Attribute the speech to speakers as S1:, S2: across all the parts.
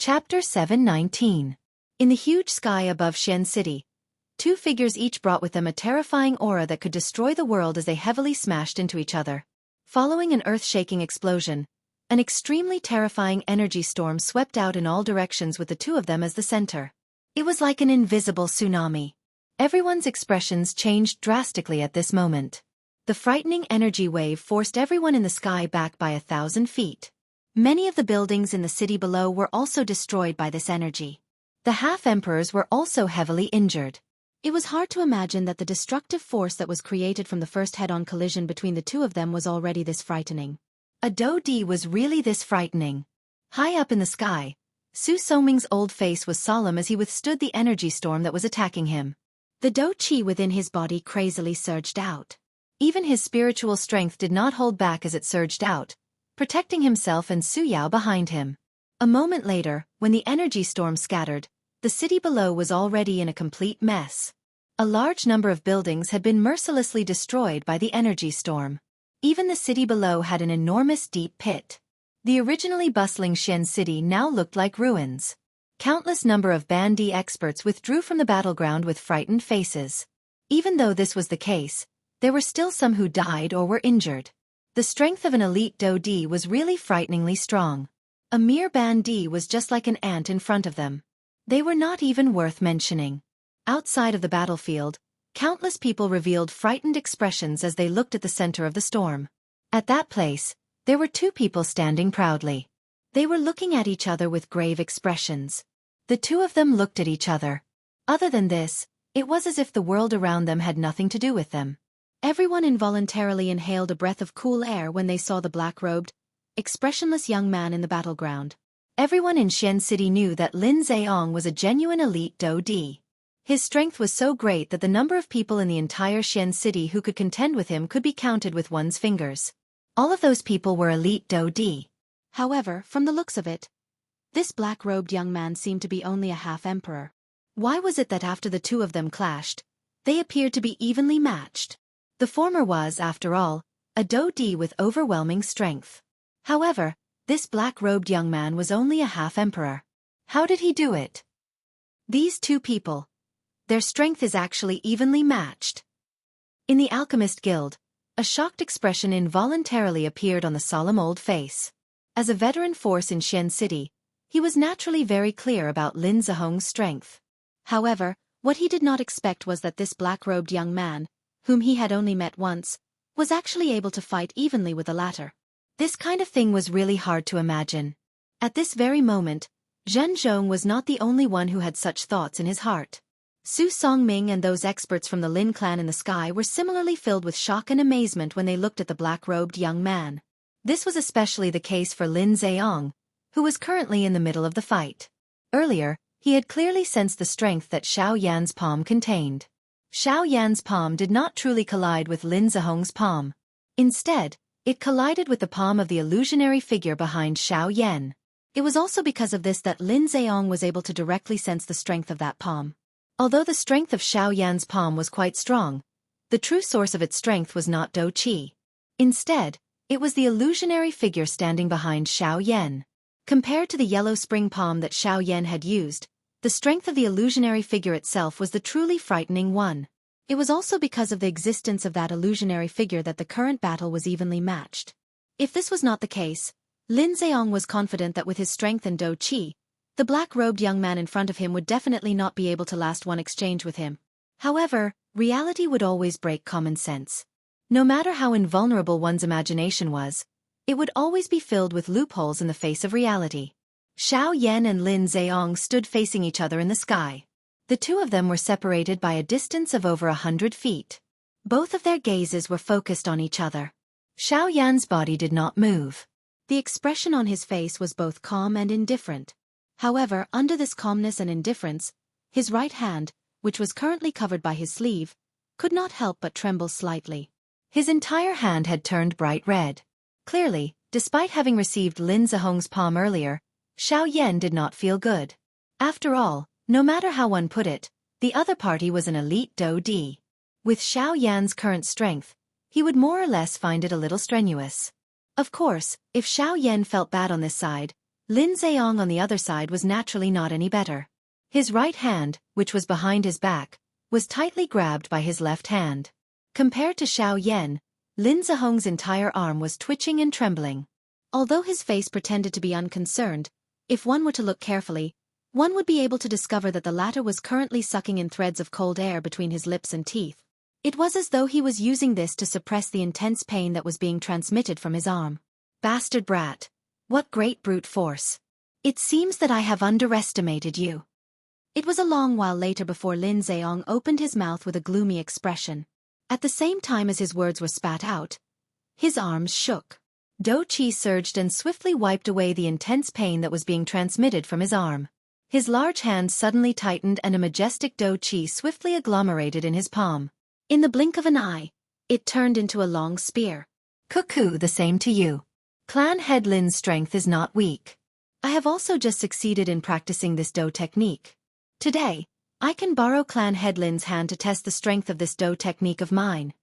S1: Chapter 719. In the huge sky above Xian City, two figures each brought with them a terrifying aura that could destroy the world as they heavily smashed into each other. Following an earth-shaking explosion, an extremely terrifying energy storm swept out in all directions with the two of them as the center. It was like an invisible tsunami. Everyone's expressions changed drastically at this moment. The frightening energy wave forced everyone in the sky back by 1,000 feet. Many of the buildings in the city below were also destroyed by this energy. The half-emperors were also heavily injured. It was hard to imagine that the destructive force that was created from the first head-on collision between the two of them was already this frightening. A Do-Di was really this frightening. High up in the sky, Su Soming's old face was solemn as he withstood the energy storm that was attacking him. The Do-Chi within his body crazily surged out. Even his spiritual strength did not hold back as it surged out, protecting himself and Su Yao behind him. A moment later, when the energy storm scattered, the city below was already in a complete mess. A large number of buildings had been mercilessly destroyed by the energy storm. Even the city below had an enormous deep pit. The originally bustling Xian City now looked like ruins. Countless number of Bandi experts withdrew from the battleground with frightened faces. Even though this was the case, there were still some who died or were injured. The strength of an elite Do-Di was really frighteningly strong. A mere Bandi was just like an ant in front of them. They were not even worth mentioning. Outside of the battlefield, countless people revealed frightened expressions as they looked at the center of the storm. At that place, there were two people standing proudly. They were looking at each other with grave expressions. The two of them looked at each other. Other than this, it was as if the world around them had nothing to do with them. Everyone involuntarily inhaled a breath of cool air when they saw the black-robed, expressionless young man in the battleground. Everyone in Xian City knew that Lin Zheong was a genuine elite Do-Di. His strength was so great that the number of people in the entire Xian City who could contend with him could be counted with one's fingers. All of those people were elite Do-Di. However, from the looks of it, this black-robed young man seemed to be only a half-emperor. Why was it that after the two of them clashed, they appeared to be evenly matched? The former was, after all, a Do-Di with overwhelming strength. However, this black-robed young man was only a half-emperor. How did he do it? These two people, their strength is actually evenly matched. In the Alchemist Guild, a shocked expression involuntarily appeared on the solemn old face. As a veteran force in Xian City, he was naturally very clear about Lin Zheong's strength. However, what he did not expect was that this black-robed young man, whom he had only met once, was actually able to fight evenly with the latter. This kind of thing was really hard to imagine. At this very moment, Zhen Zhong was not the only one who had such thoughts in his heart. Su Songming and those experts from the Lin clan in the sky were similarly filled with shock and amazement when they looked at the black-robed young man. This was especially the case for Lin Zheong, who was currently in the middle of the fight. Earlier, he had clearly sensed the strength that Xiao Yan's palm contained. Xiao Yan's palm did not truly collide with Lin Zheong's palm. Instead, it collided with the palm of the illusionary figure behind Xiao Yan. It was also because of this that Lin Zheong was able to directly sense the strength of that palm. Although the strength of Xiao Yan's palm was quite strong, the true source of its strength was not Do-Chi. Instead, it was the illusionary figure standing behind Xiao Yan. Compared to the yellow spring palm that Xiao Yan had used, the strength of the illusionary figure itself was the truly frightening one. It was also because of the existence of that illusionary figure that the current battle was evenly matched. If this was not the case, Lin Zheong was confident that with his strength and Do-Chi, the black-robed young man in front of him would definitely not be able to last one exchange with him. However, reality would always break common sense. No matter how invulnerable one's imagination was, it would always be filled with loopholes in the face of reality. Xiao Yan and Lin Zheong stood facing each other in the sky. The two of them were separated by a distance of over 100 feet. Both of their gazes were focused on each other. Xiao Yan's body did not move. The expression on his face was both calm and indifferent. However, under this calmness and indifference, his right hand, which was currently covered by his sleeve, could not help but tremble slightly. His entire hand had turned bright red. Clearly, despite having received Lin Zheong's palm earlier, Xiao Yan did not feel good. After all, no matter how one put it, the other party was an elite Do-Di. With Xiao Yan's current strength, he would more or less find it a little strenuous. Of course, if Xiao Yan felt bad on this side, Lin Zheong on the other side was naturally not any better. His right hand, which was behind his back, was tightly grabbed by his left hand. Compared to Xiao Yan, Lin Zheong's entire arm was twitching and trembling. Although his face pretended to be unconcerned, if one were to look carefully, one would be able to discover that the latter was currently sucking in threads of cold air between his lips and teeth. It was as though he was using this to suppress the intense pain that was being transmitted from his arm. Bastard brat! What great brute force! It seems that I have underestimated you. It was a long while later before Lin Zheong opened his mouth with a gloomy expression. At the same time as his words were spat out, his arms shook. Do Qi surged and swiftly wiped away the intense pain that was being transmitted from his arm. His large hand suddenly tightened and a majestic Do Qi swiftly agglomerated in his palm. In the blink of an eye, it turned into a long spear. Cuckoo, the same to you. Clan Head Lin's strength is not weak. I have also just succeeded in practicing this Do technique. Today, I can borrow Clan Head Lin's hand to test the strength of this Do technique of mine.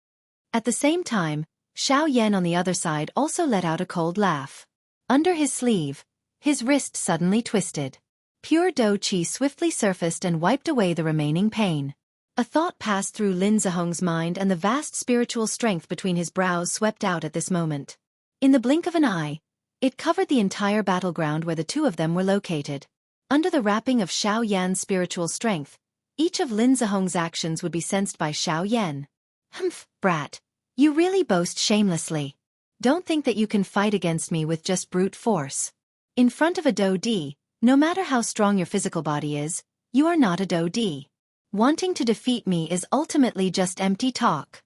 S1: At the same time, Xiao Yan on the other side also let out a cold laugh. Under his sleeve, his wrist suddenly twisted. Pure Do Qi swiftly surfaced and wiped away the remaining pain. A thought passed through Lin Zheong's mind and the vast spiritual strength between his brows swept out at this moment. In the blink of an eye, it covered the entire battleground where the two of them were located. Under the wrapping of Xiao Yan's spiritual strength, each of Lin Zheong's actions would be sensed by Xiao Yan. Humph, brat. You really boast shamelessly. Don't think that you can fight against me with just brute force. In front of a Do Di, no matter how strong your physical body is, you are not a Do Di. Wanting to defeat me is ultimately just empty talk.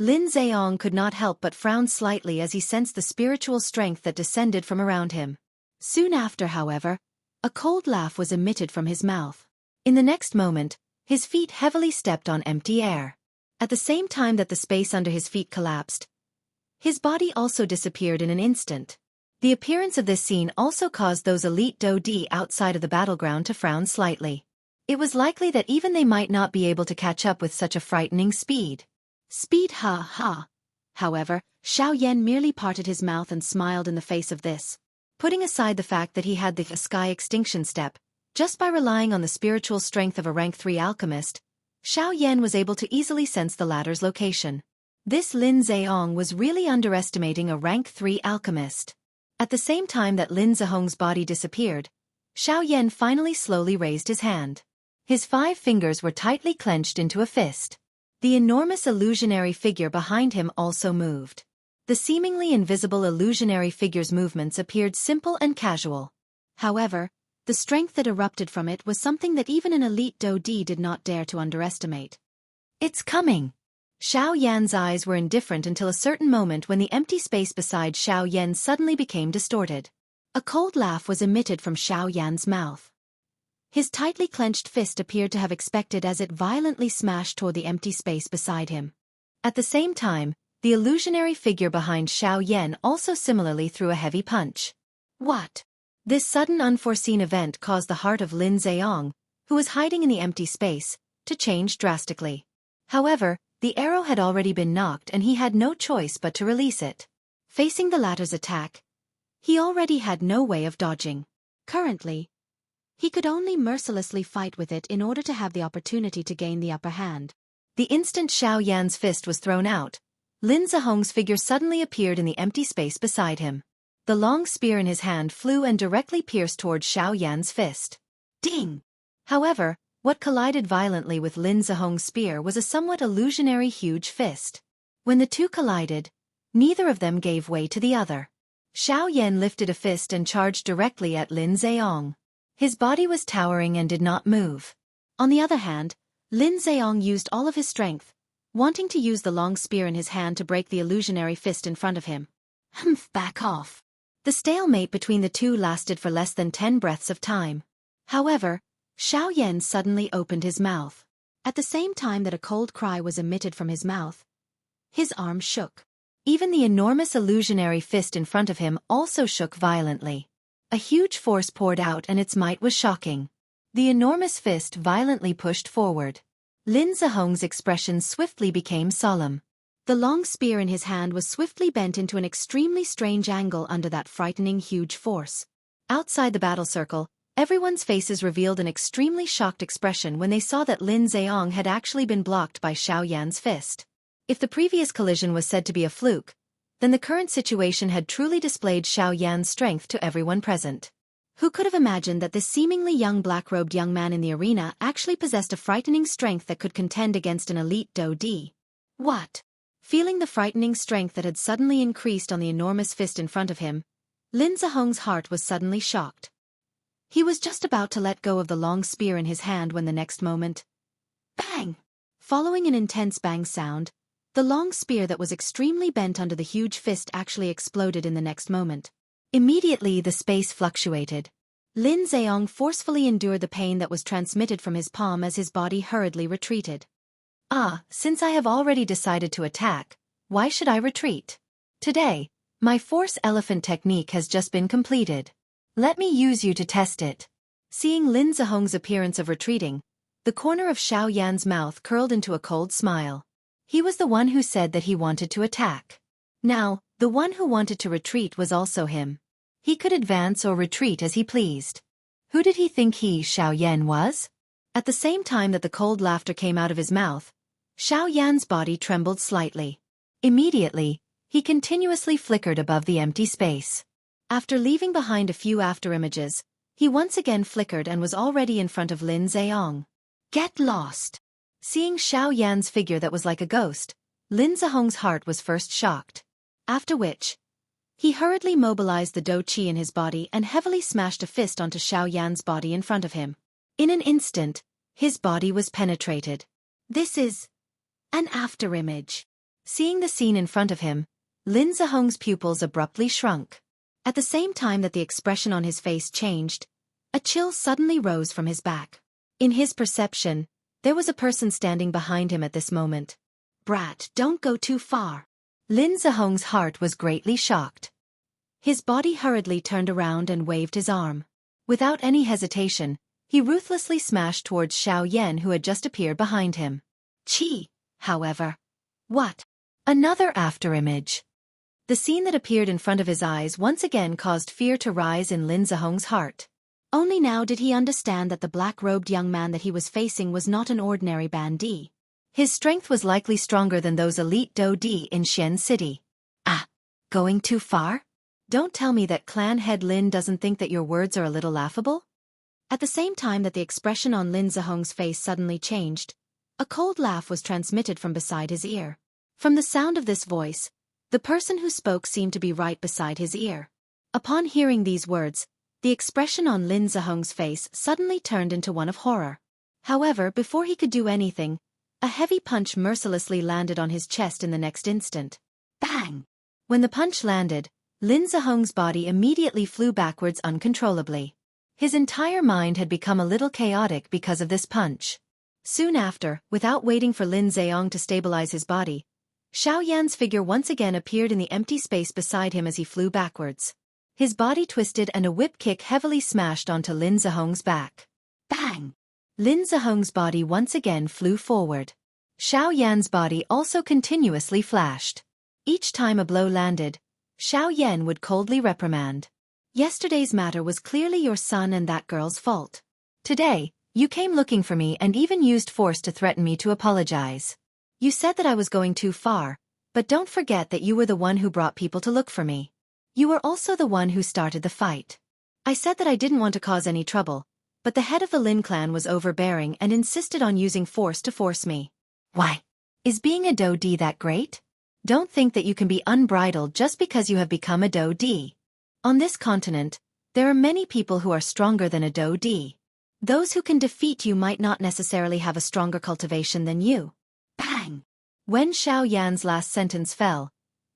S1: Lin Zheong could not help but frown slightly as he sensed the spiritual strength that descended from around him. Soon after, however, a cold laugh was emitted from his mouth. In the next moment, his feet heavily stepped on empty air. At the same time that the space under his feet collapsed, his body also disappeared in an instant. The appearance of this scene also caused those elite Do Di outside of the battleground to frown slightly. It was likely that even they might not be able to catch up with such a frightening speed. Speed, ha ha. However, Xiao Yan merely parted his mouth and smiled in the face of this. Putting aside the fact that he had the sky extinction step, just by relying on the spiritual strength of a rank 3 alchemist, Xiao Yan was able to easily sense the latter's location. This Lin Zheong was really underestimating a rank 3 alchemist. At the same time that Lin Zheong's body disappeared, Xiao Yan finally slowly raised his hand. His 5 fingers were tightly clenched into a fist. The enormous illusionary figure behind him also moved. The seemingly invisible illusionary figure's movements appeared simple and casual. However, the strength that erupted from it was something that even an elite Do Di did not dare to underestimate. It's coming! Xiao Yan's eyes were indifferent until a certain moment when the empty space beside Xiao Yan suddenly became distorted. A cold laugh was emitted from Xiao Yan's mouth. His tightly clenched fist appeared to have expected as it violently smashed toward the empty space beside him. At the same time, the illusionary figure behind Xiao Yan also similarly threw a heavy punch. What? This sudden unforeseen event caused the heart of Lin Zheong, who was hiding in the empty space, to change drastically. However, the arrow had already been knocked and he had no choice but to release it. Facing the latter's attack, he already had no way of dodging. Currently, he could only mercilessly fight with it in order to have the opportunity to gain the upper hand. The instant Xiao Yan's fist was thrown out, Lin Zheong's figure suddenly appeared in the empty space beside him. The long spear in his hand flew and directly pierced towards Xiao Yan's fist. Ding! However, what collided violently with Lin Zheong's spear was a somewhat illusionary huge fist. When the two collided, neither of them gave way to the other. Xiao Yan lifted a fist and charged directly at Lin Zheong. His body was towering and did not move. On the other hand, Lin Zheong used all of his strength, wanting to use the long spear in his hand to break the illusionary fist in front of him. Humph, back off. The stalemate between the two lasted for less than 10 breaths of time. However, Xiao Yan suddenly opened his mouth. At the same time that a cold cry was emitted from his mouth, his arm shook. Even the enormous illusionary fist in front of him also shook violently. A huge force poured out and its might was shocking. The enormous fist violently pushed forward. Lin Zheong's expression swiftly became solemn. The long spear in his hand was swiftly bent into an extremely strange angle under that frightening huge force. Outside the battle circle, everyone's faces revealed an extremely shocked expression when they saw that Lin Zheong had actually been blocked by Xiao Yan's fist. If the previous collision was said to be a fluke, then the current situation had truly displayed Xiao Yan's strength to everyone present. Who could have imagined that this seemingly young black-robed young man in the arena actually possessed a frightening strength that could contend against an elite Do Di? What? Feeling the frightening strength that had suddenly increased on the enormous fist in front of him, Lin Zhong's heart was suddenly shocked. He was just about to let go of the long spear in his hand when the next moment, bang! Following an intense bang sound, the long spear that was extremely bent under the huge fist actually exploded in the next moment. Immediately the space fluctuated. Lin Zheong forcefully endured the pain that was transmitted from his palm as his body hurriedly retreated. Since I have already decided to attack, why should I retreat? Today, my force elephant technique has just been completed. Let me use you to test it. Seeing Lin Zhong's appearance of retreating, the corner of Xiao Yan's mouth curled into a cold smile. He was the one who said that he wanted to attack. Now, the one who wanted to retreat was also him. He could advance or retreat as he pleased. Who did he think he, Xiao Yan, was? At the same time that the cold laughter came out of his mouth, Xiao Yan's body trembled slightly. Immediately, he continuously flickered above the empty space. After leaving behind a few afterimages, he once again flickered and was already in front of Lin Zheong. Get lost! Seeing Xiao Yan's figure that was like a ghost, Lin Zhong's heart was first shocked. After which, he hurriedly mobilized the Do Qi in his body and heavily smashed a fist onto Xiao Yan's body in front of him. In an instant, his body was penetrated. This is an afterimage. Seeing the scene in front of him, Lin Zhong's pupils abruptly shrunk. At the same time that the expression on his face changed, a chill suddenly rose from his back. In his perception, there was a person standing behind him at this moment. Brat, don't go too far. Lin Zhong's heart was greatly shocked. His body hurriedly turned around and waved his arm. Without any hesitation, he ruthlessly smashed towards Xiao Yan who had just appeared behind him. Qi, however. What? Another afterimage. The scene that appeared in front of his eyes once again caused fear to rise in Lin Zhong's heart. Only now did he understand that the black-robed young man that he was facing was not an ordinary bandit. His strength was likely stronger than those elite Do Di in Xian City. Going too far? Don't tell me that clan head Lin doesn't think that your words are a little laughable? At the same time that the expression on Lin Zhong's face suddenly changed, a cold laugh was transmitted from beside his ear. From the sound of this voice, the person who spoke seemed to be right beside his ear. Upon hearing these words, the expression on Lin Zhong's face suddenly turned into one of horror. However, before he could do anything, a heavy punch mercilessly landed on his chest in the next instant. Bang! When the punch landed, Lin Zhong's body immediately flew backwards uncontrollably. His entire mind had become a little chaotic because of this punch. Soon after, without waiting for Lin Zheong to stabilize his body, Xiao Yan's figure once again appeared in the empty space beside him as he flew backwards. His body twisted and a whip kick heavily smashed onto Lin Zhong's back. Bang! Lin Zhong's body once again flew forward. Xiao Yan's body also continuously flashed. Each time a blow landed, Xiao Yan would coldly reprimand. Yesterday's matter was clearly your son and that girl's fault. Today, you came looking for me and even used force to threaten me to apologize. You said that I was going too far, but don't forget that you were the one who brought people to look for me. You were also the one who started the fight. I said that I didn't want to cause any trouble, but the head of the Lin clan was overbearing and insisted on using force to force me. Why? Is being a Do Di that great? Don't think that you can be unbridled just because you have become a Do Di. On this continent, there are many people who are stronger than a Do Di. Those who can defeat you might not necessarily have a stronger cultivation than you. Bang! When Xiao Yan's last sentence fell,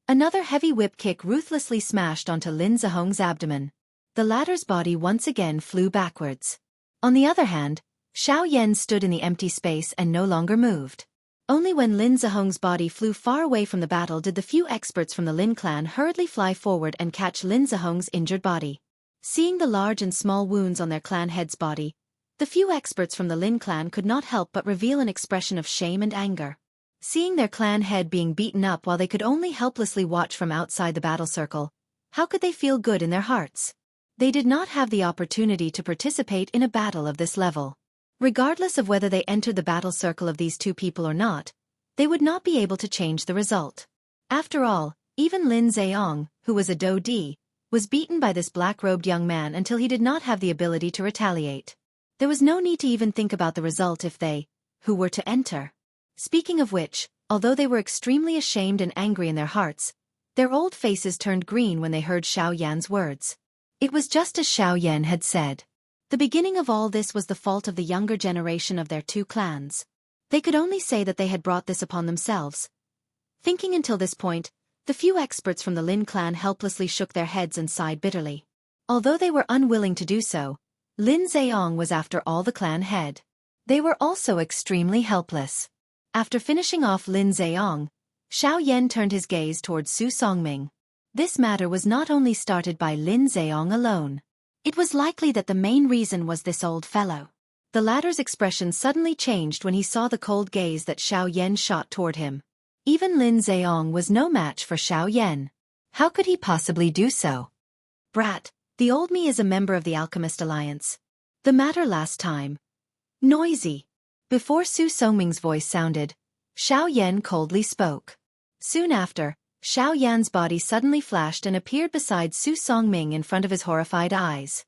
S1: another heavy whip kick ruthlessly smashed onto Lin Zhong's abdomen. The latter's body once again flew backwards. On the other hand, Xiao Yan stood in the empty space and no longer moved. Only when Lin Zhong's body flew far away from the battle did the few experts from the Lin clan hurriedly fly forward and catch Lin Zhong's injured body. Seeing the large and small wounds on their clan head's body, the few experts from the Lin clan could not help but reveal an expression of shame and anger. Seeing their clan head being beaten up while they could only helplessly watch from outside the battle circle, how could they feel good in their hearts? They did not have the opportunity to participate in a battle of this level. Regardless of whether they entered the battle circle of these two people or not, they would not be able to change the result. After all, even Lin Zheong, who was a Do Di, was beaten by this black-robed young man until he did not have the ability to retaliate. There was no need to even think about the result if they, who were to enter. Speaking of which, although they were extremely ashamed and angry in their hearts, their old faces turned green when they heard Xiao Yan's words. It was just as Xiao Yan had said. The beginning of all this was the fault of the younger generation of their two clans. They could only say that they had brought this upon themselves. Thinking until this point, the few experts from the Lin clan helplessly shook their heads and sighed bitterly. Although they were unwilling to do so, Lin Zheong was after all the clan head. They were also extremely helpless. After finishing off Lin Zheong, Xiao Yan turned his gaze towards Su Songming. This matter was not only started by Lin Zheong alone. It was likely that the main reason was this old fellow. The latter's expression suddenly changed when he saw the cold gaze that Xiao Yan shot toward him. Even Lin Zheong was no match for Xiao Yan. How could he possibly do so? Brat, the old me is a member of the Alchemist Alliance. The matter last time. Noisy. Before Su Songming's voice sounded, Xiao Yan coldly spoke. Soon after, Xiao Yan's body suddenly flashed and appeared beside Su Songming in front of his horrified eyes.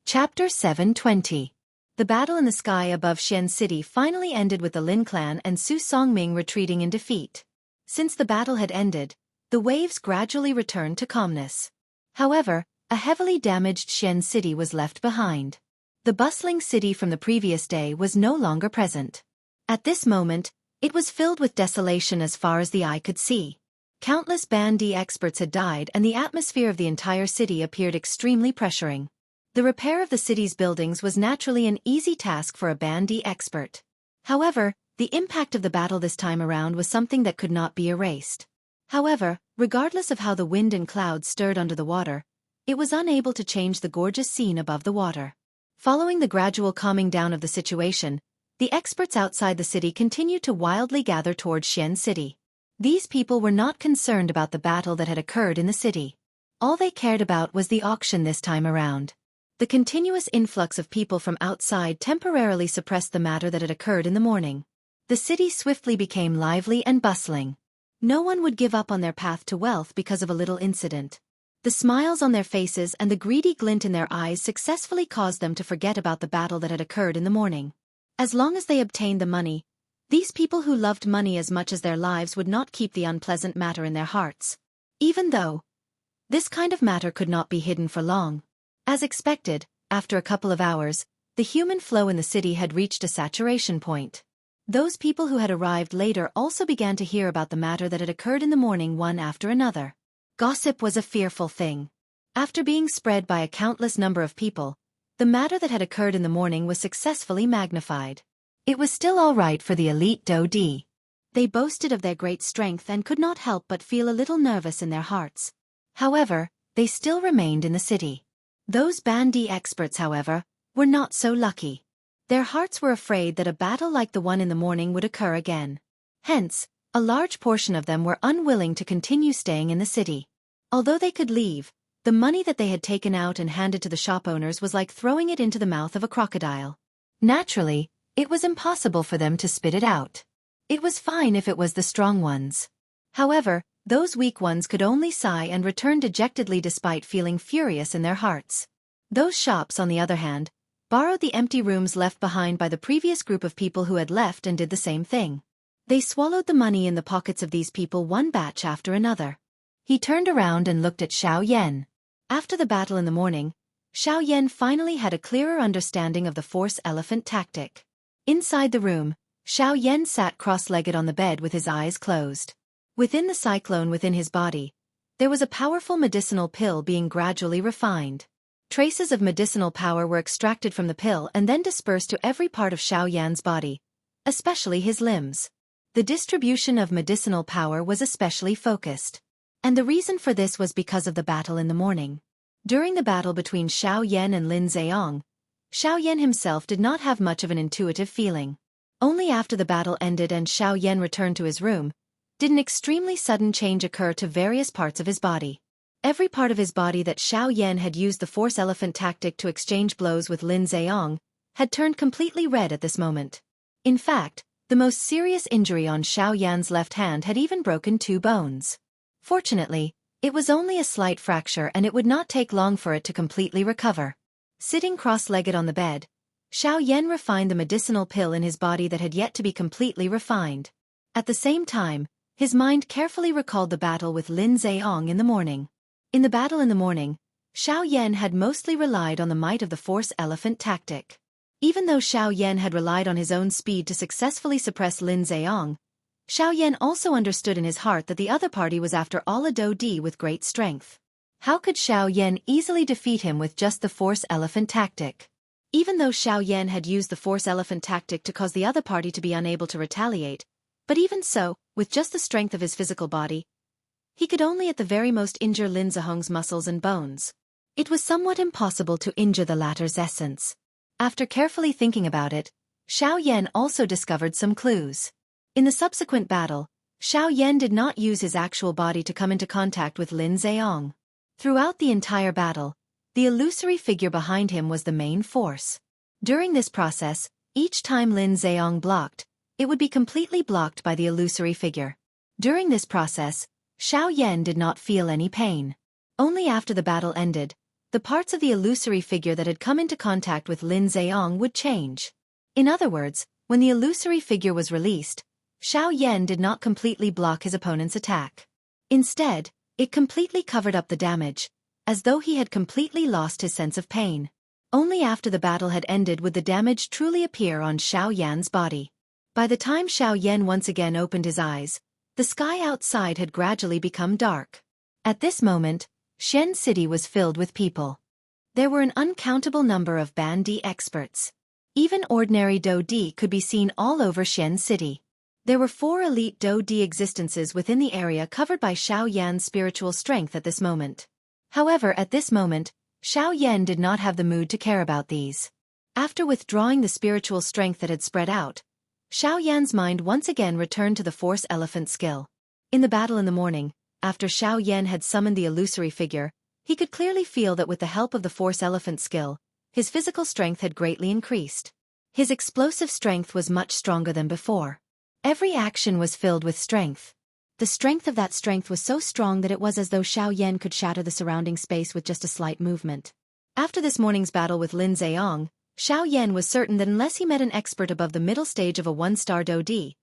S1: Chapter 720. The battle in the sky above Xian City finally ended with the Lin clan and Su Songming retreating in defeat. Since the battle had ended, the waves gradually returned to calmness. However, a heavily damaged Xian City was left behind. The bustling city from the previous day was no longer present. At this moment, it was filled with desolation as far as the eye could see. Countless Bandi experts had died and the atmosphere of the entire city appeared extremely pressuring. The repair of the city's buildings was naturally an easy task for a Bandi expert. However, the impact of the battle this time around was something that could not be erased. However, regardless of how the wind and clouds stirred under the water, it was unable to change the gorgeous scene above the water. Following the gradual calming down of the situation, the experts outside the city continued to wildly gather towards Xian City. These people were not concerned about the battle that had occurred in the city. All they cared about was the auction this time around. The continuous influx of people from outside temporarily suppressed the matter that had occurred in the morning. The city swiftly became lively and bustling. No one would give up on their path to wealth because of a little incident. The smiles on their faces and the greedy glint in their eyes successfully caused them to forget about the battle that had occurred in the morning. As long as they obtained the money, these people who loved money as much as their lives would not keep the unpleasant matter in their hearts. Even though this kind of matter could not be hidden for long. As expected, after a couple of hours, the human flow in the city had reached a saturation point. Those people who had arrived later also began to hear about the matter that had occurred in the morning one after another. Gossip was a fearful thing. After being spread by a countless number of people, the matter that had occurred in the morning was successfully magnified. It was still all right for the elite Do Di. They boasted of their great strength and could not help but feel a little nervous in their hearts. However, they still remained in the city. Those Bandi experts, however, were not so lucky. Their hearts were afraid that a battle like the one in the morning would occur again. Hence, a large portion of them were unwilling to continue staying in the city. Although they could leave, the money that they had taken out and handed to the shop owners was like throwing it into the mouth of a crocodile. Naturally, it was impossible for them to spit it out. It was fine if it was the strong ones. However, those weak ones could only sigh and return dejectedly despite feeling furious in their hearts. Those shops, on the other hand, borrowed the empty rooms left behind by the previous group of people who had left and did the same thing. They swallowed the money in the pockets of these people one batch after another. He turned around and looked at Xiao Yan. After the battle in the morning, Xiao Yan finally had a clearer understanding of the force elephant tactic. Inside the room, Xiao Yan sat cross-legged on the bed with his eyes closed. Within the cyclone within his body, there was a powerful medicinal pill being gradually refined. Traces of medicinal power were extracted from the pill and then dispersed to every part of Xiao Yan's body, especially his limbs. The distribution of medicinal power was especially focused. And the reason for this was because of the battle in the morning. During the battle between Xiao Yan and Lin Zheong, Xiao Yan himself did not have much of an intuitive feeling. Only after the battle ended and Xiao Yan returned to his room, did an extremely sudden change occur to various parts of his body. Every part of his body that Xiao Yan had used the force elephant tactic to exchange blows with Lin Zheong had turned completely red at this moment. In fact, the most serious injury on Xiao Yan's left hand had even broken 2 bones. Fortunately, it was only a slight fracture and it would not take long for it to completely recover. Sitting cross-legged on the bed, Xiao Yan refined the medicinal pill in his body that had yet to be completely refined. At the same time, his mind carefully recalled the battle with Lin Zheong in the morning. In the battle in the morning, Xiao Yan had mostly relied on the might of the force elephant tactic. Even though Xiao Yan had relied on his own speed to successfully suppress Lin Zheong, Xiao Yan also understood in his heart that the other party was after all a Do-Di with great strength. How could Xiao Yan easily defeat him with just the force elephant tactic? Even though Xiao Yan had used the force elephant tactic to cause the other party to be unable to retaliate, but even so, with just the strength of his physical body, he could only at the very most injure Lin Zheong's muscles and bones. It was somewhat impossible to injure the latter's essence. After carefully thinking about it, Xiao Yan also discovered some clues. In the subsequent battle, Xiao Yan did not use his actual body to come into contact with Lin Zheong. Throughout the entire battle, the illusory figure behind him was the main force. During this process, each time Lin Zheong blocked, it would be completely blocked by the illusory figure. During this process, Xiao Yan did not feel any pain. Only after the battle ended, the parts of the illusory figure that had come into contact with Lin Zheong would change. In other words, when the illusory figure was released, Xiao Yan did not completely block his opponent's attack. Instead, it completely covered up the damage, as though he had completely lost his sense of pain. Only after the battle had ended would the damage truly appear on Xiao Yan's body. By the time Xiao Yan once again opened his eyes, the sky outside had gradually become dark. At this moment, Xian City was filled with people. There were an uncountable number of Ban-Di experts. Even ordinary Do-Di could be seen all over Xian City. There were 4 elite Do-Di existences within the area covered by Xiao Yan's spiritual strength at this moment. However, at this moment, Xiao Yan did not have the mood to care about these. After withdrawing the spiritual strength that had spread out, Xiao Yan's mind once again returned to the force elephant skill. In the battle in the morning, after Xiao Yan had summoned the illusory figure, he could clearly feel that with the help of the force elephant skill, his physical strength had greatly increased. His explosive strength was much stronger than before. Every action was filled with strength. The strength of that strength was so strong that it was as though Xiao Yan could shatter the surrounding space with just a slight movement. After this morning's battle with Lin Zheong, Xiao Yan was certain that unless he met an expert above the middle stage of a 1-star Do-Di,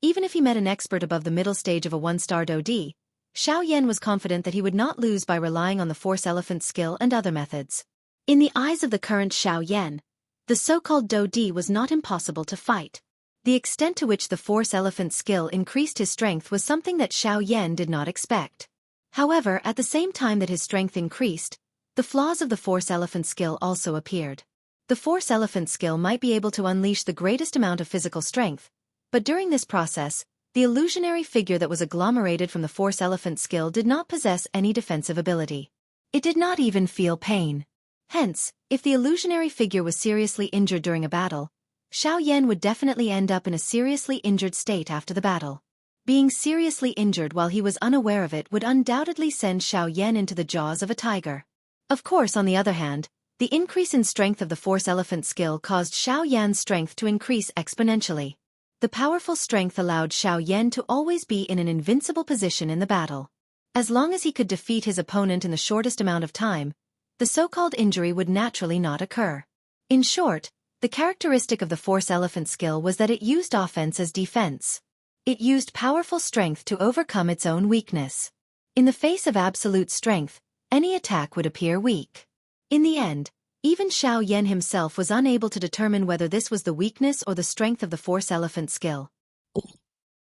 S1: even if he met an expert above the middle stage of a 1-star Do-Di, Xiao Yan was confident that he would not lose by relying on the force elephant skill and other methods. In the eyes of the current Xiao Yan, the so-called Do-Di was not impossible to fight. The extent to which the force elephant skill increased his strength was something that Xiao Yan did not expect. However, at the same time that his strength increased, the flaws of the force elephant skill also appeared. The force elephant skill might be able to unleash the greatest amount of physical strength, but during this process, the illusionary figure that was agglomerated from the force elephant skill did not possess any defensive ability. It did not even feel pain. Hence, if the illusionary figure was seriously injured during a battle, Xiao Yan would definitely end up in a seriously injured state after the battle. Being seriously injured while he was unaware of it would undoubtedly send Xiao Yan into the jaws of a tiger. Of course, on the other hand, the increase in strength of the force elephant skill caused Xiao Yan's strength to increase exponentially. The powerful strength allowed Xiao Yan to always be in an invincible position in the battle. As long as he could defeat his opponent in the shortest amount of time, the so-called injury would naturally not occur. In short, the characteristic of the force elephant skill was that it used offense as defense. It used powerful strength to overcome its own weakness. In the face of absolute strength, any attack would appear weak. In the end, even Xiao Yan himself was unable to determine whether this was the weakness or the strength of the force elephant skill.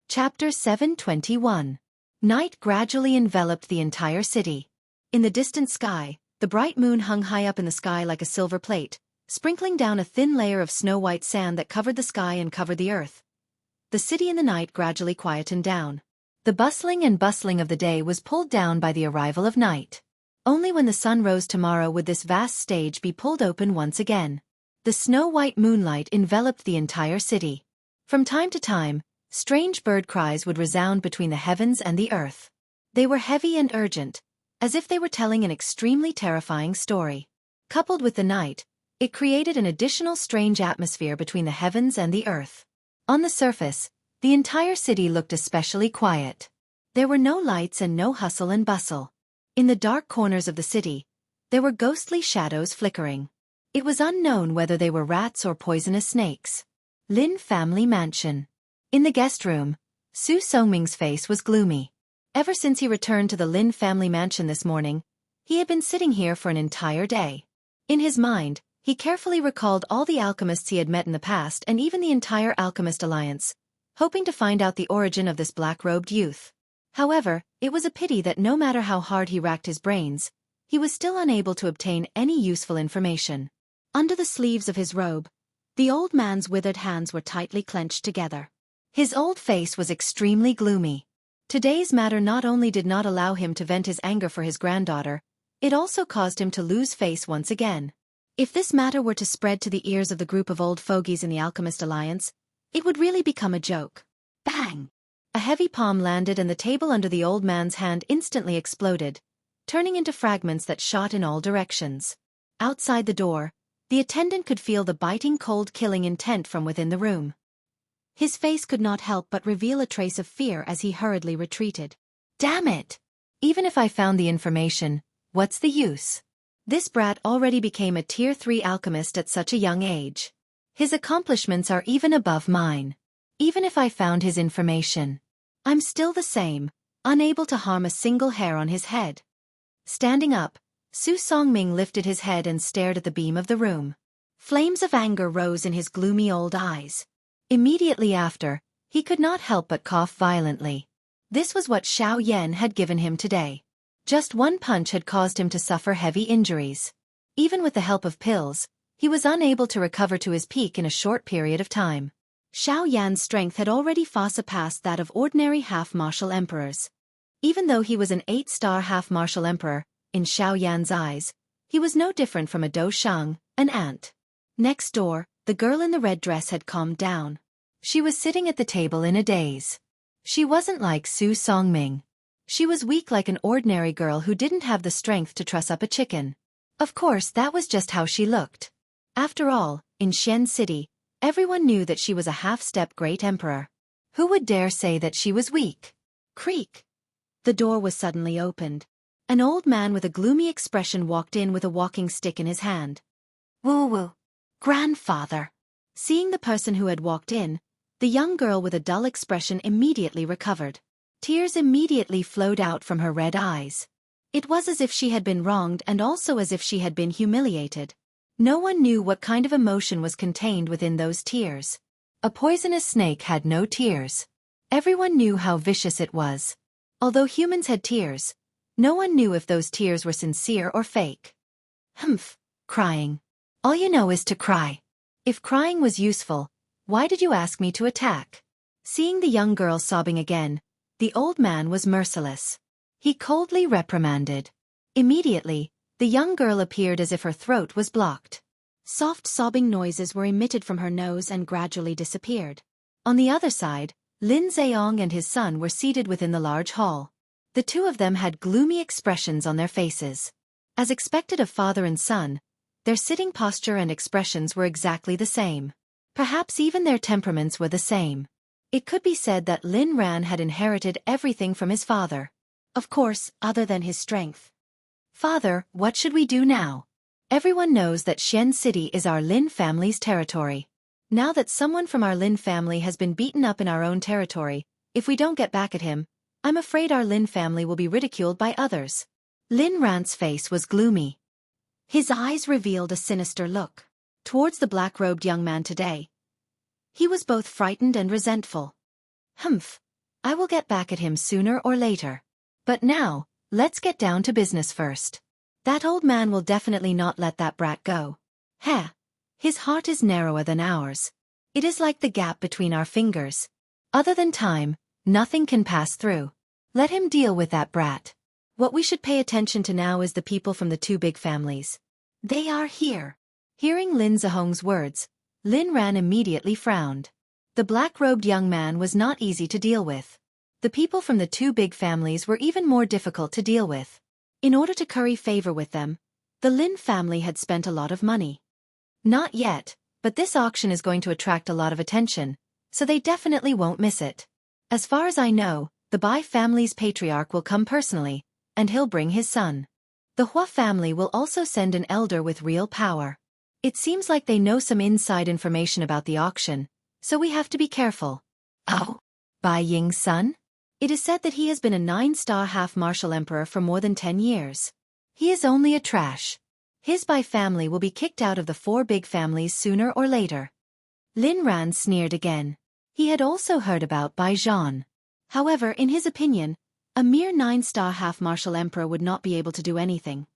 S1: Chapter 721. Night gradually enveloped the entire city. In the distant sky, the bright moon hung high up in the sky like a silver plate, sprinkling down a thin layer of snow-white sand that covered the sky and covered the earth. The city in the night gradually quietened down. The bustling of the day was pulled down by the arrival of night. Only when the sun rose tomorrow would this vast stage be pulled open once again. The snow-white moonlight enveloped the entire city. From time to time, strange bird cries would resound between the heavens and the earth. They were heavy and urgent, as if they were telling an extremely terrifying story. Coupled with the night, it created an additional strange atmosphere between the heavens and the earth. On the surface, the entire city looked especially quiet. There were no lights and no hustle and bustle. In the dark corners of the city, there were ghostly shadows flickering. It was unknown whether they were rats or poisonous snakes. Lin family mansion. In the guest room, Su Songming's face was gloomy. Ever since he returned to the Lin family mansion this morning, he had been sitting here for an entire day. In his mind, he carefully recalled all the alchemists he had met in the past and even the entire alchemist alliance, hoping to find out the origin of this black-robed youth. However, it was a pity that no matter how hard he racked his brains, he was still unable to obtain any useful information. Under the sleeves of his robe, the old man's withered hands were tightly clenched together. His old face was extremely gloomy. Today's matter not only did not allow him to vent his anger for his granddaughter, it also caused him to lose face once again. If this matter were to spread to the ears of the group of old fogies in the Alchemist Alliance, it would really become a joke. Bang! A heavy palm landed and the table under the old man's hand instantly exploded, turning into fragments that shot in all directions. Outside the door, the attendant could feel the biting cold killing intent from within the room. His face could not help but reveal a trace of fear as he hurriedly retreated. Damn it! Even if I found the information, what's the use? This brat already became a Tier 3 alchemist at such a young age. His accomplishments are even above mine. Even if I found his information, I'm still the same, unable to harm a single hair on his head. Standing up, Su Songming lifted his head and stared at the beam of the room. Flames of anger rose in his gloomy old eyes. Immediately after, he could not help but cough violently. This was what Xiao Yan had given him today. Just one punch had caused him to suffer heavy injuries. Even with the help of pills, he was unable to recover to his peak in a short period of time. Xiao Yan's strength had already far surpassed that of ordinary half-martial emperors. Even though he was an 8-star half-martial emperor, in Xiao Yan's eyes, he was no different from a Do Shang, an ant. Next door, the girl in the red dress had calmed down. She was sitting at the table in a daze. She wasn't like Su Songming. She was weak like an ordinary girl who didn't have the strength to truss up a chicken. Of course, that was just how she looked. After all, in Xian City, everyone knew that she was a half-step great emperor. Who would dare say that she was weak? Creak! The door was suddenly opened. An old man with a gloomy expression walked in with a walking stick in his hand. Woo-woo! Grandfather! Seeing the person who had walked in, the young girl with a dull expression immediately recovered. Tears immediately flowed out from her red eyes. It was as if she had been wronged and also as if she had been humiliated. No one knew what kind of emotion was contained within those tears. A poisonous snake had no tears. Everyone knew how vicious it was. Although humans had tears, no one knew if those tears were sincere or fake. Humph, crying. All you know is to cry. If crying was useful, why did you ask me to attack? Seeing the young girl sobbing again, the old man was merciless. He coldly reprimanded. Immediately, the young girl appeared as if her throat was blocked. Soft sobbing noises were emitted from her nose and gradually disappeared. On the other side, Lin Zheong and his son were seated within the large hall. The two of them had gloomy expressions on their faces. As expected of father and son, their sitting posture and expressions were exactly the same. Perhaps even their temperaments were the same. It could be said that Lin Ran had inherited everything from his father. Of course, other than his strength. Father, what should we do now? Everyone knows that Xian City is our Lin family's territory. Now that someone from our Lin family has been beaten up in our own territory, if we don't get back at him, I'm afraid our Lin family will be ridiculed by others. Lin Ran's face was gloomy. His eyes revealed a sinister look towards the black-robed young man today. He was both frightened and resentful. Humph, I will get back at him sooner or later. But now, let's get down to business first. That old man will definitely not let that brat go. Heh, his heart is narrower than ours. It is like the gap between our fingers. Other than time, nothing can pass through. Let him deal with that brat. What we should pay attention to now is the people from the two big families. They are here. Hearing Lin Zheong's words, Lin Ran immediately frowned. The black-robed young man was not easy to deal with. The people from the two big families were even more difficult to deal with. In order to curry favor with them, the Lin family had spent a lot of money. Not yet, but this auction is going to attract a lot of attention, so they definitely won't miss it. As far as I know, the Bai family's patriarch will come personally, and he'll bring his son. The Hua family will also send an elder with real power. It seems like they know some inside information about the auction, so we have to be careful. Oh, Bai Ying's son? It is said that he has been a 9-star half-martial emperor for more than 10 years. He is only a trash. His Bai family will be kicked out of the 4 big families sooner or later. Lin Ran sneered again. He had also heard about Bai Zhan. However, in his opinion, a mere 9-star half-martial emperor would not be able to do anything.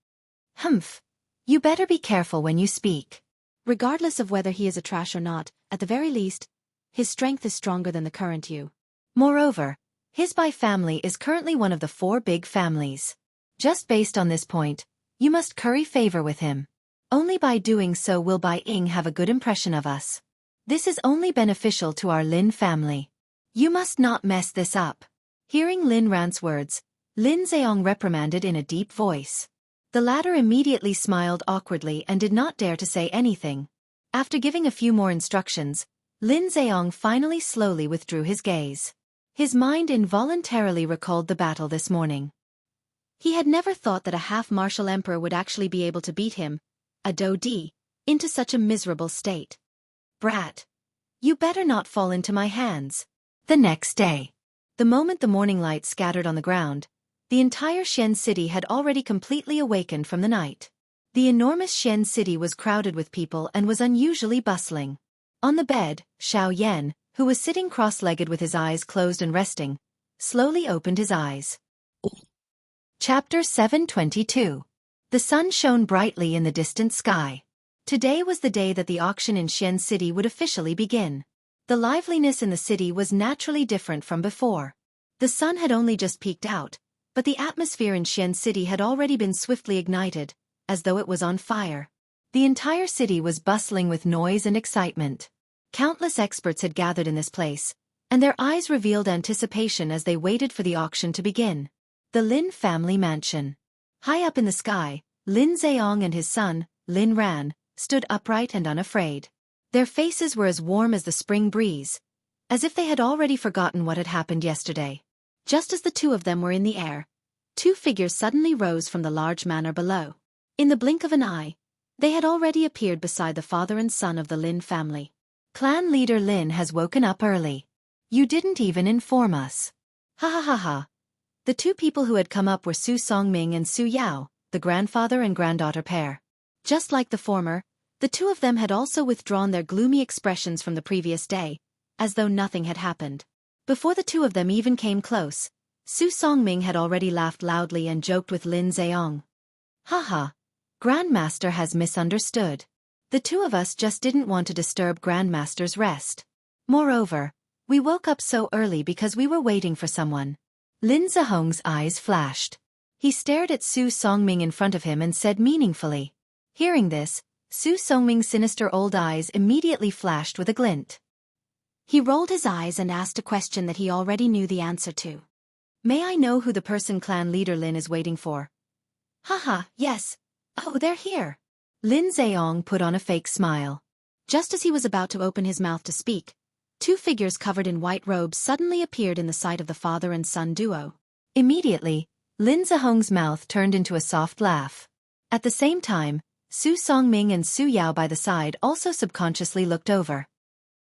S1: Humph. You better be careful when you speak. Regardless of whether he is a trash or not, at the very least, his strength is stronger than the current you. Moreover, his Bai family is currently one of the 4 big families. Just based on this point, you must curry favor with him. Only by doing so will Bai Ying have a good impression of us. This is only beneficial to our Lin family. You must not mess this up. Hearing Lin Ran's words, Lin Zheong reprimanded in a deep voice. The latter immediately smiled awkwardly and did not dare to say anything. After giving a few more instructions, Lin Zheong finally slowly withdrew his gaze. His mind involuntarily recalled the battle this morning. He had never thought that a half-martial emperor would actually be able to beat him, a Do Di, into such a miserable state. Brat! You better not fall into my hands. The next day. The moment the morning light scattered on the ground, the entire Xian city had already completely awakened from the night. The enormous Xian city was crowded with people and was unusually bustling. On the bed, Xiao Yan, who was sitting cross-legged with his eyes closed and resting, slowly opened his eyes. Chapter 722. The sun shone brightly in the distant sky. Today was the day that the auction in Xian City would officially begin. The liveliness in the city was naturally different from before. The sun had only just peeked out, but the atmosphere in Xian City had already been swiftly ignited, as though it was on fire. The entire city was bustling with noise and excitement. Countless experts had gathered in this place, and their eyes revealed anticipation as they waited for the auction to begin. The Lin family mansion. High up in the sky, Lin Zheong and his son, Lin Ran, stood upright and unafraid. Their faces were as warm as the spring breeze, as if they had already forgotten what had happened yesterday. Just as the 2 of them were in the air, 2 figures suddenly rose from the large manor below. In the blink of an eye, they had already appeared beside the father and son of the Lin family. Clan leader Lin has woken up early. You didn't even inform us. Ha ha ha ha. The 2 people who had come up were Su Songming and Su Yao, the grandfather and granddaughter pair. Just like the former, the 2 of them had also withdrawn their gloomy expressions from the previous day, as though nothing had happened. Before the 2 of them even came close, Su Songming had already laughed loudly and joked with Lin Zheong. Haha, Grandmaster has misunderstood. The 2 of us just didn't want to disturb Grandmaster's rest. Moreover, we woke up so early because we were waiting for someone. Lin Zheong's eyes flashed. He stared at Su Songming in front of him and said meaningfully. Hearing this, Su Songming's sinister old eyes immediately flashed with a glint. He rolled his eyes and asked a question that he already knew the answer to. May I know who the person clan leader Lin is waiting for? Haha, yes. Oh, they're here. Lin Zheong put on a fake smile. Just as he was about to open his mouth to speak, 2 figures covered in white robes suddenly appeared in the sight of the father and son duo. Immediately, Lin Zheong's mouth turned into a soft laugh. At the same time, Su Songming and Su Yao by the side also subconsciously looked over.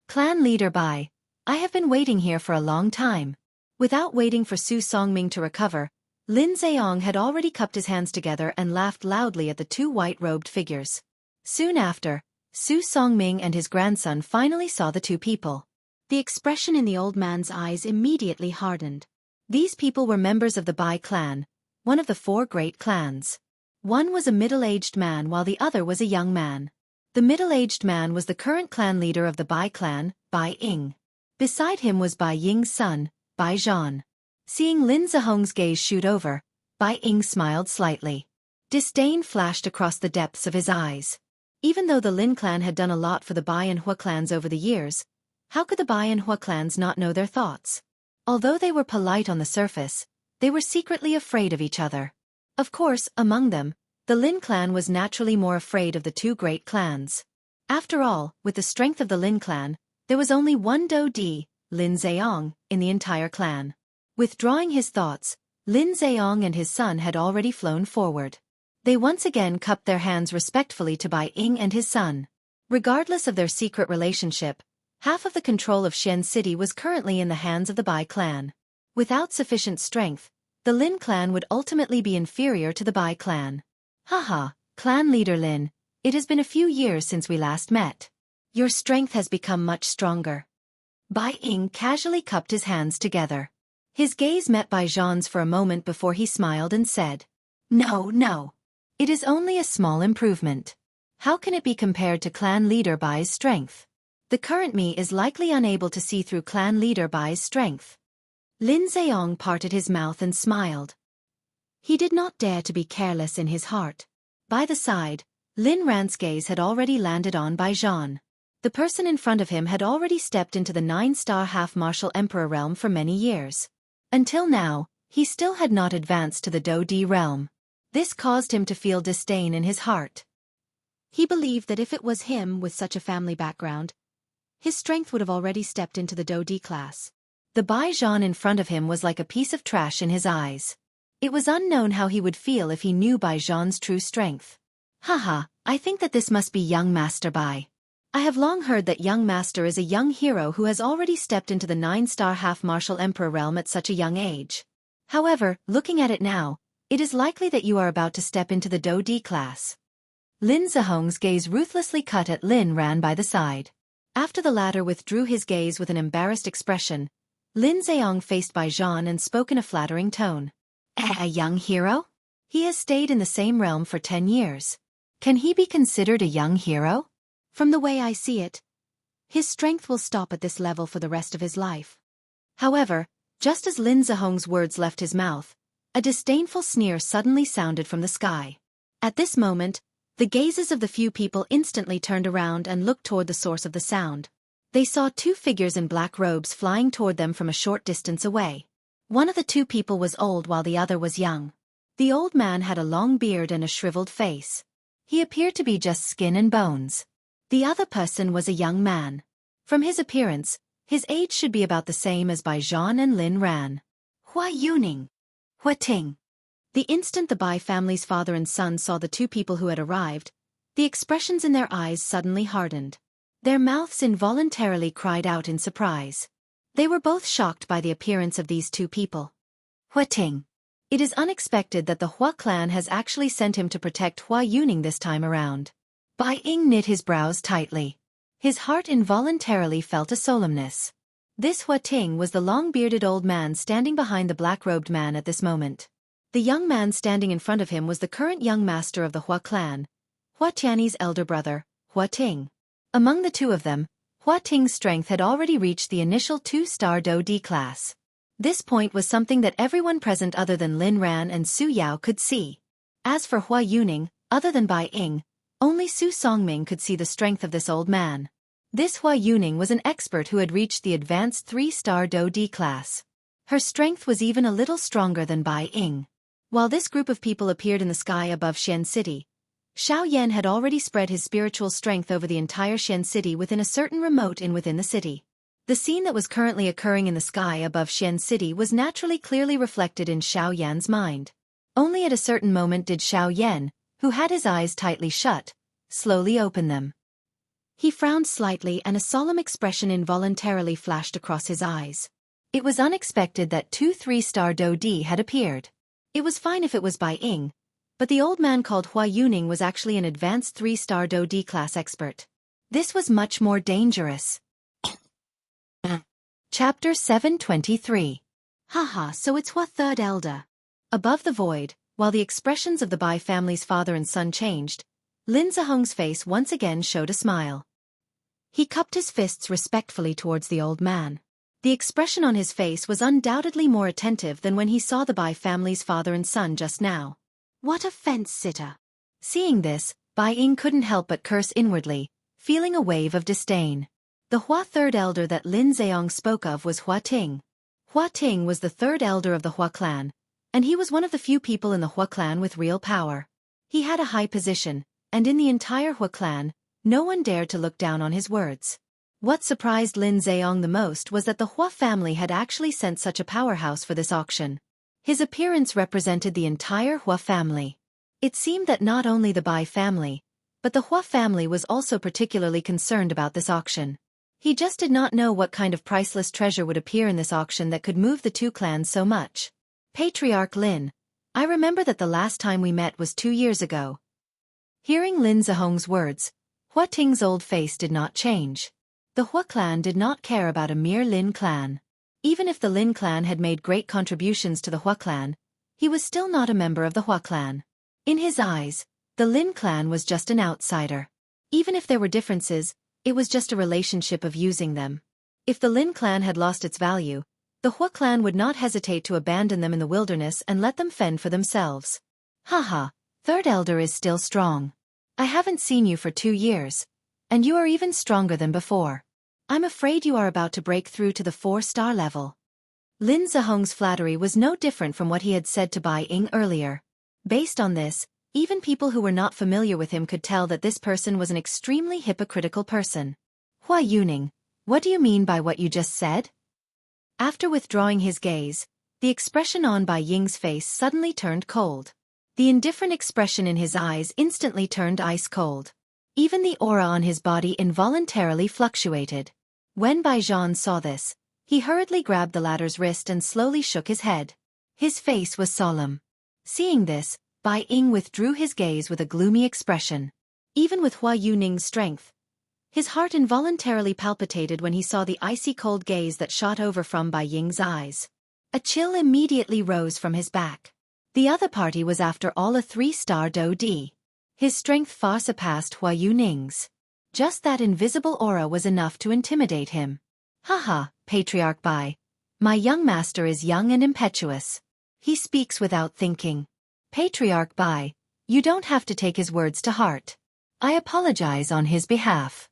S1: Clan leader Bai, I have been waiting here for a long time. Without waiting for Su Songming to recover, Lin Zheong had already cupped his hands together and laughed loudly at the 2 white-robed figures. Soon after, Su Songming and his grandson finally saw the 2 people. The expression in the old man's eyes immediately hardened. These people were members of the Bai clan, one of the 4 great clans. One was a middle-aged man while the other was a young man. The middle-aged man was the current clan leader of the Bai clan, Bai Ying. Beside him was Bai Ying's son, Bai Zhan. Seeing Lin Zheong's gaze shoot over, Bai Ying smiled slightly. Disdain flashed across the depths of his eyes. Even though the Lin clan had done a lot for the Bai and Hua clans over the years, how could the Bai and Hua clans not know their thoughts? Although they were polite on the surface, they were secretly afraid of each other. Of course, among them, the Lin clan was naturally more afraid of the two great clans. After all, with the strength of the Lin clan, there was only one Do-di, Lin Zheong, in the entire clan. Withdrawing his thoughts, Lin Zheong and his son had already flown forward. They once again cupped their hands respectfully to Bai Ying and his son. Regardless of their secret relationship, half of the control of Xian City was currently in the hands of the Bai clan. Without sufficient strength, the Lin clan would ultimately be inferior to the Bai clan. Haha, clan leader Lin, it has been a few years since we last met. Your strength has become much stronger. Bai Ying casually cupped his hands together. His gaze met Bai Zhan's for a moment before he smiled and said, No. It is only a small improvement. How can it be compared to clan leader Bai's strength? The current me is likely unable to see through clan leader Bai's strength. Lin Zheong parted his mouth and smiled. He did not dare to be careless in his heart. By the side, Lin Ran's gaze had already landed on Bai Zhan. The person in front of him had already stepped into the 9-star half-martial emperor realm for many years. Until now, he still had not advanced to the Do-di realm. This caused him to feel disdain in his heart. He believed that if it was him with such a family background, his strength would have already stepped into the Do-di class. The Bai Zhan in front of him was like a piece of trash in his eyes. It was unknown how he would feel if he knew Bai Zhan's true strength. Haha, I think that this must be young Master Bai. I have long heard that young Master is a young hero who has already stepped into the 9-star half-martial emperor realm at such a young age. However, looking at it now, it is likely that you are about to step into the Do-di class. Lin Zheong's gaze ruthlessly cut at Lin Ran by the side. After the latter withdrew his gaze with an embarrassed expression, Lin Zheong faced Bai Zhan and spoke in a flattering tone. A young hero? He has stayed in the same realm for 10 years. Can he be considered a young hero? From the way I see it, his strength will stop at this level for the rest of his life. However, just as Lin Zheong's words left his mouth, a disdainful sneer suddenly sounded from the sky. At this moment, the gazes of the few people instantly turned around and looked toward the source of the sound. They saw two figures in black robes flying toward them from a short distance away. One of the two people was old while the other was young. The old man had a long beard and a shriveled face. He appeared to be just skin and bones. The other person was a young man. From his appearance, his age should be about the same as Bai Zhan and Lin Ran. Hua Yuning. Hua Ting. The instant the Bai family's father and son saw the two people who had arrived, the expressions in their eyes suddenly hardened. Their mouths involuntarily cried out in surprise. They were both shocked by the appearance of these two people. Hua Ting. It is unexpected that the Hua clan has actually sent him to protect Hua Yuning this time around. Bai Ying knit his brows tightly. His heart involuntarily felt a solemnness. This Hua Ting was the long-bearded old man standing behind the black-robed man at this moment. The young man standing in front of him was the current young master of the Hua clan, Hua Tianyi's elder brother, Hua Ting. Among the two of them, Hua Ting's strength had already reached the initial 2-star Do-di class. This point was something that everyone present other than Lin Ran and Su Yao could see. As for Hua Yuning, other than Bai Ying, only Su Songming could see the strength of this old man. This Hua Yuning was an expert who had reached the advanced 3-star Do-di class. Her strength was even a little stronger than Bai Ying. While this group of people appeared in the sky above Xian City, Xiao Yan had already spread his spiritual strength over the entire Xian City within a certain remote within the city. The scene that was currently occurring in the sky above Xian City was naturally clearly reflected in Xiao Yan's mind. Only at a certain moment did Xiao Yan, who had his eyes tightly shut, slowly open them. He frowned slightly and a solemn expression involuntarily flashed across his eyes. It was unexpected that 2 3-star Do-di had appeared. It was fine if it was Bai Ying, but the old man called Hua Yuning was actually an advanced 3-star Do-di class expert. This was much more dangerous. Chapter 723. Haha, so it's Hua Third Elder. Above the void, while the expressions of the Bai family's father and son changed, Lin Zheong's face once again showed a smile. He cupped his fists respectfully towards the old man. The expression on his face was undoubtedly more attentive than when he saw the Bai family's father and son just now. What a fence-sitter! Seeing this, Bai Ying couldn't help but curse inwardly, feeling a wave of disdain. The Hua Third Elder that Lin Zheong spoke of was Hua Ting. Hua Ting was the third elder of the Hua clan, And he was one of the few people in the Hua clan with real power. He had a high position, and in the entire Hua clan, no one dared to look down on his words. What surprised Lin Zheong the most was that the Hua family had actually sent such a powerhouse for this auction. His appearance represented the entire Hua family. It seemed that not only the Bai family, but the Hua family was also particularly concerned about this auction. He just did not know what kind of priceless treasure would appear in this auction that could move the two clans so much. Patriarch Lin, I remember that the last time we met was 2 years ago. Hearing Lin Zheong's words, Hua Ting's old face did not change. The Hua clan did not care about a mere Lin clan. Even if the Lin clan had made great contributions to the Hua clan, he was still not a member of the Hua clan. In his eyes, the Lin clan was just an outsider. Even if there were differences, it was just a relationship of using them. If the Lin clan had lost its value, the Hua clan would not hesitate to abandon them in the wilderness and let them fend for themselves. Haha, third elder is still strong. I haven't seen you for 2 years, and you are even stronger than before. I'm afraid you are about to break through to the 4-star level. Lin Zheong's flattery was no different from what he had said to Bai Ying earlier. Based on this, even people who were not familiar with him could tell that this person was an extremely hypocritical person. Hua Yuning, what do you mean by what you just said? After withdrawing his gaze, the expression on Bai Ying's face suddenly turned cold. The indifferent expression in his eyes instantly turned ice cold. Even the aura on his body involuntarily fluctuated. When Bai Zhan saw this, he hurriedly grabbed the latter's wrist and slowly shook his head. His face was solemn. Seeing this, Bai Ying withdrew his gaze with a gloomy expression. Even with Hua Yuning's strength, his heart involuntarily palpitated when he saw the icy cold gaze that shot over from Bai Ying's eyes. A chill immediately rose from his back. The other party was after all a 3-star Do Di. His strength far surpassed Hua Yuning's. Just that invisible aura was enough to intimidate him. Haha, Patriarch Bai. My young master is young and impetuous. He speaks without thinking. Patriarch Bai, you don't have to take his words to heart. I apologize on his behalf.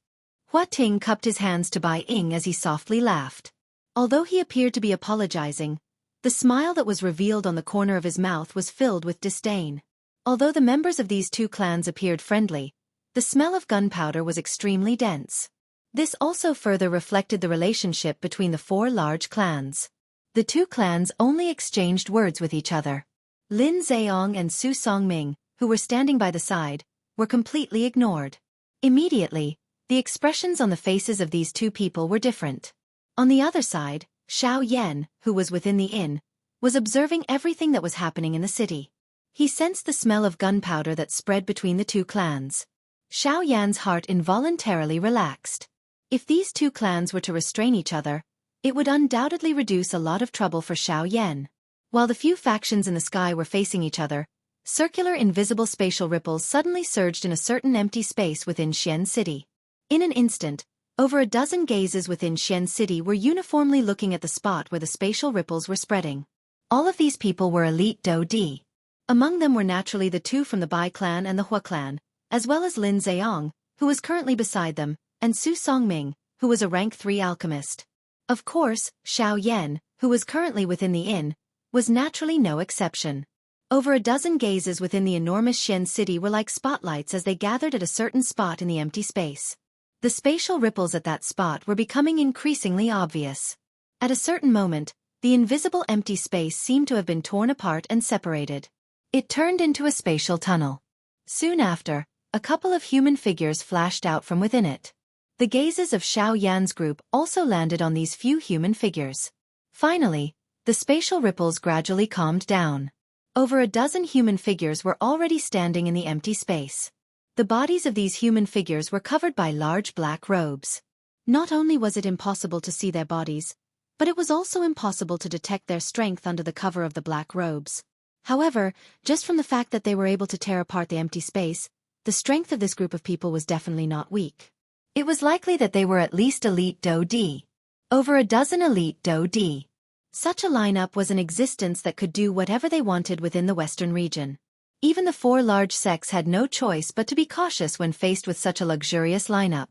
S1: Hua Ting cupped his hands to Bai Ying as he softly laughed. Although he appeared to be apologizing, the smile that was revealed on the corner of his mouth was filled with disdain. Although the members of these two clans appeared friendly, the smell of gunpowder was extremely dense. This also further reflected the relationship between the 4 large clans. The two clans only exchanged words with each other. Lin Zheong and Su Songming, who were standing by the side, were completely ignored. Immediately, the expressions on the faces of these two people were different. On the other side, Xiao Yan, who was within the inn, was observing everything that was happening in the city. He sensed the smell of gunpowder that spread between the two clans. Xiao Yan's heart involuntarily relaxed. If these two clans were to restrain each other, it would undoubtedly reduce a lot of trouble for Xiao Yan. While the few factions in the sky were facing each other, circular invisible spatial ripples suddenly surged in a certain empty space within Xian City. In an instant, over a dozen gazes within Xian City were uniformly looking at the spot where the spatial ripples were spreading. All of these people were elite Do Di. Among them were naturally the 2 from the Bai clan and the Hua clan, as well as Lin Zheong, who was currently beside them, and Su Songming, who was a rank 3 alchemist. Of course, Xiao Yan, who was currently within the inn, was naturally no exception. Over a dozen gazes within the enormous Xian City were like spotlights as they gathered at a certain spot in the empty space. The spatial ripples at that spot were becoming increasingly obvious. At a certain moment, the invisible empty space seemed to have been torn apart and separated. It turned into a spatial tunnel. Soon after, a couple of human figures flashed out from within it. The gazes of Xiao Yan's group also landed on these few human figures. Finally, the spatial ripples gradually calmed down. Over a dozen human figures were already standing in the empty space. The bodies of these human figures were covered by large black robes. Not only was it impossible to see their bodies, but it was also impossible to detect their strength under the cover of the black robes. However, just from the fact that they were able to tear apart the empty space, the strength of this group of people was definitely not weak. It was likely that they were at least elite Do Di. Over a dozen elite Do Di. Such a lineup was in existence that could do whatever they wanted within the western region. Even the 4 large sects had no choice but to be cautious when faced with such a luxurious lineup.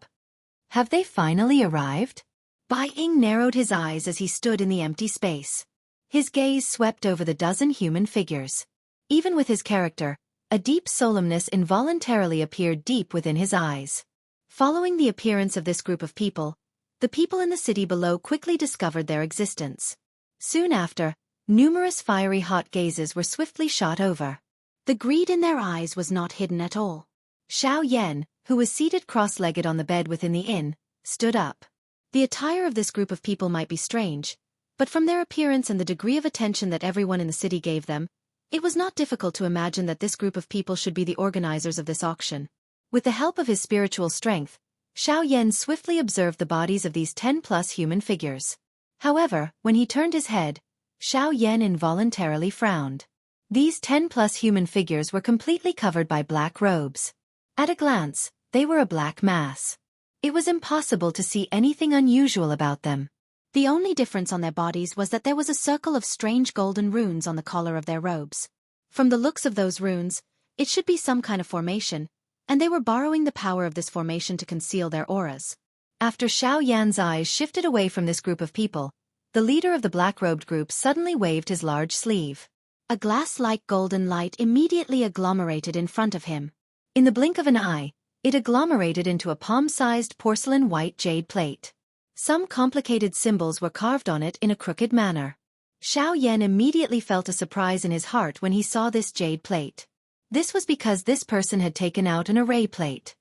S1: Have they finally arrived? Bai Ying narrowed his eyes as he stood in the empty space. His gaze swept over the dozen human figures. Even with his character, a deep solemnness involuntarily appeared deep within his eyes. Following the appearance of this group of people, the people in the city below quickly discovered their existence. Soon after, numerous fiery hot gazes were swiftly shot over. The greed in their eyes was not hidden at all. Xianxia, who was seated cross-legged on the bed within the inn, stood up. The attire of this group of people might be strange, but from their appearance and the degree of attention that everyone in the city gave them, it was not difficult to imagine that this group of people should be the organizers of this auction. With the help of his spiritual strength, Xianxia swiftly observed the bodies of these 10+ human figures. However, when he turned his head, Xianxia involuntarily frowned. These 10+ human figures were completely covered by black robes. At a glance, they were a black mass. It was impossible to see anything unusual about them. The only difference on their bodies was that there was a circle of strange golden runes on the collar of their robes. From the looks of those runes, it should be some kind of formation, and they were borrowing the power of this formation to conceal their auras. After Xianxia's eyes shifted away from this group of people, the leader of the black-robed group suddenly waved his large sleeve. A glass-like golden light immediately agglomerated in front of him. In the blink of an eye, it agglomerated into a palm-sized porcelain white jade plate. Some complicated symbols were carved on it in a crooked manner. Xianxia immediately felt a surprise in his heart when he saw this jade plate. This was because this person had taken out an array plate.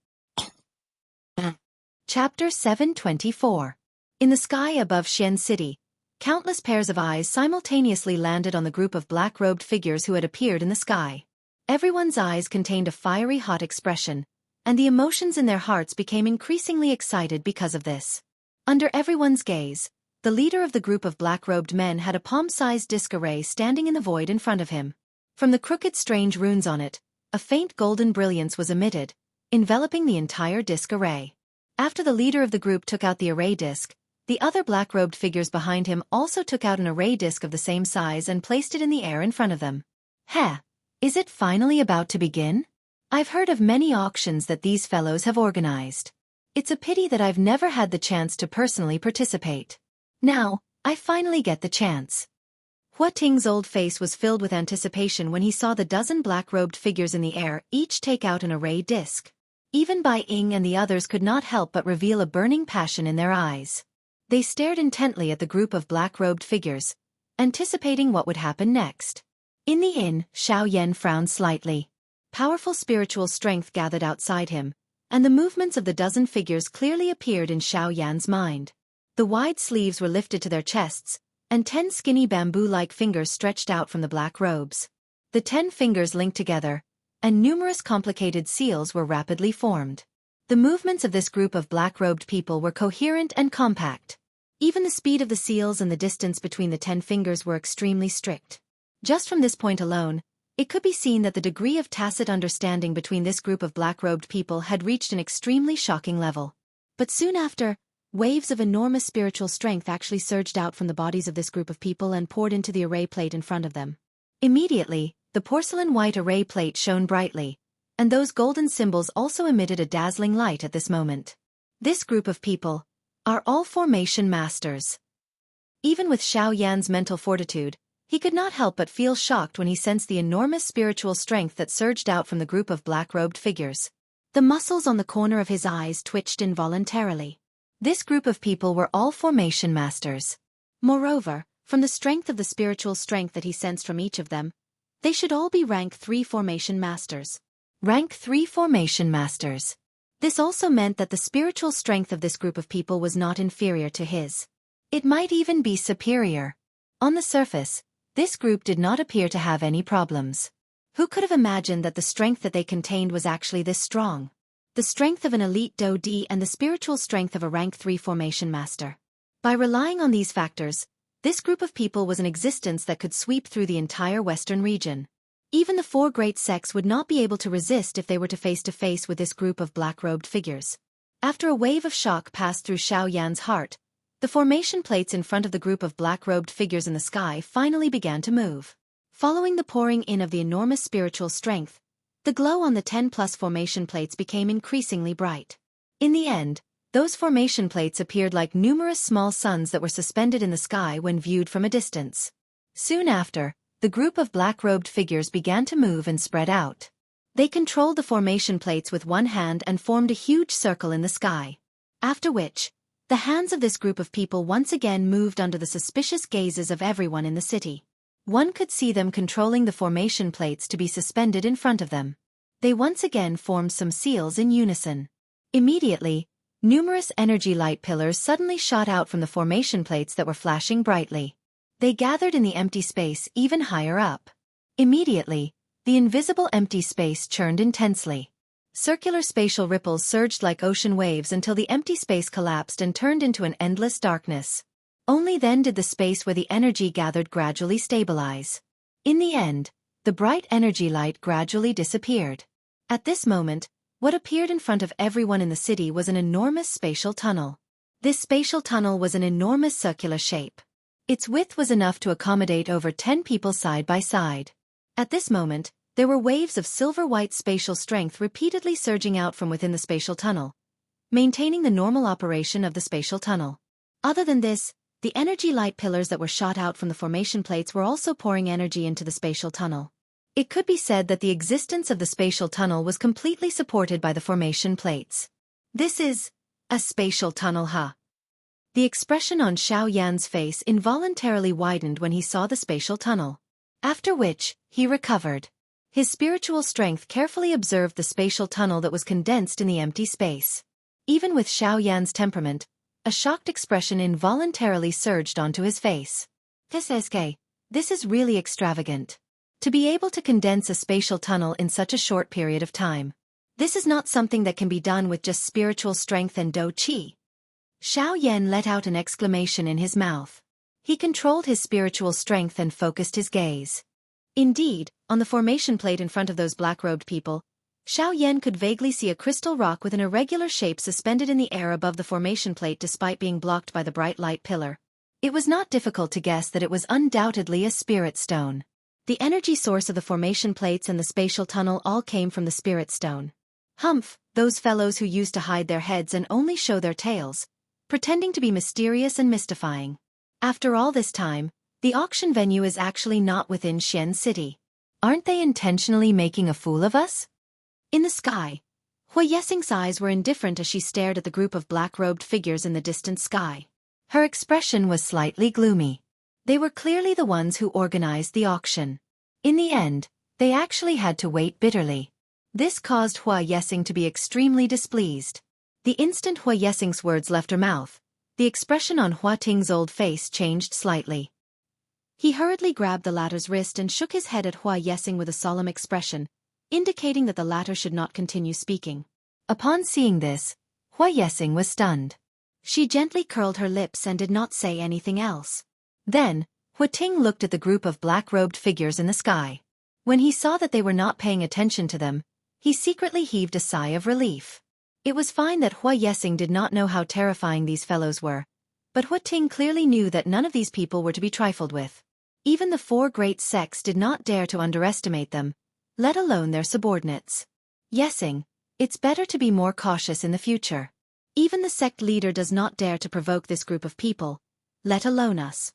S1: Chapter 724. In the sky above Xian City, countless pairs of eyes simultaneously landed on the group of black-robed figures who had appeared in the sky. Everyone's eyes contained a fiery hot expression, and the emotions in their hearts became increasingly excited because of this. Under everyone's gaze, the leader of the group of black-robed men had a palm-sized disc array standing in the void in front of him. From the crooked strange runes on it, a faint golden brilliance was emitted, enveloping the entire disc array. After the leader of the group took out the array disc, the other black-robed figures behind him also took out an array disc of the same size and placed it in the air in front of them. Heh! Is it finally about to begin? I've heard of many auctions that these fellows have organized. It's a pity that I've never had the chance to personally participate. Now, I finally get the chance. Hua Ting's old face was filled with anticipation when he saw the dozen black-robed figures in the air each take out an array disc. Even Bai Ying and the others could not help but reveal a burning passion in their eyes. They stared intently at the group of black-robed figures, anticipating what would happen next. In the inn, Xianxia frowned slightly. Powerful spiritual strength gathered outside him, and the movements of the dozen figures clearly appeared in Xianxia's mind. The wide sleeves were lifted to their chests, and 10 skinny bamboo-like fingers stretched out from the black robes. The 10 fingers linked together, and numerous complicated seals were rapidly formed. The movements of this group of black-robed people were coherent and compact. Even the speed of the seals and the distance between the 10 fingers were extremely strict. Just from this point alone, it could be seen that the degree of tacit understanding between this group of black-robed people had reached an extremely shocking level. But soon after, waves of enormous spiritual strength actually surged out from the bodies of this group of people and poured into the array plate in front of them. Immediately, the porcelain white array plate shone brightly, and those golden symbols also emitted a dazzling light at this moment. This group of people are all formation masters. Even with Xianxia's mental fortitude, he could not help but feel shocked when he sensed the enormous spiritual strength that surged out from the group of black-robed figures. The muscles on the corner of his eyes twitched involuntarily. This group of people were all formation masters. Moreover, from the strength of the spiritual strength that he sensed from each of them, they should all be rank 3 formation masters. Rank 3 formation masters. This also meant that the spiritual strength of this group of people was not inferior to his. It might even be superior. On the surface, this group did not appear to have any problems. Who could have imagined that the strength that they contained was actually this strong? The strength of an elite Do Di and the spiritual strength of a rank 3 formation master. By relying on these factors, this group of people was an existence that could sweep through the entire western region. Even the 4 great sects would not be able to resist if they were to face with this group of black-robed figures. After a wave of shock passed through Xianxia's heart, the formation plates in front of the group of black-robed figures in the sky finally began to move. Following the pouring in of the enormous spiritual strength, the glow on the 10+ formation plates became increasingly bright. In the end, those formation plates appeared like numerous small suns that were suspended in the sky when viewed from a distance. Soon after, the group of black-robed figures began to move and spread out. They controlled the formation plates with one hand and formed a huge circle in the sky. After which, the hands of this group of people once again moved under the suspicious gazes of everyone in the city. One could see them controlling the formation plates to be suspended in front of them. They once again formed some seals in unison. Immediately, numerous energy light pillars suddenly shot out from the formation plates that were flashing brightly. They gathered in the empty space even higher up. Immediately, the invisible empty space churned intensely. Circular spatial ripples surged like ocean waves until the empty space collapsed and turned into an endless darkness. Only then did the space where the energy gathered gradually stabilize. In the end, the bright energy light gradually disappeared. At this moment, what appeared in front of everyone in the city was an enormous spatial tunnel. This spatial tunnel was an enormous circular shape. Its width was enough to accommodate over 10 people side by side. At this moment, there were waves of silver-white spatial strength repeatedly surging out from within the spatial tunnel, maintaining the normal operation of the spatial tunnel. Other than this, the energy light pillars that were shot out from the formation plates were also pouring energy into the spatial tunnel. It could be said that the existence of the spatial tunnel was completely supported by the formation plates. This is a spatial tunnel, huh? The expression on Xiao Yan's face involuntarily widened when he saw the spatial tunnel. After which, he recovered. His spiritual strength carefully observed the spatial tunnel that was condensed in the empty space. Even with Xiao Yan's temperament, a shocked expression involuntarily surged onto his face. This is really extravagant. To be able to condense a spatial tunnel in such a short period of time. This is not something that can be done with just spiritual strength and dou qi. Xiao Yan let out an exclamation in his mouth. He controlled his spiritual strength and focused his gaze. Indeed, on the formation plate in front of those black-robed people, Xiao Yan could vaguely see a crystal rock with an irregular shape suspended in the air above the formation plate despite being blocked by the bright light pillar. It was not difficult to guess that it was undoubtedly a spirit stone. The energy source of the formation plates and the spatial tunnel all came from the spirit stone. Humph, those fellows who used to hide their heads and only show their tails, pretending to be mysterious and mystifying. After all this time, the auction venue is actually not within Xian City. Aren't they intentionally making a fool of us? In the sky, Hua Yesing's eyes were indifferent as she stared at the group of black-robed figures in the distant sky. Her expression was slightly gloomy. They were clearly the ones who organized the auction. In the end, they actually had to wait bitterly. This caused Hua Yesing to be extremely displeased. The instant Hua Yesing's words left her mouth, the expression on Hua Ting's old face changed slightly. He hurriedly grabbed the latter's wrist and shook his head at Hua Yesing with a solemn expression, indicating that the latter should not continue speaking. Upon seeing this, Hua Yesing was stunned. She gently curled her lips and did not say anything else. Then, Hua Ting looked at the group of black-robed figures in the sky. When he saw that they were not paying attention to them, he secretly heaved a sigh of relief. It was fine that Hua Yesing did not know how terrifying these fellows were, but Hua Ting clearly knew that none of these people were to be trifled with. Even the 4 great sects did not dare to underestimate them, let alone their subordinates. Yesing, it's better to be more cautious in the future. Even the sect leader does not dare to provoke this group of people, let alone us.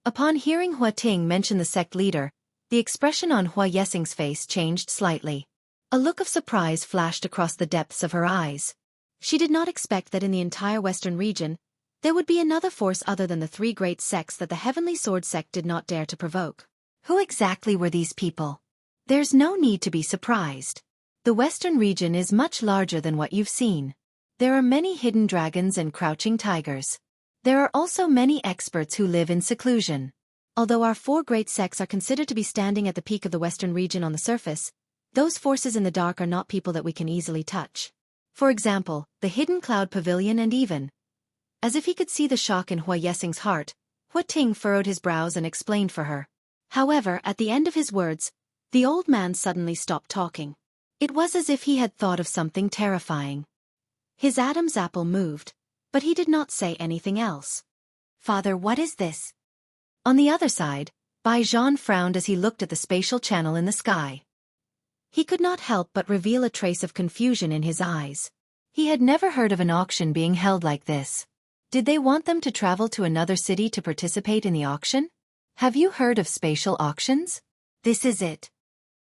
S1: Upon hearing Hua Ting mention the sect leader, the expression on Hua Yesing's face changed slightly. A look of surprise flashed across the depths of her eyes. She did not expect that in the entire western region, there would be another force other than the 3 great sects that the Heavenly Sword sect did not dare to provoke. Who exactly were these people? There's no need to be surprised. The western region is much larger than what you've seen. There are many hidden dragons and crouching tigers. There are also many experts who live in seclusion. Although our 4 great sects are considered to be standing at the peak of the western region on the surface, those forces in the dark are not people that we can easily touch. For example, the Hidden Cloud Pavilion and even. As if he could see the shock in Hua Yesing's heart, Hua Ting furrowed his brows and explained for her. However, at the end of his words, the old man suddenly stopped talking. It was as if he had thought of something terrifying. His Adam's apple moved, but he did not say anything else. Father, what is this? On the other side, Bai Zhan frowned as he looked at the spatial channel in the sky. He could not help but reveal a trace of confusion in his eyes. He had never heard of an auction being held like this. Did they want them to travel to another city to participate in the auction? Have you heard of spatial auctions? This is it.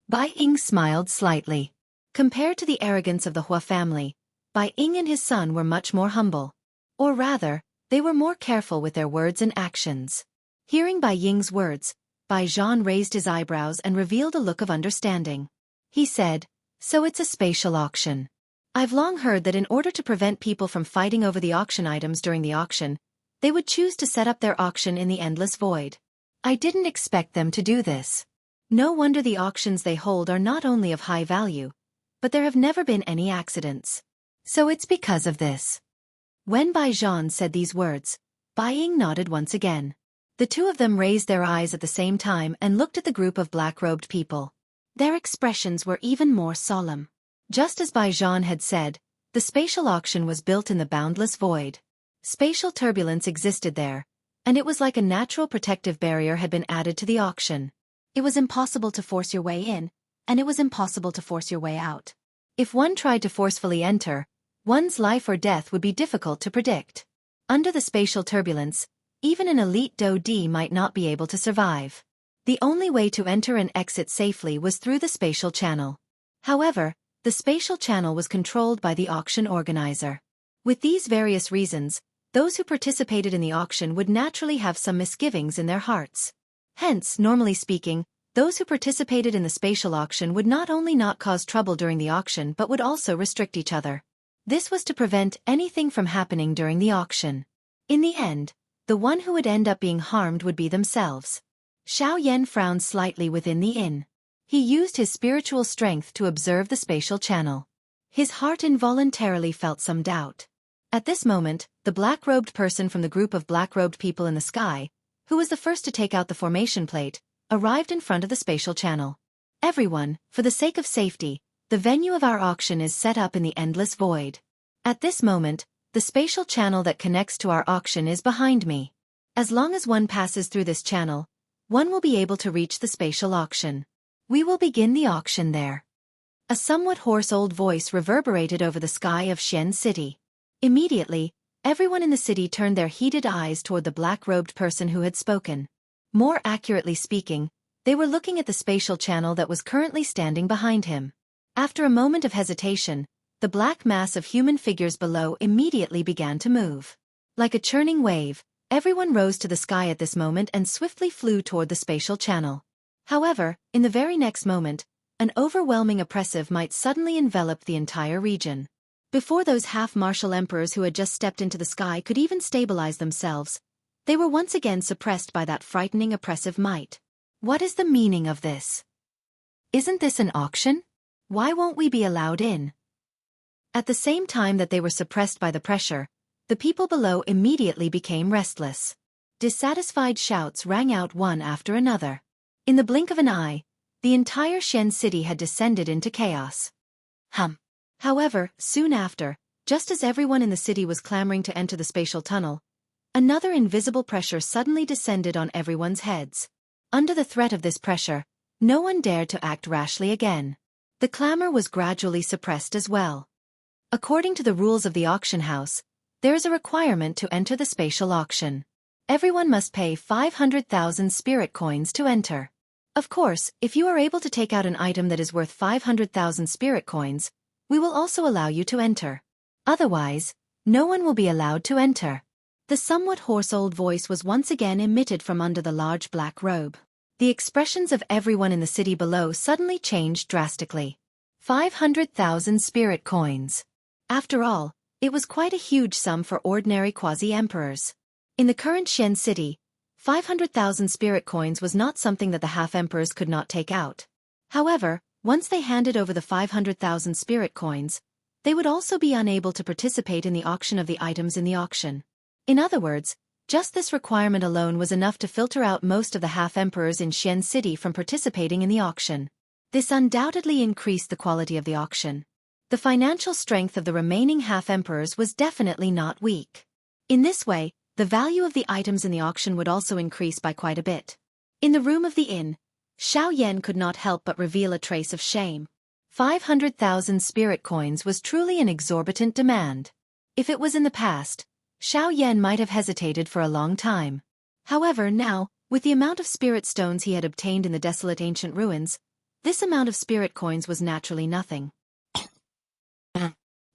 S1: Bai Ying smiled slightly. Compared to the arrogance of the Hua family, Bai Ying and his son were much more humble. Or rather, they were more careful with their words and actions. Hearing Bai Ying's words, Bai Zhan raised his eyebrows and revealed a look of understanding. He said, "So it's a spatial auction. I've long heard that in order to prevent people from fighting over the auction items during the auction, they would choose to set up their auction in the endless void. I didn't expect them to do this. No wonder the auctions they hold are not only of high value, but there have never been any accidents. So it's because of this." When Bai Zhan said these words, Bai Ying nodded once again. The two of them raised their eyes at the same time and looked at the group of black-robed people. Their expressions were even more solemn. Just as Bai Zhan had said, the spatial auction was built in the boundless void. Spatial turbulence existed there, and it was like a natural protective barrier had been added to the auction. It was impossible to force your way in, and it was impossible to force your way out. If one tried to forcefully enter, one's life or death would be difficult to predict. Under the spatial turbulence, even an elite Do-D might not be able to survive. The only way to enter and exit safely was through the spatial channel. However, the spatial channel was controlled by the auction organizer. With these various reasons, those who participated in the auction would naturally have some misgivings in their hearts. Hence, normally speaking, those who participated in the spatial auction would not only not cause trouble during the auction but would also restrict each other. This was to prevent anything from happening during the auction. In the end, the one who would end up being harmed would be themselves. Xiaoyan frowned slightly within the inn. He used his spiritual strength to observe the spatial channel. His heart involuntarily felt some doubt. At this moment, the black-robed person from the group of black-robed people in the sky, who was the first to take out the formation plate, arrived in front of the spatial channel. "Everyone, for the sake of safety, the venue of our auction is set up in the endless void. At this moment, the spatial channel that connects to our auction is behind me. As long as one passes through this channel, one will be able to reach the spatial auction. We will begin the auction there." A somewhat hoarse old voice reverberated over the sky of Xian City. Immediately, everyone in the city turned their heated eyes toward the black-robed person who had spoken. More accurately speaking, they were looking at the spatial channel that was currently standing behind him. After a moment of hesitation, the black mass of human figures below immediately began to move. Like a churning wave, everyone rose to the sky at this moment and swiftly flew toward the spatial channel. However, in the very next moment, an overwhelming oppressive might suddenly envelop the entire region. Before those half-martial emperors who had just stepped into the sky could even stabilize themselves, they were once again suppressed by that frightening oppressive might. What is the meaning of this? Isn't this an auction? Why won't we be allowed in? At the same time that they were suppressed by the pressure, the people below immediately became restless. Dissatisfied shouts rang out one after another. In the blink of an eye, the entire Xian city had descended into chaos. However, soon after, just as everyone in the city was clamoring to enter the spatial tunnel, another invisible pressure suddenly descended on everyone's heads. Under the threat of this pressure, no one dared to act rashly again. The clamor was gradually suppressed as well. According to the rules of the auction house, there is a requirement to enter the spatial auction. Everyone must pay 500,000 spirit coins to enter. Of course, if you are able to take out an item that is worth 500,000 spirit coins, we will also allow you to enter. Otherwise, no one will be allowed to enter. The somewhat hoarse old voice was once again emitted from under the large black robe. The expressions of everyone in the city below suddenly changed drastically. 500,000 spirit coins. After all, it was quite a huge sum for ordinary quasi-emperors. In the current Xian city, 500,000 spirit coins was not something that the half-emperors could not take out. However, once they handed over the 500,000 spirit coins, they would also be unable to participate in the auction of the items in the auction. In other words, just this requirement alone was enough to filter out most of the half-emperors in Xian city from participating in the auction. This undoubtedly increased the quality of the auction. The financial strength of the remaining half-emperors was definitely not weak. In this way, the value of the items in the auction would also increase by quite a bit. In the room of the inn, Xiaoyan could not help but reveal a trace of shame. 500,000 spirit coins was truly an exorbitant demand. If it was in the past, Xiaoyan might have hesitated for a long time. However, now, With the amount of spirit stones he had obtained in the desolate ancient ruins, this amount of spirit coins was naturally nothing.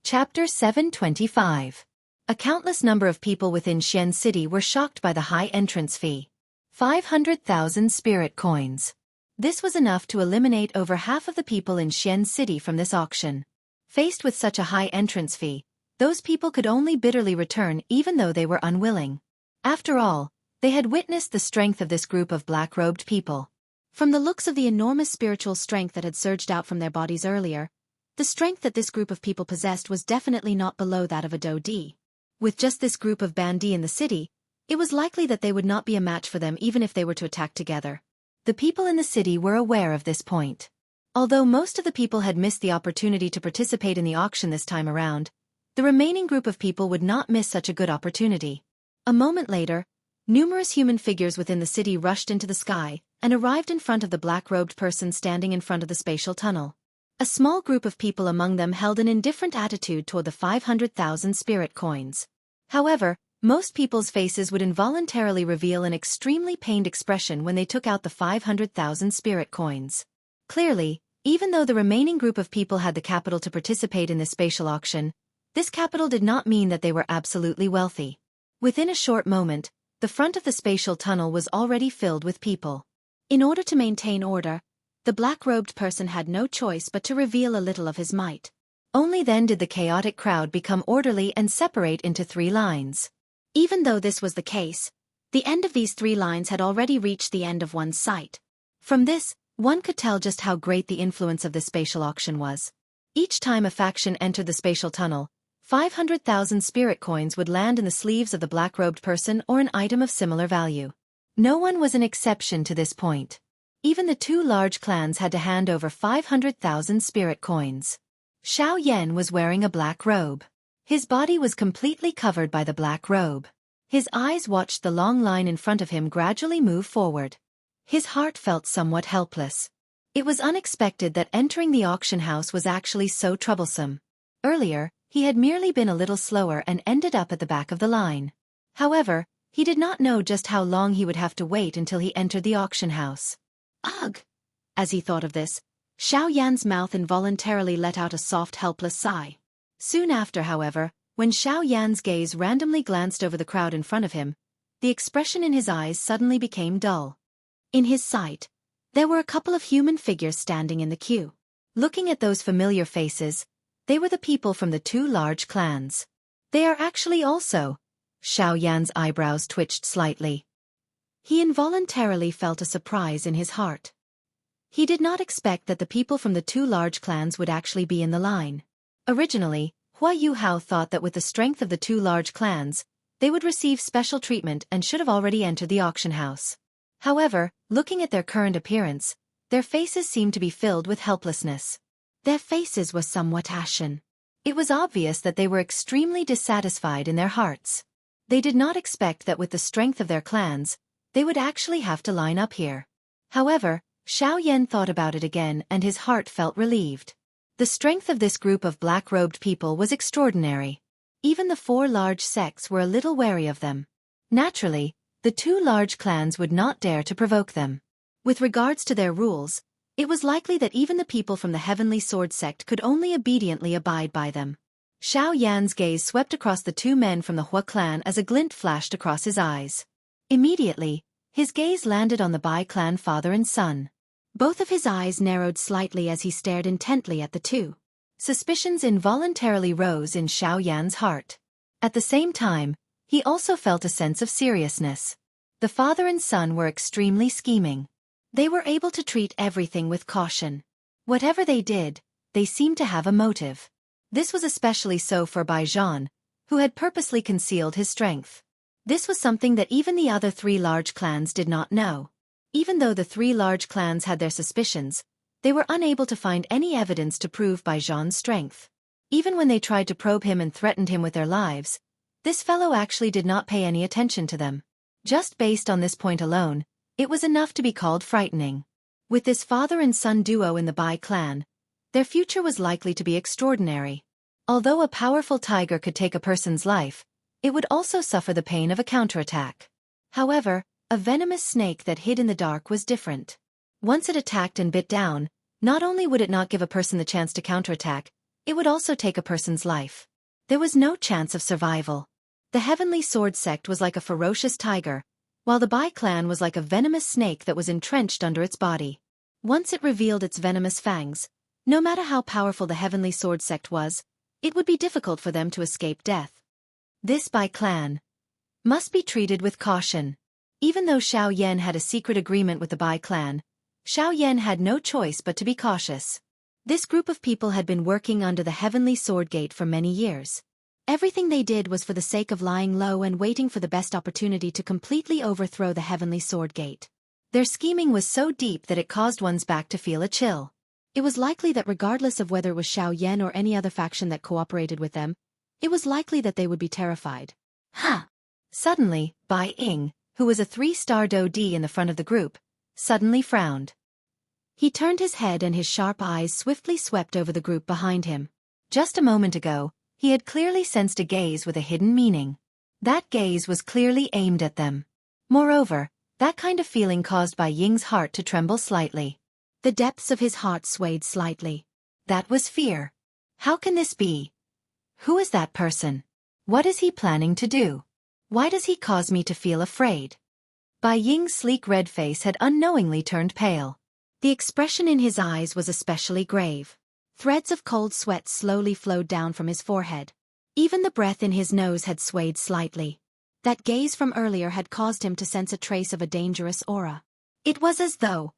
S1: Chapter 725. A countless number of people within Xian City were shocked by the high entrance fee. 500,000 spirit coins. This was enough to eliminate over half of the people in Xian City from this auction. Faced with such a high entrance fee, those people could only bitterly return even though they were unwilling. After all, they had witnessed the strength of this group of black-robed people. From the looks of the enormous spiritual strength that had surged out from their bodies earlier, the strength that this group of people possessed was definitely not below that of a Dodi. With just this group of Bandi in the city, it was likely that they would not be a match for them even if they were to attack together. The people in the city were aware of this point. Although most of the people had missed the opportunity to participate in the auction this time around, the remaining group of people would not miss such a good opportunity. A moment later, numerous human figures within the city rushed into the sky and arrived in front of the black-robed person standing in front of the spatial tunnel. A small group of people among them held an indifferent attitude toward the 500,000 spirit coins. However, most people's faces would involuntarily reveal an extremely pained expression when they took out the 500,000 spirit coins. Clearly, even though the remaining group of people had the capital to participate in this spatial auction, this capital did not mean that they were absolutely wealthy. Within a short moment, the front of the spatial tunnel was already filled with people. In order to maintain order, the black-robed person had no choice but to reveal a little of his might. Only then did the chaotic crowd become orderly and separate into 3 lines. Even though this was the case, the end of these 3 lines had already reached the end of one's sight. From this, one could tell just how great the influence of this spatial auction was. Each time a faction entered the spatial tunnel, 500,000 spirit coins would land in the sleeves of the black-robed person or an item of similar value. No one was an exception to this point. Even the 2 large clans had to hand over 500,000 spirit coins. Xiao Yan was wearing a black robe. His body was completely covered by the black robe. His eyes watched the long line in front of him gradually move forward. His heart felt somewhat helpless. It was unexpected that entering the auction house was actually so troublesome. Earlier, he had merely been a little slower and ended up at the back of the line. However, he did not know just how long he would have to wait until he entered the auction house. Ugh! As he thought of this, Xiao Yan's mouth involuntarily let out a soft, helpless sigh. Soon after, however, when Xiao Yan's gaze randomly glanced over the crowd in front of him, the expression in his eyes suddenly became dull. In his sight, there were a couple of human figures standing in the queue. Looking at those familiar faces, they were the people from the 2 large clans. They are actually also. Xiao Yan's eyebrows twitched slightly. He involuntarily felt a surprise in his heart. He did not expect that the people from the 2 large clans would actually be in the line. Originally, Hua Yuhao thought that with the strength of the 2 large clans, they would receive special treatment and should have already entered the auction house. However, looking at their current appearance, their faces seemed to be filled with helplessness. Their faces were somewhat ashen. It was obvious that they were extremely dissatisfied in their hearts. They did not expect that with the strength of their clans, they would actually have to line up here. However, Xiao Yan thought about it again and his heart felt relieved. The strength of this group of black-robed people was extraordinary. Even the 4 large sects were a little wary of them. Naturally, the 2 large clans would not dare to provoke them. With regards to their rules, it was likely that even the people from the Heavenly Sword sect could only obediently abide by them. Xiao Yan's gaze swept across the 2 men from the Hua clan as a glint flashed across his eyes. Immediately, his gaze landed on the Bai clan father and son. Both of his eyes narrowed slightly as he stared intently at the 2. Suspicions involuntarily rose in Xiao Yan's heart. At the same time, he also felt a sense of seriousness. The father and son were extremely scheming. They were able to treat everything with caution. Whatever they did, they seemed to have a motive. This was especially so for Bai Zhan, who had purposely concealed his strength. This was something that even the other 3 large clans did not know. Even though the 3 large clans had their suspicions, they were unable to find any evidence to prove Bai Zhan's strength. Even when they tried to probe him and threatened him with their lives, this fellow actually did not pay any attention to them. Just based on this point alone, it was enough to be called frightening. With this father and son duo in the Bai clan, their future was likely to be extraordinary. Although a powerful tiger could take a person's life, it would also suffer the pain of a counterattack. However, A venomous snake that hid in the dark was different. Once it attacked and bit down, not only would it not give a person the chance to counterattack, it would also take a person's life. There was no chance of survival. The Heavenly Sword sect was like a ferocious tiger, while the Bai clan was like a venomous snake that was entrenched under its body. Once it revealed its venomous fangs, no matter how powerful the Heavenly Sword sect was, it would be difficult for them to escape death. This Bai clan must be treated with caution. Even though Xiao Yan had a secret agreement with the Bai clan, Xiao Yan had no choice but to be cautious. This group of people had been working under the Heavenly Sword Gate for many years. Everything they did was for the sake of lying low and waiting for the best opportunity to completely overthrow the Heavenly Sword Gate. Their scheming was so deep that it caused one's back to feel a chill. It was likely that regardless of whether it was Xiao Yan or any other faction that cooperated with them, it was likely that they would be terrified. Ha! Suddenly, Bai Ying, who was a 3-star Do-D in the front of the group, suddenly frowned. He turned his head and his sharp eyes swiftly swept over the group behind him. Just a moment ago, he had clearly sensed a gaze with a hidden meaning. That gaze was clearly aimed at them. Moreover, that kind of feeling caused Bai Ying's heart to tremble slightly. The depths of his heart swayed slightly. That was fear. How can this be? Who is that person? What is he planning to do? Why does he cause me to feel afraid? Bai Ying's sleek red face had unknowingly turned pale. The expression in his eyes was especially grave. Threads of cold sweat slowly flowed down from his forehead. Even the breath in his nose had swayed slightly. That gaze from earlier had caused him to sense a trace of a dangerous aura. It was as though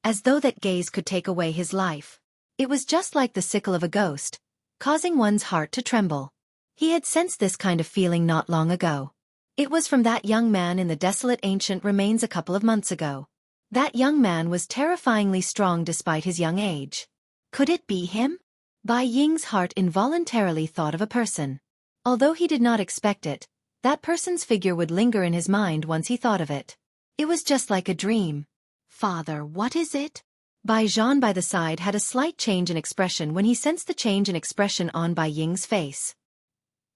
S1: that gaze could take away his life. It was just like the sickle of a ghost, causing one's heart to tremble. He had sensed this kind of feeling not long ago. It was from that young man in the desolate ancient remains a couple of months ago. That young man was terrifyingly strong despite his young age. Could it be him? Bai Ying's heart involuntarily thought of a person. Although he did not expect it, that person's figure would linger in his mind once he thought of it. It was just like a dream. Father, what is it? Bai Zhan by the side had a slight change in expression when he sensed the change in expression on Bai Ying's face.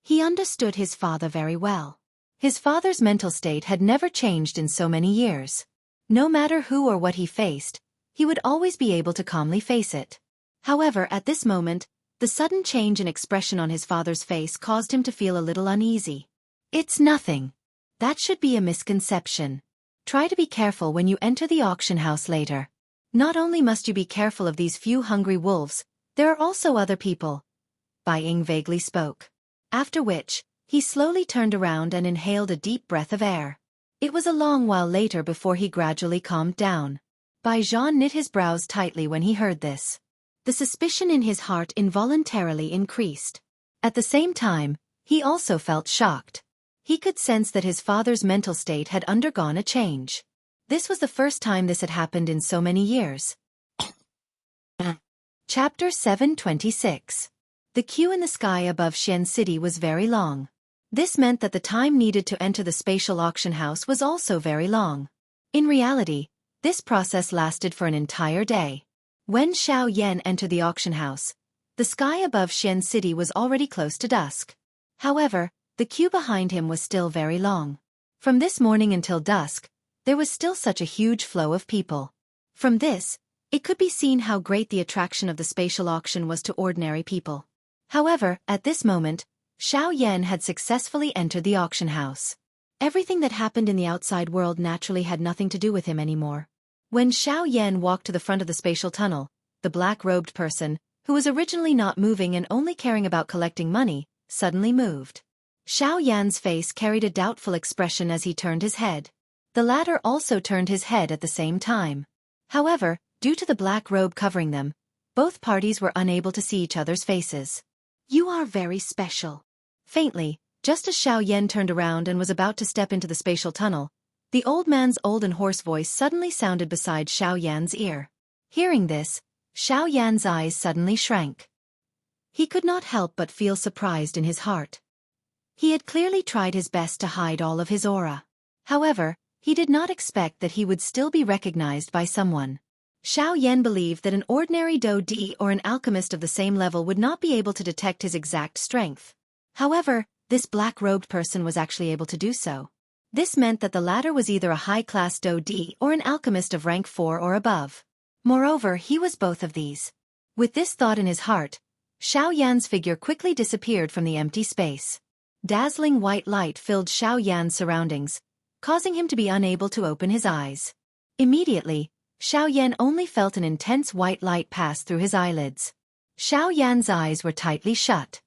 S1: He understood his father very well. His father's mental state had never changed in so many years. No matter who or what he faced, he would always be able to calmly face it. However, at this moment, the sudden change in expression on his father's face caused him to feel a little uneasy. It's nothing. That should be a misconception. Try to be careful when you enter the auction house later. Not only must you be careful of these few hungry wolves, there are also other people. Bai Ying vaguely spoke. After which, he slowly turned around and inhaled a deep breath of air. It was a long while later before he gradually calmed down. Bai Zhan knit his brows tightly when he heard this. The suspicion in his heart involuntarily increased. At the same time, he also felt shocked. He could sense that his father's mental state had undergone a change. This was the first time this had happened in so many years. Chapter 726. The queue in the sky above Xian City was very long. This meant that the time needed to enter the spatial auction house was also very long. In reality, this process lasted for an entire day. When Xiao Yan entered the auction house, the sky above Xian City was already close to dusk. However, the queue behind him was still very long. From this morning until dusk, there was still such a huge flow of people. From this, it could be seen how great the attraction of the spatial auction was to ordinary people. However, at this moment, Xiao Yan had successfully entered the auction house. Everything that happened in the outside world naturally had nothing to do with him anymore. When Xiao Yan walked to the front of the spatial tunnel, the black-robed person, who was originally not moving and only caring about collecting money, suddenly moved. Xiao Yan's face carried a doubtful expression as he turned his head. The latter also turned his head at the same time. However, due to the black robe covering them, both parties were unable to see each other's faces. You are very special. Faintly, just as Xiao Yan turned around and was about to step into the spatial tunnel, the old man's old and hoarse voice suddenly sounded beside Xiao Yan's ear. Hearing this, Xiao Yan's eyes suddenly shrank. He could not help but feel surprised in his heart. He had clearly tried his best to hide all of his aura. However, he did not expect that he would still be recognized by someone. Xiao Yan believed that an ordinary Do-D or an alchemist of the same level would not be able to detect his exact strength. However, this black-robed person was actually able to do so. This meant that the latter was either a high-class Do-di or an alchemist of rank 4 or above. Moreover, he was both of these. With this thought in his heart, Xiao Yan's figure quickly disappeared from the empty space. Dazzling white light filled Xiao Yan's surroundings, causing him to be unable to open his eyes. Immediately, Xiao Yan only felt an intense white light pass through his eyelids. Xiao Yan's eyes were tightly shut.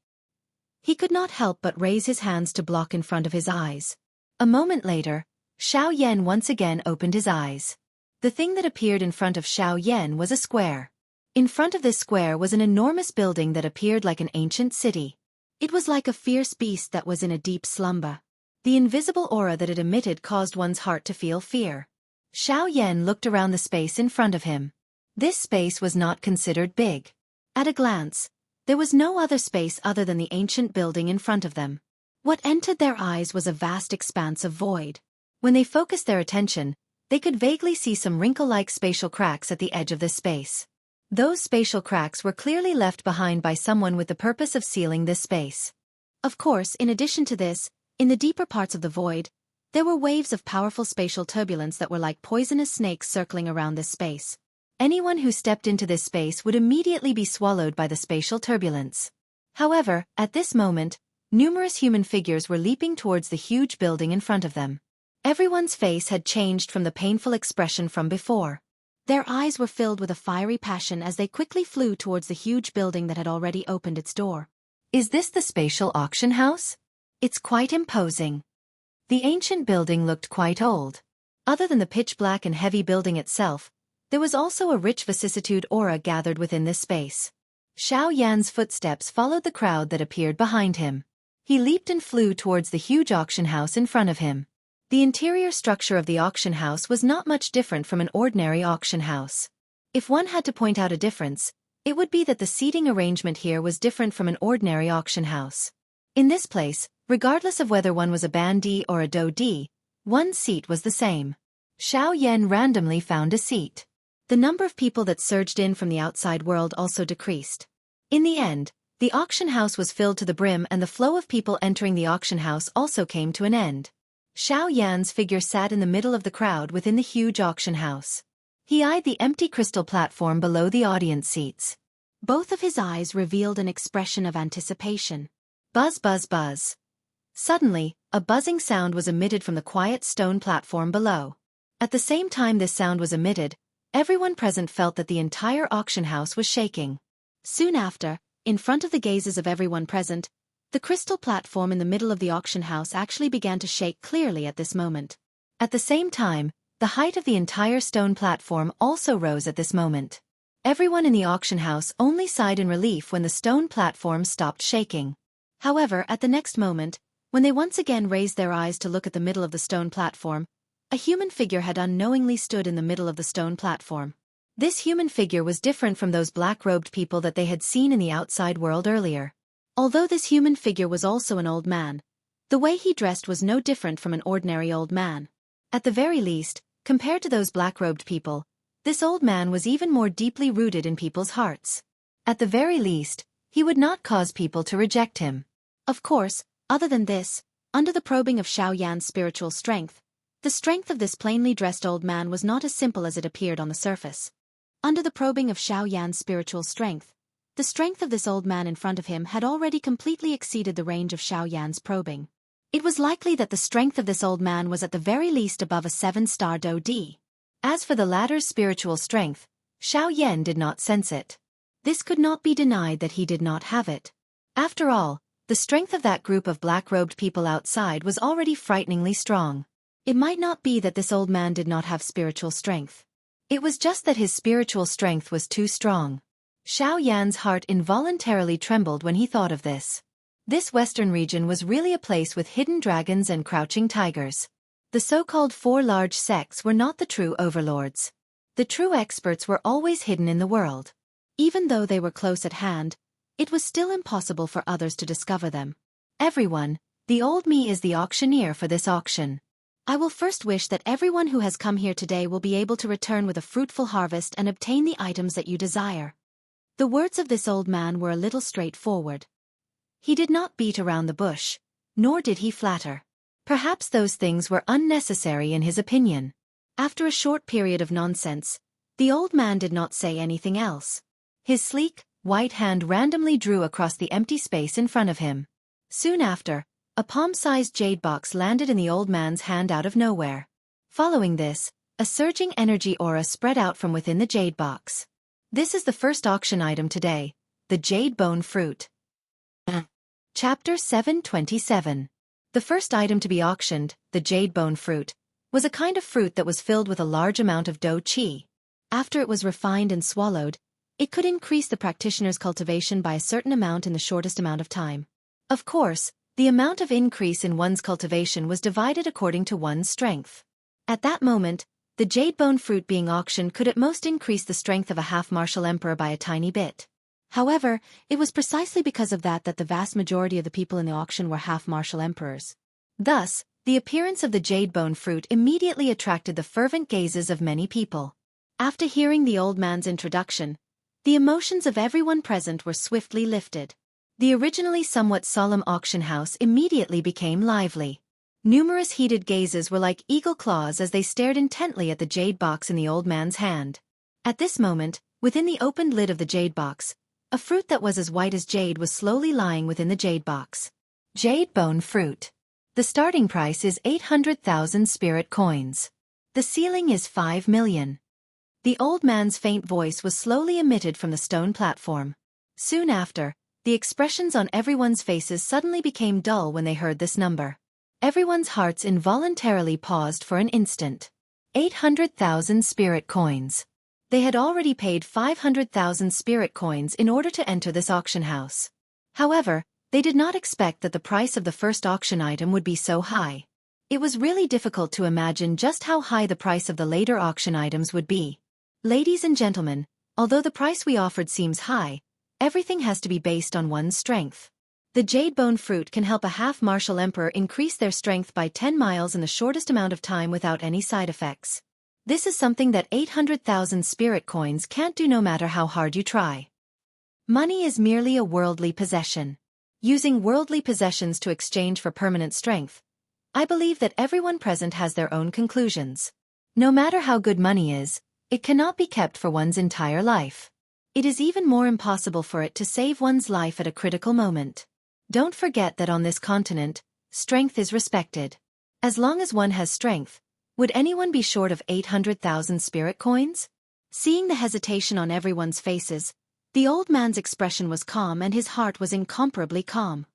S1: He could not help but raise his hands to block in front of his eyes. A moment later, Xiao Yan once again opened his eyes. The thing that appeared in front of Xiao Yan was a square. In front of this square was an enormous building that appeared like an ancient city. It was like a fierce beast that was in a deep slumber. The invisible aura that it emitted caused one's heart to feel fear. Xiao Yan looked around the space in front of him. This space was not considered big. At a glance, there was no other space other than the ancient building in front of them. What entered their eyes was a vast expanse of void. When they focused their attention, they could vaguely see some wrinkle-like spatial cracks at the edge of this space. Those spatial cracks were clearly left behind by someone with the purpose of sealing this space. Of course, in addition to this, in the deeper parts of the void, there were waves of powerful spatial turbulence that were like poisonous snakes circling around this space. Anyone who stepped into this space would immediately be swallowed by the spatial turbulence. However, at this moment, numerous human figures were leaping towards the huge building in front of them. Everyone's face had changed from the painful expression from before. Their eyes were filled with a fiery passion as they quickly flew towards the huge building that had already opened its door. Is this the spatial auction house? It's quite imposing. The ancient building looked quite old. Other than the pitch-black and heavy building itself, there was also a rich vicissitude aura gathered within this space. Xiao Yan's footsteps followed the crowd that appeared behind him. He leaped and flew towards the huge auction house in front of him. The interior structure of the auction house was not much different from an ordinary auction house. If one had to point out a difference, it would be that the seating arrangement here was different from an ordinary auction house. In this place, regardless of whether one was a bandi or a do-di, one's seat was the same. Xiao Yan randomly found a seat. The number of people that surged in from the outside world also decreased. In the end, the auction house was filled to the brim and the flow of people entering the auction house also came to an end. Xiao Yan's figure sat in the middle of the crowd within the huge auction house. He eyed the empty crystal platform below the audience seats. Both of his eyes revealed an expression of anticipation. Buzz, buzz, buzz. Suddenly, a buzzing sound was emitted from the quiet stone platform below. At the same time this sound was emitted, everyone present felt that the entire auction house was shaking. Soon after, in front of the gazes of everyone present, the crystal platform in the middle of the auction house actually began to shake clearly at this moment. At the same time, the height of the entire stone platform also rose at this moment. Everyone in the auction house only sighed in relief when the stone platform stopped shaking. However, at the next moment, when they once again raised their eyes to look at the middle of the stone platform, a human figure had unknowingly stood in the middle of the stone platform. This human figure was different from those black-robed people that they had seen in the outside world earlier. Although this human figure was also an old man, the way he dressed was no different from an ordinary old man. At the very least, compared to those black-robed people, this old man was even more deeply rooted in people's hearts. At the very least, he would not cause people to reject him. Of course, other than this, under the probing of Xiao Yan's spiritual strength, the strength of this plainly dressed old man was not as simple as it appeared on the surface. Under the probing of Xiao Yan's spiritual strength, the strength of this old man in front of him had already completely exceeded the range of Xiao Yan's probing. It was likely that the strength of this old man was at the very least above a 7-star Do-di. As for the latter's spiritual strength, Xiao Yan did not sense it. This could not be denied that he did not have it. After all, the strength of that group of black-robed people outside was already frighteningly strong. It might not be that this old man did not have spiritual strength. It was just that his spiritual strength was too strong. Xiao Yan's heart involuntarily trembled when he thought of this. This western region was really a place with hidden dragons and crouching tigers. The so-called 4 large sects were not the true overlords. The true experts were always hidden in the world. Even though they were close at hand, it was still impossible for others to discover them. Everyone, the old me is the auctioneer for this auction. I will first wish that everyone who has come here today will be able to return with a fruitful harvest and obtain the items that you desire. The words of this old man were a little straightforward. He did not beat around the bush, nor did he flatter. Perhaps those things were unnecessary in his opinion. After a short period of nonsense, the old man did not say anything else. His sleek, white hand randomly drew across the empty space in front of him. Soon after, a palm-sized jade box landed in the old man's hand out of nowhere. Following this, a surging energy aura spread out from within the jade box. This is the first auction item today, the jade bone fruit. Chapter 727. The first item to be auctioned, the jade bone fruit, was a kind of fruit that was filled with a large amount of dou qi. After it was refined and swallowed, it could increase the practitioner's cultivation by a certain amount in the shortest amount of time. Of course, the amount of increase in one's cultivation was divided according to one's strength. At that moment, the jade bone fruit being auctioned could at most increase the strength of a half-martial emperor by a tiny bit. However, it was precisely because of that the vast majority of the people in the auction were half-martial emperors. Thus, the appearance of the jade bone fruit immediately attracted the fervent gazes of many people. After hearing the old man's introduction, the emotions of everyone present were swiftly lifted. The originally somewhat solemn auction house immediately became lively. Numerous heated gazes were like eagle claws as they stared intently at the jade box in the old man's hand. At this moment, within the opened lid of the jade box, a fruit that was as white as jade was slowly lying within the jade box. Jade bone fruit. The starting price is 800,000 spirit coins. The ceiling is 5 million. The old man's faint voice was slowly emitted from the stone platform. Soon after, the expressions on everyone's faces suddenly became dull when they heard this number. Everyone's hearts involuntarily paused for an instant. 800,000 spirit coins. They had already paid 500,000 spirit coins in order to enter this auction house. However, they did not expect that the price of the first auction item would be so high. It was really difficult to imagine just how high the price of the later auction items would be. Ladies and gentlemen, although the price we offered seems high, everything has to be based on one's strength. The jade bone fruit can help a half-martial emperor increase their strength by 10 miles in the shortest amount of time without any side effects. This is something that 800,000 spirit coins can't do no matter how hard you try. Money is merely a worldly possession. Using worldly possessions to exchange for permanent strength, I believe that everyone present has their own conclusions. No matter how good money is, it cannot be kept for one's entire life. It is even more impossible for it to save one's life at a critical moment. Don't forget that on this continent, strength is respected. As long as one has strength, would anyone be short of 800,000 spirit coins? Seeing the hesitation on everyone's faces, the old man's expression was calm and his heart was incomparably calm.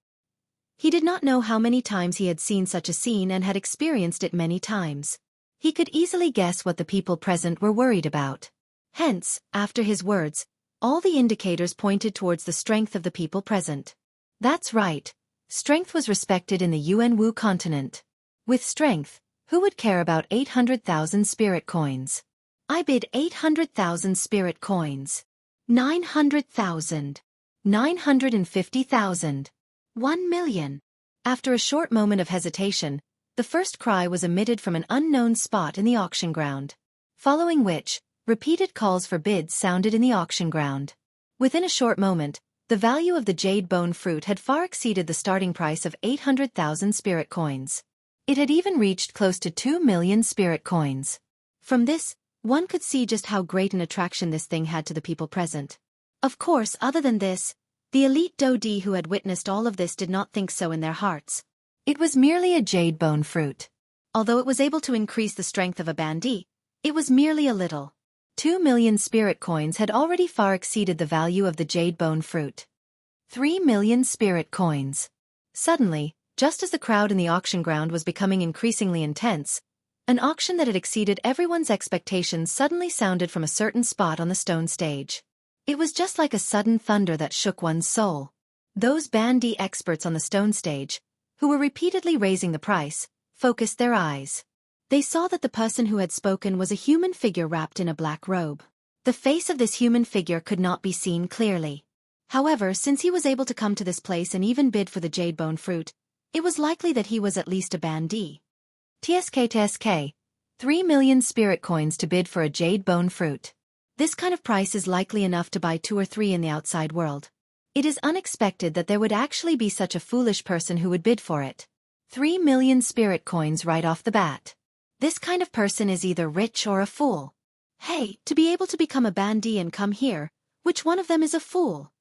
S1: He did not know how many times he had seen such a scene and had experienced it many times. He could easily guess what the people present were worried about. Hence, after his words, all the indicators pointed towards the strength of the people present. That's right. Strength was respected in the Yuanwu continent. With strength, who would care about 800,000 spirit coins? I bid 800,000 spirit coins. 900,000. 950,000. 1 million. After a short moment of hesitation, the first cry was emitted from an unknown spot in the auction ground. Following which, repeated calls for bids sounded in the auction ground. Within a short moment, the value of the jade bone fruit had far exceeded the starting price of 800,000 spirit coins. It had even reached close to 2 million spirit coins. From this, one could see just how great an attraction this thing had to the people present. Of course, other than this, the elite Dodi who had witnessed all of this did not think so in their hearts. It was merely a jade bone fruit. Although it was able to increase the strength of a bandit, it was merely a little. 2 million spirit coins had already far exceeded the value of the jade bone fruit. 3 million spirit coins. Suddenly, just as the crowd in the auction ground was becoming increasingly intense, an auction that had exceeded everyone's expectations suddenly sounded from a certain spot on the stone stage. It was just like a sudden thunder that shook one's soul. Those bandy experts on the stone stage, who were repeatedly raising the price, focused their eyes. They saw that the person who had spoken was a human figure wrapped in a black robe. The face of this human figure could not be seen clearly. However, since he was able to come to this place and even bid for the jade bone fruit, it was likely that he was at least a bandit. TSK. 3 million spirit coins to bid for a jade bone fruit. This kind of price is likely enough to buy 2 or 3 in the outside world. It is unexpected that there would actually be such a foolish person who would bid for it. 3 million spirit coins right off the bat. This kind of person is either rich or a fool. Hey, to be able to become a bandit and come here, which one of them is a fool?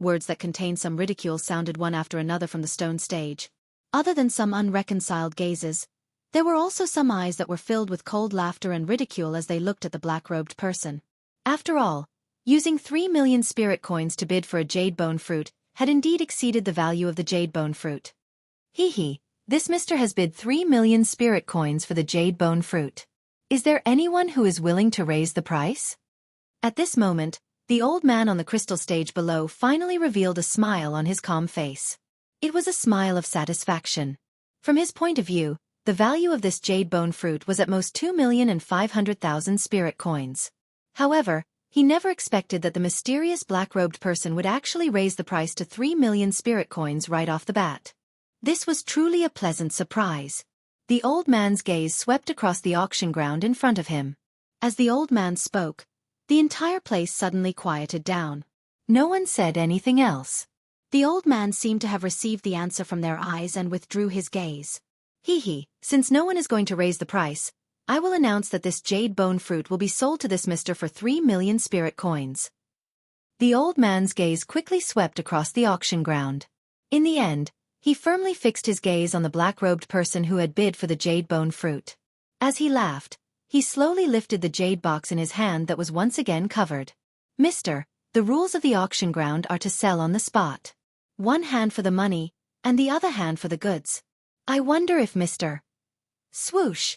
S1: Words that contained some ridicule sounded one after another from the stone stage. Other than some unreconciled gazes, there were also some eyes that were filled with cold laughter and ridicule as they looked at the black-robed person. After all, using 3 million spirit coins to bid for a jade bone fruit had indeed exceeded the value of the jade bone fruit. Hee, this mister has bid 3 million spirit coins for the jade bone fruit. Is there anyone who is willing to raise the price? At this moment, the old man on the crystal stage below finally revealed a smile on his calm face. It was a smile of satisfaction. From his point of view, the value of this jade bone fruit was at most 2,500,000 spirit coins. However, he never expected that the mysterious black-robed person would actually raise the price to 3 million spirit coins right off the bat. This was truly a pleasant surprise. The old man's gaze swept across the auction ground in front of him. As the old man spoke, the entire place suddenly quieted down. No one said anything else. The old man seemed to have received the answer from their eyes and withdrew his gaze. Since no one is going to raise the price, I will announce that this jade bone fruit will be sold to this mister for 3 million spirit coins. The old man's gaze quickly swept across the auction ground. In the end, he firmly fixed his gaze on the black-robed person who had bid for the jade bone fruit. As he laughed, he slowly lifted the jade box in his hand that was once again covered. Mister, the rules of the auction ground are to sell on the spot. One hand for the money, and the other hand for the goods. I wonder if Mr. Swoosh.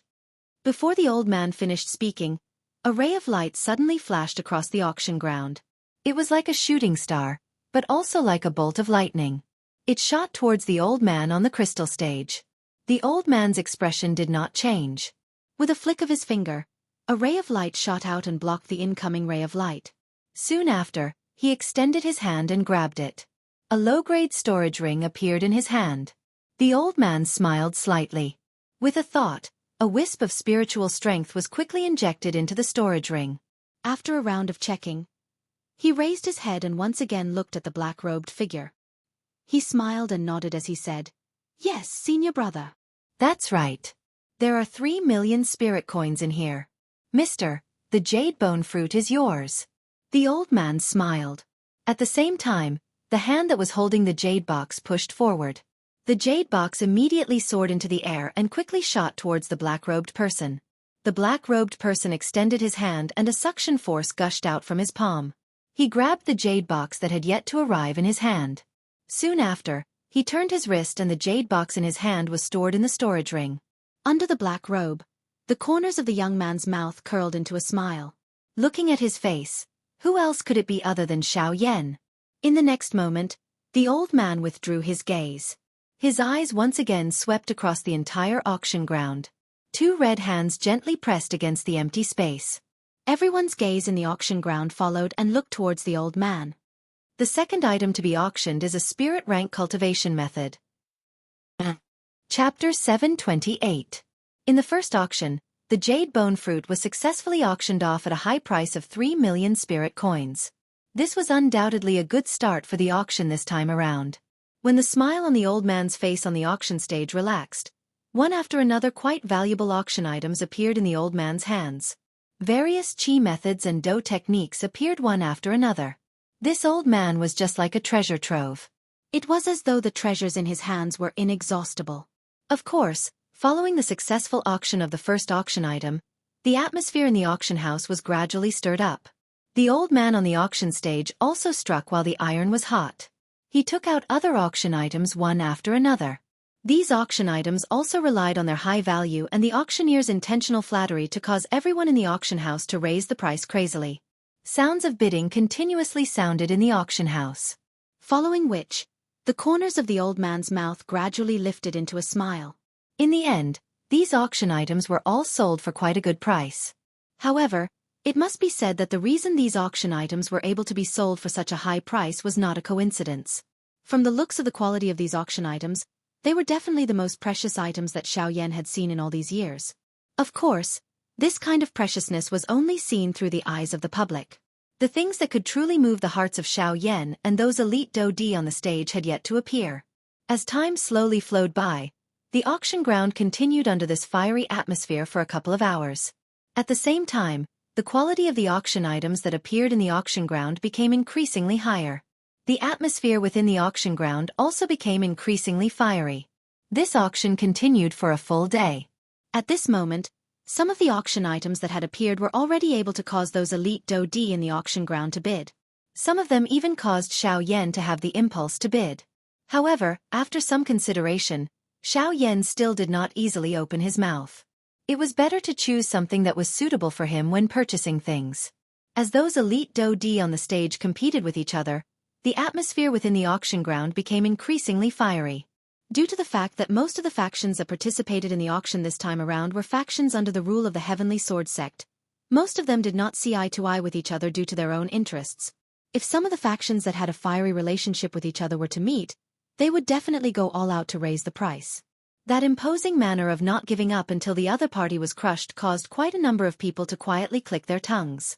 S1: Before the old man finished speaking, a ray of light suddenly flashed across the auction ground. It was like a shooting star, but also like a bolt of lightning. It shot towards the old man on the crystal stage. The old man's expression did not change. With a flick of his finger, a ray of light shot out and blocked the incoming ray of light. Soon after, he extended his hand and grabbed it. A low-grade storage ring appeared in his hand. The old man smiled slightly. With a thought, a wisp of spiritual strength was quickly injected into the storage ring. After a round of checking, he raised his head and once again looked at the black-robed figure. He smiled and nodded as he said, "Yes, senior brother. That's right. There are 3 million spirit coins in here. Mister, the jade bone fruit is yours." The old man smiled. At the same time, the hand that was holding the jade box pushed forward. The jade box immediately soared into the air and quickly shot towards the black-robed person. The black-robed person extended his hand and a suction force gushed out from his palm. He grabbed the jade box that had yet to arrive in his hand. Soon after, he turned his wrist and the jade box in his hand was stored in the storage ring. Under the black robe, the corners of the young man's mouth curled into a smile. Looking at his face, who else could it be other than Xianxia? In the next moment, the old man withdrew his gaze. His eyes once again swept across the entire auction ground. 2 red hands gently pressed against the empty space. Everyone's gaze in the auction ground followed and looked towards the old man. The second item to be auctioned is a spirit rank cultivation method. Chapter 728. In the first auction, the jade bone fruit was successfully auctioned off at a high price of 3 million spirit coins. This was undoubtedly a good start for the auction this time around. When the smile on the old man's face on the auction stage relaxed, one after another quite valuable auction items appeared in the old man's hands. Various chi methods and do techniques appeared one after another. This old man was just like a treasure trove. It was as though the treasures in his hands were inexhaustible. Of course, following the successful auction of the first auction item, the atmosphere in the auction house was gradually stirred up. The old man on the auction stage also struck while the iron was hot. He took out other auction items one after another. These auction items also relied on their high value and the auctioneer's intentional flattery to cause everyone in the auction house to raise the price crazily. Sounds of bidding continuously sounded in the auction house. Following which, the corners of the old man's mouth gradually lifted into a smile. In the end, these auction items were all sold for quite a good price. However, it must be said that the reason these auction items were able to be sold for such a high price was not a coincidence. From the looks of the quality of these auction items, they were definitely the most precious items that Xiaoyan had seen in all these years. Of course, this kind of preciousness was only seen through the eyes of the public. The things that could truly move the hearts of Xiaoyan and those elite Dodi on the stage had yet to appear. As time slowly flowed by, The auction ground continued under this fiery atmosphere for a couple of hours. At the same time, the quality of the auction items that appeared in the auction ground became increasingly higher. The atmosphere within the auction ground also became increasingly fiery. This auction continued for a full day. At this moment, some of the auction items that had appeared were already able to cause those elite Dodi in the auction ground to bid. Some of them even caused Xiao to have the impulse to bid. However, after some consideration, Xiao still did not easily open his mouth. It was better to choose something that was suitable for him when purchasing things. As those elite Dodi on the stage competed with each other, the atmosphere within the auction ground became increasingly fiery. Due to the fact that most of the factions that participated in the auction this time around were factions under the rule of the Heavenly Sword sect, most of them did not see eye to eye with each other due to their own interests. If some of the factions that had a fiery relationship with each other were to meet, they would definitely go all out to raise the price. That imposing manner of not giving up until the other party was crushed caused quite a number of people to quietly click their tongues.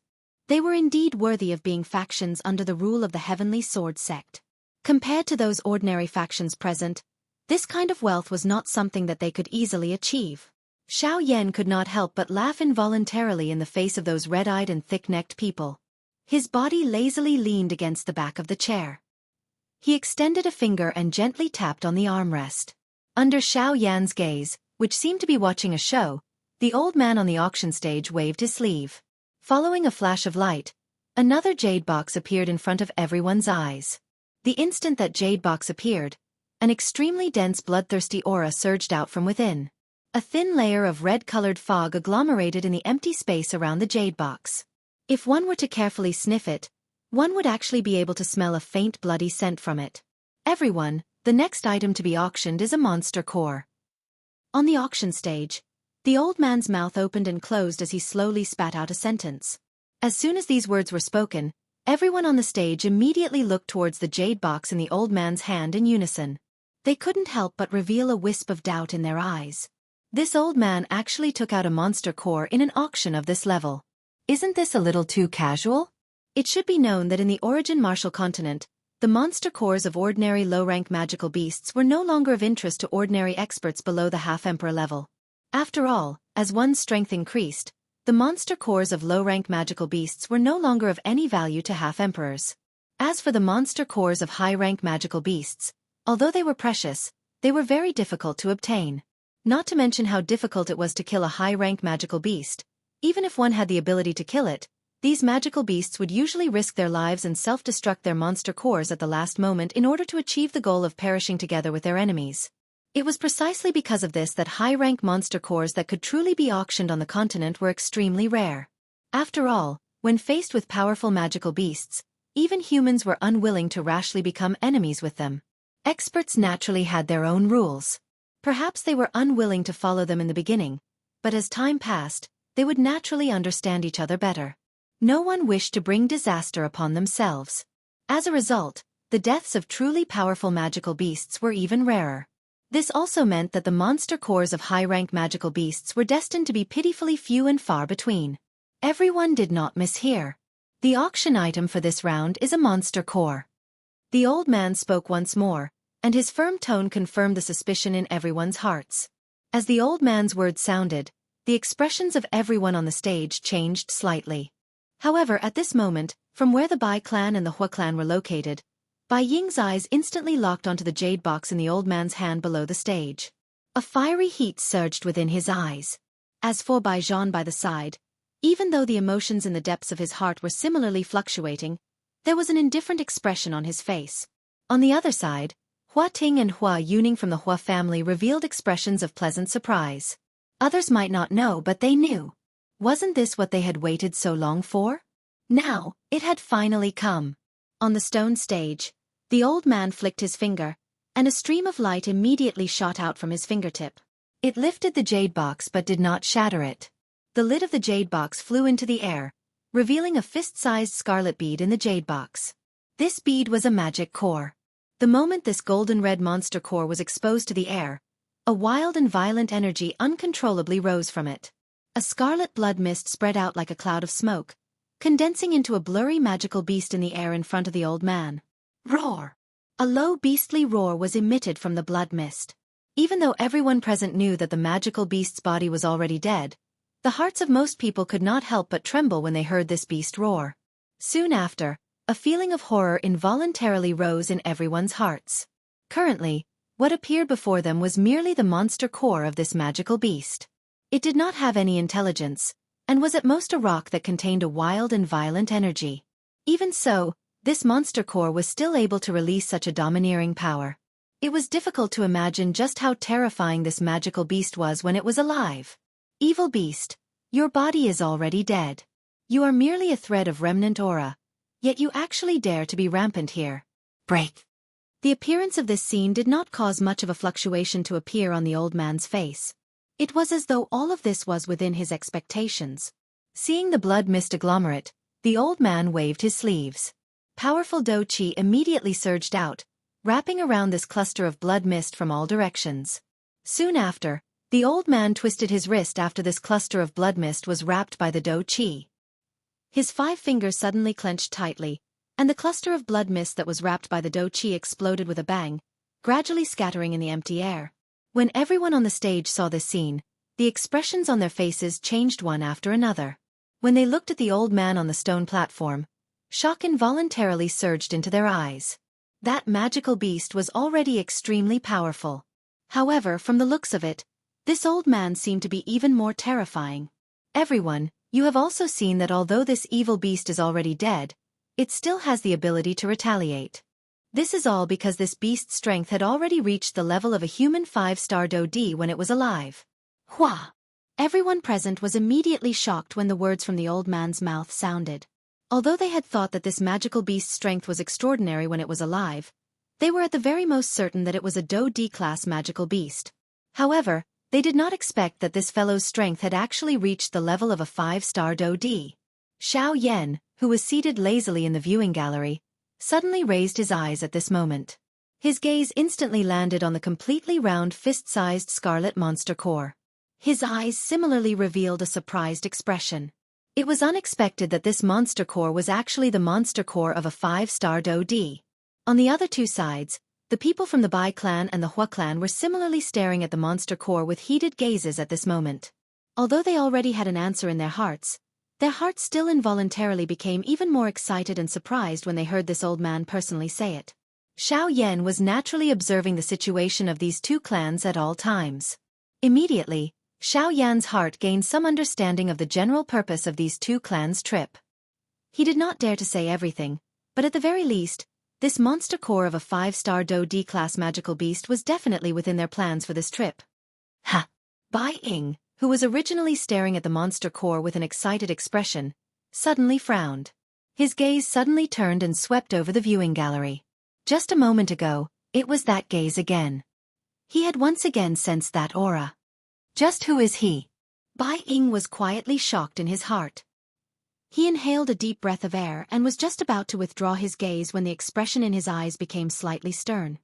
S1: They were indeed worthy of being factions under the rule of the Heavenly Sword sect. Compared to those ordinary factions present, this kind of wealth was not something that they could easily achieve. Xiao could not help but laugh involuntarily in the face of those red-eyed and thick-necked people. His body lazily leaned against the back of the chair. He extended a finger and gently tapped on the armrest. Under Xiao gaze, which seemed to be watching a show, the old man on the auction stage waved his sleeve. Following a flash of light, another jade box appeared in front of everyone's eyes. The instant that jade box appeared, an extremely dense bloodthirsty aura surged out from within. A thin layer of red-colored fog agglomerated in the empty space around the jade box. If one were to carefully sniff it, one would actually be able to smell a faint bloody scent from it. Everyone, the next item to be auctioned is a monster core. On the auction stage, the old man's mouth opened and closed as he slowly spat out a sentence. As soon as these words were spoken, everyone on the stage immediately looked towards the jade box in the old man's hand in unison. They couldn't help but reveal a wisp of doubt in their eyes. This old man actually took out a monster core in an auction of this level. Isn't this a little too casual? It should be known that in the Origin Martial Continent, the monster cores of ordinary low-rank magical beasts were no longer of interest to ordinary experts below the half-emperor level. After all, as one's strength increased, the monster cores of low-rank magical beasts were no longer of any value to half-emperors. As for the monster cores of high-rank magical beasts, although they were precious, they were very difficult to obtain. Not to mention how difficult it was to kill a high-rank magical beast. Even if one had the ability to kill it, these magical beasts would usually risk their lives and self-destruct their monster cores at the last moment in order to achieve the goal of perishing together with their enemies. It was precisely because of this that high-rank monster cores that could truly be auctioned on the continent were extremely rare. After all, when faced with powerful magical beasts, even humans were unwilling to rashly become enemies with them. Experts naturally had their own rules. Perhaps they were unwilling to follow them in the beginning, but as time passed, they would naturally understand each other better. No one wished to bring disaster upon themselves. As a result, the deaths of truly powerful magical beasts were even rarer. This also meant that the monster cores of high-rank magical beasts were destined to be pitifully few and far between. Everyone did not mishear. The auction item for this round is a monster core. The old man spoke once more, and his firm tone confirmed the suspicion in everyone's hearts. As the old man's words sounded, the expressions of everyone on the stage changed slightly. However, at this moment, from where the Bai clan and the Hua clan were located, Bai Ying's eyes instantly locked onto the jade box in the old man's hand below the stage. A fiery heat surged within his eyes. As for Bai Zhan by the side, even though the emotions in the depths of his heart were similarly fluctuating, there was an indifferent expression on his face. On the other side, Hua Ting and Hua Yuning from the Hua family revealed expressions of pleasant surprise. Others might not know, but they knew. Wasn't this what they had waited so long for? Now, it had finally come. On the stone stage, the old man flicked his finger, and a stream of light immediately shot out from his fingertip. It lifted the jade box but did not shatter it. The lid of the jade box flew into the air, revealing a fist-sized scarlet bead in the jade box. This bead was a magic core. The moment this golden-red monster core was exposed to the air, a wild and violent energy uncontrollably rose from it. A scarlet blood mist spread out like a cloud of smoke, condensing into a blurry magical beast in the air in front of the old man. Roar! A low beastly roar was emitted from the blood mist. Even though everyone present knew that the magical beast's body was already dead, the hearts of most people could not help but tremble when they heard this beast roar. Soon after, a feeling of horror involuntarily rose in everyone's hearts. Currently, what appeared before them was merely the monster core of this magical beast. It did not have any intelligence, and was at most a rock that contained a wild and violent energy. Even so, this monster core was still able to release such a domineering power. It was difficult to imagine just how terrifying this magical beast was when it was alive. Evil beast, your body is already dead. You are merely a thread of remnant aura, yet you actually dare to be rampant here. Break. The appearance of this scene did not cause much of a fluctuation to appear on the old man's face. It was as though all of this was within his expectations. Seeing the blood mist agglomerate, the old man waved his sleeves. Powerful Do Chi immediately surged out, wrapping around this cluster of blood mist from all directions. Soon after, the old man twisted his wrist after this cluster of blood mist was wrapped by the Do Chi. His 5 fingers suddenly clenched tightly, and the cluster of blood mist that was wrapped by the Do Chi exploded with a bang, gradually scattering in the empty air. When everyone on the stage saw this scene, the expressions on their faces changed one after another. When they looked at the old man on the stone platform, shock involuntarily surged into their eyes. That magical beast was already extremely powerful. However, from the looks of it, this old man seemed to be even more terrifying. Everyone, you have also seen that although this evil beast is already dead, it still has the ability to retaliate. This is all because this beast's strength had already reached the level of a human 5-star Do Di when it was alive. Hua! Everyone present was immediately shocked when the words from the old man's mouth sounded. Although they had thought that this magical beast's strength was extraordinary when it was alive, they were at the very most certain that it was a Do Di class magical beast. However, they did not expect that this fellow's strength had actually reached the level of a 5-star Do Di. Xiao Yan, who was seated lazily in the viewing gallery, suddenly raised his eyes at this moment. His gaze instantly landed on the completely round fist-sized scarlet monster core. His eyes similarly revealed a surprised expression. It was unexpected that this monster core was actually the monster core of a 5-star Do Di. On the other 2 sides, the people from the Bai clan and the Hua clan were similarly staring at the monster core with heated gazes at this moment. Although they already had an answer in their hearts still involuntarily became even more excited and surprised when they heard this old man personally say it. Xiao Yan was naturally observing the situation of these 2 clans at all times. Immediately, Xiao Yan's heart gained some understanding of the general purpose of these 2 clans' trip. He did not dare to say everything, but at the very least, this monster core of a 5-star Do Di class magical beast was definitely within their plans for this trip. Ha! Bai Ying, who was originally staring at the monster core with an excited expression, suddenly frowned. His gaze suddenly turned and swept over the viewing gallery. Just a moment ago, it was that gaze again. He had once again sensed that aura. Just who is he? Bai Ying was quietly shocked in his heart. He inhaled a deep breath of air and was just about to withdraw his gaze when the expression in his eyes became slightly stern.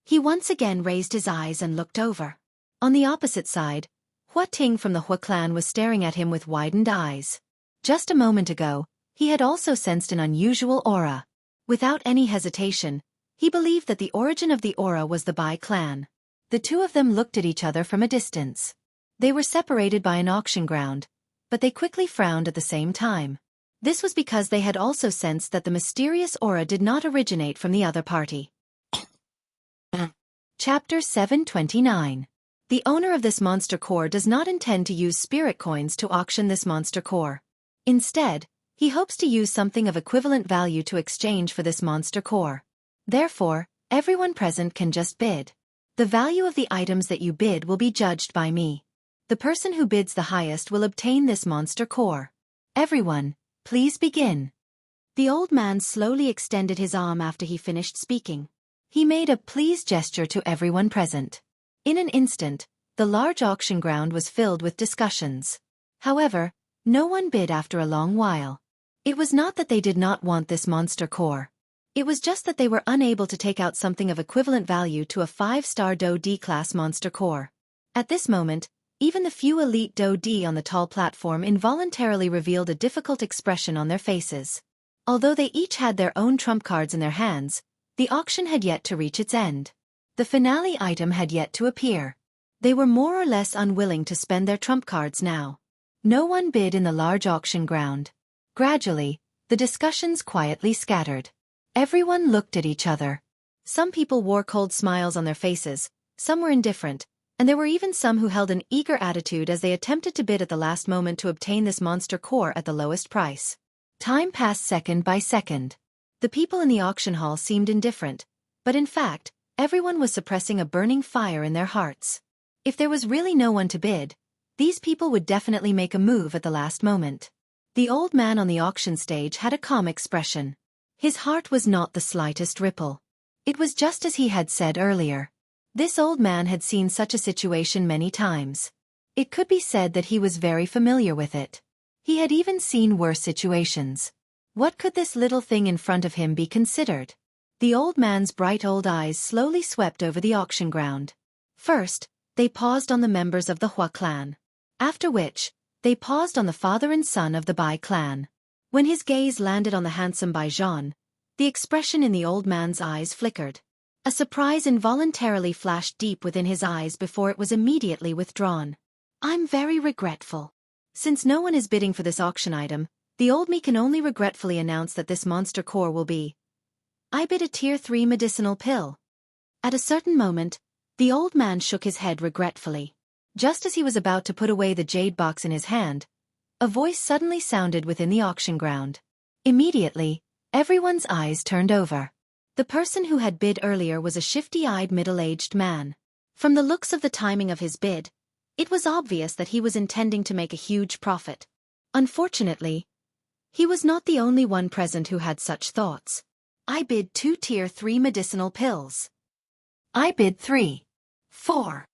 S1: He once again raised his eyes and looked over. On the opposite side, Hua Ting from the Hua clan was staring at him with widened eyes. Just a moment ago, he had also sensed an unusual aura. Without any hesitation, he believed that the origin of the aura was the Bai clan. The 2 of them looked at each other from a distance. They were separated by an auction ground, but they quickly frowned at the same time. This was because they had also sensed that the mysterious aura did not originate from the other party. Chapter 729. The owner of this monster core does not intend to use spirit coins to auction this monster core. Instead, he hopes to use something of equivalent value to exchange for this monster core. Therefore, everyone present can just bid. The value of the items that you bid will be judged by me. The person who bids the highest will obtain this monster core. Everyone, please begin. The old man slowly extended his arm after he finished speaking. He made a please gesture to everyone present. In an instant, the large auction ground was filled with discussions. However, no one bid after a long while. It was not that they did not want this monster core. It was just that they were unable to take out something of equivalent value to a 5-star Do Di class monster core. At this moment, even the few elite Do Di on the tall platform involuntarily revealed a difficult expression on their faces. Although they each had their own trump cards in their hands, the auction had yet to reach its end. The finale item had yet to appear. They were more or less unwilling to spend their trump cards now. No one bid in the large auction ground. Gradually, the discussions quietly scattered. Everyone looked at each other. Some people wore cold smiles on their faces, some were indifferent, and there were even some who held an eager attitude as they attempted to bid at the last moment to obtain this monster core at the lowest price. Time passed second by second. The people in the auction hall seemed indifferent, but in fact, everyone was suppressing a burning fire in their hearts. If there was really no one to bid, these people would definitely make a move at the last moment. The old man on the auction stage had a calm expression. His heart was not the slightest ripple. It was just as he had said earlier. This old man had seen such a situation many times. It could be said that he was very familiar with it. He had even seen worse situations. What could this little thing in front of him be considered? The old man's bright old eyes slowly swept over the auction ground. First, they paused on the members of the Hua clan. After which, they paused on the father and son of the Bai clan. When his gaze landed on the handsome Bai Zhan, the expression in the old man's eyes flickered. A surprise involuntarily flashed deep within his eyes before it was immediately withdrawn. "I'm very regretful. Since no one is bidding for this auction item, the old me can only regretfully announce that this monster core will be. I bid a tier 3 medicinal pill." At a certain moment, the old man shook his head regretfully. Just as he was about to put away the jade box in his hand, a voice suddenly sounded within the auction ground. Immediately, everyone's eyes turned over. The person who had bid earlier was a shifty-eyed middle-aged man. From the looks of the timing of his bid, it was obvious that he was intending to make a huge profit. Unfortunately, he was not the only one present who had such thoughts. "I bid 2 tier 3 medicinal pills. I bid 3. 4.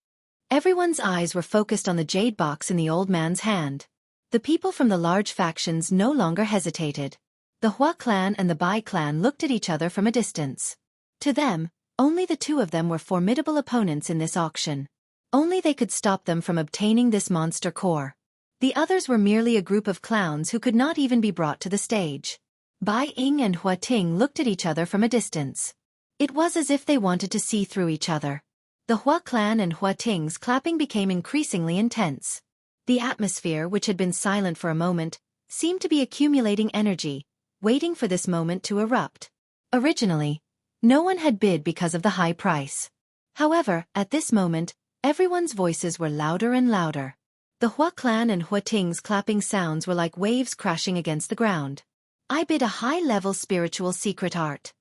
S1: Everyone's eyes were focused on the jade box in the old man's hand. The people from the large factions no longer hesitated. The Hua clan and the Bai clan looked at each other from a distance. To them, only the two of them were formidable opponents in this auction. Only they could stop them from obtaining this monster core. The others were merely a group of clowns who could not even be brought to the stage. Bai Ying and Hua Ting looked at each other from a distance. It was as if they wanted to see through each other. The Hua clan and Hua Ting's clapping became increasingly intense. The atmosphere, which had been silent for a moment, seemed to be accumulating energy, waiting for this moment to erupt. Originally, no one had bid because of the high price. However, at this moment, everyone's voices were louder and louder. The Hua clan and Hua Ting's clapping sounds were like waves crashing against the ground. "I bid a high-level spiritual secret art."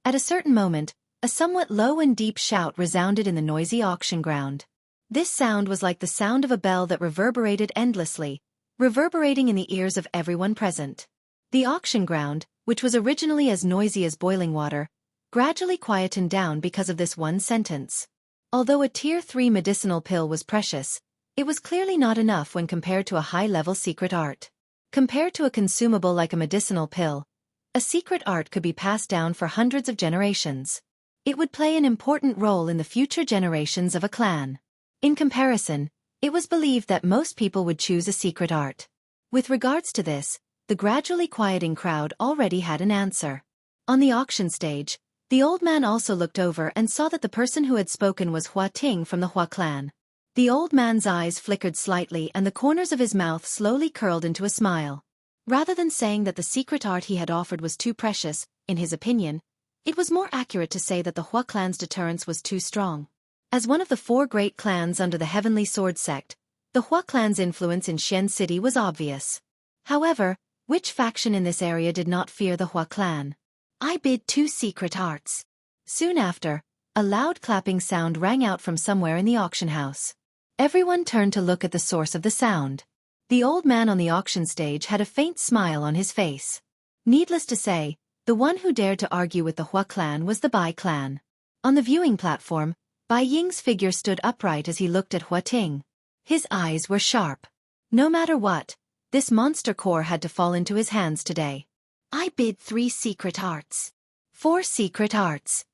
S1: At a certain moment, a somewhat low and deep shout resounded in the noisy auction ground. This sound was like the sound of a bell that reverberated endlessly, reverberating in the ears of everyone present. The auction ground, which was originally as noisy as boiling water, gradually quietened down because of this one sentence. Although a tier 3 medicinal pill was precious, it was clearly not enough when compared to a high-level secret art. Compared to a consumable like a medicinal pill, a secret art could be passed down for hundreds of generations. It would play an important role in the future generations of a clan. In comparison, it was believed that most people would choose a secret art. With regards to this, the gradually quieting crowd already had an answer. On the auction stage, the old man also looked over and saw that the person who had spoken was Hua Ting from the Hua clan. The old man's eyes flickered slightly and the corners of his mouth slowly curled into a smile. Rather than saying that the secret art he had offered was too precious, in his opinion, it was more accurate to say that the Hua clan's deterrence was too strong. As one of the 4 great clans under the Heavenly Sword sect, the Hua clan's influence in Xian City was obvious. However, which faction in this area did not fear the Hua clan? "I bid 2 secret arts." Soon after, a loud clapping sound rang out from somewhere in the auction house. Everyone turned to look at the source of the sound. The old man on the auction stage had a faint smile on his face. Needless to say, the one who dared to argue with the Hua clan was the Bai clan. On the viewing platform, Bai Ying's figure stood upright as he looked at Hua Ting. His eyes were sharp. No matter what, this monster core had to fall into his hands today. "I bid 3 secret arts. 4 secret arts."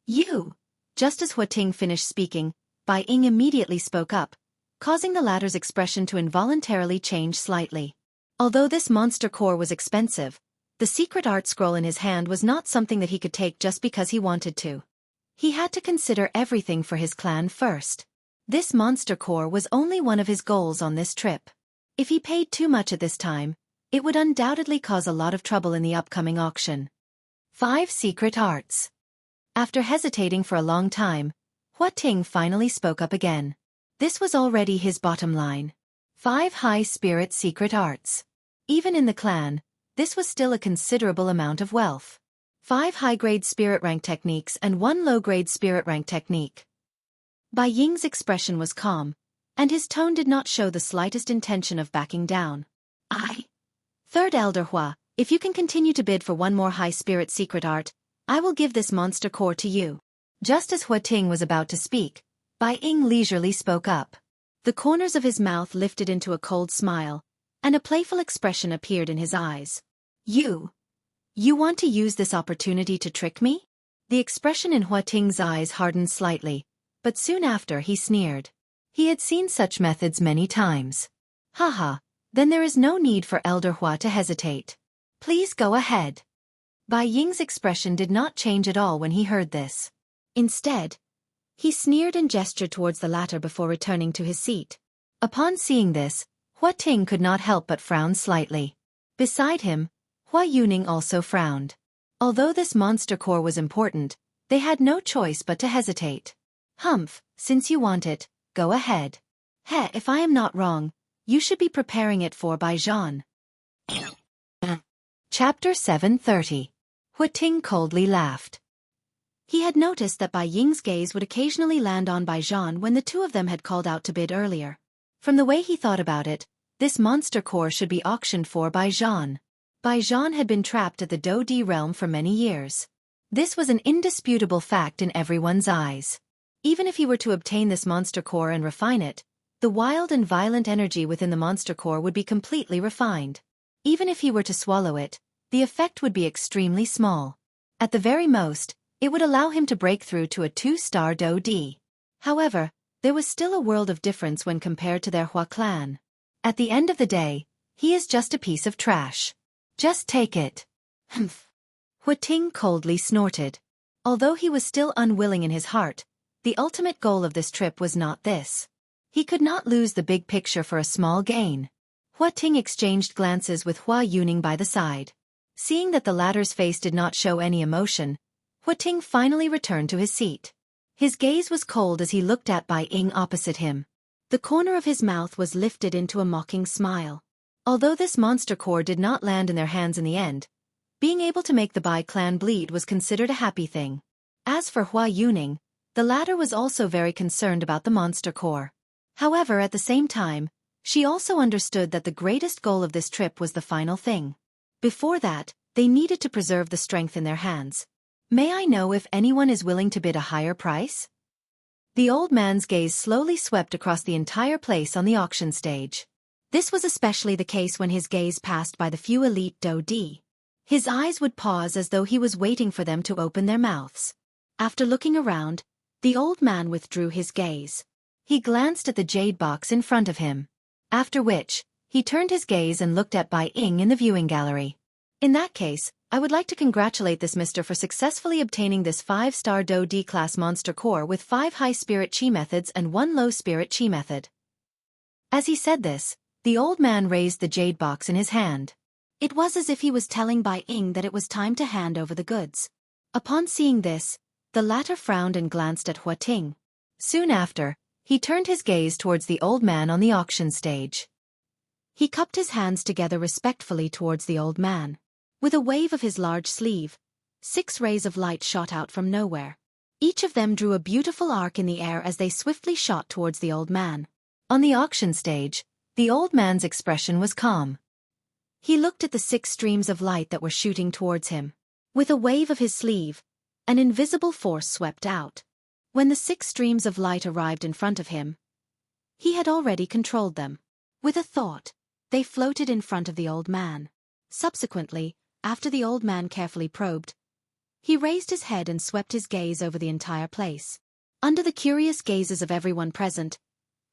S1: "You!" Just as Hua Ting finished speaking, Bai Ying immediately spoke up, causing the latter's expression to involuntarily change slightly. Although this monster core was expensive, the secret art scroll in his hand was not something that he could take just because he wanted to. He had to consider everything for his clan first. This monster core was only one of his goals on this trip. If he paid too much at this time, it would undoubtedly cause a lot of trouble in the upcoming auction. 5 Secret Arts. After hesitating for a long time, Hua Ting finally spoke up again. This was already his bottom line. 5 High Spirit Secret Arts. Even in the clan, this was still a considerable amount of wealth. 5 high-grade spirit rank techniques and 1 low-grade spirit rank technique. Bai Ying's expression was calm, and his tone did not show the slightest intention of backing down. Third Elder Hua, if you can continue to bid for 1 more high spirit secret art, I will give this monster core to you. Just as Hua Ting was about to speak, Bai Ying leisurely spoke up. The corners of his mouth lifted into a cold smile, and a playful expression appeared in his eyes. You want to use this opportunity to trick me? The expression in Hua Ting's eyes hardened slightly, but soon after he sneered. He had seen such methods many times. Haha, then there is no need for Elder Hua to hesitate. Please go ahead. Bai Ying's expression did not change at all when he heard this. Instead, he sneered and gestured towards the latter before returning to his seat. Upon seeing this, Hua Ting could not help but frown slightly. Beside him, Hua Yuning also frowned. Although this monster core was important, they had no choice but to hesitate. Humph, since you want it, go ahead. If I am not wrong, you should be preparing it for Bai Zhan. Chapter 730. Hua Ting coldly laughed. He had noticed that Bai Ying's gaze would occasionally land on Bai Zhan when the two of them had called out to bid earlier. From the way he thought about it, this monster core should be auctioned for Bai Zhan. Bai Zhan had been trapped at the Do-Di realm for many years. This was an indisputable fact in everyone's eyes. Even if he were to obtain this monster core and refine it, the wild and violent energy within the monster core would be completely refined. Even if he were to swallow it, the effect would be extremely small. At the very most, it would allow him to break through to a 2-star Do-Di. However, there was still a world of difference when compared to their Hua clan. At the end of the day, he is just a piece of trash. Just take it. Humph. Hua Ting coldly snorted. Although he was still unwilling in his heart, the ultimate goal of this trip was not this. He could not lose the big picture for a small gain. Hua Ting exchanged glances with Hua Yuning by the side. Seeing that the latter's face did not show any emotion, Hua Ting finally returned to his seat. His gaze was cold as he looked at Bai Ying opposite him. The corner of his mouth was lifted into a mocking smile. Although this monster core did not land in their hands in the end, being able to make the Bai clan bleed was considered a happy thing. As for Hua Yuning, the latter was also very concerned about the monster core. However, at the same time, she also understood that the greatest goal of this trip was the final thing. Before that, they needed to preserve the strength in their hands. May I know if anyone is willing to bid a higher price? The old man's gaze slowly swept across the entire place on the auction stage. This was especially the case when his gaze passed by the few elite Do-Di. His eyes would pause as though he was waiting for them to open their mouths. After looking around, the old man withdrew his gaze. He glanced at the jade box in front of him. After which, he turned his gaze and looked at Bai Ying in the viewing gallery. In that case, I would like to congratulate this mister for successfully obtaining this 5-star Do-Di class monster core with 5 high spirit chi methods and 1 low spirit chi method. As he said this, the old man raised the jade box in his hand. It was as if he was telling Bai Ying that it was time to hand over the goods. Upon seeing this, the latter frowned and glanced at Hua Ting. Soon after, he turned his gaze towards the old man on the auction stage. He cupped his hands together respectfully towards the old man. With a wave of his large sleeve, 6 rays of light shot out from nowhere. Each of them drew a beautiful arc in the air as they swiftly shot towards the old man. On the auction stage, the old man's expression was calm. He looked at the 6 streams of light that were shooting towards him. With a wave of his sleeve, an invisible force swept out. When the 6 streams of light arrived in front of him, he had already controlled them. With a thought, they floated in front of the old man. Subsequently, after the old man carefully probed, he raised his head and swept his gaze over the entire place. Under the curious gazes of everyone present,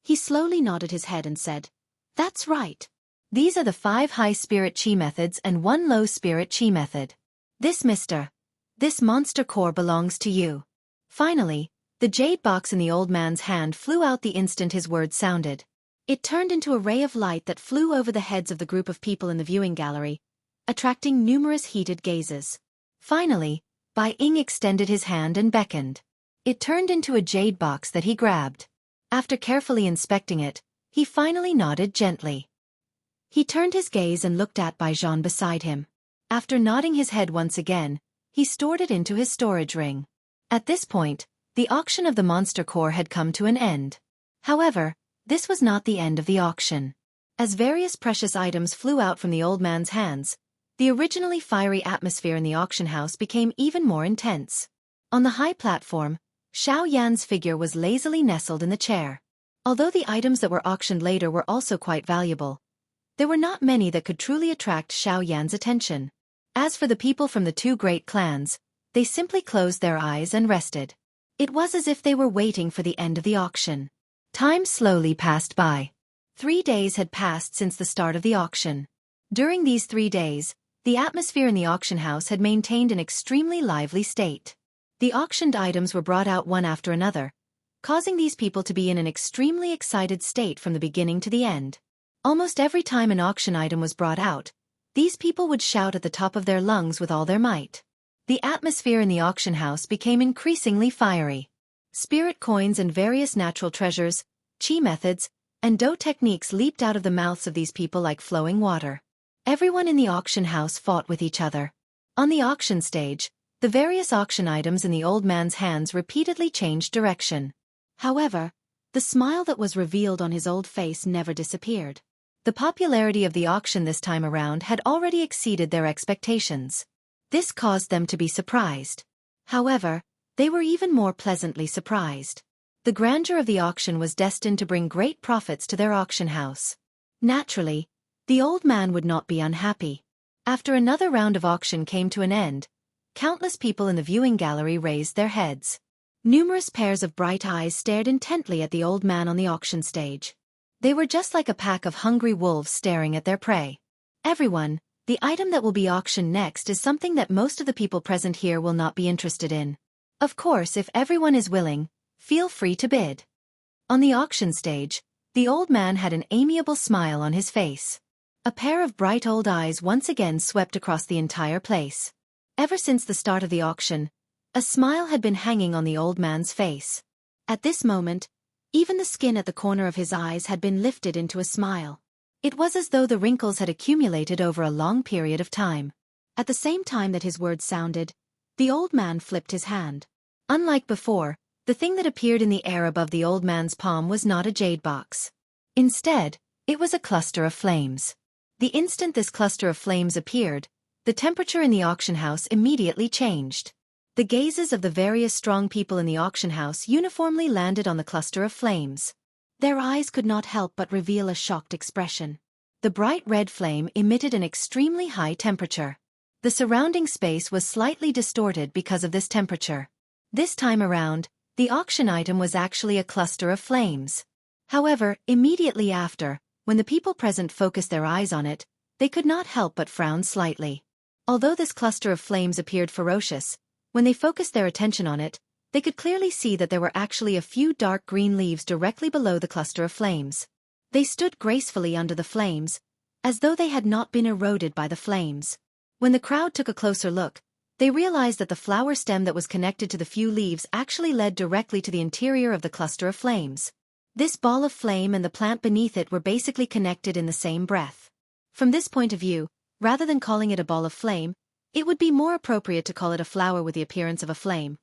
S1: he slowly nodded his head and said, "That's right. These are the 5 high spirit chi methods and 1 low spirit chi method. This monster core belongs to you. Finally, the jade box in the old man's hand flew out the instant his words sounded. It turned into a ray of light that flew over the heads of the group of people in the viewing gallery, attracting numerous heated gazes. Finally, Bai Ying extended his hand and beckoned. It turned into a jade box that he grabbed. After carefully inspecting it, he finally nodded gently. He turned his gaze and looked at Bai Zhan beside him. After nodding his head once again, he stored it into his storage ring. At this point, the auction of the monster core had come to an end. However, this was not the end of the auction. As various precious items flew out from the old man's hands, the originally fiery atmosphere in the auction house became even more intense. On the high platform, Xiao Yan's figure was lazily nestled in the chair. Although the items that were auctioned later were also quite valuable, there were not many that could truly attract Xiao Yan's attention. As for the people from the two great clans, they simply closed their eyes and rested. It was as if they were waiting for the end of the auction. Time slowly passed by. 3 days had passed since the start of the auction. During these 3 days, the atmosphere in the auction house had maintained an extremely lively state. The auctioned items were brought out one after another, causing these people to be in an extremely excited state from the beginning to the end. Almost every time an auction item was brought out, these people would shout at the top of their lungs with all their might. The atmosphere in the auction house became increasingly fiery. Spirit coins and various natural treasures, chi methods, and dou techniques leaped out of the mouths of these people like flowing water. Everyone in the auction house fought with each other. On the auction stage, the various auction items in the old man's hands repeatedly changed direction. However, the smile that was revealed on his old face never disappeared. The popularity of the auction this time around had already exceeded their expectations. This caused them to be surprised. However, they were even more pleasantly surprised. The grandeur of the auction was destined to bring great profits to their auction house. Naturally, the old man would not be unhappy. After another round of auction came to an end, countless people in the viewing gallery raised their heads. Numerous pairs of bright eyes stared intently at the old man on the auction stage. They were just like a pack of hungry wolves staring at their prey. Everyone, the item that will be auctioned next is something that most of the people present here will not be interested in. Of course, if everyone is willing, feel free to bid. On the auction stage, the old man had an amiable smile on his face. A pair of bright old eyes once again swept across the entire place. Ever since the start of the auction, a smile had been hanging on the old man's face. At this moment, even the skin at the corner of his eyes had been lifted into a smile. It was as though the wrinkles had accumulated over a long period of time. At the same time that his words sounded, the old man flipped his hand. Unlike before, the thing that appeared in the air above the old man's palm was not a jade box. Instead, it was a cluster of flames. The instant this cluster of flames appeared, the temperature in the auction house immediately changed. The gazes of the various strong people in the auction house uniformly landed on the cluster of flames. Their eyes could not help but reveal a shocked expression. The bright red flame emitted an extremely high temperature. The surrounding space was slightly distorted because of this temperature. This time around, the auction item was actually a cluster of flames. However, immediately after, when the people present focused their eyes on it, they could not help but frown slightly. Although this cluster of flames appeared ferocious, when they focused their attention on it, they could clearly see that there were actually a few dark green leaves directly below the cluster of flames. They stood gracefully under the flames, as though they had not been eroded by the flames. When the crowd took a closer look, they realized that the flower stem that was connected to the few leaves actually led directly to the interior of the cluster of flames. This ball of flame and the plant beneath it were basically connected in the same breath. From this point of view, rather than calling it a ball of flame, it would be more appropriate to call it a flower with the appearance of a flame.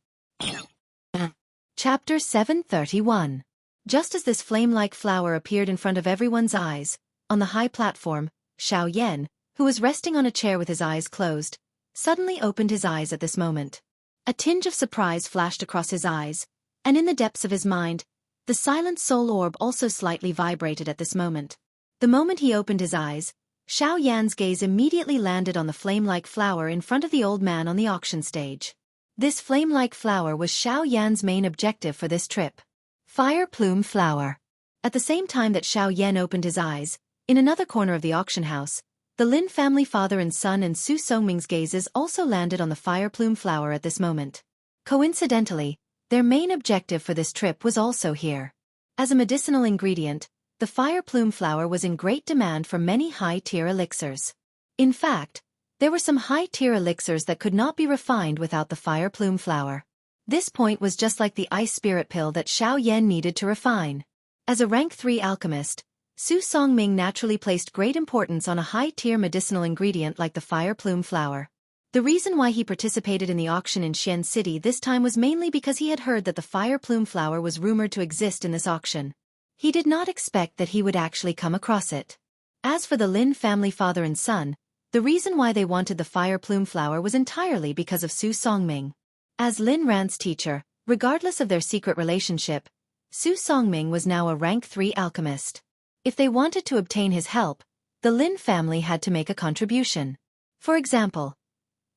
S1: Chapter 731. Just as this flame-like flower appeared in front of everyone's eyes, on the high platform, Xiao Yan, who was resting on a chair with his eyes closed, suddenly opened his eyes at this moment. A tinge of surprise flashed across his eyes, and in the depths of his mind, the silent soul orb also slightly vibrated at this moment. The moment he opened his eyes, Xiao Yan's gaze immediately landed on the flame-like flower in front of the old man on the auction stage. This flame-like flower was Xiao Yan's main objective for this trip. Fire plume flower. At the same time that Xiao Yan opened his eyes, in another corner of the auction house, the Lin family father and son and Su Songming's gazes also landed on the fire plume flower at this moment. Coincidentally, Their main objective for this trip was also here. As a medicinal ingredient, the fire plume flower was in great demand for many high-tier elixirs. In fact, there were some high-tier elixirs that could not be refined without the fire plume flower. This point was just like the ice spirit pill that Xiao Yan needed to refine. As a rank 3 alchemist, Su Songming naturally placed great importance on a high-tier medicinal ingredient like the fire plume flower. The reason why he participated in the auction in Xian City this time was mainly because he had heard that the fire plume flower was rumored to exist in this auction. He did not expect that he would actually come across it. As for the Lin family father and son, the reason why they wanted the fire plume flower was entirely because of Su Songming. As Lin Ran's teacher, regardless of their secret relationship, Su Songming was now a rank 3 alchemist. If they wanted to obtain his help, the Lin family had to make a contribution. For example,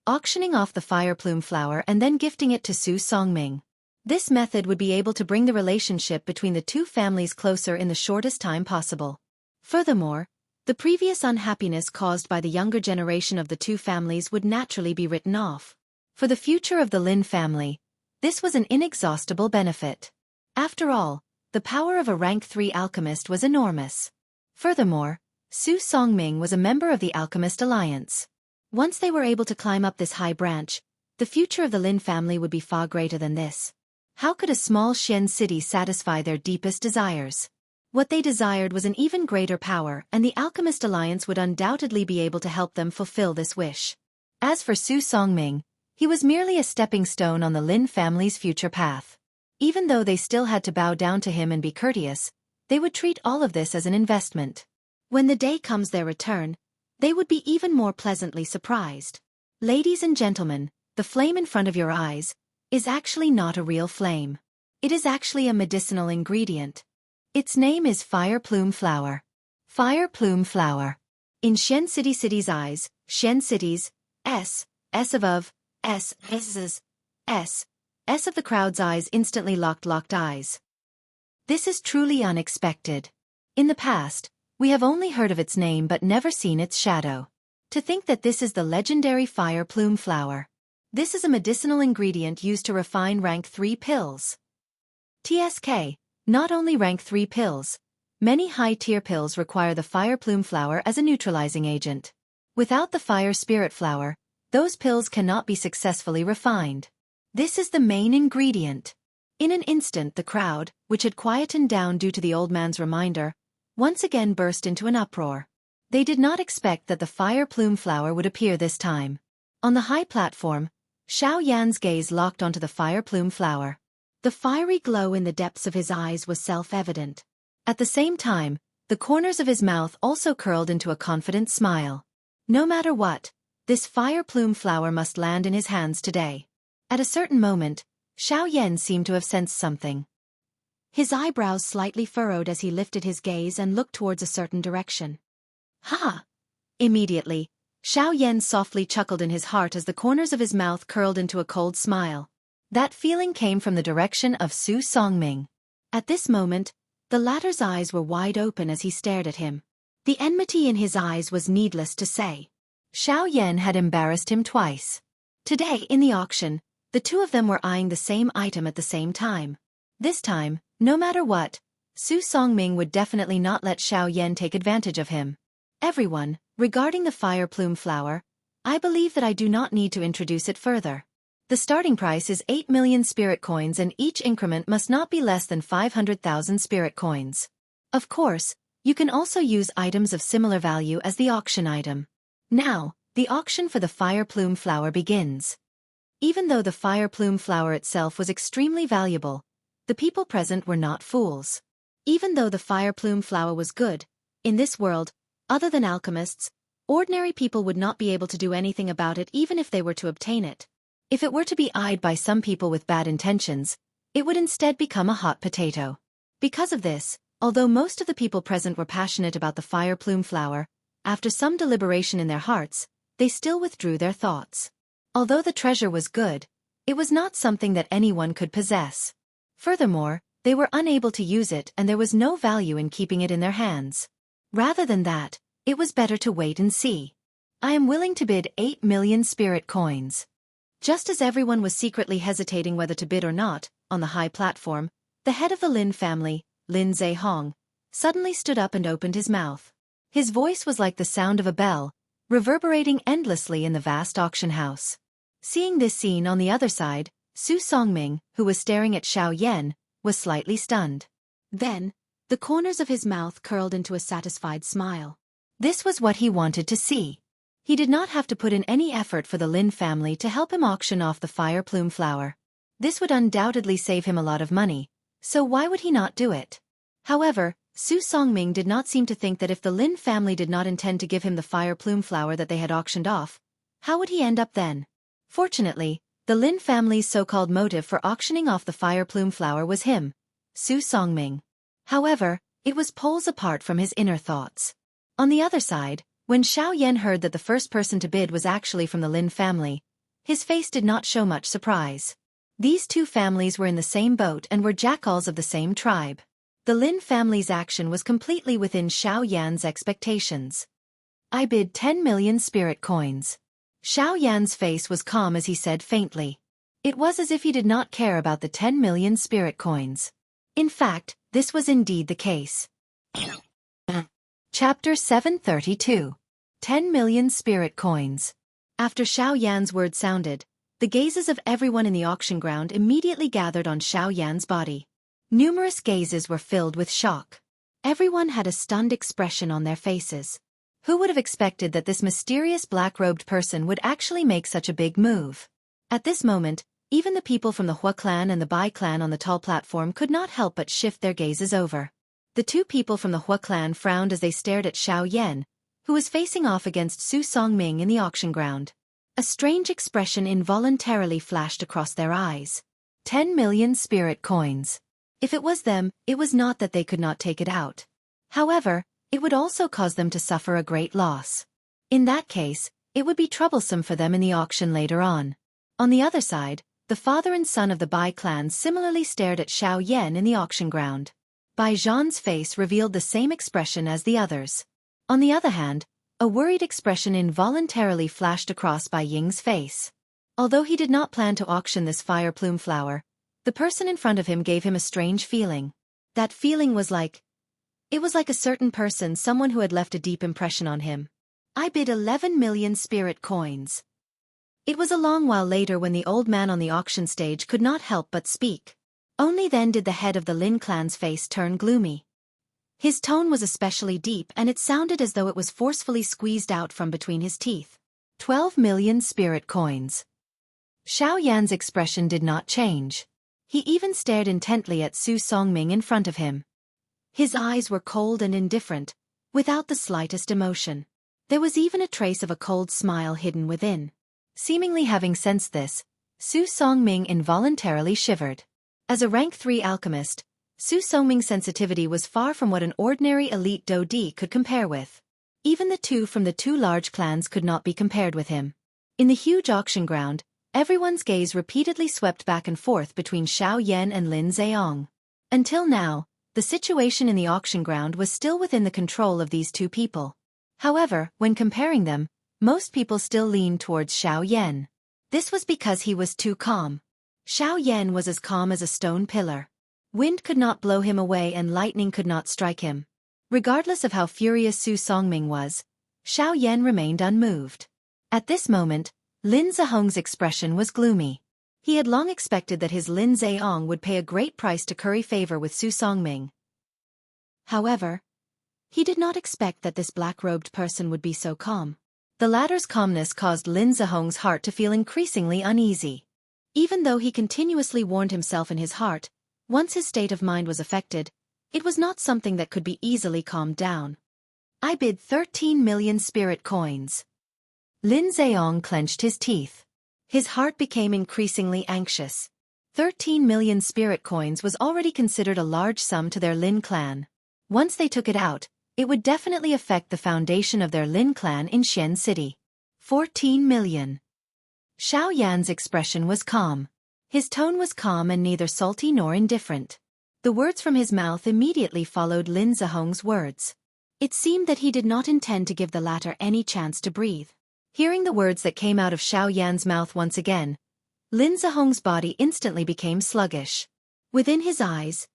S1: auctioning off the fire plume flower and then gifting it to Su Songming. This method would be able to bring the relationship between the two families closer in the shortest time possible. Furthermore, the previous unhappiness caused by the younger generation of the two families would naturally be written off. For the future of the Lin family, this was an inexhaustible benefit. After all, the power of a rank 3 alchemist was enormous. Furthermore, Su Songming was a member of the Alchemist Alliance. Once they were able to climb up this high branch, the future of the Lin family would be far greater than this. How could a small Xian city satisfy their deepest desires? What they desired was an even greater power, and the Alchemist Alliance would undoubtedly be able to help them fulfill this wish. As for Su Songming, he was merely a stepping stone on the Lin family's future path. Even though they still had to bow down to him and be courteous, they would treat all of this as an investment. When the day comes their return, they would be even more pleasantly surprised. Ladies and gentlemen, the flame in front of your eyes is actually not a real flame. It is actually a medicinal ingredient. Its name is fire plume flower. Fire plume flower. In Xian City's eyes, Xian City's S of S of the crowd's eyes instantly locked eyes. This is truly unexpected. In the past, we have only heard of its name but never seen its shadow. To think that this is the legendary fire plume flower. This is a medicinal ingredient used to refine rank 3 pills. TSK, not only rank 3 pills, many high-tier pills require the fire plume flower as a neutralizing agent. Without the fire spirit flower, those pills cannot be successfully refined. This is the main ingredient. In an instant the crowd, which had quietened down due to the old man's reminder, once again burst into an uproar. They did not expect that the fire plume flower would appear this time. On the high platform, Xiao Yan's gaze locked onto the fire plume flower. The fiery glow in the depths of his eyes was self-evident. At the same time, the corners of his mouth also curled into a confident smile. No matter what, this fire plume flower must land in his hands today. At a certain moment, Xiao Yan seemed to have sensed something. His eyebrows slightly furrowed as he lifted his gaze and looked towards a certain direction. Ha! Immediately, Xiao Yan softly chuckled in his heart as the corners of his mouth curled into a cold smile. That feeling came from the direction of Su Songming. At this moment, the latter's eyes were wide open as he stared at him. The enmity in his eyes was needless to say. Xiao Yan had embarrassed him twice. Today, in the auction, the two of them were eyeing the same item at the same time. This time, no matter what, Su Songming would definitely not let Xiao Yan take advantage of him. Everyone, regarding the fire plume flower, I believe that I do not need to introduce it further. The starting price is 8 million spirit coins and each increment must not be less than 500,000 spirit coins. Of course, you can also use items of similar value as the auction item. Now, the auction for the fire plume flower begins. Even though the fire plume flower itself was extremely valuable, the people present were not fools. Even though the fire plume flower was good, in this world, other than alchemists, ordinary people would not be able to do anything about it even if they were to obtain it. If it were to be eyed by some people with bad intentions, it would instead become a hot potato. Because of this, although most of the people present were passionate about the fire plume flower, after some deliberation in their hearts, they still withdrew their thoughts. Although the treasure was good, it was not something that anyone could possess. Furthermore, they were unable to use it and there was no value in keeping it in their hands. Rather than that, it was better to wait and see. I am willing to bid 8 million spirit coins. Just as everyone was secretly hesitating whether to bid or not, on the high platform, the head of the Lin family, Lin Zehong, suddenly stood up and opened his mouth. His voice was like the sound of a bell, reverberating endlessly in the vast auction house. Seeing this scene on the other side, Su Songming, who was staring at Xiao Yan, was slightly stunned. Then, the corners of his mouth curled into a satisfied smile. This was what he wanted to see. He did not have to put in any effort for the Lin family to help him auction off the fire plume flower. This would undoubtedly save him a lot of money, so why would he not do it? However, Su Songming did not seem to think that if the Lin family did not intend to give him the fire plume flower that they had auctioned off, how would he end up then? Fortunately, the Lin family's so-called motive for auctioning off the fire plume flower was him, Su Songming. However, it was poles apart from his inner thoughts. On the other side, when Xiao Yan heard that the first person to bid was actually from the Lin family, his face did not show much surprise. These two families were in the same boat and were jackals of the same tribe. The Lin family's action was completely within Xiao Yan's expectations. I bid 10 million spirit coins. Xiao Yan's face was calm as he said faintly. It was as if he did not care about the 10 million spirit coins. In fact, this was indeed the case. Chapter 732. 10 million spirit coins. After Xiao Yan's words sounded, the gazes of everyone in the auction ground immediately gathered on Xiao Yan's body. Numerous gazes were filled with shock. Everyone had a stunned expression on their faces. Who would have expected that this mysterious black-robed person would actually make such a big move? At this moment, even the people from the Hua clan and the Bai clan on the tall platform could not help but shift their gazes over. The two people from the Hua clan frowned as they stared at Xiao Yan, who was facing off against Su Songming in the auction ground. A strange expression involuntarily flashed across their eyes. 10 million spirit coins. If it was them, it was not that they could not take it out. However, it would also cause them to suffer a great loss. In that case, it would be troublesome for them in the auction later on. On the other side, the father and son of the Bai clan similarly stared at Xiao Yan in the auction ground. Bai Zhan's face revealed the same expression as the others. On the other hand, a worried expression involuntarily flashed across Bai Ying's face. Although he did not plan to auction this fire plume flower, the person in front of him gave him a strange feeling. That feeling was like... It was like a certain person, someone who had left a deep impression on him. I bid 11 million spirit coins. It was a long while later when the old man on the auction stage could not help but speak. Only then did the head of the Lin clan's face turn gloomy. His tone was especially deep and it sounded as though it was forcefully squeezed out from between his teeth. 12 million spirit coins. Xiao Yan's expression did not change. He even stared intently at Su Songming in front of him. His eyes were cold and indifferent, without the slightest emotion. There was even a trace of a cold smile hidden within. Seemingly having sensed this, Su Songming involuntarily shivered. As a rank 3 alchemist, Su Songming's sensitivity was far from what an ordinary elite Dodi could compare with. Even the two from the two large clans could not be compared with him. In the huge auction ground, everyone's gaze repeatedly swept back and forth between Xiao Yan and Lin Zehong. Until now, the situation in the auction ground was still within the control of these two people. However, when comparing them, most people still leaned towards Xiao Yan. This was because he was too calm. Xiao Yan was as calm as a stone pillar. Wind could not blow him away and lightning could not strike him. Regardless of how furious Su Songming was, Xiao Yan remained unmoved. At this moment, Lin Zehong's expression was gloomy. He had long expected that his Lin Zehong would pay a great price to curry favor with Su Songming. However, he did not expect that this black-robed person would be so calm. The latter's calmness caused Lin Zehong's heart to feel increasingly uneasy. Even though he continuously warned himself in his heart, once his state of mind was affected, it was not something that could be easily calmed down. I bid 13 million spirit coins. Lin Zehong clenched his teeth. His heart became increasingly anxious. 13 million spirit coins was already considered a large sum to their Lin clan. Once they took it out, it would definitely affect the foundation of their Lin clan in Xian City. 14 million. Xiao Yan's expression was calm. His tone was calm and neither salty nor indifferent. The words from his mouth immediately followed Lin Zehong's words. It seemed that he did not intend to give the latter any chance to breathe. Hearing the words that came out of Xiao Yan's mouth once again, Lin Zehong's body instantly became sluggish. Within his eyes,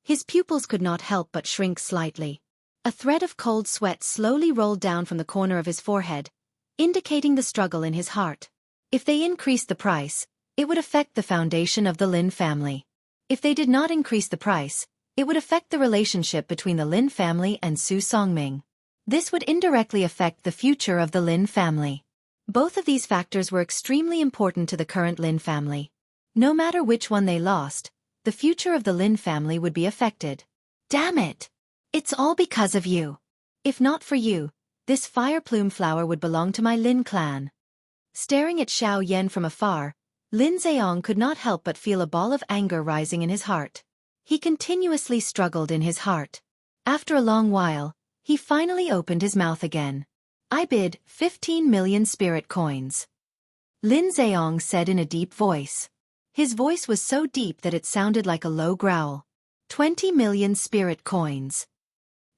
S1: his pupils could not help but shrink slightly. A thread of cold sweat slowly rolled down from the corner of his forehead, indicating the struggle in his heart. If they increased the price, it would affect the foundation of the Lin family. If they did not increase the price, it would affect the relationship between the Lin family and Su Songming. This would indirectly affect the future of the Lin family. Both of these factors were extremely important to the current Lin family. No matter which one they lost, the future of the Lin family would be affected. Damn it! It's all because of you. If not for you, this fire plume flower would belong to my Lin clan. Staring at Xiao Yan from afar, Lin Zheong could not help but feel a ball of anger rising in his heart. He continuously struggled in his heart. After a long while, he finally opened his mouth again. I bid 15 million spirit coins. Lin Zheong said in a deep voice. His voice was so deep that it sounded like a low growl. 20 million spirit coins.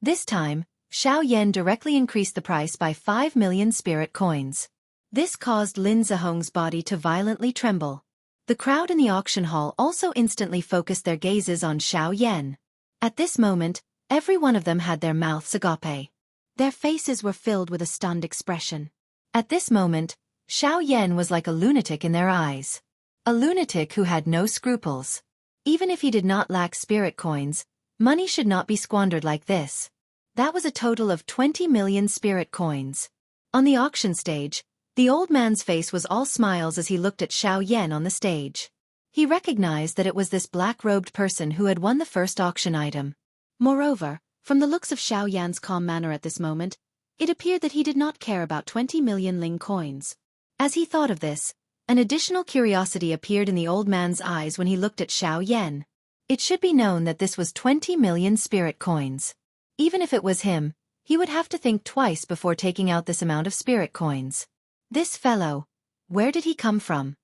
S1: This time, Xiao Yan directly increased the price by 5 million spirit coins. This caused Lin Zheong's body to violently tremble. The crowd in the auction hall also instantly focused their gazes on Xiao Yan. At this moment, every one of them had their mouths agape. Their faces were filled with a stunned expression. At this moment, Xiao Yan was like a lunatic in their eyes. A lunatic who had no scruples. Even if he did not lack spirit coins, money should not be squandered like this. That was a total of 20 million spirit coins. On the auction stage, the old man's face was all smiles as he looked at Xiao Yan on the stage. He recognized that it was this black-robed person who had won the first auction item. Moreover, from the looks of Xiao Yan's calm manner at this moment, it appeared that he did not care about 20 million Ling coins. As he thought of this, an additional curiosity appeared in the old man's eyes when he looked at Xiao Yan. It should be known that this was 20 million spirit coins. Even if it was him, he would have to think twice before taking out this amount of spirit coins. This fellow, where did he come from?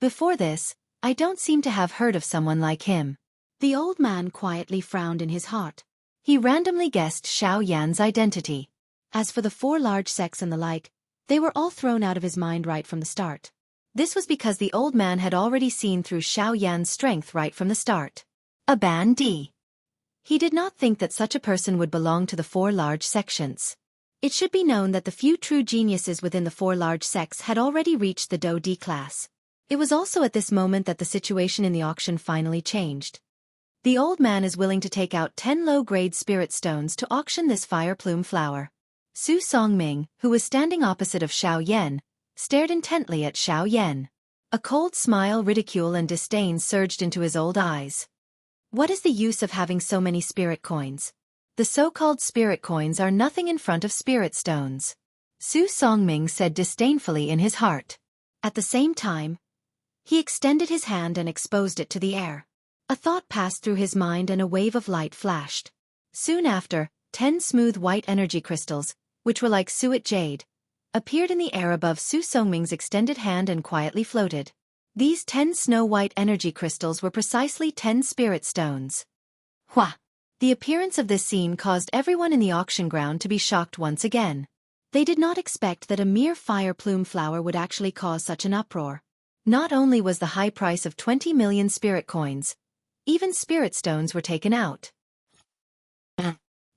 S1: Before this, I don't seem to have heard of someone like him. The old man quietly frowned in his heart. He randomly guessed Xiao Yan's identity. As for the 4 large sects and the like, they were all thrown out of his mind right from the start. This was because the old man had already seen through Xiao Yan's strength right from the start. A bandit. He did not think that such a person would belong to the 4 large sections. It should be known that the few true geniuses within the 4 large sects had already reached the Do D class. It was also at this moment that the situation in the auction finally changed. The old man is willing to take out 10 low-grade spirit stones to auction this fire plume flower. Su Songming, who was standing opposite of Xiao Yan, stared intently at Xiao Yan. A cold smile, ridicule and disdain surged into his old eyes. What is the use of having so many spirit coins? The so-called spirit coins are nothing in front of spirit stones. Su Songming said disdainfully in his heart. At the same time, he extended his hand and exposed it to the air. A thought passed through his mind and a wave of light flashed. Soon after, 10 smooth white energy crystals, which were like suet jade, appeared in the air above Su Songming's extended hand and quietly floated. These 10 snow-white energy crystals were precisely 10 spirit stones. Hua! The appearance of this scene caused everyone in the auction ground to be shocked once again. They did not expect that a mere fire plume flower would actually cause such an uproar. Not only was the high price of 20 million spirit coins, even spirit stones were taken out.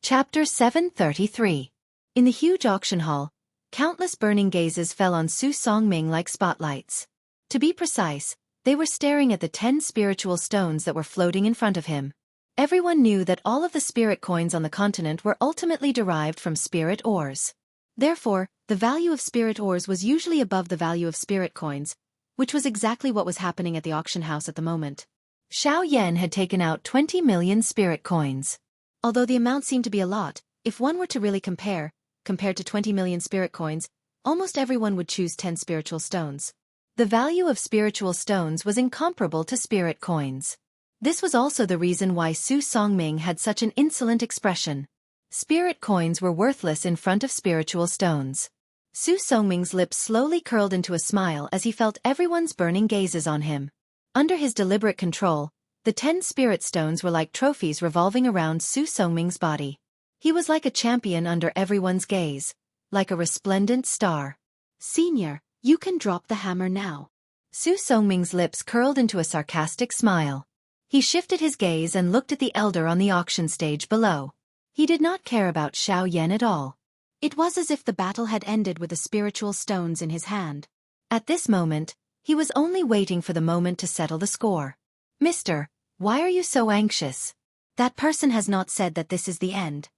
S1: Chapter 733. In the huge auction hall, countless burning gazes fell on Su Songming like spotlights. To be precise, they were staring at the 10 spiritual stones that were floating in front of him. Everyone knew that all of the spirit coins on the continent were ultimately derived from spirit ores. Therefore, the value of spirit ores was usually above the value of spirit coins, which was exactly what was happening at the auction house at the moment. Xiao Yan had taken out 20 million spirit coins. Although the amount seemed to be a lot, if one were to really compared to 20 million spirit coins, almost everyone would choose 10 spiritual stones. The value of spiritual stones was incomparable to spirit coins. This was also the reason why Su Songming had such an insolent expression. Spirit coins were worthless in front of spiritual stones. Su Songming's lips slowly curled into a smile as he felt everyone's burning gazes on him. Under his deliberate control, the 10 spirit stones were like trophies revolving around Su Songming's body. He was like a champion under everyone's gaze, like a resplendent star. Senior, you can drop the hammer now. Su Songming's lips curled into a sarcastic smile. He shifted his gaze and looked at the elder on the auction stage below. He did not care about Xiaoyan at all. It was as if the battle had ended with the spiritual stones in his hand. At this moment, he was only waiting for the moment to settle the score. Mister, why are you so anxious? That person has not said that this is the end.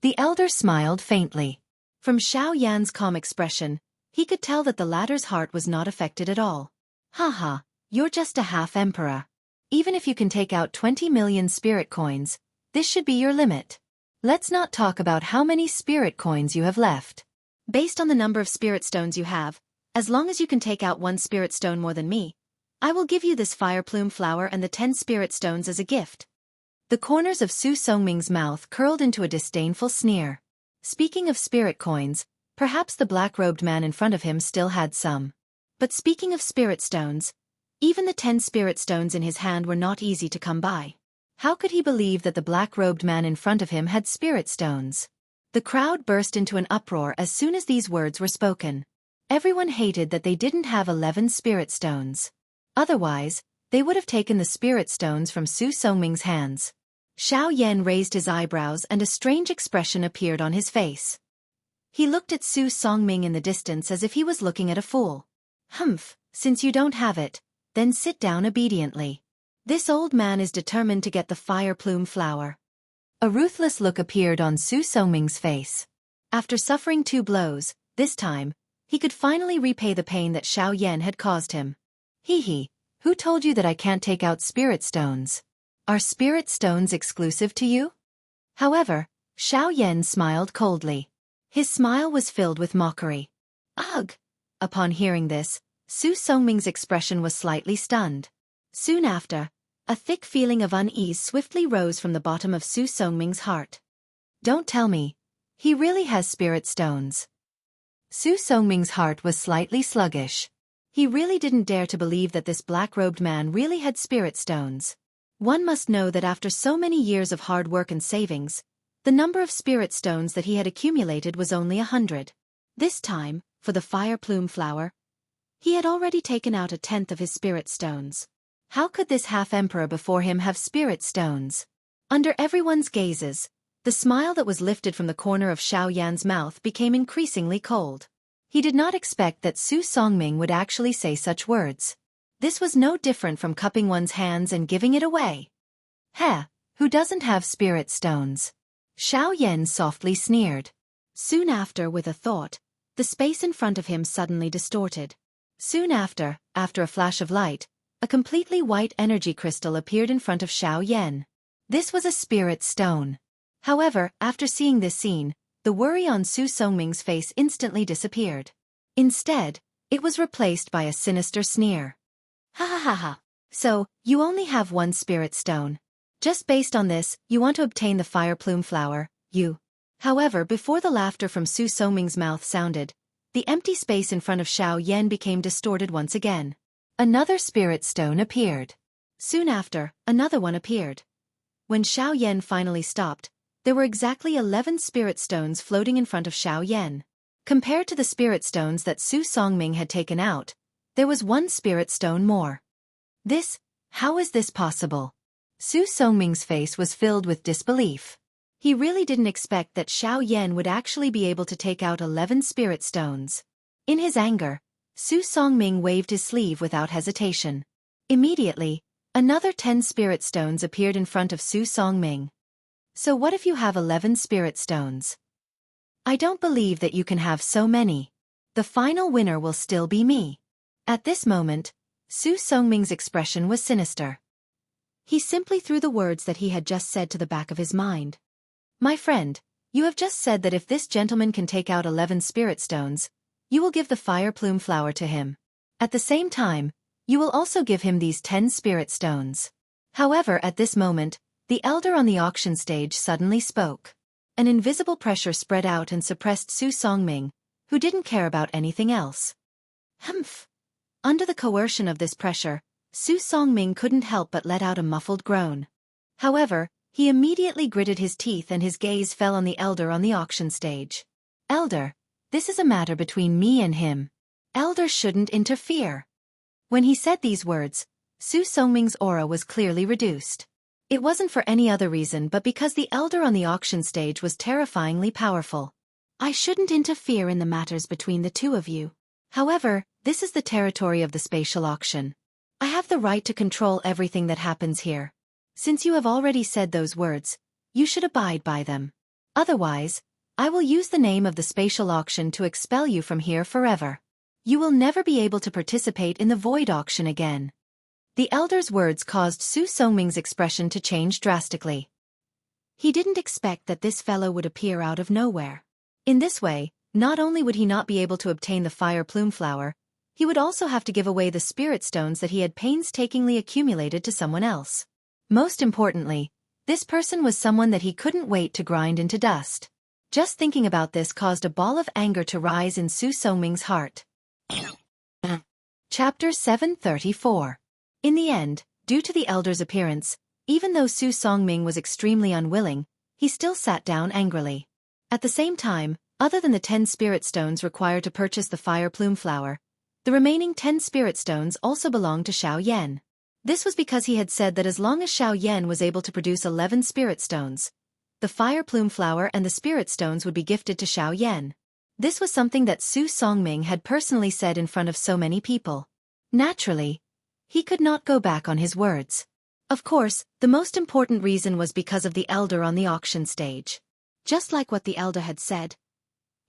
S1: The elder smiled faintly. From Xiaoyan's calm expression, he could tell that the latter's heart was not affected at all. Haha, you're just a half-emperor. Even if you can take out 20 million spirit coins, this should be your limit. Let's not talk about how many spirit coins you have left. Based on the number of spirit stones you have, as long as you can take out 1 spirit stone more than me, I will give you this fire plume flower and the 10 spirit stones as a gift. The corners of Su Songming's mouth curled into a disdainful sneer. Speaking of spirit coins, perhaps the black-robed man in front of him still had some. But speaking of spirit stones, even the 10 spirit stones in his hand were not easy to come by. How could he believe that the black-robed man in front of him had spirit stones? The crowd burst into an uproar as soon as these words were spoken. Everyone hated that they didn't have 11 spirit stones. Otherwise, they would have taken the spirit stones from Su Songming's hands. Xiaoyan raised his eyebrows and a strange expression appeared on his face. He looked at Su Songming in the distance as if he was looking at a fool. Humph, since you don't have it, then sit down obediently. This old man is determined to get the fire plume flower. A ruthless look appeared on Su Songming's face. After suffering 2 blows, this time, he could finally repay the pain that Xiaoyan had caused him. Hee, who told you that I can't take out spirit stones? Are spirit stones exclusive to you? However, Xiaoyan smiled coldly. His smile was filled with mockery. Ugh! Upon hearing this, Su Songming's expression was slightly stunned. Soon after, a thick feeling of unease swiftly rose from the bottom of Su Songming's heart. Don't tell me, he really has spirit stones. Su Songming's heart was slightly sluggish. He really didn't dare to believe that this black-robed man really had spirit stones. One must know that after so many years of hard work and savings, the number of spirit stones that he had accumulated was only 100. This time, for the fire plume flower, he had already taken out 1/10 of his spirit stones. How could this half-emperor before him have spirit stones? Under everyone's gazes, the smile that was lifted from the corner of Xiaoyan's mouth became increasingly cold. He did not expect that Su Songming would actually say such words. This was no different from cupping one's hands and giving it away. Heh, who doesn't have spirit stones? Xiaoyan softly sneered. Soon after, with a thought, the space in front of him suddenly distorted. Soon after a flash of light, a completely white energy crystal appeared in front of Xiaoyan. This was a spirit stone. However, after seeing this scene, the worry on Su Songming's face instantly disappeared. Instead, it was replaced by a sinister sneer. Ha ha ha ha. So, you only have 1 spirit stone. Just based on this, you want to obtain the fire plume flower, you. However, before the laughter from Su Songming's mouth sounded, the empty space in front of Xiaoyan became distorted once again. Another spirit stone appeared. Soon after, another one appeared. When Xiaoyan finally stopped, there were exactly 11 spirit stones floating in front of Xiaoyan. Compared to the spirit stones that Su Songming had taken out, there was 1 spirit stone more. How is this possible? Su Songming's face was filled with disbelief. He really didn't expect that Xiaoyan would actually be able to take out 11 spirit stones. In his anger, Su Songming waved his sleeve without hesitation. Immediately, another 10 spirit stones appeared in front of Su Songming. So what if you have 11 spirit stones? I don't believe that you can have so many. The final winner will still be me. At this moment, Su Songming's expression was sinister. He simply threw the words that he had just said to the back of his mind. My friend, you have just said that if this gentleman can take out 11 spirit stones, you will give the fire plume flower to him. At the same time, you will also give him these 10 spirit stones. However, at this moment, the elder on the auction stage suddenly spoke. An invisible pressure spread out and suppressed Su Songming, who didn't care about anything else. Humph! Under the coercion of this pressure, Su Songming couldn't help but let out a muffled groan. However, he immediately gritted his teeth and his gaze fell on the elder on the auction stage. Elder, this is a matter between me and him. Elder shouldn't interfere. When he said these words, Su Songming's aura was clearly reduced. It wasn't for any other reason but because the elder on the auction stage was terrifyingly powerful. I shouldn't interfere in the matters between the two of you. However, this is the territory of the spatial auction. I have the right to control everything that happens here. Since you have already said those words, you should abide by them. Otherwise, I will use the name of the spatial auction to expel you from here forever. You will never be able to participate in the void auction again. The elder's words caused Su Songming's expression to change drastically. He didn't expect that this fellow would appear out of nowhere. In this way, not only would he not be able to obtain the fire plume flower, he would also have to give away the spirit stones that he had painstakingly accumulated to someone else. Most importantly, this person was someone that he couldn't wait to grind into dust. Just thinking about this caused a ball of anger to rise in Su Songming's heart. Chapter 734. In the end, due to the elder's appearance, even though Su Songming was extremely unwilling, he still sat down angrily. At the same time, other than the 10 spirit stones required to purchase the fire plume flower, the remaining 10 spirit stones also belonged to Xiao Yan. This was because he had said that as long as Xiao Yan was able to produce 11 spirit stones, the fire plume flower and the spirit stones would be gifted to Xiao Yan. This was something that Su Songming had personally said in front of so many people. Naturally, he could not go back on his words. Of course, the most important reason was because of the elder on the auction stage. Just like what the elder had said,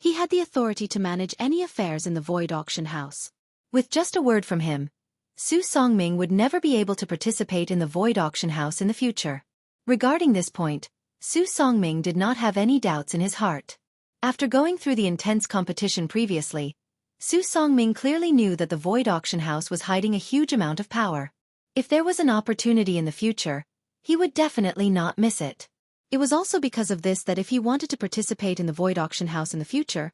S1: he had the authority to manage any affairs in the void auction house. With just a word from him, Su Songming would never be able to participate in the void auction house in the future. Regarding this point, Su Songming did not have any doubts in his heart. After going through the intense competition previously, Su Songming clearly knew that the void auction house was hiding a huge amount of power. If there was an opportunity in the future, he would definitely not miss it. It was also because of this that if he wanted to participate in the void auction house in the future,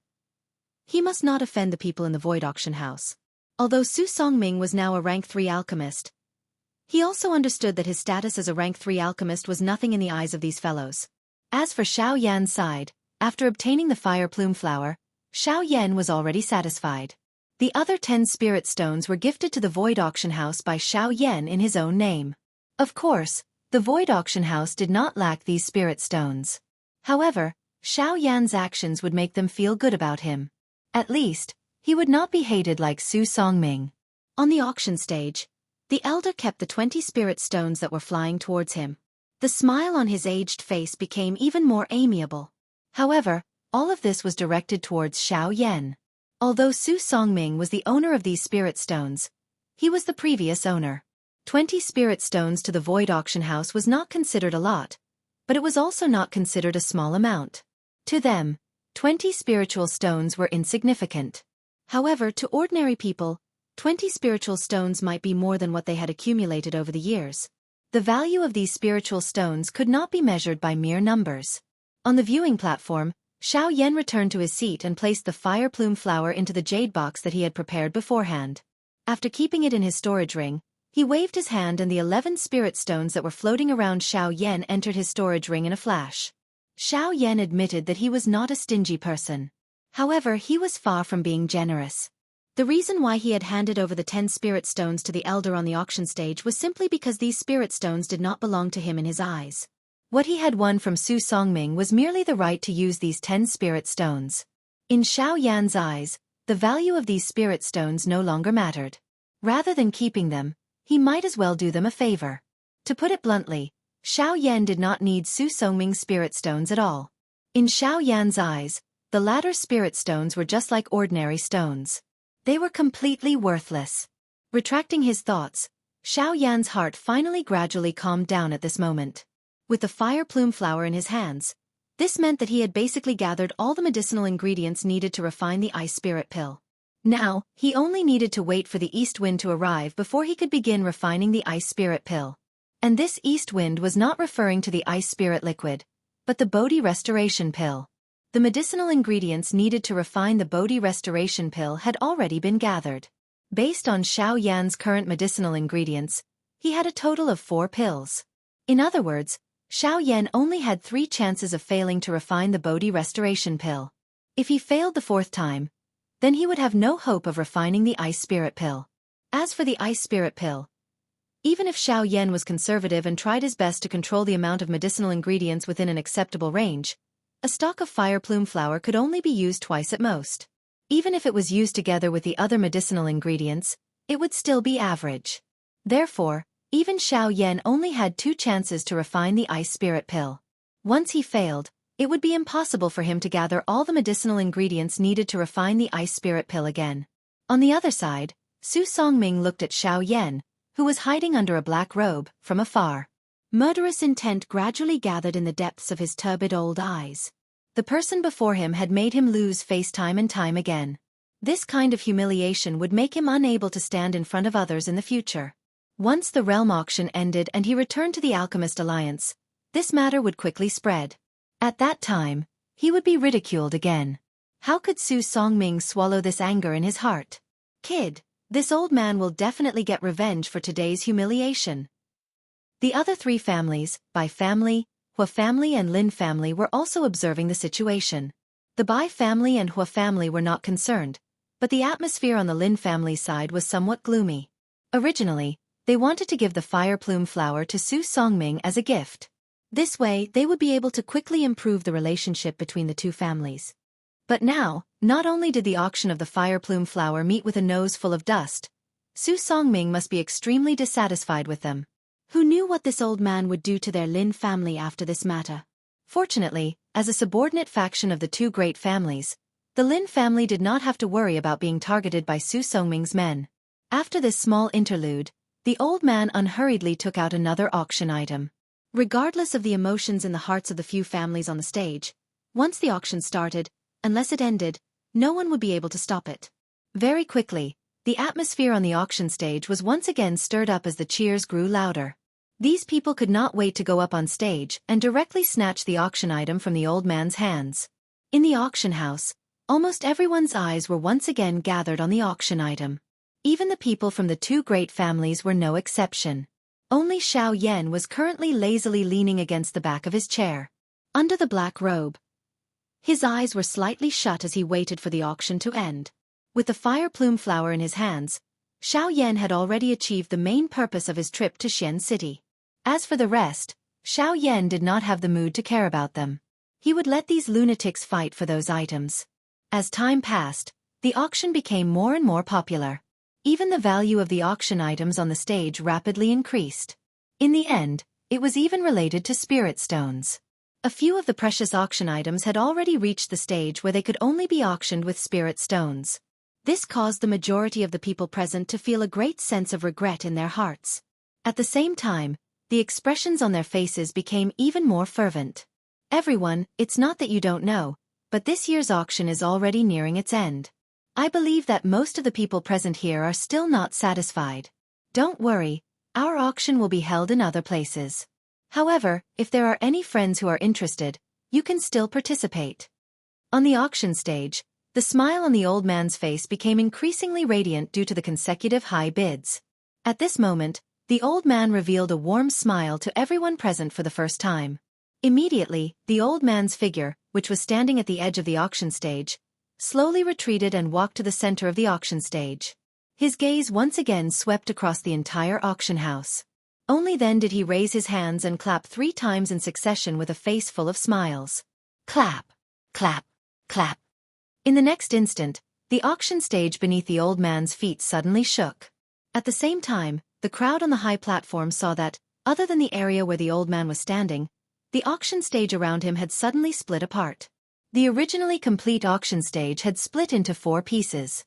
S1: he must not offend the people in the void auction house. Although Su Songming was now a rank 3 alchemist, he also understood that his status as a rank 3 alchemist was nothing in the eyes of these fellows. As for Xiao Yan's side, after obtaining the fire plume flower, Xiao Yan was already satisfied. The other 10 spirit stones were gifted to the void auction house by Xiao Yan in his own name. Of course, the void auction house did not lack these spirit stones. However, Xiao Yan's actions would make them feel good about him. At least, he would not be hated like Su Songming. On the auction stage, the elder kept the 20 spirit stones that were flying towards him. The smile on his aged face became even more amiable. However, all of this was directed towards Xiao Yan. Although Su Songming was the owner of these spirit stones, he was the previous owner. 20 spirit stones to the void auction house was not considered a lot, but it was also not considered a small amount. To them, 20 spiritual stones were insignificant. However, to ordinary people, 20 spiritual stones might be more than what they had accumulated over the years. The value of these spiritual stones could not be measured by mere numbers. On the viewing platform, Xiao Yan returned to his seat and placed the fire plume flower into the jade box that he had prepared beforehand. After keeping it in his storage ring, he waved his hand and the 11 spirit stones that were floating around Xiao Yan entered his storage ring in a flash. Xiao Yan admitted that he was not a stingy person. However, he was far from being generous. The reason why he had handed over the 10 spirit stones to the elder on the auction stage was simply because these spirit stones did not belong to him in his eyes. What he had won from Su Songming was merely the right to use these 10 spirit stones. In Xiao Yan's eyes, the value of these spirit stones no longer mattered. Rather than keeping them, he might as well do them a favor. To put it bluntly, Xiao Yan did not need Su Songming's spirit stones at all. In Xiao Yan's eyes, the latter's spirit stones were just like ordinary stones. They were completely worthless. Retracting his thoughts, Xiao Yan's heart finally gradually calmed down at this moment. With the fire plume flower in his hands, this meant that he had basically gathered all the medicinal ingredients needed to refine the ice spirit pill. Now, he only needed to wait for the east wind to arrive before he could begin refining the ice spirit pill. And this east wind was not referring to the ice spirit liquid, but the Bodhi restoration pill. The medicinal ingredients needed to refine the Bodhi restoration pill had already been gathered. Based on Xiao Yan's current medicinal ingredients, he had a total of 4 pills. In other words, Xiao Yan only had 3 chances of failing to refine the Bodhi restoration pill. If he failed the 4th time, then he would have no hope of refining the ice spirit pill. As for the ice spirit pill, Even if Xiao Yan was conservative and tried his best to control the amount of medicinal ingredients within an acceptable range, a stalk of fire plume flower could only be used twice at most. Even if it was used together with the other medicinal ingredients, it would still be average. Therefore, even Xiao Yan only had 2 chances to refine the ice spirit pill. Once he failed, it would be impossible for him to gather all the medicinal ingredients needed to refine the ice spirit pill again. On the other side, Su Songming looked at Xiao Yan, who was hiding under a black robe, from afar. Murderous intent gradually gathered in the depths of his turbid old eyes. The person before him had made him lose face time and time again. This kind of humiliation would make him unable to stand in front of others in the future. Once the realm auction ended and he returned to the Alchemist Alliance, this matter would quickly spread. At that time, he would be ridiculed again. How could Su Songming swallow this anger in his heart? Kid, this old man will definitely get revenge for today's humiliation. The other 3 families, Bai family, Hua family and Lin family were also observing the situation. The Bai family and Hua family were not concerned, but the atmosphere on the Lin family's side was somewhat gloomy. Originally, they wanted to give the fire plume flower to Su Songming as a gift. This way, they would be able to quickly improve the relationship between the 2 families. But now, not only did the auction of the fire plume flower meet with a nose full of dust, Su Songming must be extremely dissatisfied with them. Who knew what this old man would do to their Lin family after this matter? Fortunately, as a subordinate faction of the 2 great families, the Lin family did not have to worry about being targeted by Su Songming's men. After this small interlude, the old man unhurriedly took out another auction item. Regardless of the emotions in the hearts of the few families on the stage, once the auction started, unless it ended, no one would be able to stop it. Very quickly, the atmosphere on the auction stage was once again stirred up as the cheers grew louder. These people could not wait to go up on stage and directly snatch the auction item from the old man's hands. In the auction house, almost everyone's eyes were once again gathered on the auction item. Even the people from the 2 great families were no exception. Only Xiao Yan was currently lazily leaning against the back of his chair. Under the black robe, his eyes were slightly shut as he waited for the auction to end. With the fire plume flower in his hands, Xiao Yan had already achieved the main purpose of his trip to Xian City. As for the rest, Xiao Yan did not have the mood to care about them. He would let these lunatics fight for those items. As time passed, the auction became more and more popular. Even the value of the auction items on the stage rapidly increased. In the end, it was even related to spirit stones. A few of the precious auction items had already reached the stage where they could only be auctioned with spirit stones. This caused the majority of the people present to feel a great sense of regret in their hearts. At the same time, the expressions on their faces became even more fervent. Everyone, it's not that you don't know, but this year's auction is already nearing its end. I believe that most of the people present here are still not satisfied. Don't worry, our auction will be held in other places. However, if there are any friends who are interested, you can still participate. On the auction stage, the smile on the old man's face became increasingly radiant due to the consecutive high bids. At this moment, the old man revealed a warm smile to everyone present for the first time. Immediately, the old man's figure, which was standing at the edge of the auction stage, slowly retreated and walked to the center of the auction stage. His gaze once again swept across the entire auction house. Only then did he raise his hands and clap 3 times in succession with a face full of smiles. Clap, clap, clap. In the next instant, the auction stage beneath the old man's feet suddenly shook. At the same time, the crowd on the high platform saw that, other than the area where the old man was standing, the auction stage around him had suddenly split apart. The originally complete auction stage had split into 4 pieces.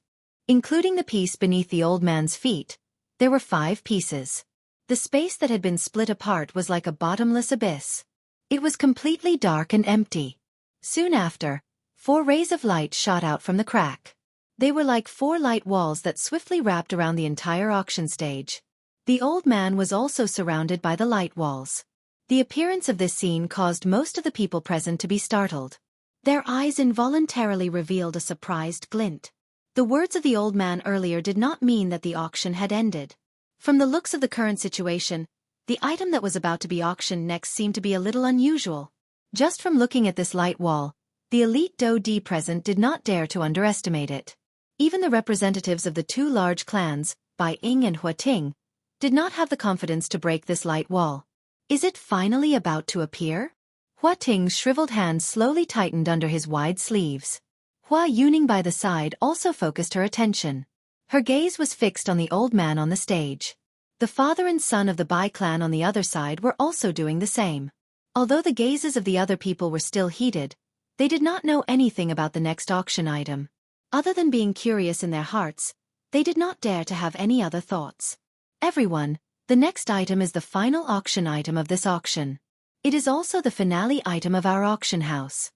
S1: Including the piece beneath the old man's feet, there were 5 pieces. The space that had been split apart was like a bottomless abyss. It was completely dark and empty. Soon after, 4 rays of light shot out from the crack. They were like 4 light walls that swiftly wrapped around the entire auction stage. The old man was also surrounded by the light walls. The appearance of this scene caused most of the people present to be startled. Their eyes involuntarily revealed a surprised glint. The words of the old man earlier did not mean that the auction had ended. From the looks of the current situation, the item that was about to be auctioned next seemed to be a little unusual. Just from looking at this light wall, the elite Do Di present did not dare to underestimate it. Even the representatives of the 2 large clans, Bai Ying and Hua Ting, did not have the confidence to break this light wall. Is it finally about to appear? Hua Ting's shriveled hands slowly tightened under his wide sleeves. Hua Yuning by the side also focused her attention. Her gaze was fixed on the old man on the stage. The father and son of the Bai clan on the other side were also doing the same. Although the gazes of the other people were still heated, they did not know anything about the next auction item. Other than being curious in their hearts, they did not dare to have any other thoughts. Everyone, the next item is the final auction item of this auction. It is also the finale item of our auction house.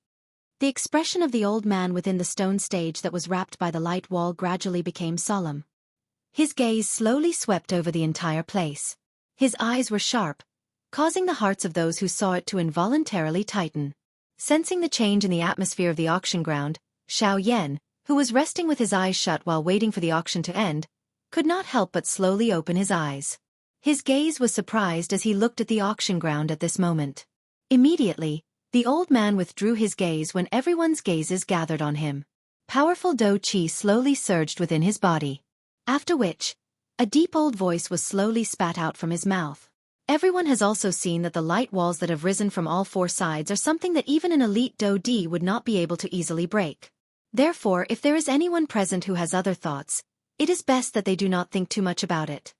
S1: The expression of the old man within the stone stage that was wrapped by the light wall gradually became solemn. His gaze slowly swept over the entire place. His eyes were sharp, causing the hearts of those who saw it to involuntarily tighten. Sensing the change in the atmosphere of the auction ground, Xiao Yan, who was resting with his eyes shut while waiting for the auction to end, could not help but slowly open his eyes. His gaze was surprised as he looked at the auction ground at this moment. Immediately, the old man withdrew his gaze when everyone's gazes gathered on him. Powerful Do Qi slowly surged within his body. After which, a deep old voice was slowly spat out from his mouth. Everyone has also seen that the light walls that have risen from all four sides are something that even an elite Do Di would not be able to easily break. Therefore, if there is anyone present who has other thoughts, it is best that they do not think too much about it.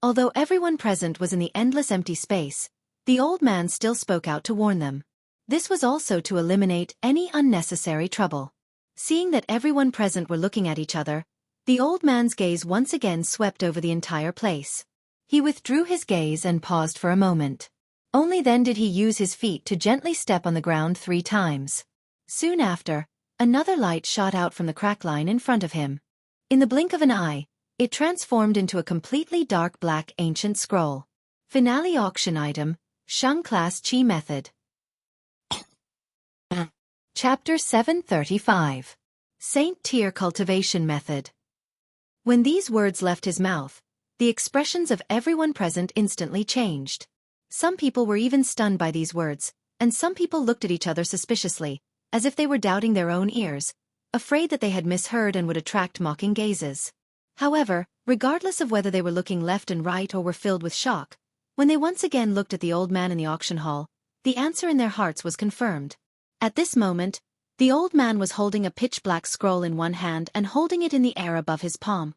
S1: Although everyone present was in the endless empty space, the old man still spoke out to warn them. This was also to eliminate any unnecessary trouble. Seeing that everyone present were looking at each other, the old man's gaze once again swept over the entire place. He withdrew his gaze and paused for a moment. Only then did he use his feet to gently step on the ground 3 times. Soon after, another light shot out from the crack line in front of him. In the blink of an eye, it transformed into a completely dark black ancient scroll. Finale auction item, Shang Class Chi Method. Chapter 735. Saint Tier Cultivation Method. When these words left his mouth, the expressions of everyone present instantly changed. Some people were even stunned by these words, and some people looked at each other suspiciously, as if they were doubting their own ears, afraid that they had misheard and would attract mocking gazes. However, regardless of whether they were looking left and right or were filled with shock, when they once again looked at the old man in the auction hall, the answer in their hearts was confirmed. At this moment, the old man was holding a pitch-black scroll in one hand and holding it in the air above his palm.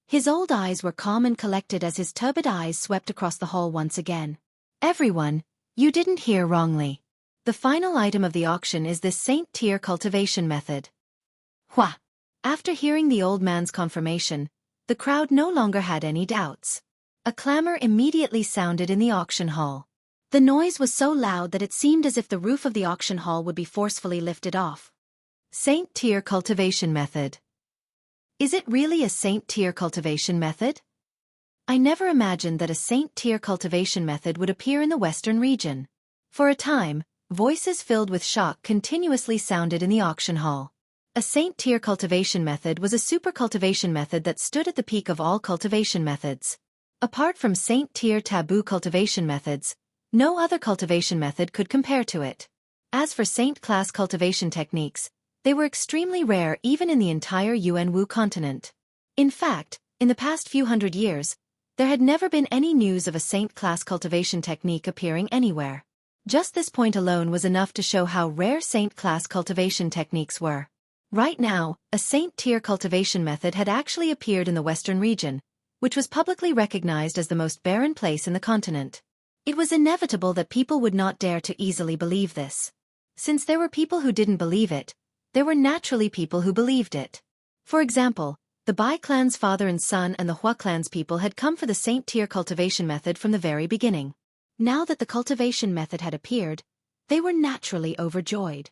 S1: His old eyes were calm and collected as his turbid eyes swept across the hall once again. Everyone, you didn't hear wrongly. The final item of the auction is this Saint Tier Cultivation Method. Hua! After hearing the old man's confirmation, the crowd no longer had any doubts. A clamor immediately sounded in the auction hall. The noise was so loud that it seemed as if the roof of the auction hall would be forcefully lifted off. Saint Tier Cultivation Method. Is it really a Saint Tier Cultivation Method? I never imagined that a Saint Tier Cultivation Method would appear in the Western region. For a time, voices filled with shock continuously sounded in the auction hall. A Saint Tier Cultivation Method was a super cultivation method that stood at the peak of all cultivation methods. Apart from Saint Tier taboo cultivation methods, no other cultivation method could compare to it. As for Saint Class cultivation techniques, they were extremely rare even in the entire Yuanwu continent. In fact, in the past few hundred years, there had never been any news of a Saint Class cultivation technique appearing anywhere. Just this point alone was enough to show how rare Saint Class cultivation techniques were. Right now, a Saint Tier cultivation method had actually appeared in the Western region, which was publicly recognized as the most barren place in the continent. It was inevitable that people would not dare to easily believe this. Since there were people who didn't believe it, there were naturally people who believed it. For example, the Bai clan's father and son and the Hua clan's people had come for the Saint Tier cultivation method from the very beginning. Now that the cultivation method had appeared, they were naturally overjoyed.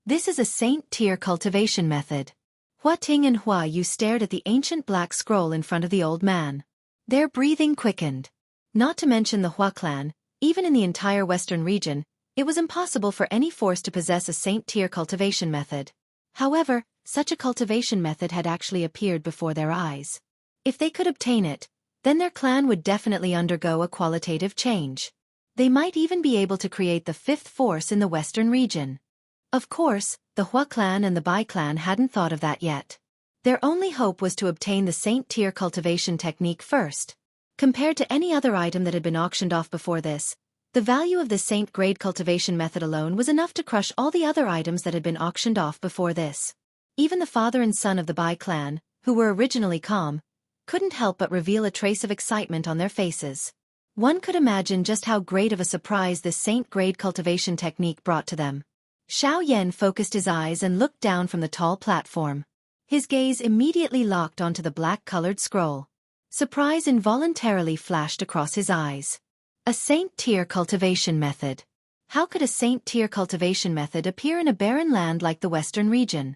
S1: This is a Saint Tier cultivation method. Hua Ting and Hua Yu stared at the ancient black scroll in front of the old man. Their breathing quickened. Not to mention the Hua clan, even in the entire Western region, it was impossible for any force to possess a Saint Tier cultivation method. However, such a cultivation method had actually appeared before their eyes. If they could obtain it, then their clan would definitely undergo a qualitative change. They might even be able to create the 5th force in the Western region. Of course, the Hua clan and the Bai clan hadn't thought of that yet. Their only hope was to obtain the Saint Tier cultivation technique first. Compared to any other item that had been auctioned off before this, the value of the saint-grade cultivation method alone was enough to crush all the other items that had been auctioned off before this. Even the father and son of the Bai clan, who were originally calm, couldn't help but reveal a trace of excitement on their faces. One could imagine just how great of a surprise this saint-grade cultivation technique brought to them. Xiao Yan focused his eyes and looked down from the tall platform. His gaze immediately locked onto the black-colored scroll. Surprise involuntarily flashed across his eyes. A saint-tier cultivation method. How could a saint-tier cultivation method appear in a barren land like the western region?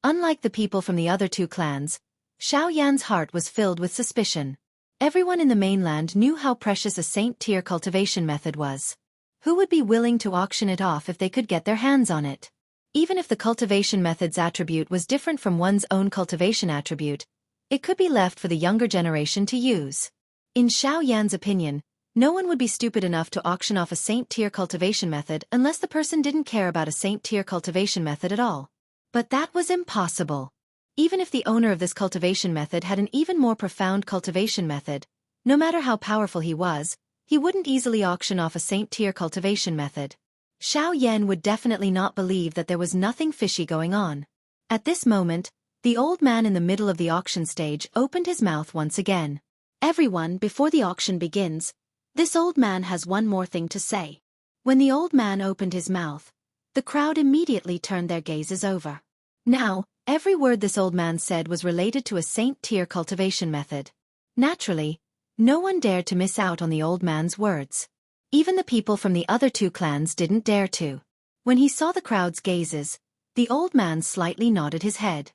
S1: Unlike the people from the other two clans, Xiao Yan's heart was filled with suspicion. Everyone in the mainland knew how precious a saint-tier cultivation method was. Who would be willing to auction it off if they could get their hands on it? Even if the cultivation method's attribute was different from one's own cultivation attribute, it could be left for the younger generation to use. In Xiao Yan's opinion, no one would be stupid enough to auction off a saint-tier cultivation method unless the person didn't care about a saint-tier cultivation method at all. But that was impossible. Even if the owner of this cultivation method had an even more profound cultivation method, no matter how powerful he was, he wouldn't easily auction off a saint-tier cultivation method. Xiao Yan would definitely not believe that there was nothing fishy going on. At this moment, the old man in the middle of the auction stage opened his mouth once again. Everyone, before the auction begins, this old man has one more thing to say. When the old man opened his mouth, the crowd immediately turned their gazes over. Now, every word this old man said was related to a saint-tier cultivation method. Naturally, no one dared to miss out on the old man's words. Even the people from the other two clans didn't dare to. When he saw the crowd's gazes, the old man slightly nodded his head.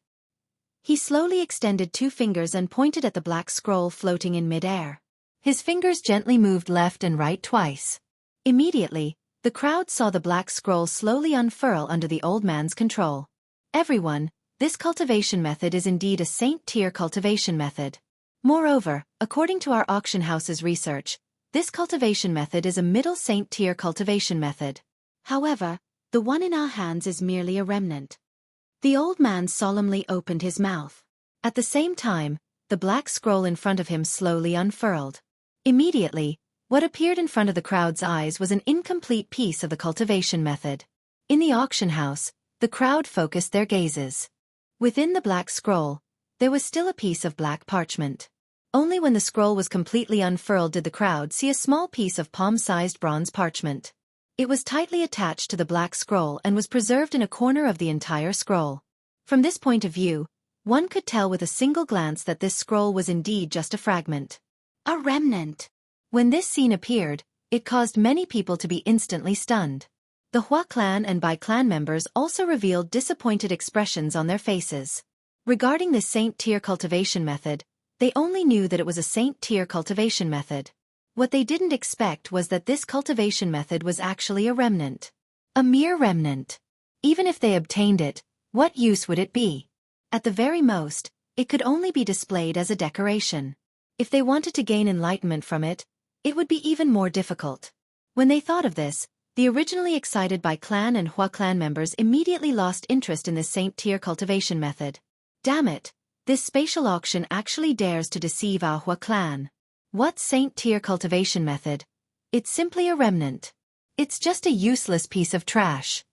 S1: He slowly extended two fingers and pointed at the black scroll floating in mid-air. His fingers gently moved left and right twice. Immediately, the crowd saw the black scroll slowly unfurl under the old man's control. Everyone, this cultivation method is indeed a saint-tier cultivation method. Moreover, according to our auction house's research, this cultivation method is a middle saint-tier cultivation method. However, the one in our hands is merely a remnant. The old man solemnly opened his mouth. At the same time, the black scroll in front of him slowly unfurled. Immediately, what appeared in front of the crowd's eyes was an incomplete piece of the cultivation method. In the auction house, the crowd focused their gazes. Within the black scroll, there was still a piece of black parchment. Only when the scroll was completely unfurled did the crowd see a small piece of palm-sized bronze parchment. It was tightly attached to the black scroll and was preserved in a corner of the entire scroll. From this point of view, one could tell with a single glance that this scroll was indeed just a fragment. A remnant. When this scene appeared, it caused many people to be instantly stunned. The Hua clan and Bai clan members also revealed disappointed expressions on their faces. Regarding this saint-tier cultivation method, they only knew that it was a saint-tier cultivation method. What they didn't expect was that this cultivation method was actually a remnant. A mere remnant. Even if they obtained it, what use would it be? At the very most, it could only be displayed as a decoration. If they wanted to gain enlightenment from it, it would be even more difficult. When they thought of this, the originally excited Bai clan and Hua clan members immediately lost interest in this saint-tier cultivation method. Damn it, this spatial auction actually dares to deceive our Hua clan. What saint-tier cultivation method? It's simply a remnant. It's just a useless piece of trash.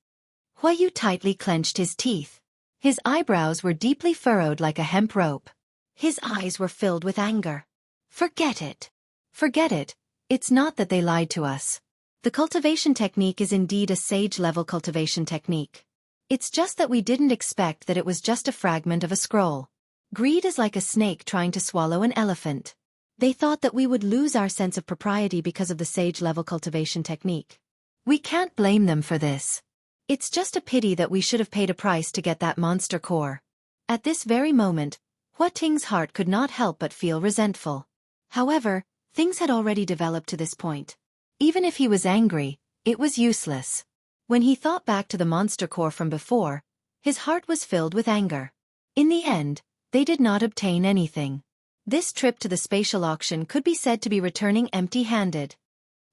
S1: Huayu tightly clenched his teeth. His eyebrows were deeply furrowed like a hemp rope. His eyes were filled with anger. Forget it. Forget it. It's not that they lied to us. The cultivation technique is indeed a sage-level cultivation technique. It's just that we didn't expect that it was just a fragment of a scroll. Greed is like a snake trying to swallow an elephant. They thought that we would lose our sense of propriety because of the sage-level cultivation technique. We can't blame them for this. It's just a pity that we should have paid a price to get that monster core. At this very moment, Hua Ting's heart could not help but feel resentful. However, things had already developed to this point. Even if he was angry, it was useless. When he thought back to the monster core from before, his heart was filled with anger. In the end, they did not obtain anything. This trip to the spatial auction could be said to be returning empty-handed.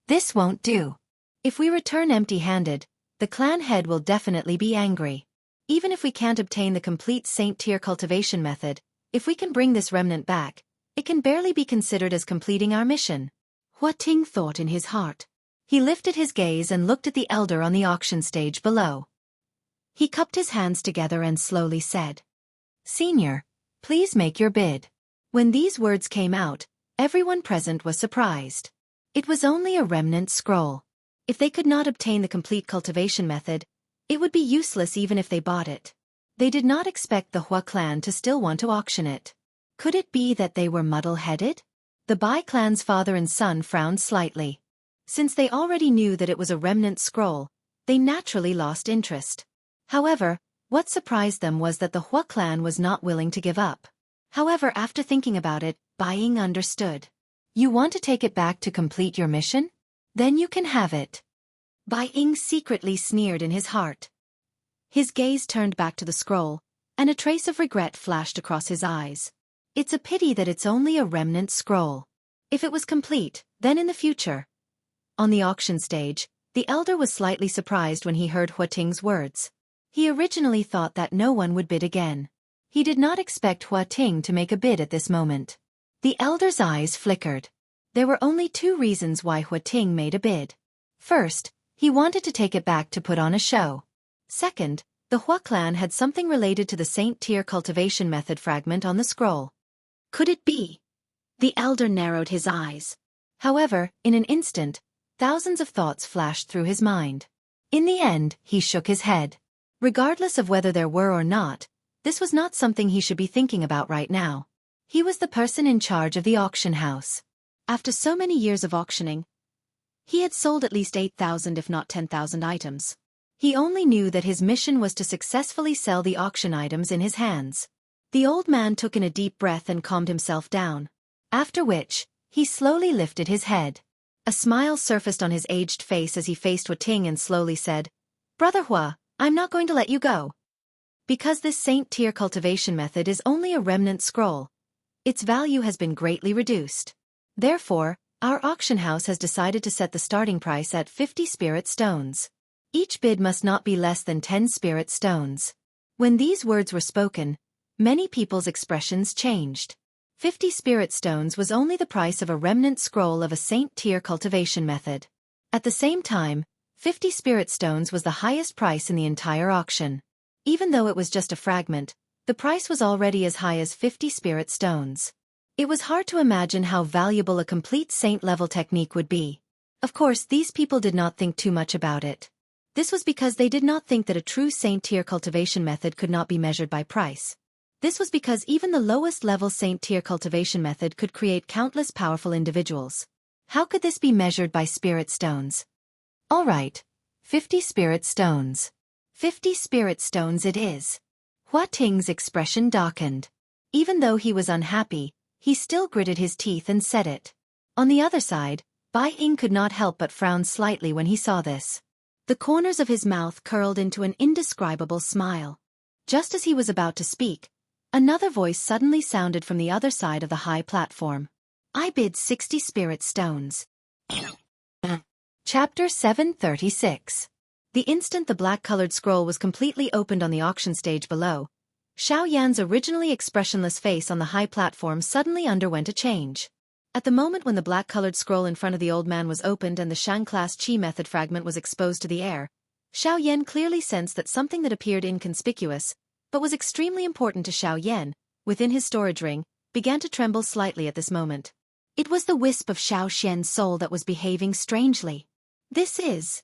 S1: This won't do. If we return empty-handed, the clan head will definitely be angry. Even if we can't obtain the complete saint-tier cultivation method, if we can bring this remnant back, It can barely be considered as completing our mission. Hua Ting thought in his heart. He lifted his gaze and looked at the elder on the auction stage below. He cupped his hands together and slowly said, "Senior, please make your bid." When these words came out, everyone present was surprised. It was only a remnant scroll. If they could not obtain the complete cultivation method, it would be useless even if they bought it. They did not expect the Hua clan to still want to auction it. Could it be that they were muddle-headed? The Bai clan's father and son frowned slightly. Since they already knew that it was a remnant scroll, they naturally lost interest. However, what surprised them was that the Hua clan was not willing to give up. However, after thinking about it, Bai Ying understood. You want to take it back to complete your mission? Then you can have it. Bai Ying secretly sneered in his heart. His gaze turned back to the scroll, and a trace of regret flashed across his eyes. It's a pity that it's only a remnant scroll. If it was complete, then in the future. On the auction stage, the elder was slightly surprised when he heard Hua Ting's words. He originally thought that no one would bid again. He did not expect Hua Ting to make a bid at this moment. The elder's eyes flickered. There were only two reasons why Hua Ting made a bid. First, he wanted to take it back to put on a show. Second, the Hua clan had something related to the Saint Tier cultivation method fragment on the scroll. Could it be? The elder narrowed his eyes. However, in an instant, thousands of thoughts flashed through his mind. In the end, he shook his head. Regardless of whether there were or not, this was not something he should be thinking about right now. He was the person in charge of the auction house. After so many years of auctioning, he had sold at least 8,000 if not 10,000 items. He only knew that his mission was to successfully sell the auction items in his hands. The old man took in a deep breath and calmed himself down. After which, he slowly lifted his head. A smile surfaced on his aged face as he faced Hua Ting and slowly said, "Brother Hua, I'm not going to let you go. Because this Saint Tier cultivation method is only a remnant scroll, its value has been greatly reduced. Therefore, our auction house has decided to set the starting price at 50 spirit stones. Each bid must not be less than 10 spirit stones." When these words were spoken, many people's expressions changed. 50 spirit stones was only the price of a remnant scroll of a Saint Tier cultivation method. At the same time, 50 spirit stones was the highest price in the entire auction. Even though it was just a fragment, the price was already as high as 50 spirit stones. It was hard to imagine how valuable a complete saint-level technique would be. Of course, these people did not think too much about it. This was because they did not think that a true Saint Tier cultivation method could not be measured by price. This was because even the lowest level Saint Tier cultivation method could create countless powerful individuals. How could this be measured by spirit stones? Alright, 50 spirit stones. 50 spirit stones it is. Hua Ting's expression darkened. Even though he was unhappy, he still gritted his teeth and said it. On the other side, Bai Ying could not help but frown slightly when he saw this. The corners of his mouth curled into an indescribable smile. Just as he was about to speak, another voice suddenly sounded from the other side of the high platform. "I bid 60 spirit stones." Chapter 736. The instant the black-colored scroll was completely opened on the auction stage below, Xiaoyan's originally expressionless face on the high platform suddenly underwent a change. At the moment when the black-colored scroll in front of the old man was opened and the Shang-class Qi method fragment was exposed to the air, Xiaoyan clearly sensed that something that appeared inconspicuous, but was extremely important to Xiaoyan, within his storage ring, began to tremble slightly at this moment. It was the wisp of Xiaoxian's soul that was behaving strangely. This is...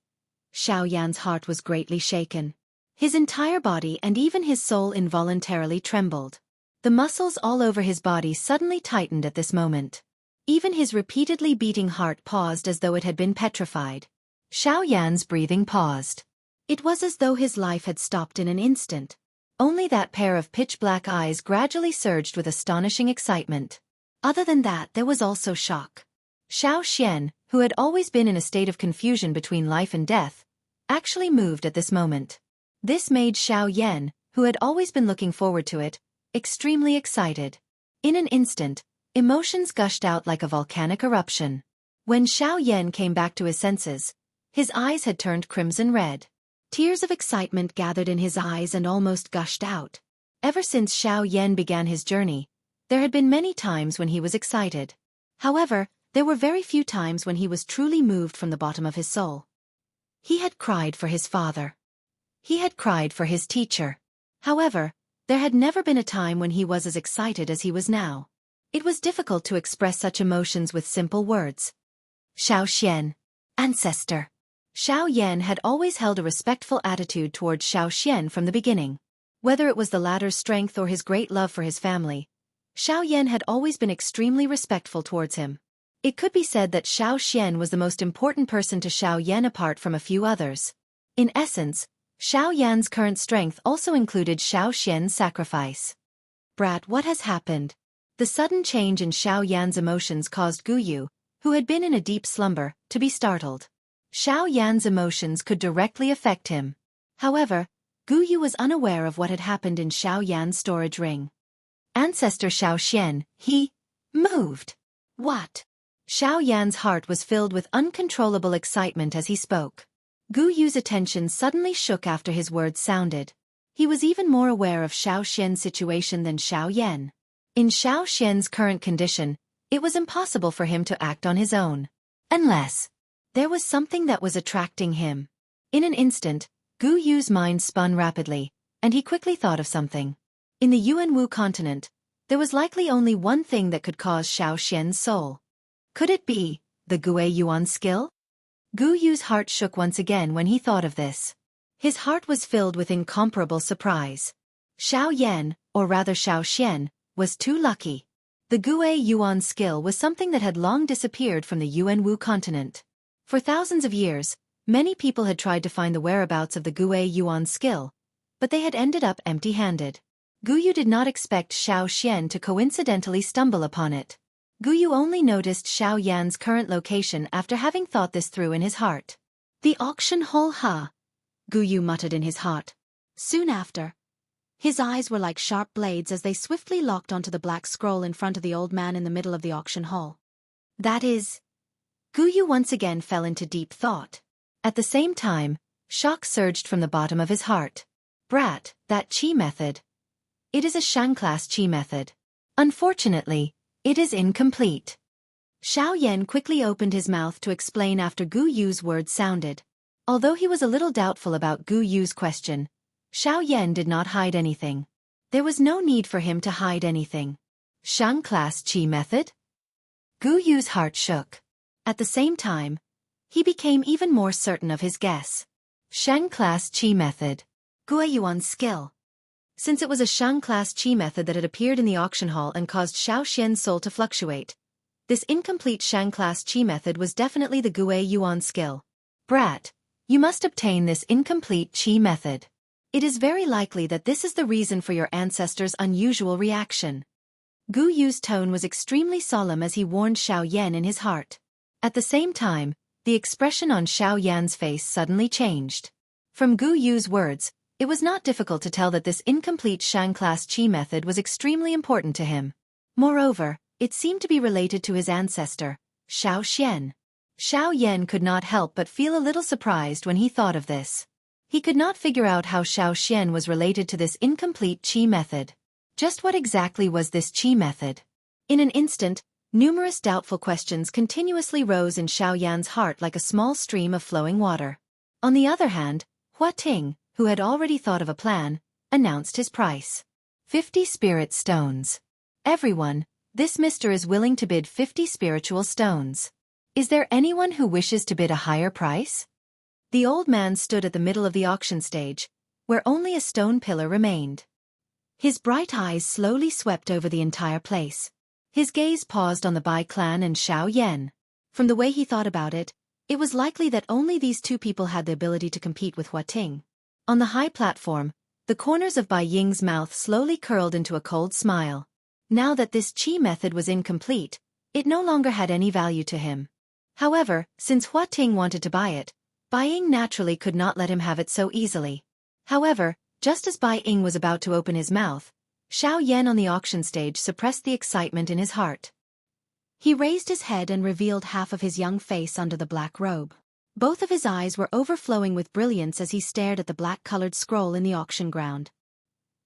S1: Xiaoyan's heart was greatly shaken. His entire body and even his soul involuntarily trembled. The muscles all over his body suddenly tightened at this moment. Even his repeatedly beating heart paused as though it had been petrified. Xiaoyan's breathing paused. It was as though his life had stopped in an instant. Only that pair of pitch-black eyes gradually surged with astonishing excitement. Other than that, there was also shock. Xiaoxian, who had always been in a state of confusion between life and death, actually moved at this moment. This made Xiaoyan, who had always been looking forward to it, extremely excited. In an instant, emotions gushed out like a volcanic eruption. When Xiaoyan came back to his senses, his eyes had turned crimson red. Tears of excitement gathered in his eyes and almost gushed out. Ever since Xiaoyan began his journey, There had been many times when he was excited. However, there were very few times when he was truly moved from the bottom of his soul. He had cried for his father. He had cried for his teacher. However, there had never been a time when he was as excited as he was now. It was difficult to express such emotions with simple words. Xiaoxian. Ancestor. Xiao Yan had always held a respectful attitude towards Xiaoxian from the beginning. Whether it was the latter's strength or his great love for his family, Xiao Yan had always been extremely respectful towards him. It could be said that Xiaoxian was the most important person to Xiao Yan apart from a few others. In essence, Xiao Yan's current strength also included Xiaoxian's sacrifice. Brat, what has happened? The sudden change in Xiao Yan's emotions caused Guyu, who had been in a deep slumber, to be startled. Xiao Yan's emotions could directly affect him. However, Guyu was unaware of what had happened in Xiao Yan's storage ring. Ancestor Xiaoxian, he moved. What? Xiao Yan's heart was filled with uncontrollable excitement as he spoke. Guyu's attention suddenly shook after his words sounded. He was even more aware of Xiaoxian's situation than Xiao Yan. In Xiaoxian's current condition, it was impossible for him to act on his own. Unless there was something that was attracting him. In an instant, Guyu's mind spun rapidly, and he quickly thought of something. In the Yuanwu continent, there was likely only one thing that could cause Xiaoxian's soul. Could it be the Gue Yuan skill? Guyu's heart shook once again when he thought of this. His heart was filled with incomparable surprise. Xiao Yan, or rather Xiaoxian, was too lucky. The Gue Yuan skill was something that had long disappeared from the Yuanwu continent. For thousands of years, many people had tried to find the whereabouts of the Gue Yuan skill, but they had ended up empty-handed. Guyu did not expect Xiaoxian to coincidentally stumble upon it. Guyu only noticed Xiao Yan's current location after having thought this through in his heart. The auction hall, huh? Guyu muttered in his heart. Soon after, his eyes were like sharp blades as they swiftly locked onto the black scroll in front of the old man in the middle of the auction hall. That is... Guyu once again fell into deep thought. At the same time, shock surged from the bottom of his heart. Brat, that chi method. It is a Shang-class chi method. Unfortunately, it is incomplete. Xiao Yan quickly opened his mouth to explain after Gu Yu's words sounded. Although he was a little doubtful about Gu Yu's question, Xiao Yan did not hide anything. There was no need for him to hide anything. Shang-class chi method? Gu Yu's heart shook. At the same time, he became even more certain of his guess. Shang-class chi method. Gue Yuan skill. Since it was a Shang-class chi method that had appeared in the auction hall and caused Xiao Xian's soul to fluctuate, this incomplete Shang-class chi method was definitely the Gue Yuan skill. Brat, you must obtain this incomplete chi method. It is very likely that this is the reason for your ancestor's unusual reaction. Gu Yu's tone was extremely solemn as he warned Xiao Yan in his heart. At the same time, the expression on Xiao Yan's face suddenly changed. From Gu Yu's words, it was not difficult to tell that this incomplete Shang-class chi method was extremely important to him. Moreover, it seemed to be related to his ancestor, Xiaoxian. Xiao Yan could not help but feel a little surprised when he thought of this. He could not figure out how Xiaoxian was related to this incomplete chi method. Just what exactly was this chi method? In an instant, numerous doubtful questions continuously rose in Xiao Yan's heart like a small stream of flowing water. On the other hand, Hua Ting, who had already thought of a plan, announced his price. 50 spirit stones. Everyone, this mister is willing to bid 50 spiritual stones. Is there anyone who wishes to bid a higher price? The old man stood at the middle of the auction stage, where only a stone pillar remained. His bright eyes slowly swept over the entire place. His gaze paused on the Bai clan and Xiao Yan. From the way he thought about it, it was likely that only these two people had the ability to compete with Hua Ting. On the high platform, the corners of Bai Ying's mouth slowly curled into a cold smile. Now that this chi method was incomplete, it no longer had any value to him. However, since Hua Ting wanted to buy it, Bai Ying naturally could not let him have it so easily. However, just as Bai Ying was about to open his mouth, Xiao Yan on the auction stage suppressed the excitement in his heart. He raised his head and revealed half of his young face under the black robe. Both of his eyes were overflowing with brilliance as he stared at the black-colored scroll in the auction ground.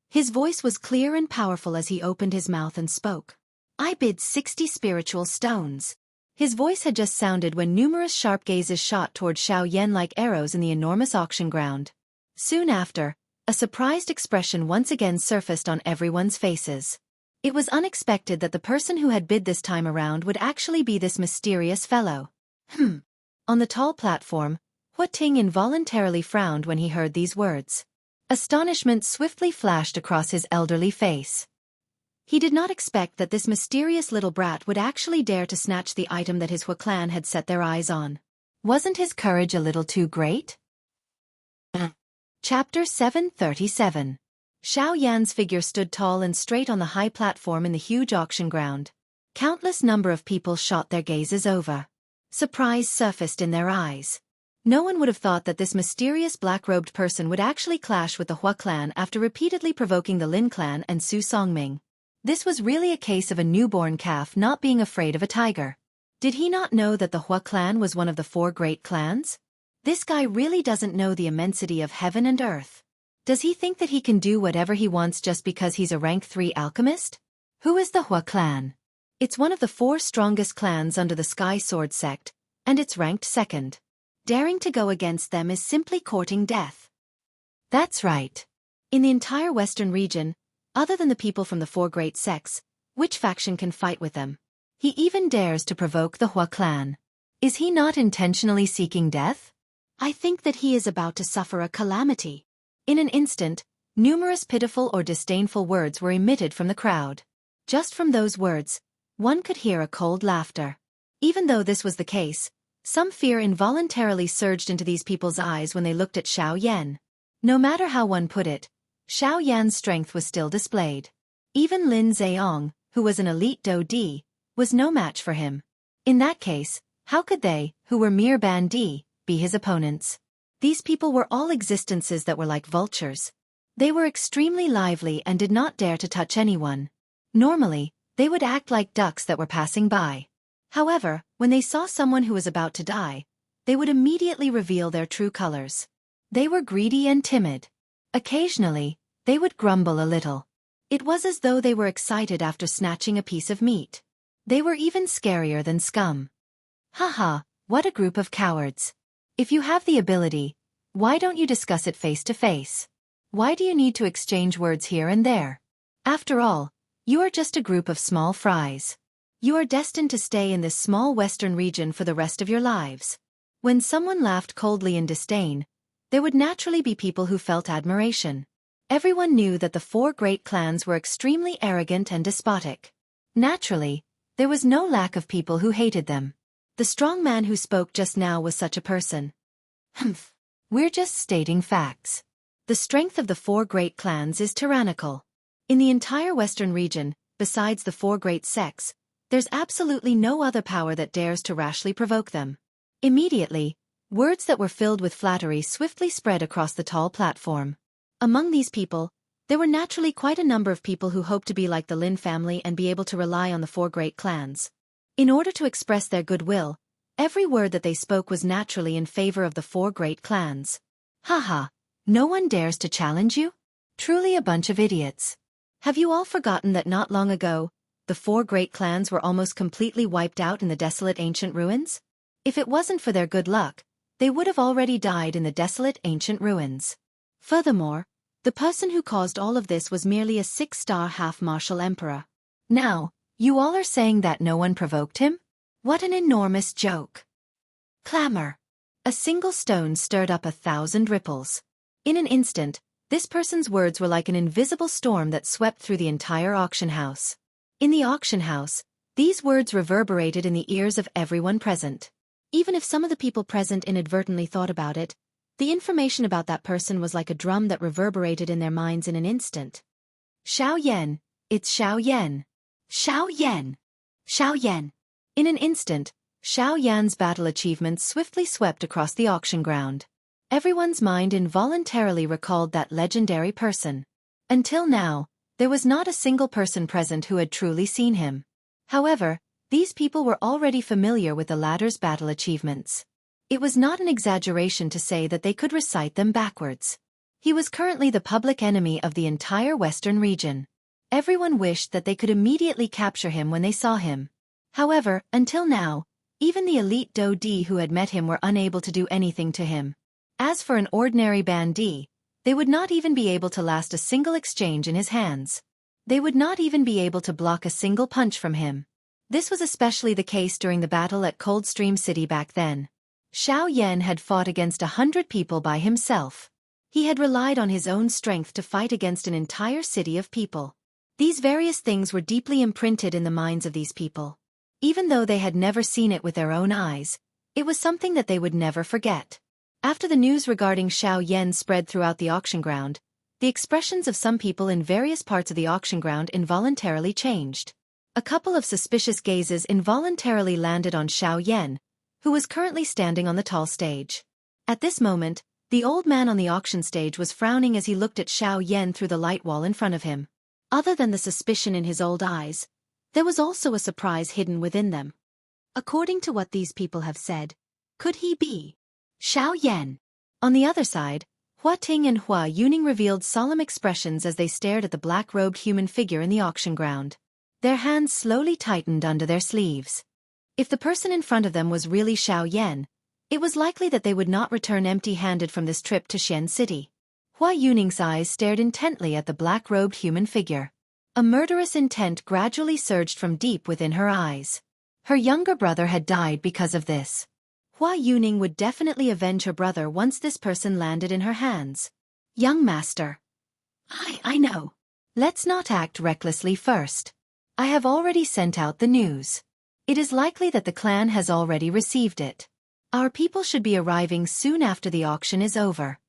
S1: His voice was clear and powerful as he opened his mouth and spoke. I bid 60 spiritual stones. His voice had just sounded when numerous sharp gazes shot toward Xiaoyan like arrows in the enormous auction ground. Soon after, a surprised expression once again surfaced on everyone's faces. It was unexpected that the person who had bid this time around would actually be this mysterious fellow. On the tall platform, Hua Ting involuntarily frowned when he heard these words. Astonishment swiftly flashed across his elderly face. He did not expect that this mysterious little brat would actually dare to snatch the item that his Hua clan had set their eyes on. Wasn't his courage a little too great? Chapter 737. Xiao Yan's figure stood tall and straight on the high platform in the huge auction ground. Countless number of people shot their gazes over. Surprise surfaced in their eyes. No one would have thought that this mysterious black-robed person would actually clash with the Hua clan after repeatedly provoking the Lin clan and Su Songming. This was really a case of a newborn calf not being afraid of a tiger. Did he not know that the Hua clan was one of the 4 great clans? This guy really doesn't know the immensity of heaven and earth. Does he think that he can do whatever he wants just because he's a rank 3 alchemist? Who is the Hua clan? It's one of the 4 strongest clans under the Sky Sword sect, and it's ranked 2nd. Daring to go against them is simply courting death. That's right. In the entire western region, other than the people from the 4 great sects, which faction can fight with them? He even dares to provoke the Hua clan. Is he not intentionally seeking death? I think that he is about to suffer a calamity. In an instant, numerous pitiful or disdainful words were emitted from the crowd. Just from those words, one could hear a cold laughter. Even though this was the case, some fear involuntarily surged into these people's eyes when they looked at Xiao Yan. No matter how one put it, Xiao Yan's strength was still displayed. Even Lin Zheong, who was an elite Do Di, was no match for him. In that case, how could they, who were mere Ban Di, be his opponents? These people were all existences that were like vultures. They were extremely lively and did not dare to touch anyone. Normally, they would act like ducks that were passing by. However, when they saw someone who was about to die, they would immediately reveal their true colors. They were greedy and timid. Occasionally, they would grumble a little. It was as though they were excited after snatching a piece of meat. They were even scarier than scum. Haha, what a group of cowards. If you have the ability, why don't you discuss it face to face? Why do you need to exchange words here and there? After all, you are just a group of small fries. You are destined to stay in this small western region for the rest of your lives. When someone laughed coldly in disdain, there would naturally be people who felt admiration. Everyone knew that the 4 great clans were extremely arrogant and despotic. Naturally, there was no lack of people who hated them. The strong man who spoke just now was such a person. We're just stating facts. The strength of the 4 great clans is tyrannical. In the entire western region, besides the 4 great sects, there's absolutely no other power that dares to rashly provoke them. Immediately, words that were filled with flattery swiftly spread across the tall platform. Among these people, there were naturally quite a number of people who hoped to be like the Lin family and be able to rely on the 4 great clans. In order to express their goodwill, every word that they spoke was naturally in favor of the 4 great clans. Haha, no one dares to challenge you? Truly a bunch of idiots. Have you all forgotten that not long ago, the 4 great clans were almost completely wiped out in the desolate ancient ruins? If it wasn't for their good luck, they would have already died in the desolate ancient ruins. Furthermore, the person who caused all of this was merely a 6-star half-martial emperor. Now, you all are saying that no one provoked him? What an enormous joke. Clamor. A single stone stirred up 1,000 ripples. In an instant, this person's words were like an invisible storm that swept through the entire auction house. In the auction house, these words reverberated in the ears of everyone present. Even if some of the people present inadvertently thought about it, the information about that person was like a drum that reverberated in their minds in an instant. Xiao Yan, it's Xiao Yan. Xiao Yan. Xiao Yan. In an instant, Xiao Yan's battle achievements swiftly swept across the auction ground. Everyone's mind involuntarily recalled that legendary person. Until now, there was not a single person present who had truly seen him. However, these people were already familiar with the latter's battle achievements. It was not an exaggeration to say that they could recite them backwards. He was currently the public enemy of the entire western region. Everyone wished that they could immediately capture him when they saw him. However, until now, even the elite Dodi who had met him were unable to do anything to him. As for an ordinary bandit, they would not even be able to last a single exchange in his hands. They would not even be able to block a single punch from him. This was especially the case during the battle at Coldstream City back then. Xianxia had fought against 100 people by himself. He had relied on his own strength to fight against an entire city of people. These various things were deeply imprinted in the minds of these people. Even though they had never seen it with their own eyes, it was something that they would never forget. After the news regarding Xianxia spread throughout the auction ground, the expressions of some people in various parts of the auction ground involuntarily changed. A couple of suspicious gazes involuntarily landed on Xianxia, who was currently standing on the tall stage. At this moment, the old man on the auction stage was frowning as he looked at Xianxia through the light wall in front of him. Other than the suspicion in his old eyes, there was also a surprise hidden within them. According to what these people have said, could he be Xianxia? On the other side, Hua Ting and Hua Yuning revealed solemn expressions as they stared at the black-robed human figure in the auction ground. Their hands slowly tightened under their sleeves. If the person in front of them was really Xianxia, it was likely that they would not return empty-handed from this trip to Xian City. Hua Yuning's eyes stared intently at the black-robed human figure. A murderous intent gradually surged from deep within her eyes. Her younger brother had died because of this. Hua Yuning would definitely avenge her brother once this person landed in her hands. Young master. I know. Let's not act recklessly first. I have already sent out the news. It is likely that the clan has already received it. Our people should be arriving soon after the auction is over.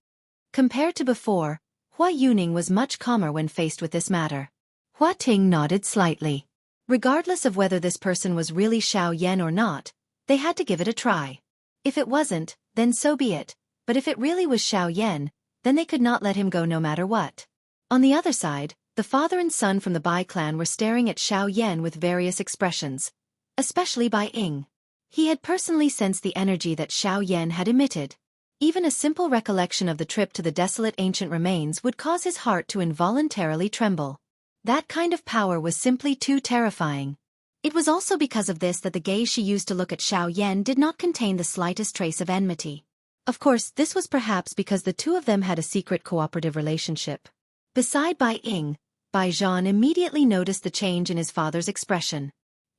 S1: Compared to before, Hua Yuning was much calmer when faced with this matter. Hua Ting nodded slightly. Regardless of whether this person was really Xianxia or not, they had to give it a try. If it wasn't, then so be it, but if it really was Xianxia, then they could not let him go no matter what. On the other side, the father and son from the Bai clan were staring at Xianxia with various expressions, especially Bai Ying. He had personally sensed the energy that Xianxia had emitted. Even a simple recollection of the trip to the desolate ancient remains would cause his heart to involuntarily tremble. That kind of power was simply too terrifying. It was also because of this that the gaze she used to look at Xianxia did not contain the slightest trace of enmity. Of course, this was perhaps because the two of them had a secret cooperative relationship. Beside Bai Ying, Bai Zhan immediately noticed the change in his father's expression.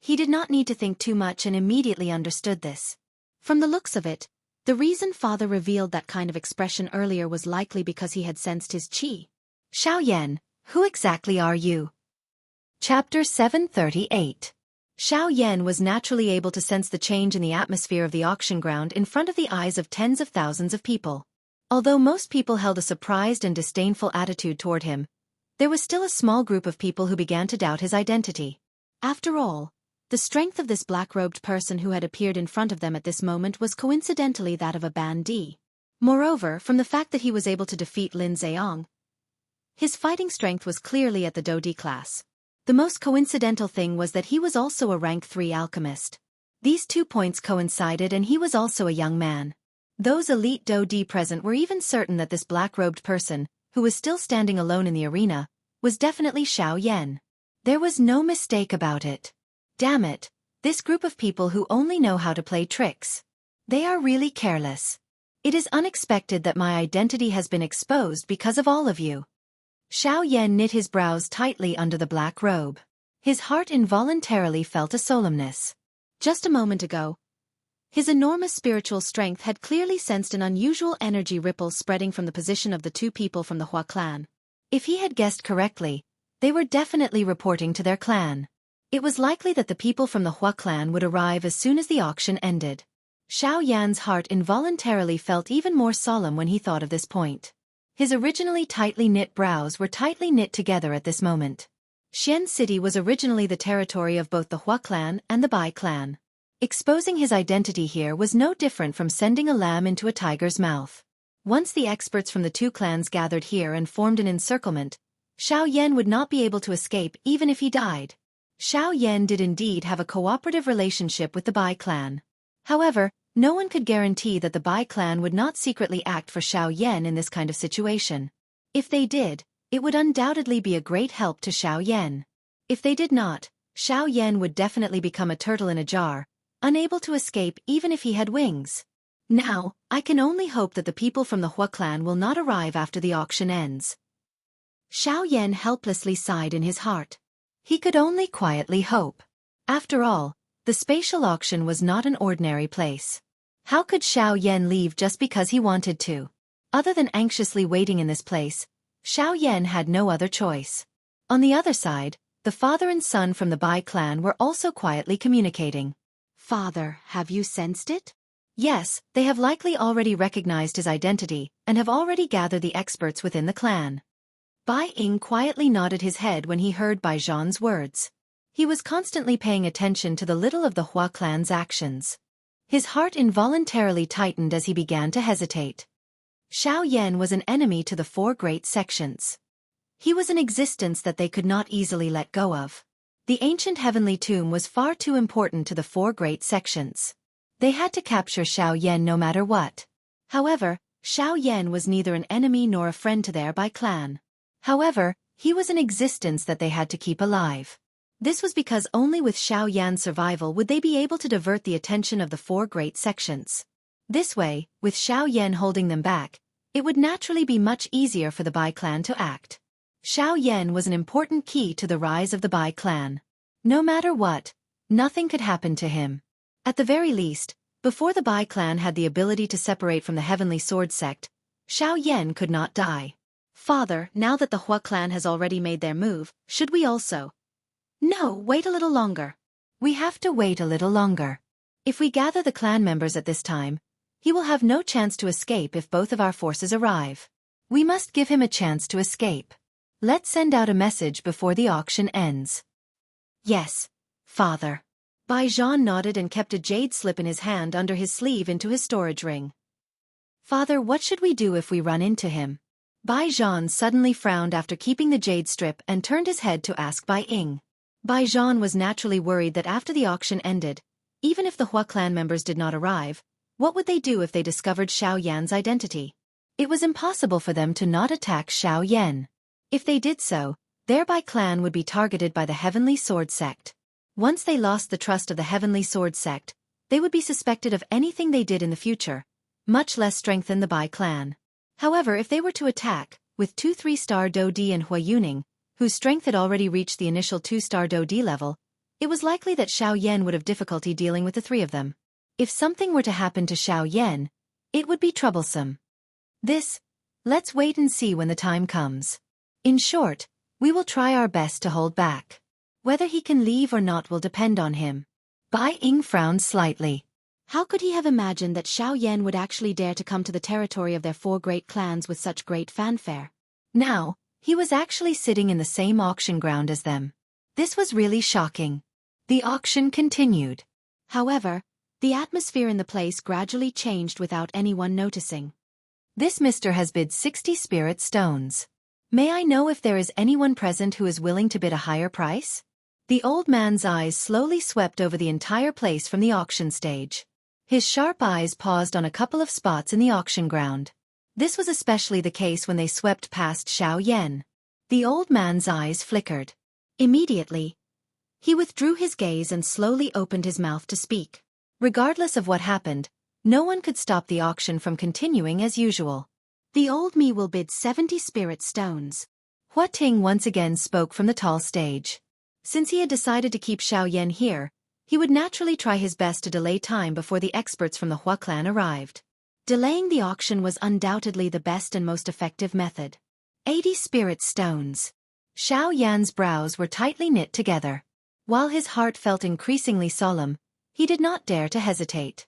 S1: He did not need to think too much and immediately understood this. From the looks of it, the reason father revealed that kind of expression earlier was likely because he had sensed his qi. Xianxia, who exactly are you? Chapter 738. Xianxia was naturally able to sense the change in the atmosphere of the auction ground in front of the eyes of tens of thousands of people. Although most people held a surprised and disdainful attitude toward him, there was still a small group of people who began to doubt his identity. After all, the strength of this black-robed person who had appeared in front of them at this moment was coincidentally that of a bandit. Moreover, from the fact that he was able to defeat Lin Zheong, his fighting strength was clearly at the Dodi class. The most coincidental thing was that he was also a rank 3 alchemist. These 2 points coincided and he was also a young man. Those elite Dodi present were even certain that this black-robed person, who was still standing alone in the arena, was definitely Xianxia. There was no mistake about it. Damn it, this group of people who only know how to play tricks. They are really careless. It is unexpected that my identity has been exposed because of all of you. Xianxia knit his brows tightly under the black robe. His heart involuntarily felt a solemnness. Just a moment ago, his enormous spiritual strength had clearly sensed an unusual energy ripple spreading from the position of the 2 people from the Hua clan. If he had guessed correctly, they were definitely reporting to their clan. It was likely that the people from the Hua clan would arrive as soon as the auction ended. Xiaoyan's heart involuntarily felt even more solemn when he thought of this point. His originally tightly knit brows were tightly knit together at this moment. Xian City was originally the territory of both the Hua clan and the Bai clan. Exposing his identity here was no different from sending a lamb into a tiger's mouth. Once the experts from the 2 clans gathered here and formed an encirclement, Xianxia would not be able to escape even if he died. Xianxia did indeed have a cooperative relationship with the Bai clan. However, no one could guarantee that the Bai clan would not secretly act for Xianxia in this kind of situation. If they did, it would undoubtedly be a great help to Xiao Yan. If they did not, Xiao Yan would definitely become a turtle in a jar, unable to escape even if he had wings. Now, I can only hope that the people from the Hua clan will not arrive after the auction ends. Xiao Yan helplessly sighed in his heart. He could only quietly hope. After all, the spatial auction was not an ordinary place. How could Xiao Yan leave just because he wanted to? Other than anxiously waiting in this place, Xiao Yan had no other choice. On the other side, the father and son from the Bai clan were also quietly communicating. Father, have you sensed it? Yes, they have likely already recognized his identity and have already gathered the experts within the clan. Bai Ying quietly nodded his head when he heard Bai Zhan's words. He was constantly paying attention to the little of the Hua clan's actions. His heart involuntarily tightened as he began to hesitate. Xiao Yan was an enemy to the four great sections. He was an existence that they could not easily let go of. The ancient heavenly tomb was far too important to the four great sections. They had to capture Xiao Yan no matter what. However, Xiao Yan was neither an enemy nor a friend to their Bai clan. However, he was an existence that they had to keep alive. This was because only with Xiao Yan's survival would they be able to divert the attention of the four great sections. This way, with Xiao Yan holding them back, it would naturally be much easier for the Bai clan to act. Xiao Yan was an important key to the rise of the Bai clan. No matter what, nothing could happen to him. At the very least, before the Bai clan had the ability to separate from the Heavenly Sword sect, Xiao Yan could not die. Father, now that the Hua clan has already made their move, should we also? No, wait a little longer. We have to wait a little longer. If we gather the clan members at this time, he will have no chance to escape if both of our forces arrive. We must give him a chance to escape. Let's send out a message before the auction ends. Yes, Father. Bai Zhan nodded and kept a jade slip in his hand under his sleeve into his storage ring. Father, what should we do if we run into him? Bai Zhan suddenly frowned after keeping the jade strip and turned his head to ask Bai Ying. Bai Zhan was naturally worried that after the auction ended, even if the Hua clan members did not arrive, what would they do if they discovered Xiao Yan's identity? It was impossible for them to not attack Xiao Yan. If they did so, their Bai clan would be targeted by the Heavenly Sword sect. Once they lost the trust of the Heavenly Sword sect, they would be suspected of anything they did in the future, much less strengthen the Bai clan. However, if they were to attack, with 2 3-star Do Di and Hua Yuning, whose strength had already reached the initial 2-star Do Di level, it was likely that Xiao Yan would have difficulty dealing with the three of them. If something were to happen to Xiao Yan, it would be troublesome. Let's wait and see when the time comes. In short, we will try our best to hold back. Whether he can leave or not will depend on him. Bai Ying frowned slightly. How could he have imagined that Xiao Yan would actually dare to come to the territory of their four great clans with such great fanfare? Now, he was actually sitting in the same auction ground as them. This was really shocking. The auction continued. However, the atmosphere in the place gradually changed without anyone noticing. This Mr. has bid 60 spirit stones. May I know if there is anyone present who is willing to bid a higher price? The old man's eyes slowly swept over the entire place from the auction stage. His sharp eyes paused on a couple of spots in the auction ground. This was especially the case when they swept past Xiao Yan. The old man's eyes flickered. Immediately, he withdrew his gaze and slowly opened his mouth to speak. Regardless of what happened, no one could stop the auction from continuing as usual. The old me will bid 70 spirit stones. Hua Ting once again spoke from the tall stage. Since he had decided to keep Xiao Yan here, he would naturally try his best to delay time before the experts from the Hua clan arrived. Delaying the auction was undoubtedly the best and most effective method. 80 spirit stones. Xiao Yan's brows were tightly knit together. While his heart felt increasingly solemn, he did not dare to hesitate.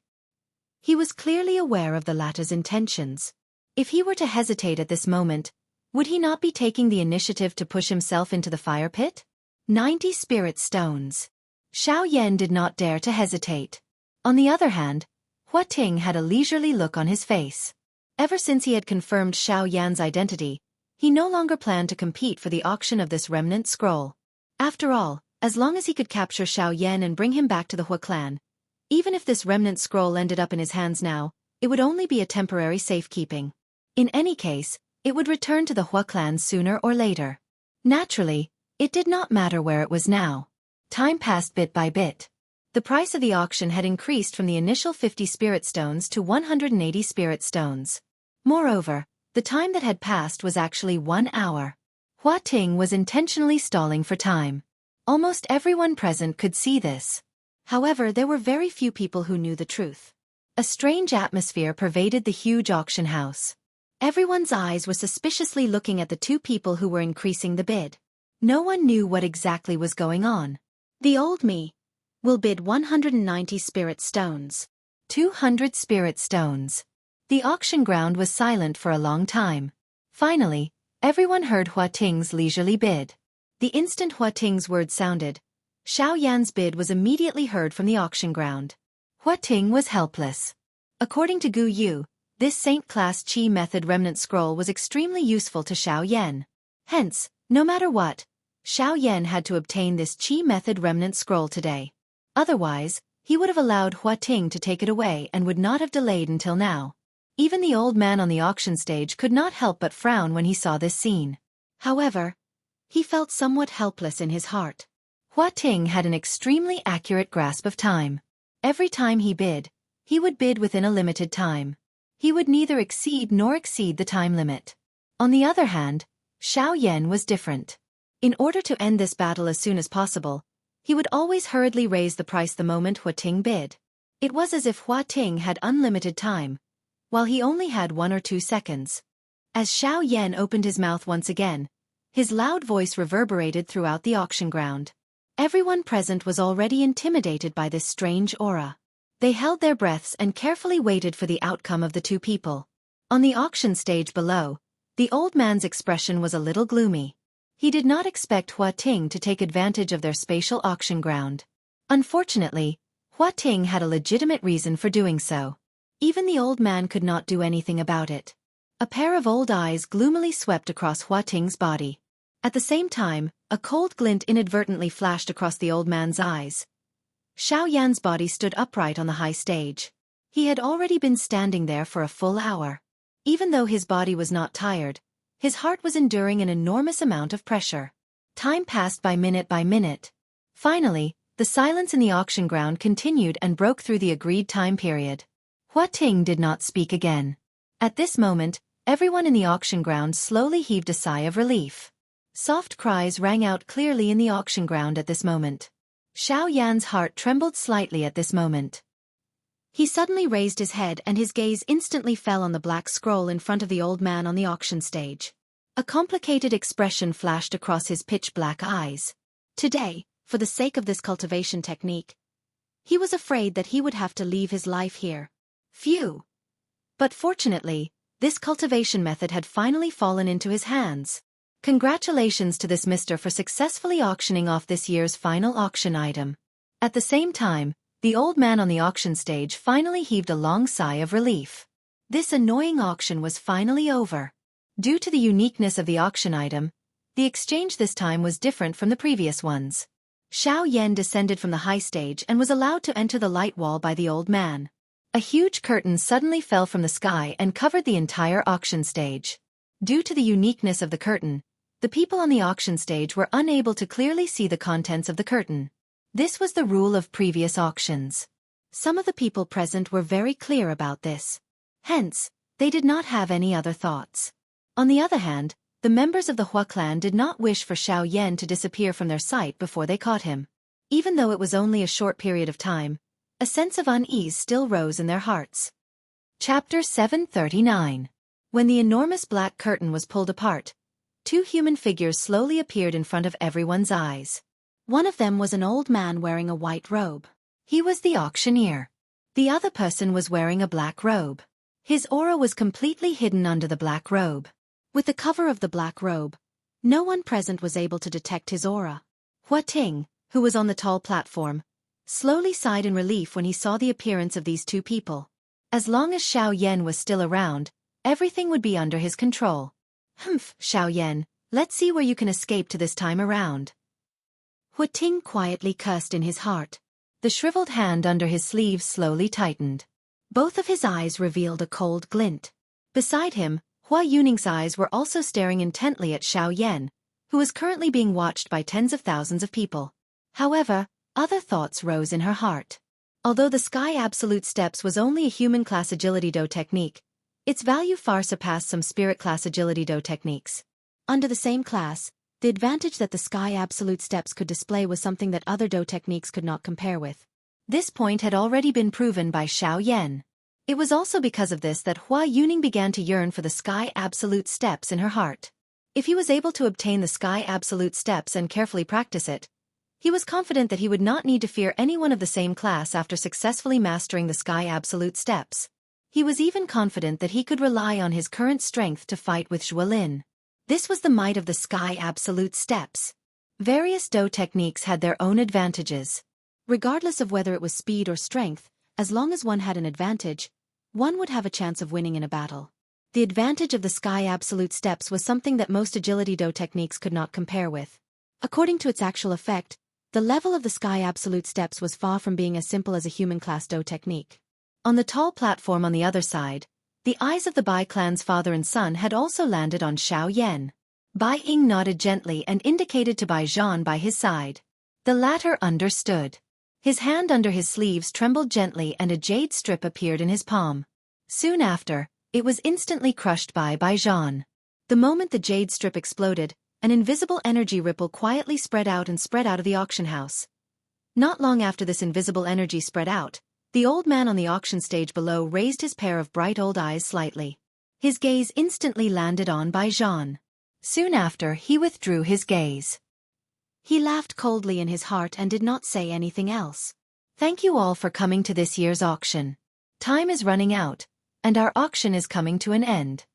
S1: He was clearly aware of the latter's intentions. If he were to hesitate at this moment, would he not be taking the initiative to push himself into the fire pit? 90 spirit stones. Xiao Yan did not dare to hesitate. On the other hand, Hua Ting had a leisurely look on his face. Ever since he had confirmed Xiao Yan's identity, he no longer planned to compete for the auction of this remnant scroll. After all, as long as he could capture Xiao Yan and bring him back to the Hua clan, even if this remnant scroll ended up in his hands now, it would only be a temporary safekeeping. In any case, It would return to the Hua clan sooner or later. Naturally, it did not matter where it was now. Time passed bit by bit. The price of the auction had increased from the initial 50 spirit stones to 180 spirit stones. Moreover, the time that had passed was actually 1 hour. Hua Ting was intentionally stalling for time. Almost everyone present could see this. However, there were very few people who knew the truth. A strange atmosphere pervaded the huge auction house. Everyone's eyes were suspiciously looking at the two people who were increasing the bid. No one knew what exactly was going on. The old me will bid 190 spirit stones. 200 spirit stones. The auction ground was silent for a long time. Finally, everyone heard Hua Ting's leisurely bid. The instant Hua Ting's word sounded, Xiao Yan's bid was immediately heard from the auction ground. Hua Ting was helpless. According to Gu Yu, this Saint-class Qi method remnant scroll was extremely useful to Xiao Yan. Hence, no matter what, Xiao Yan had to obtain this Qi method remnant scroll today. Otherwise, he would have allowed Hua Ting to take it away and would not have delayed until now. Even the old man on the auction stage could not help but frown when he saw this scene. However, he felt somewhat helpless in his heart. Hua Ting had an extremely accurate grasp of time. Every time he would bid within a limited time. He would neither exceed the time limit. On the other hand, Xiao Yan was different. In order to end this battle as soon as possible, he would always hurriedly raise the price the moment Hua Ting bid. It was as if Hua Ting had unlimited time, while he only had 1 or 2 seconds. As Xiao Yan opened his mouth once again, his loud voice reverberated throughout the auction ground. Everyone present was already intimidated by this strange aura. They held their breaths and carefully waited for the outcome of the two people. On the auction stage below, the old man's expression was a little gloomy. He did not expect Hua Ting to take advantage of their spatial auction ground. Unfortunately, Hua Ting had a legitimate reason for doing so. Even the old man could not do anything about it. A pair of old eyes gloomily swept across Hua Ting's body. At the same time, a cold glint inadvertently flashed across the old man's eyes. Xiao Yan's body stood upright on the high stage. He had already been standing there for a full hour. Even though his body was not tired, his heart was enduring an enormous amount of pressure. Time passed by minute. Finally, the silence in the auction ground continued and broke through the agreed time period. Hua Ting did not speak again. At this moment, everyone in the auction ground slowly heaved a sigh of relief. Soft cries rang out clearly in the auction ground at this moment. Xiao Yan's heart trembled slightly at this moment. He suddenly raised his head and his gaze instantly fell on the black scroll in front of the old man on the auction stage. A complicated expression flashed across his pitch-black eyes. Today, for the sake of this cultivation technique, he was afraid that he would have to leave his life here. Phew! But fortunately, this cultivation method had finally fallen into his hands. Congratulations to this mister for successfully auctioning off this year's final auction item. At the same time, the old man on the auction stage finally heaved a long sigh of relief. This annoying auction was finally over. Due to the uniqueness of the auction item, the exchange this time was different from the previous ones. Xiao Yan descended from the high stage and was allowed to enter the light wall by the old man. A huge curtain suddenly fell from the sky and covered the entire auction stage. Due to the uniqueness of the curtain, the people on the auction stage were unable to clearly see the contents of the curtain. This was the rule of previous auctions. Some of the people present were very clear about this. Hence, they did not have any other thoughts. On the other hand, the members of the Hua clan did not wish for Xiao Yan to disappear from their sight before they caught him. Even though it was only a short period of time, a sense of unease still rose in their hearts. Chapter 739. When the enormous black curtain was pulled apart, 2 human figures slowly appeared in front of everyone's eyes. One of them was an old man wearing a white robe. He was the auctioneer. The other person was wearing a black robe. His aura was completely hidden under the black robe. With the cover of the black robe, no one present was able to detect his aura. Hua Ting, who was on the tall platform, slowly sighed in relief when he saw the appearance of these 2 people. As long as Xiao Yan was still around, everything would be under his control. Humph, Xiao Yan, let's see where you can escape to this time around. Hua Ting quietly cursed in his heart. The shriveled hand under his sleeve slowly tightened. Both of his eyes revealed a cold glint. Beside him, Hua Yuning's eyes were also staring intently at Xiao Yan, who was currently being watched by tens of thousands of people. However, other thoughts rose in her heart. Although the Sky Absolute Steps was only a human-class agility do technique, its value far surpassed some spirit-class agility do techniques. Under the same class, the advantage that the Sky Absolute Steps could display was something that other do techniques could not compare with. This point had already been proven by Xiao Yan. It was also because of this that Hua Yuning began to yearn for the Sky Absolute Steps in her heart. If he was able to obtain the Sky Absolute Steps and carefully practice it, he was confident that he would not need to fear anyone of the same class after successfully mastering the Sky Absolute Steps. He was even confident that he could rely on his current strength to fight with Zhuolin. This was the might of the Sky Absolute Steps. Various do techniques had their own advantages. Regardless of whether it was speed or strength, as long as one had an advantage, one would have a chance of winning in a battle. The advantage of the Sky Absolute Steps was something that most agility do techniques could not compare with. According to its actual effect, the level of the Sky Absolute Steps was far from being as simple as a human-class do technique. On the tall platform on the other side, the eyes of the Bai clan's father and son had also landed on Xiao Yan. Bai Ying nodded gently and indicated to Bai Zhan by his side. The latter understood. His hand under his sleeves trembled gently and a jade strip appeared in his palm. Soon after, it was instantly crushed by Bai Zhan. The moment the jade strip exploded, an invisible energy ripple quietly spread out of the auction house. Not long after this invisible energy spread out, the old man on the auction stage below raised his pair of bright old eyes slightly. His gaze instantly landed on Bai Zhan. Soon after, he withdrew his gaze. He laughed coldly in his heart and did not say anything else. Thank you all for coming to this year's auction. Time is running out, and our auction is coming to an end.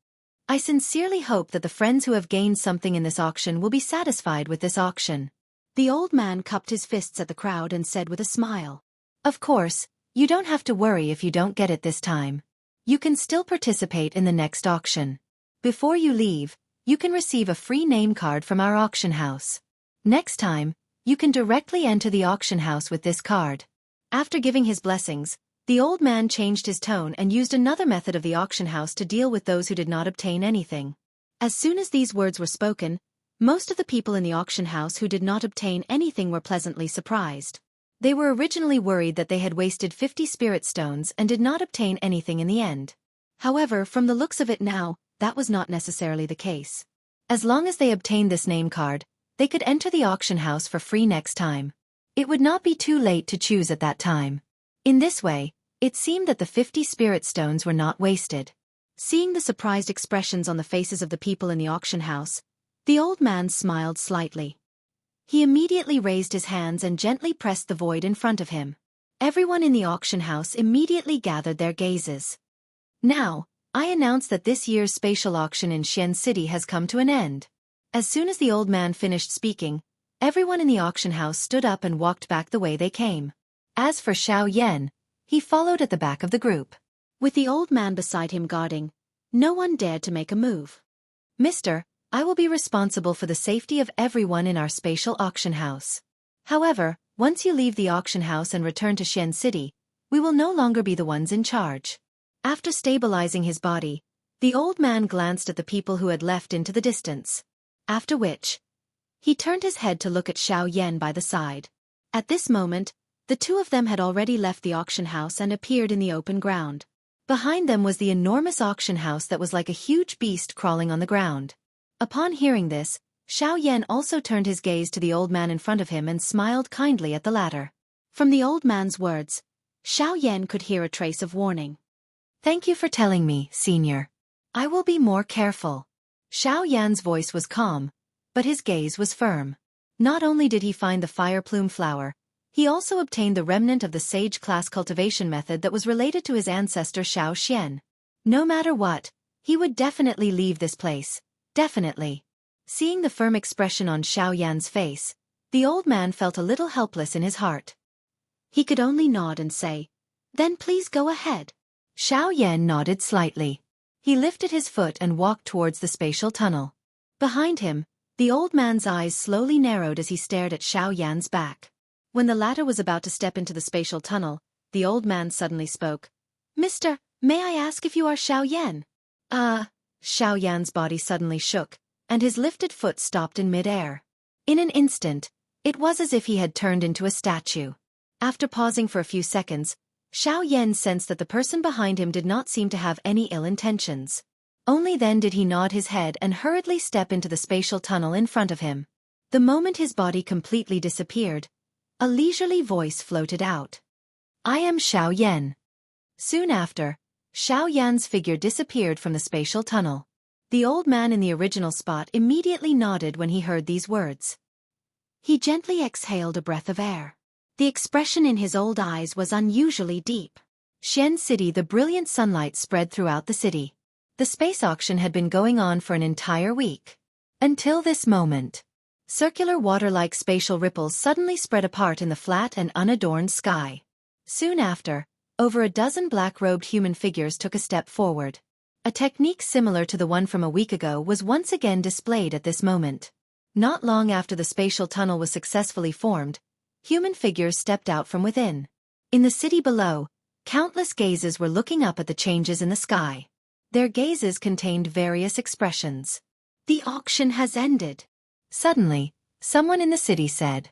S1: I sincerely hope that the friends who have gained something in this auction will be satisfied with this auction. The old man cupped his fists at the crowd and said with a smile. Of course, you don't have to worry if you don't get it this time. You can still participate in the next auction. Before you leave, you can receive a free name card from our auction house. Next time, you can directly enter the auction house with this card. After giving his blessings, the old man changed his tone and used another method of the auction house to deal with those who did not obtain anything. As soon as these words were spoken, most of the people in the auction house who did not obtain anything were pleasantly surprised. They were originally worried that they had wasted 50 spirit stones and did not obtain anything in the end. However, from the looks of it now, that was not necessarily the case. As long as they obtained this name card, they could enter the auction house for free next time. It would not be too late to choose at that time. In this way, it seemed that the 50 spirit stones were not wasted. Seeing the surprised expressions on the faces of the people in the auction house, the old man smiled slightly. He immediately raised his hands and gently pressed the void in front of him. Everyone in the auction house immediately gathered their gazes. Now, I announce that this year's spatial auction in Xian City has come to an end. As soon as the old man finished speaking, everyone in the auction house stood up and walked back the way they came. As for Xiao Yan, he followed at the back of the group. With the old man beside him guarding, no one dared to make a move. Mister, I will be responsible for the safety of everyone in our spatial auction house. However, once you leave the auction house and return to Xian City, we will no longer be the ones in charge. After stabilizing his body, the old man glanced at the people who had left into the distance. After which, he turned his head to look at Xiao Yan by the side. At this moment, the two of them had already left the auction house and appeared in the open ground. Behind them was the enormous auction house that was like a huge beast crawling on the ground. Upon hearing this, Xiao Yan also turned his gaze to the old man in front of him and smiled kindly at the latter. From the old man's words, Xiao Yan could hear a trace of warning. Thank you for telling me, senior. I will be more careful. Xiao Yan's voice was calm, but his gaze was firm. Not only did he find the fire plume flower, he also obtained the remnant of the sage-class cultivation method that was related to his ancestor Xiao Xian. No matter what, he would definitely leave this place. Definitely. Seeing the firm expression on Xiao Yan's face, the old man felt a little helpless in his heart. He could only nod and say, "Then please go ahead." Xiao Yan nodded slightly. He lifted his foot and walked towards the spatial tunnel. Behind him, the old man's eyes slowly narrowed as he stared at Xiao Yan's back. When the latter was about to step into the spatial tunnel, the old man suddenly spoke. "Mister, may I ask if you are Xiao Yan?" Xiao Yan's body suddenly shook, and his lifted foot stopped in mid-air. In an instant, it was as if he had turned into a statue. After pausing for a few seconds, Xiao Yan sensed that the person behind him did not seem to have any ill intentions. Only then did he nod his head and hurriedly step into the spatial tunnel in front of him. The moment his body completely disappeared, a leisurely voice floated out. "I am Xiao Yan." Soon after, Xiao Yan's figure disappeared from the spatial tunnel. The old man in the original spot immediately nodded when he heard these words. He gently exhaled a breath of air. The expression in his old eyes was unusually deep. Xian City. The brilliant sunlight spread throughout the city. The space auction had been going on for an entire week. Until this moment. Circular water-like spatial ripples suddenly spread apart in the flat and unadorned sky. Soon after, over a dozen black-robed human figures took a step forward. A technique similar to the one from a week ago was once again displayed at this moment. Not long after the spatial tunnel was successfully formed, human figures stepped out from within. In the city below, countless gazes were looking up at the changes in the sky. Their gazes contained various expressions. "The auction has ended." Suddenly, someone in the city said.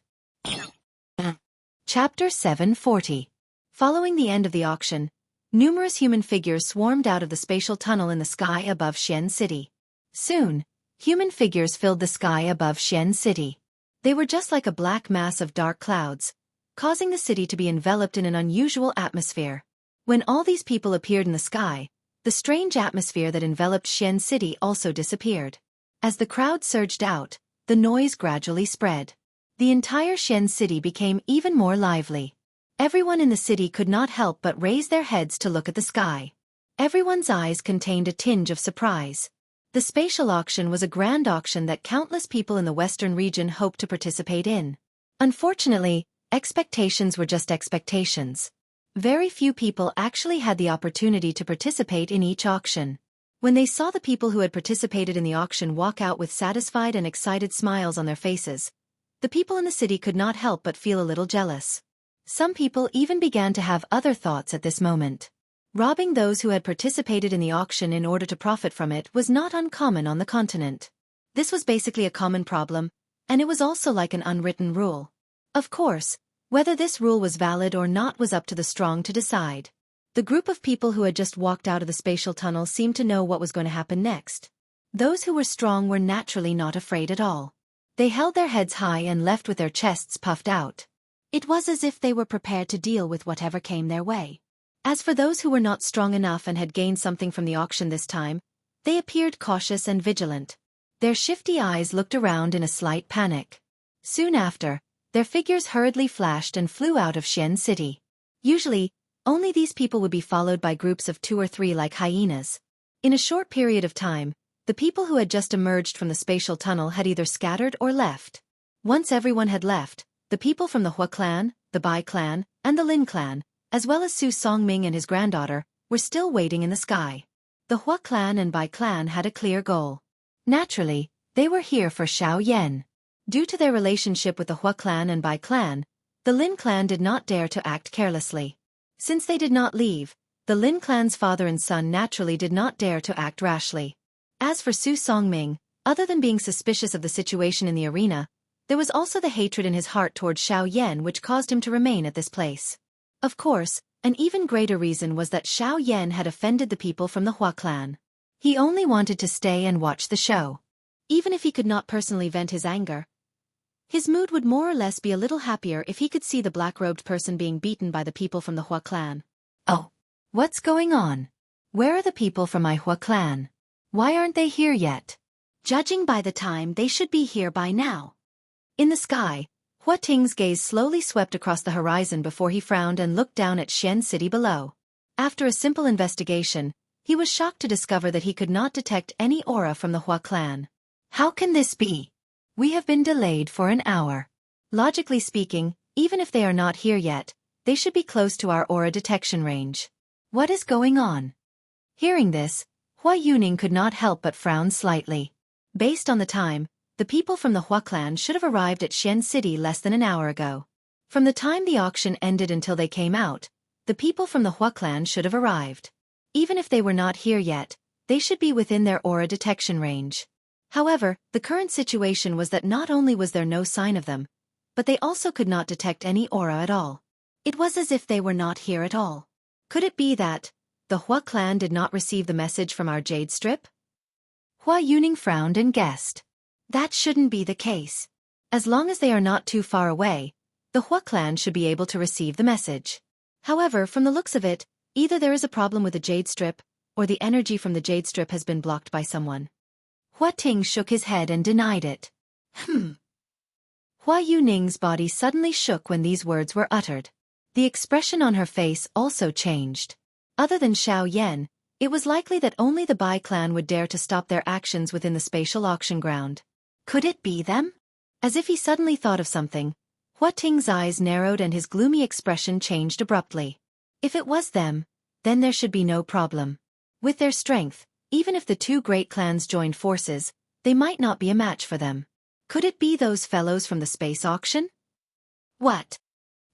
S1: Chapter 740. Following the end of the auction, numerous human figures swarmed out of the spatial tunnel in the sky above Xian City. Soon, human figures filled the sky above Xian City. They were just like a black mass of dark clouds, causing the city to be enveloped in an unusual atmosphere. When all these people appeared in the sky, the strange atmosphere that enveloped Xian City also disappeared. As the crowd surged out, the noise gradually spread. The entire Xian City became even more lively. Everyone in the city could not help but raise their heads to look at the sky. Everyone's eyes contained a tinge of surprise. The spatial auction was a grand auction that countless people in the western region hoped to participate in. Unfortunately, expectations were just expectations. Very few people actually had the opportunity to participate in each auction. When they saw the people who had participated in the auction walk out with satisfied and excited smiles on their faces, the people in the city could not help but feel a little jealous. Some people even began to have other thoughts at this moment. Robbing those who had participated in the auction in order to profit from it was not uncommon on the continent. This was basically a common problem, and it was also like an unwritten rule. Of course, whether this rule was valid or not was up to the strong to decide. The group of people who had just walked out of the spatial tunnel seemed to know what was going to happen next. Those who were strong were naturally not afraid at all. They held their heads high and left with their chests puffed out. It was as if they were prepared to deal with whatever came their way. As for those who were not strong enough and had gained something from the auction this time, they appeared cautious and vigilant. Their shifty eyes looked around in a slight panic. Soon after, their figures hurriedly flashed and flew out of Xian City. Usually, only these people would be followed by groups of 2 or 3 like hyenas. In a short period of time, the people who had just emerged from the spatial tunnel had either scattered or left. Once everyone had left, the people from the Hua clan, the Bai clan, and the Lin clan, as well as Su Songming and his granddaughter, were still waiting in the sky. The Hua clan and Bai clan had a clear goal. Naturally, they were here for Xiao Yan. Due to their relationship with the Hua clan and Bai clan, the Lin clan did not dare to act carelessly. Since they did not leave, the Lin clan's father and son naturally did not dare to act rashly. As for Su Songming, other than being suspicious of the situation in the arena, there was also the hatred in his heart toward Xiao Yan which caused him to remain at this place. Of course, an even greater reason was that Xiao Yan had offended the people from the Hua clan. He only wanted to stay and watch the show. Even if he could not personally vent his anger, his mood would more or less be a little happier if he could see the black-robed person being beaten by the people from the Hua clan. Oh, what's going on? Where are the people from my Hua clan? Why aren't they here yet? Judging by the time, they should be here by now. In the sky, Hua Ting's gaze slowly swept across the horizon before he frowned and looked down at Xian City below. After a simple investigation, he was shocked to discover that he could not detect any aura from the Hua clan. How can this be? We have been delayed for an hour. Logically speaking, even if they are not here yet, they should be close to our aura detection range. What is going on? Hearing this, Hua Yuning could not help but frown slightly. Based on the time, the people from the Hua clan should have arrived at Xian City less than an hour ago. From the time the auction ended until they came out, the people from the Hua clan should have arrived. Even if they were not here yet, they should be within their aura detection range. However, the current situation was that not only was there no sign of them, but they also could not detect any aura at all. It was as if they were not here at all. Could it be that the Hua clan did not receive the message from our jade strip? Hua Yuning frowned and guessed. That shouldn't be the case. As long as they are not too far away, the Hua clan should be able to receive the message. However, from the looks of it, either there is a problem with the jade strip, or the energy from the jade strip has been blocked by someone. Hua Ting shook his head and denied it. Hua Yuning's body suddenly shook when these words were uttered. The expression on her face also changed. Other than Xiao Yan, it was likely that only the Bai clan would dare to stop their actions within the spatial auction ground. Could it be them? As if he suddenly thought of something, Hua Ting's eyes narrowed and his gloomy expression changed abruptly. If it was them, then there should be no problem. With their strength, even if the two great clans joined forces, they might not be a match for them. Could it be those fellows from the space auction? What?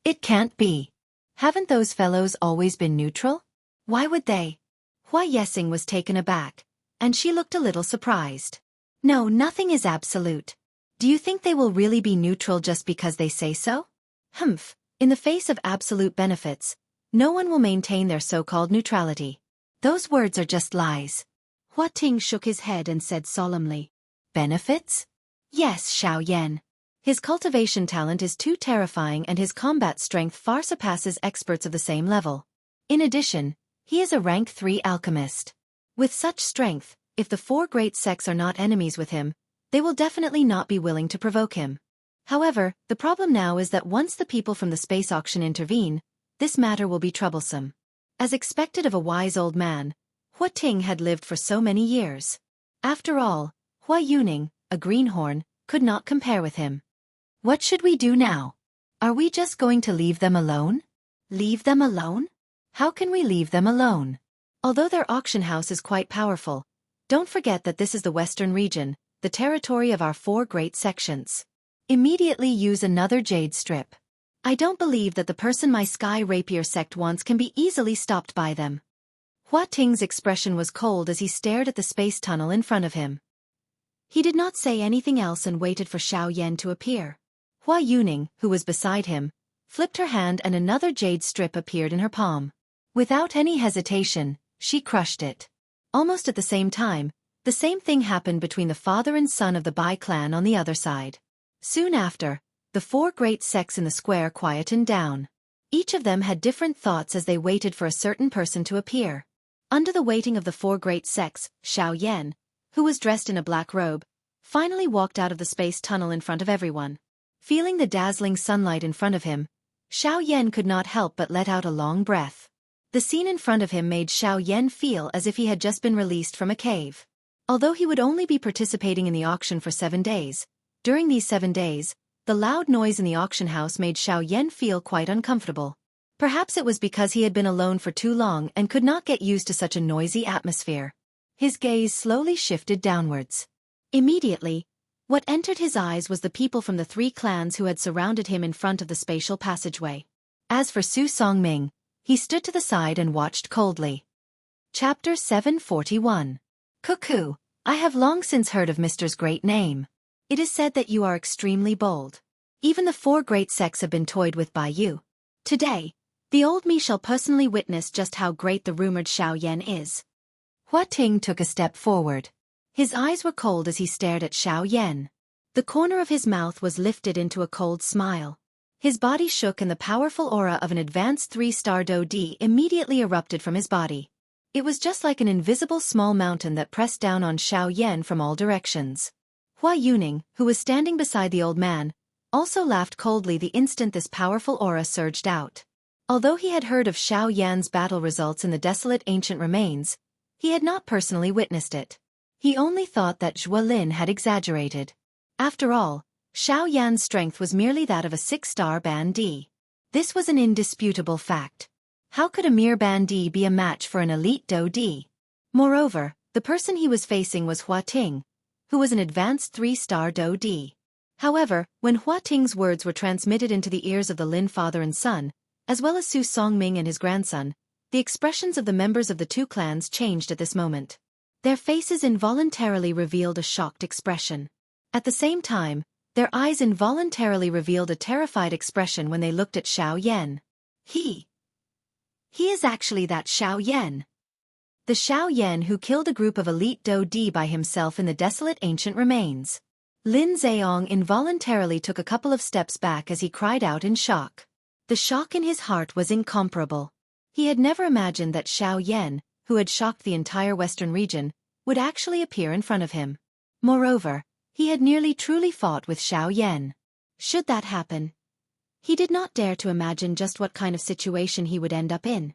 S1: It can't be. Haven't those fellows always been neutral? Why would they? Hua Yesing was taken aback, and she looked a little surprised. No, nothing is absolute. Do you think they will really be neutral just because they say so? Humph, in the face of absolute benefits, no one will maintain their so-called neutrality. Those words are just lies. Hua Ting shook his head and said solemnly. Benefits? Yes, Xiao Yan. His cultivation talent is too terrifying and his combat strength far surpasses experts of the same level. In addition, he is a rank 3 alchemist. With such strength, if the four great sects are not enemies with him, they will definitely not be willing to provoke him. However, the problem now is that once the people from the space auction intervene, this matter will be troublesome. As expected of a wise old man, Hua Ting had lived for so many years. After all, Hua Yuning, a greenhorn, could not compare with him. What should we do now? Are we just going to leave them alone? Leave them alone? How can we leave them alone? Although their auction house is quite powerful, don't forget that this is the western region, the territory of our four great sections. Immediately use another jade strip. I don't believe that the person my sky rapier sect wants can be easily stopped by them. Hua Ting's expression was cold as he stared at the space tunnel in front of him. He did not say anything else and waited for Xiao Yan to appear. Hua Yuning, who was beside him, flipped her hand and another jade strip appeared in her palm. Without any hesitation, she crushed it. Almost at the same time, the same thing happened between the father and son of the Bai clan on the other side. Soon after, the four great sects in the square quietened down. Each of them had different thoughts as they waited for a certain person to appear. Under the waiting of the four great sects, Xiao Yan, who was dressed in a black robe, finally walked out of the space tunnel in front of everyone. Feeling the dazzling sunlight in front of him, Xiao Yan could not help but let out a long breath. The scene in front of him made Xiao Yan feel as if he had just been released from a cave. Although he would only be participating in the auction for 7 days, during these 7 days, the loud noise in the auction house made Xiao Yan feel quite uncomfortable. Perhaps it was because he had been alone for too long and could not get used to such a noisy atmosphere. His gaze slowly shifted downwards. Immediately, what entered his eyes was the people from the 3 clans who had surrounded him in front of the spatial passageway. As for Su Songming, he stood to the side and watched coldly. Chapter 741. Cuckoo, I have long since heard of Mr.'s great name. It is said that you are extremely bold. Even the 4 great sects have been toyed with by you. Today, the old me shall personally witness just how great the rumored Xiao Yan is. Hua Ting took a step forward. His eyes were cold as he stared at Xiao Yan. The corner of his mouth was lifted into a cold smile. His body shook and the powerful aura of an advanced 3-star Do-D immediately erupted from his body. It was just like an invisible small mountain that pressed down on Xiao Yan from all directions. Hua Yuning, who was standing beside the old man, also laughed coldly the instant this powerful aura surged out. Although he had heard of Xiao Yan's battle results in the desolate ancient remains, he had not personally witnessed it. He only thought that Zhuo Lin had exaggerated. After all, Xiao Yan's strength was merely that of a 6-star bandit. This was an indisputable fact. How could a mere bandit be a match for an elite Do-D? Moreover, the person he was facing was Hua Ting, who was an advanced 3-star Do-D. However, when Hua Ting's words were transmitted into the ears of the Lin father and son, as well as Su Songming and his grandson, the expressions of the members of the 2 clans changed at this moment. Their faces involuntarily revealed a shocked expression. At the same time, their eyes involuntarily revealed a terrified expression when they looked at Xiaoyan. He is actually that Xiaoyan. The Xiaoyan who killed a group of elite Dou-Di by himself in the desolate ancient remains. Lin Zheong involuntarily took a couple of steps back as he cried out in shock. The shock in his heart was incomparable. He had never imagined that Xiaoyan, who had shocked the entire western region, would actually appear in front of him. Moreover, he had nearly truly fought with Xiaoyan. Should that happen, he did not dare to imagine just what kind of situation he would end up in.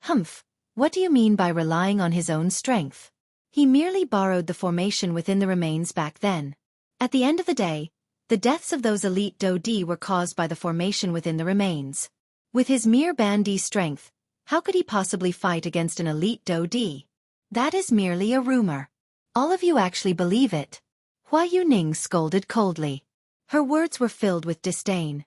S1: Humph, what do you mean by relying on his own strength? He merely borrowed the formation within the remains back then. At the end of the day, the deaths of those elite Dou-Di were caused by the formation within the remains. With his mere bandy strength, how could he possibly fight against an elite Dou-Di? That is merely a rumor. All of you actually believe it. Hua Yuning scolded coldly. Her words were filled with disdain.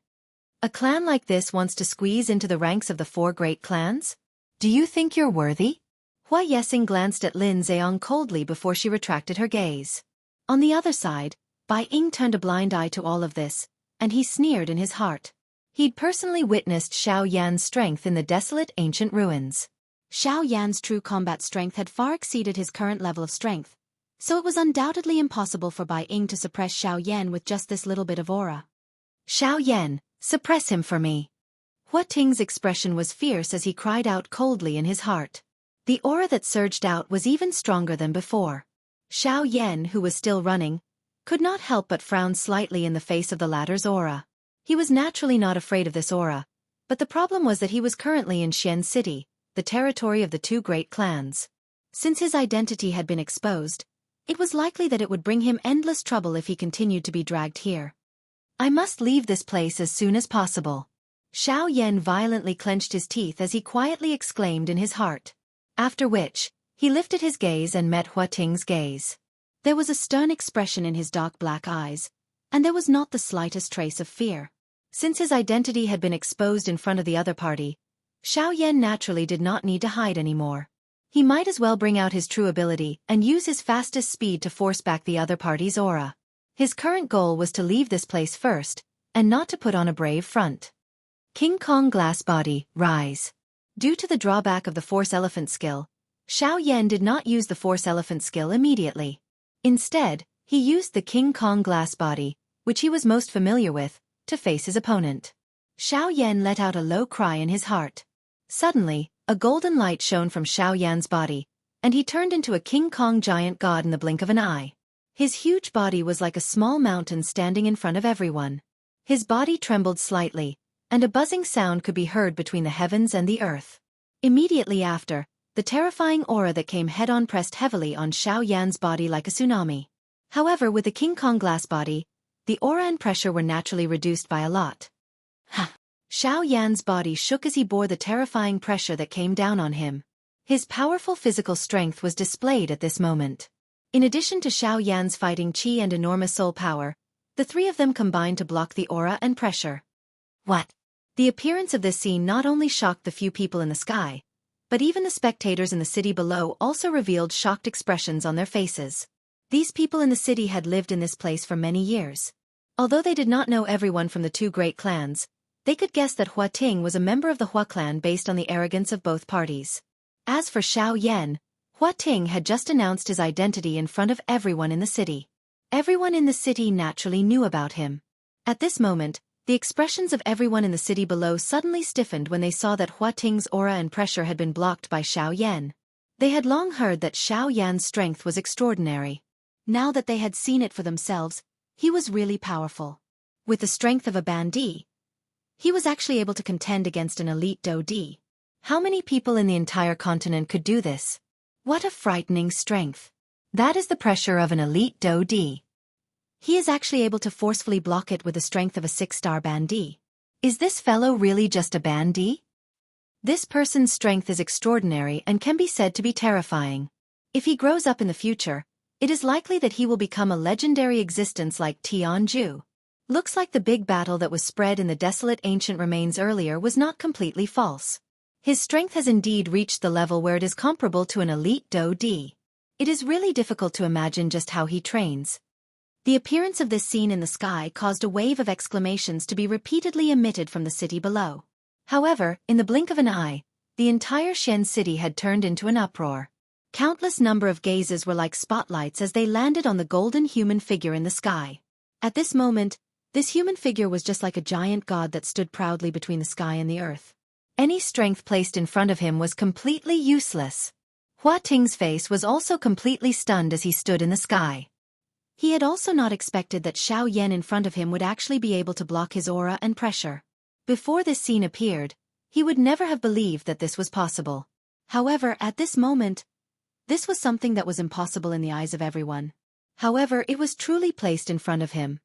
S1: A clan like this wants to squeeze into the ranks of the 4 great clans? Do you think you're worthy? Hua Yesing glanced at Lin Zheong coldly before she retracted her gaze. On the other side, Bai Ying turned a blind eye to all of this, and he sneered in his heart. He'd personally witnessed Xiao Yan's strength in the desolate ancient ruins. Xiao Yan's true combat strength had far exceeded his current level of strength, so it was undoubtedly impossible for Bai Ying to suppress Xiao Yan with just this little bit of aura. Xiao Yan, suppress him for me. Hua Ting's expression was fierce as he cried out coldly in his heart. The aura that surged out was even stronger than before. Xiao Yan, who was still running, could not help but frown slightly in the face of the latter's aura. He was naturally not afraid of this aura, but the problem was that he was currently in Xian City, the territory of the 2 great clans. Since his identity had been exposed, it was likely that it would bring him endless trouble if he continued to be dragged here. I must leave this place as soon as possible. Xiao Yan violently clenched his teeth as he quietly exclaimed in his heart. After which, he lifted his gaze and met Hua Ting's gaze. There was a stern expression in his dark black eyes, and there was not the slightest trace of fear. Since his identity had been exposed in front of the other party, Xiao Yan naturally did not need to hide anymore. He might as well bring out his true ability and use his fastest speed to force back the other party's aura. His current goal was to leave this place first, and not to put on a brave front. King Kong Glass Body, rise. Due to the drawback of the Force Elephant skill, Xiao Yan did not use the Force Elephant skill immediately. Instead, he used the King Kong Glass Body, which he was most familiar with, to face his opponent. Xiao Yan let out a low cry in his heart. Suddenly, a golden light shone from Xiao Yan's body, and he turned into a King Kong giant god in the blink of an eye. His huge body was like a small mountain standing in front of everyone. His body trembled slightly, and a buzzing sound could be heard between the heavens and the earth. Immediately after, the terrifying aura that came head-on pressed heavily on Xiao Yan's body like a tsunami. However, with the King Kong Glass Body, the aura and pressure were naturally reduced by a lot. Xiao Yan's body shook as he bore the terrifying pressure that came down on him. His powerful physical strength was displayed at this moment. In addition to Xiao Yan's fighting chi and enormous soul power, the 3 of them combined to block the aura and pressure. What? The appearance of this scene not only shocked the few people in the sky, but even the spectators in the city below also revealed shocked expressions on their faces. These people in the city had lived in this place for many years. Although they did not know everyone from the 2 great clans, they could guess that Hua Ting was a member of the Hua clan based on the arrogance of both parties. As for Xiao Yan, Hua Ting had just announced his identity in front of everyone in the city. Everyone in the city naturally knew about him. At this moment, the expressions of everyone in the city below suddenly stiffened when they saw that Hua Ting's aura and pressure had been blocked by Xiao Yan. They had long heard that Xiao Yan's strength was extraordinary. Now that they had seen it for themselves, he was really powerful. With the strength of a bandy, he was actually able to contend against an elite Dou-Di. How many people in the entire continent could do this? What a frightening strength. That is the pressure of an elite Dou-Di. He is actually able to forcefully block it with the strength of a 6-star bandy. Is this fellow really just a bandy? This person's strength is extraordinary and can be said to be terrifying. If he grows up in the future, it is likely that he will become a legendary existence like Jianghu. Looks like the big battle that was spread in the desolate ancient remains earlier was not completely false. His strength has indeed reached the level where it is comparable to an elite Dou-Di. It is really difficult to imagine just how he trains. The appearance of this scene in the sky caused a wave of exclamations to be repeatedly emitted from the city below. However, in the blink of an eye, the entire Xian city had turned into an uproar. Countless number of gazes were like spotlights as they landed on the golden human figure in the sky. At this moment, this human figure was just like a giant god that stood proudly between the sky and the earth. Any strength placed in front of him was completely useless. Hua Ting's face was also completely stunned as he stood in the sky. He had also not expected that Xiaoyan in front of him would actually be able to block his aura and pressure. Before this scene appeared, he would never have believed that this was possible. However, at this moment, this was something that was impossible in the eyes of everyone. However, it was truly placed in front of him.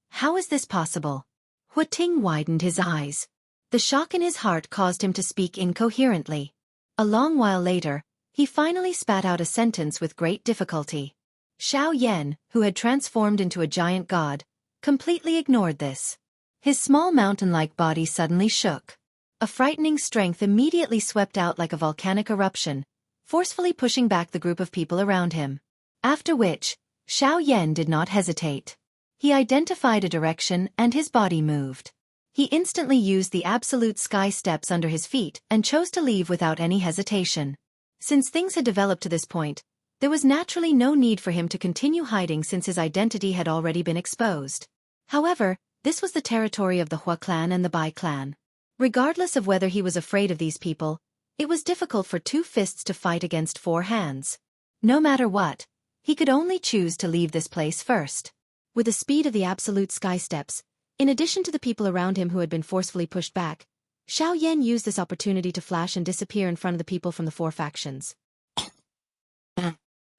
S1: How is this possible? Hua Ting widened his eyes. The shock in his heart caused him to speak incoherently. A long while later, he finally spat out a sentence with great difficulty. Xiaoyan, who had transformed into a giant god, completely ignored this. His small mountain-like body suddenly shook. A frightening strength immediately swept out like a volcanic eruption, forcefully pushing back the group of people around him. After which, Xiaoyan did not hesitate. He identified a direction and his body moved. He instantly used the absolute sky steps under his feet and chose to leave without any hesitation. Since things had developed to this point, there was naturally no need for him to continue hiding since his identity had already been exposed. However, this was the territory of the Hua clan and the Bai clan. Regardless of whether he was afraid of these people, it was difficult for two fists to fight against four hands. No matter what, he could only choose to leave this place first. With the speed of the absolute sky steps, in addition to the people around him who had been forcefully pushed back, Xiaoyan used this opportunity to flash and disappear in front of the people from the four factions.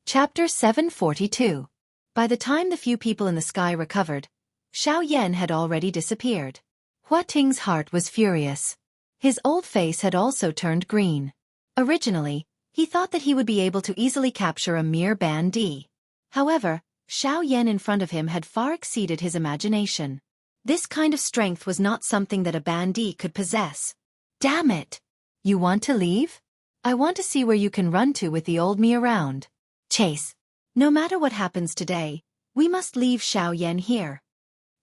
S1: Chapter 742. By the time the few people in the sky recovered, Xiaoyan had already disappeared. Hua Ting's heart was furious. His old face had also turned green. Originally, he thought that he would be able to easily capture a mere bandit. However, Xiaoyan in front of him had far exceeded his imagination. This kind of strength was not something that a bandit could possess. Damn it! You want to leave? I want to see where you can run to with the old me around. Chase. No matter what happens today, we must leave Xiaoyan here.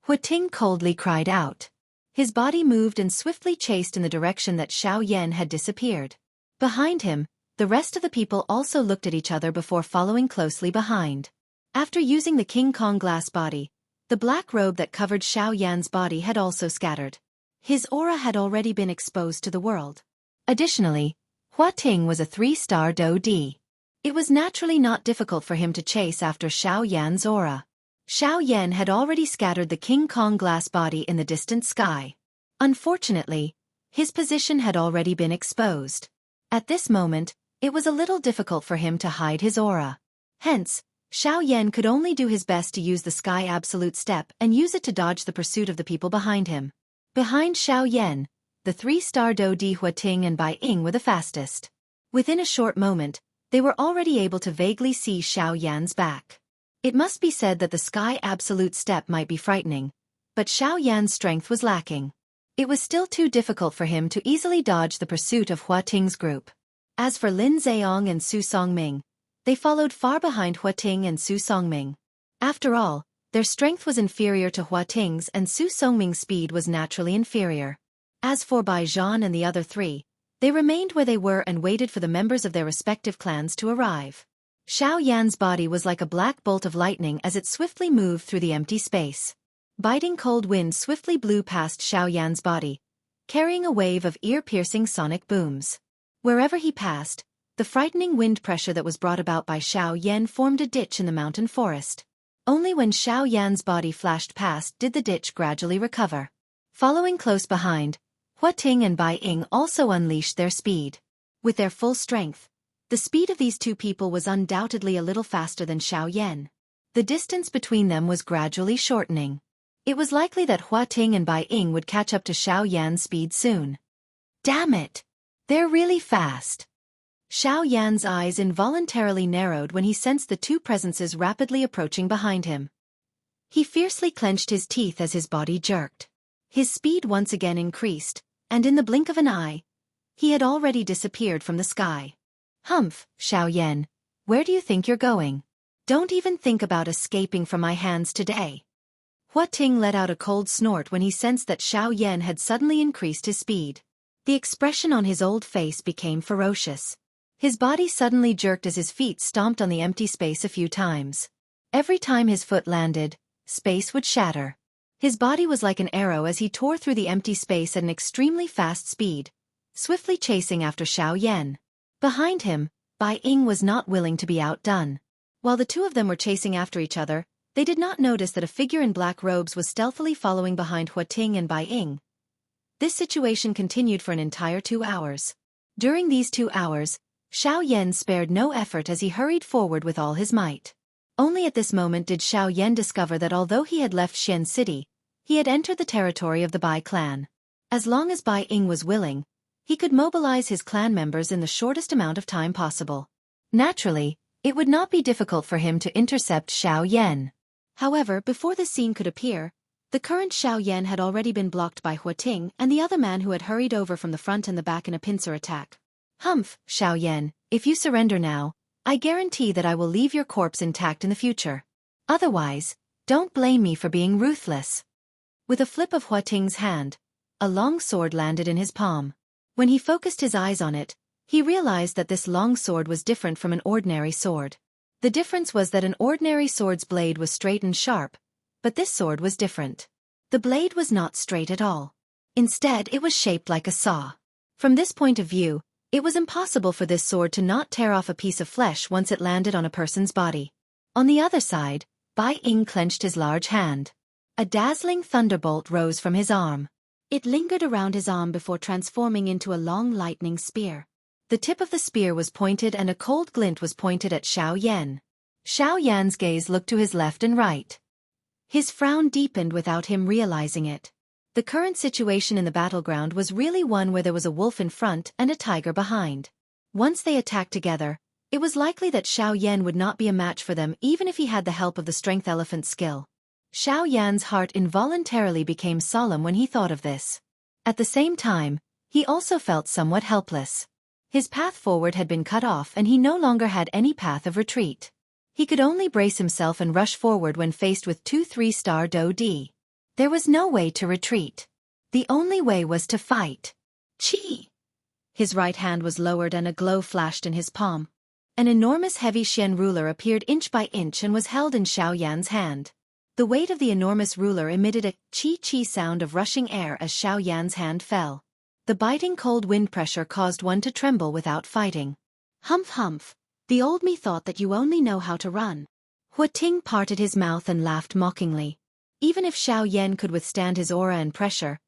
S1: Hua Ting coldly cried out. His body moved and swiftly chased in the direction that Xiaoyan had disappeared. Behind him, the rest of the people also looked at each other before following closely behind. After using the King Kong glass body, the black robe that covered Xiaoyan's body had also scattered. His aura had already been exposed to the world. Additionally, Hua Ting was a 3-star DoD. It was naturally not difficult for him to chase after Xiaoyan's aura. Xiaoyan had already scattered the King Kong glass body in the distant sky. Unfortunately, his position had already been exposed. At this moment, it was a little difficult for him to hide his aura. Hence, Xiaoyan could only do his best to use the sky absolute step and use it to dodge the pursuit of the people behind him. Behind Xiaoyan, the 3-star DoD Hua Ting and Bai Ying were the fastest. Within a short moment, they were already able to vaguely see Xiaoyan's back. It must be said that the sky absolute step might be frightening, but Xiaoyan's strength was lacking. It was still too difficult for him to easily dodge the pursuit of Hua Ting's group. As for Lin Zheong and Su Songming, they followed far behind Hua Ting and Su Songming. After all, their strength was inferior to Hua Ting's and Su Songming's speed was naturally inferior. As for Bai Zhan and the other three, they remained where they were and waited for the members of their respective clans to arrive. Xiaoyan's body was like a black bolt of lightning as it swiftly moved through the empty space. Biting cold wind swiftly blew past Xiaoyan's body, carrying a wave of ear-piercing sonic booms. Wherever he passed, the frightening wind pressure that was brought about by Xiaoyan formed a ditch in the mountain forest. Only when Xiaoyan's body flashed past did the ditch gradually recover. Following close behind, Hua Ting and Bai Ying also unleashed their speed. With their full strength, the speed of these two people was undoubtedly a little faster than Xiaoyan. The distance between them was gradually shortening. It was likely that Hua Ting and Bai Ying would catch up to Xiaoyan's speed soon. Damn it! They're really fast. Xiaoyan's eyes involuntarily narrowed when he sensed the two presences rapidly approaching behind him. He fiercely clenched his teeth as his body jerked. His speed once again increased, and in the blink of an eye, he had already disappeared from the sky. Humph, Xiaoyan. Where do you think you're going? Don't even think about escaping from my hands today. Hua Ting let out a cold snort when he sensed that Xiaoyan had suddenly increased his speed. The expression on his old face became ferocious. His body suddenly jerked as his feet stomped on the empty space a few times. Every time his foot landed, space would shatter. His body was like an arrow as he tore through the empty space at an extremely fast speed, swiftly chasing after Xiaoyan. Behind him, Bai Ying was not willing to be outdone. While the two of them were chasing after each other, they did not notice that a figure in black robes was stealthily following behind Hua Ting and Bai Ying. This situation continued for an entire 2 hours. During these 2 hours, Xiaoyan spared no effort as he hurried forward with all his might. Only at this moment did Xiaoyan discover that although he had left Xian City, he had entered the territory of the Bai clan. As long as Bai Ying was willing, he could mobilize his clan members in the shortest amount of time possible. Naturally, it would not be difficult for him to intercept Xiaoyan. However, before the scene could appear, the current Xiaoyan had already been blocked by Hua Ting and the other man who had hurried over from the front and the back in a pincer attack. Humph, Xiaoyan, if you surrender now, I guarantee that I will leave your corpse intact in the future. Otherwise, don't blame me for being ruthless. With a flip of Hua Ting's hand, a long sword landed in his palm. When he focused his eyes on it, he realized that this long sword was different from an ordinary sword. The difference was that an ordinary sword's blade was straight and sharp, but this sword was different. The blade was not straight at all. Instead, it was shaped like a saw. From this point of view, it was impossible for this sword to not tear off a piece of flesh once it landed on a person's body. On the other side, Bai Ying clenched his large hand. A dazzling thunderbolt rose from his arm. It lingered around his arm before transforming into a long lightning spear. The tip of the spear was pointed and a cold glint was pointed at Xiaoyan. Xiaoyan's gaze looked to his left and right. His frown deepened without him realizing it. The current situation in the battleground was really one where there was a wolf in front and a tiger behind. Once they attacked together, it was likely that Xiaoyan would not be a match for them even if he had the help of the strength elephant skill. Xiaoyan's heart involuntarily became solemn when he thought of this. At the same time, he also felt somewhat helpless. His path forward had been cut off and he no longer had any path of retreat. He could only brace himself and rush forward when faced with 2 3-star Do-D. There was no way to retreat. The only way was to fight. Chi! His right hand was lowered and a glow flashed in his palm. An enormous heavy Xian ruler appeared inch by inch and was held in Xiaoyan's hand. The weight of the enormous ruler emitted a chi-chi sound of rushing air as Xiaoyan's hand fell. The biting cold wind pressure caused one to tremble without fighting. Humph humph, the old me thought that you only know how to run. Hua Ting parted his mouth and laughed mockingly. Even if Xiaoyan could withstand his aura and pressure,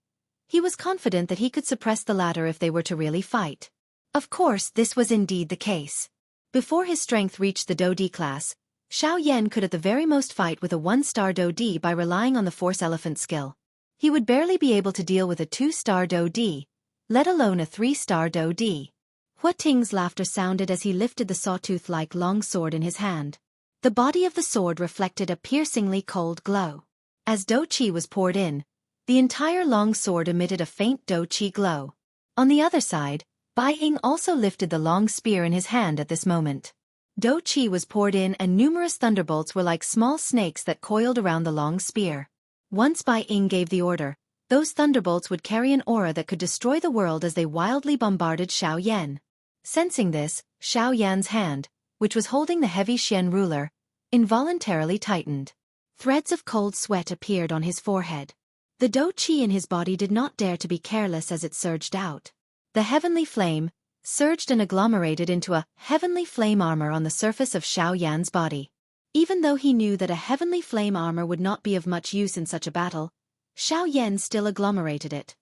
S1: he was confident that he could suppress the latter if they were to really fight. Of course, this was indeed the case. Before his strength reached the Do-D class, Xiaoyan could at the very most fight with a 1-star Do-D by relying on the Force Elephant skill. He would barely be able to deal with a 2-star Do-D, let alone a 3-star Do-D. Hua Ting's laughter sounded as he lifted the sawtooth-like long sword in his hand. The body of the sword reflected a piercingly cold glow. As Do-Chi was poured in, the entire long sword emitted a faint Do-Chi glow. On the other side, Bai Ying also lifted the long spear in his hand at this moment. Do-Chi was poured in and numerous thunderbolts were like small snakes that coiled around the long spear. Once Bai Ying gave the order, those thunderbolts would carry an aura that could destroy the world as they wildly bombarded Xiaoyan. Sensing this, Xiaoyan's hand, which was holding the heavy Xian ruler, involuntarily tightened. Threads of cold sweat appeared on his forehead. The Do-Chi in his body did not dare to be careless as it surged out. The heavenly flame surged and agglomerated into a heavenly flame armor on the surface of Xiaoyan's body. Even though he knew that a heavenly flame armor would not be of much use in such a battle, Xiaoyan still agglomerated it.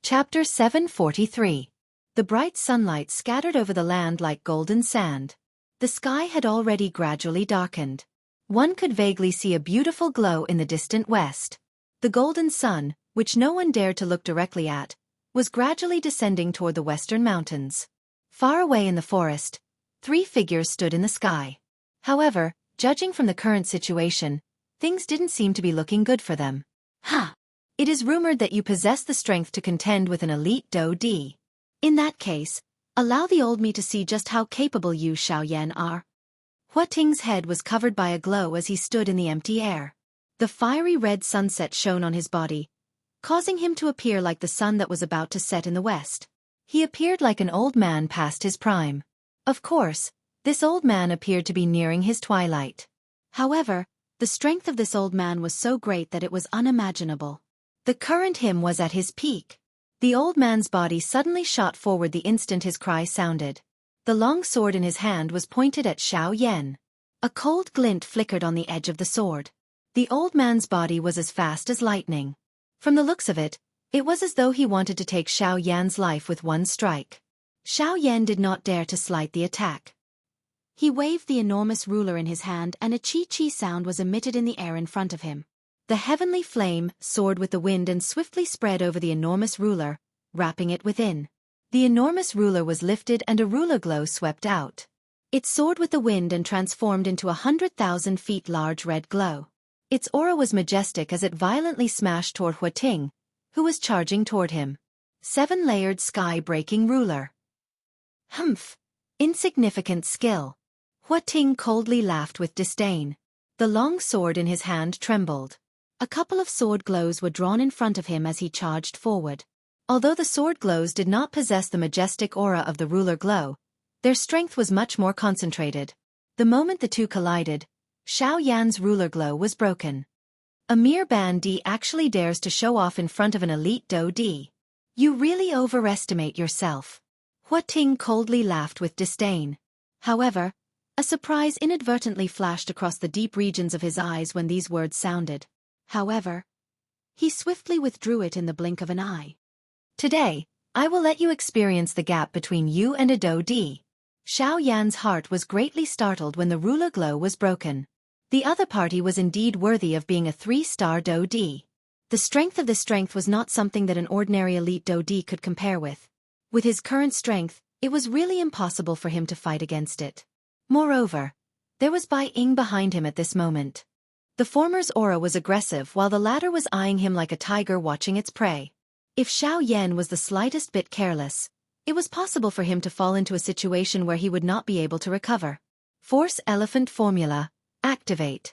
S1: Chapter 743. The bright sunlight scattered over the land like golden sand. The sky had already gradually darkened. One could vaguely see a beautiful glow in the distant west. The golden sun, which no one dared to look directly at, was gradually descending toward the western mountains. Far away in the forest, 3 figures stood in the sky. However, judging from the current situation, things didn't seem to be looking good for them. Ha! It is rumored that you possess the strength to contend with an elite Do-D. In that case, Allow the old me to see just how capable you Xiaoyan are. Hua Ting's head was covered by a glow as he stood in the empty air. The fiery red sunset shone on his body, causing him to appear like the sun that was about to set in the west. He appeared like an old man past his prime. Of course, this old man appeared to be nearing his twilight. However, the strength of this old man was so great that it was unimaginable. The current him was at his peak. The old man's body suddenly shot forward the instant his cry sounded. The long sword in his hand was pointed at Xiaoyan. A cold glint flickered on the edge of the sword. The old man's body was as fast as lightning. From the looks of it, it was as though he wanted to take Xiaoyan's life with one strike. Xiaoyan did not dare to slight the attack. He waved the enormous ruler in his hand and a chi-chi sound was emitted in the air in front of him. The heavenly flame soared with the wind and swiftly spread over the enormous ruler, wrapping it within. The enormous ruler was lifted and a ruler glow swept out. It soared with the wind and transformed into 100,000 feet large red glow. Its aura was majestic as it violently smashed toward Hua Ting, who was charging toward him. 7-layered sky-breaking ruler. Humph! Insignificant skill. Hua Ting coldly laughed with disdain. The long sword in his hand trembled. A couple of sword glows were drawn in front of him as he charged forward. Although the sword glows did not possess the majestic aura of the ruler glow, their strength was much more concentrated. The moment the two collided, Xiaoyan's ruler glow was broken. A mere bandit actually dares to show off in front of an elite Do-di. You really overestimate yourself. Hua Ting coldly laughed with disdain. However, a surprise inadvertently flashed across the deep regions of his eyes when these words sounded. However, he swiftly withdrew it in the blink of an eye. Today, I will let you experience the gap between you and a Do-di. Xiaoyan's heart was greatly startled when the ruler glow was broken. The other party was indeed worthy of being a 3-star Do-di. The strength of this strength was not something that an ordinary elite Do-di could compare with. With his current strength, it was really impossible for him to fight against it. Moreover, there was Bai Ying behind him at this moment. The former's aura was aggressive while the latter was eyeing him like a tiger watching its prey. If Xiaoyan was the slightest bit careless, it was possible for him to fall into a situation where he would not be able to recover. Force Elephant Formula. Activate.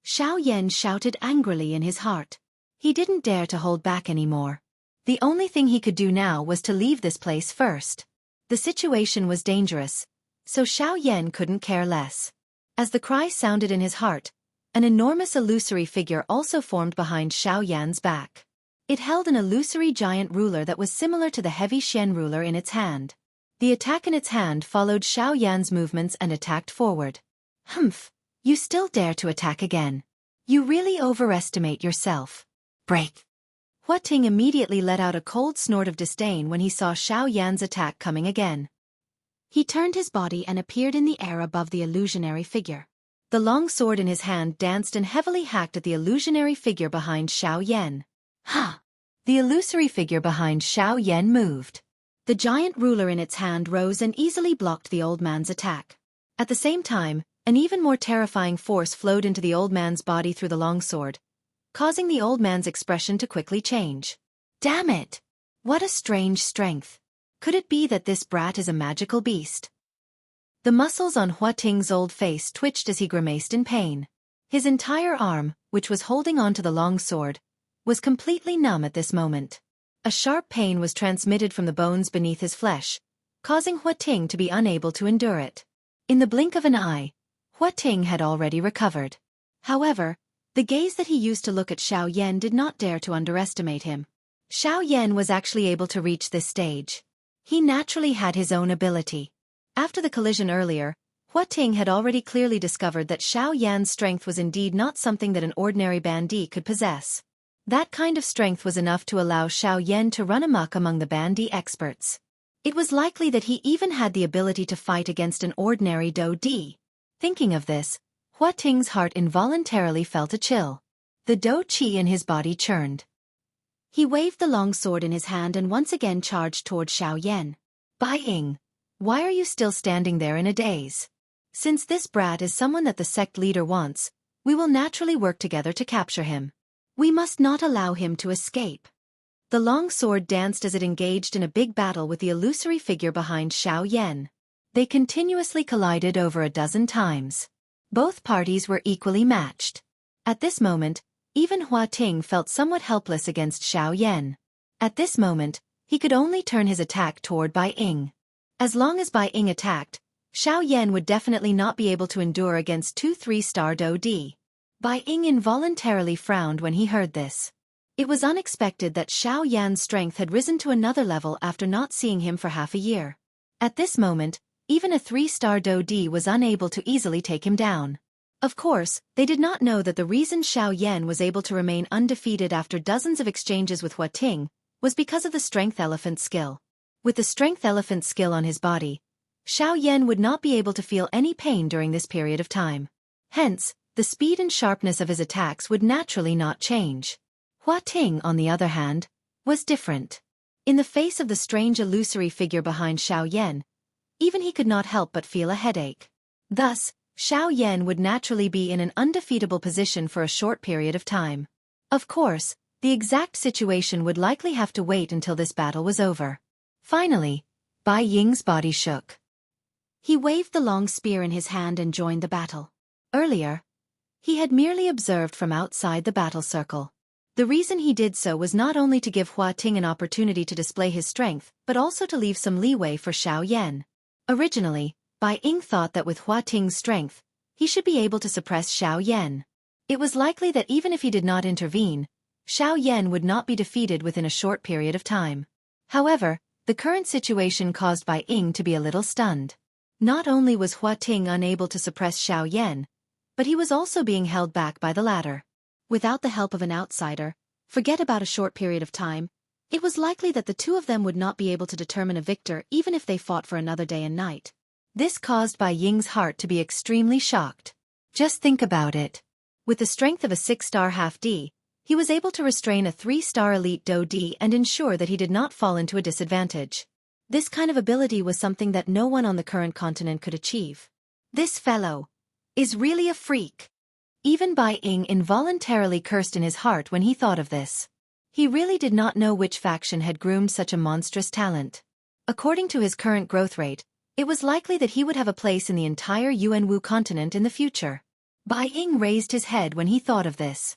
S1: Xiaoyan shouted angrily in his heart. He didn't dare to hold back anymore. The only thing he could do now was to leave this place first. The situation was dangerous, so Xiaoyan couldn't care less. As the cry sounded in his heart, an enormous illusory figure also formed behind Xiaoyan's back. It held an illusory giant ruler that was similar to the heavy Xian ruler in its hand. The attack in its hand followed Xiaoyan's movements and attacked forward. Humph! You still dare to attack again. You really overestimate yourself. Break! Hua Ting immediately let out a cold snort of disdain when he saw Xiaoyan's attack coming again. He turned his body and appeared in the air above the illusionary figure. The long sword in his hand danced and heavily hacked at the illusionary figure behind Xiaoyan. Ha! The illusory figure behind Xiaoyan moved. The giant ruler in its hand rose and easily blocked the old man's attack. At the same time, an even more terrifying force flowed into the old man's body through the longsword, causing the old man's expression to quickly change. Damn it! What a strange strength. Could it be that this brat is a magical beast? The muscles on Hua Ting's old face twitched as he grimaced in pain. His entire arm, which was holding onto the longsword, was completely numb at this moment. A sharp pain was transmitted from the bones beneath his flesh, causing Hua Ting to be unable to endure it. In the blink of an eye, Hua Ting had already recovered. However, the gaze that he used to look at Xiaoyan did not dare to underestimate him. Xiaoyan was actually able to reach this stage. He naturally had his own ability. After the collision earlier, Hua Ting had already clearly discovered that Xiaoyan's strength was indeed not something that an ordinary bandit could possess. That kind of strength was enough to allow Xiaoyan to run amok among the bandit experts. It was likely that he even had the ability to fight against an ordinary Do-di. Thinking of this, Hua Ting's heart involuntarily felt a chill. The Do-chi in his body churned. He waved the long sword in his hand and once again charged toward Xiaoyan. Bai Ying, why are you still standing there in a daze? Since this brat is someone that the sect leader wants, we will naturally work together to capture him. We must not allow him to escape. The long sword danced as it engaged in a big battle with the illusory figure behind Xiao Yan. They continuously collided over a dozen times. Both parties were equally matched. At this moment, even Hua Ting felt somewhat helpless against Xiao Yan. At this moment, he could only turn his attack toward Bai Ying. As long as Bai Ying attacked, Xiao Yan would definitely not be able to endure against two 3-star Do Di. Bai Ying involuntarily frowned when he heard this. It was unexpected that Xiao Yan's strength had risen to another level after not seeing him for half a year. At this moment, even a 3-star Do Di was unable to easily take him down. Of course, they did not know that the reason Xiao Yan was able to remain undefeated after dozens of exchanges with Hua Ting was because of the Strength Elephant skill. With the Strength Elephant skill on his body, Xiao Yan would not be able to feel any pain during this period of time. Hence, the speed and sharpness of his attacks would naturally not change. Hua Ting, on the other hand, was different. In the face of the strange illusory figure behind Xiao Yan, even he could not help but feel a headache. Thus, Xiao Yan would naturally be in an undefeatable position for a short period of time. Of course, the exact situation would likely have to wait until this battle was over. Finally, Bai Ying's body shook. He waved the long spear in his hand and joined the battle. Earlier, he had merely observed from outside the battle circle. The reason he did so was not only to give Hua Ting an opportunity to display his strength, but also to leave some leeway for Xiao Yan. Originally, Bai Ying thought that with Hua Ting's strength, he should be able to suppress Xiao Yan. It was likely that even if he did not intervene, Xiao Yan would not be defeated within a short period of time. However, the current situation caused Bai Ying to be a little stunned. Not only was Hua Ting unable to suppress Xiao Yan, but he was also being held back by the latter. Without the help of an outsider, forget about a short period of time, it was likely that the two of them would not be able to determine a victor even if they fought for another day and night. This caused Bai Ying's heart to be extremely shocked. Just think about it. With the strength of a 6-star half-D, he was able to restrain a 3-star elite Do Di and ensure that he did not fall into a disadvantage. This kind of ability was something that no one on the current continent could achieve. This fellow is really a freak. Even Bai Ying involuntarily cursed in his heart when he thought of this. He really did not know which faction had groomed such a monstrous talent. According to his current growth rate, it was likely that he would have a place in the entire Yuanwu continent in the future. Bai Ying raised his head when he thought of this.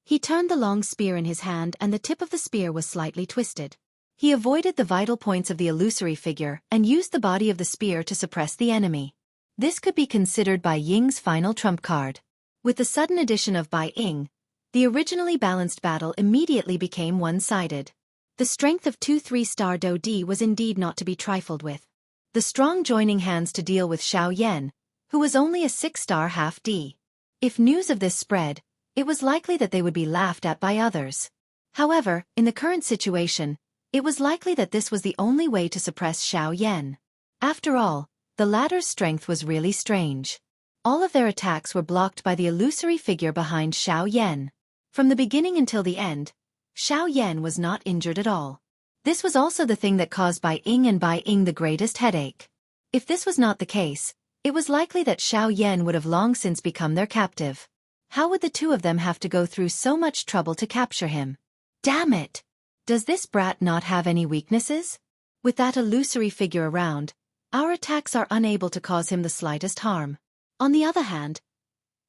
S1: He turned the long spear in his hand and the tip of the spear was slightly twisted. He avoided the vital points of the illusory figure and used the body of the spear to suppress the enemy. This could be considered Bai Ying's final trump card. With the sudden addition of Bai Ying, the originally balanced battle immediately became one-sided. The strength of two 3-star Do Di was indeed not to be trifled with. The strong joining hands to deal with Xiao Yan, who was only a 6-star half-D. If news of this spread, it was likely that they would be laughed at by others. However, in the current situation, it was likely that this was the only way to suppress Xiao Yan. After all, the latter's strength was really strange. All of their attacks were blocked by the illusory figure behind Xiao Yan. From the beginning until the end, Xiao Yan was not injured at all. This was also the thing that caused Bai Ying and Bai Ying the greatest headache. If this was not the case, it was likely that Xiao Yan would have long since become their captive. How would the two of them have to go through so much trouble to capture him? Damn it! Does this brat not have any weaknesses? With that illusory figure around, our attacks are unable to cause him the slightest harm. On the other hand,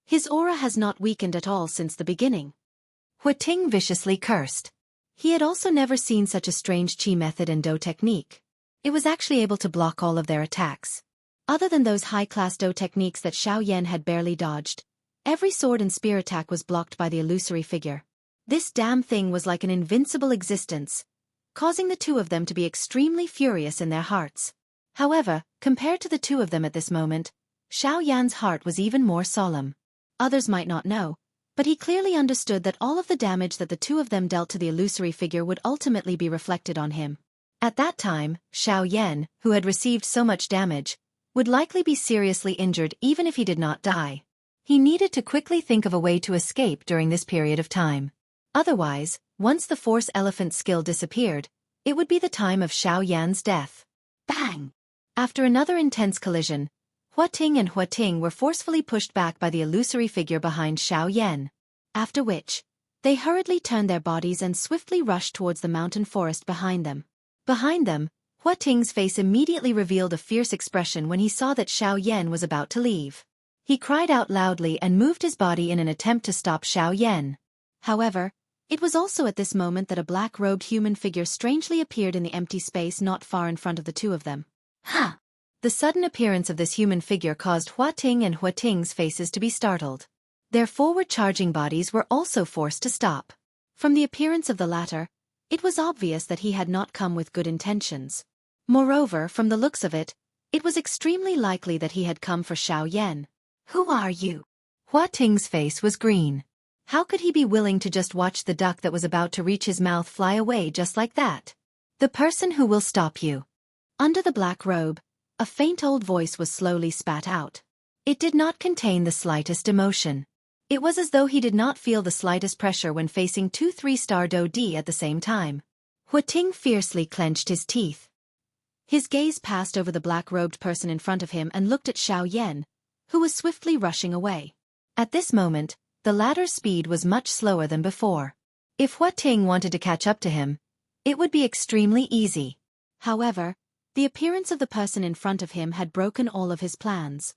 S1: his aura has not weakened at all since the beginning. Hua Ting viciously cursed. He had also never seen such a strange chi method and Do technique. It was actually able to block all of their attacks. Other than those high-class Do techniques that Xiao Yan had barely dodged, every sword and spear attack was blocked by the illusory figure. This damn thing was like an invincible existence, causing the two of them to be extremely furious in their hearts. However, compared to the two of them at this moment, Xiao Yan's heart was even more solemn. Others might not know, but he clearly understood that all of the damage that the two of them dealt to the illusory figure would ultimately be reflected on him. At that time, Xiao Yan, who had received so much damage, would likely be seriously injured even if he did not die. He needed to quickly think of a way to escape during this period of time. Otherwise, once the Force Elephant skill disappeared, it would be the time of Xiao Yan's death. Bang! After another intense collision, Hua Ting and Hua Ting were forcefully pushed back by the illusory figure behind Xiao Yan. After which, They hurriedly turned their bodies and swiftly rushed towards the mountain forest behind them. Behind them, Hua Ting's face immediately revealed a fierce expression when he saw that Xiaoyan was about to leave. He cried out loudly and moved his body in an attempt to stop Xiaoyan. However, it was also at this moment that a black-robed human figure strangely appeared in the empty space not far in front of the two of them. Ha! The sudden appearance of this human figure caused Hua Ting and Hua Ting's faces to be startled. Their forward-charging bodies were also forced to stop. From the appearance of the latter, it was obvious that he had not come with good intentions. Moreover, from the looks of it, it was extremely likely that he had come for Xiaoyan. Who are you? Hua Ting's face was green. How could he be willing to just watch the duck that was about to reach his mouth fly away just like that? The person who will stop you. Under the black robe, a faint old voice was slowly spat out. It did not contain the slightest emotion. It was as though he did not feel the slightest pressure when facing two 3-star Do-Di at the same time. Hua Ting fiercely clenched his teeth. His gaze passed over the black-robed person in front of him and looked at Xiaoyan, who was swiftly rushing away. At this moment, the latter's speed was much slower than before. If Hua Ting wanted to catch up to him, it would be extremely easy. However, the appearance of the person in front of him had broken all of his plans.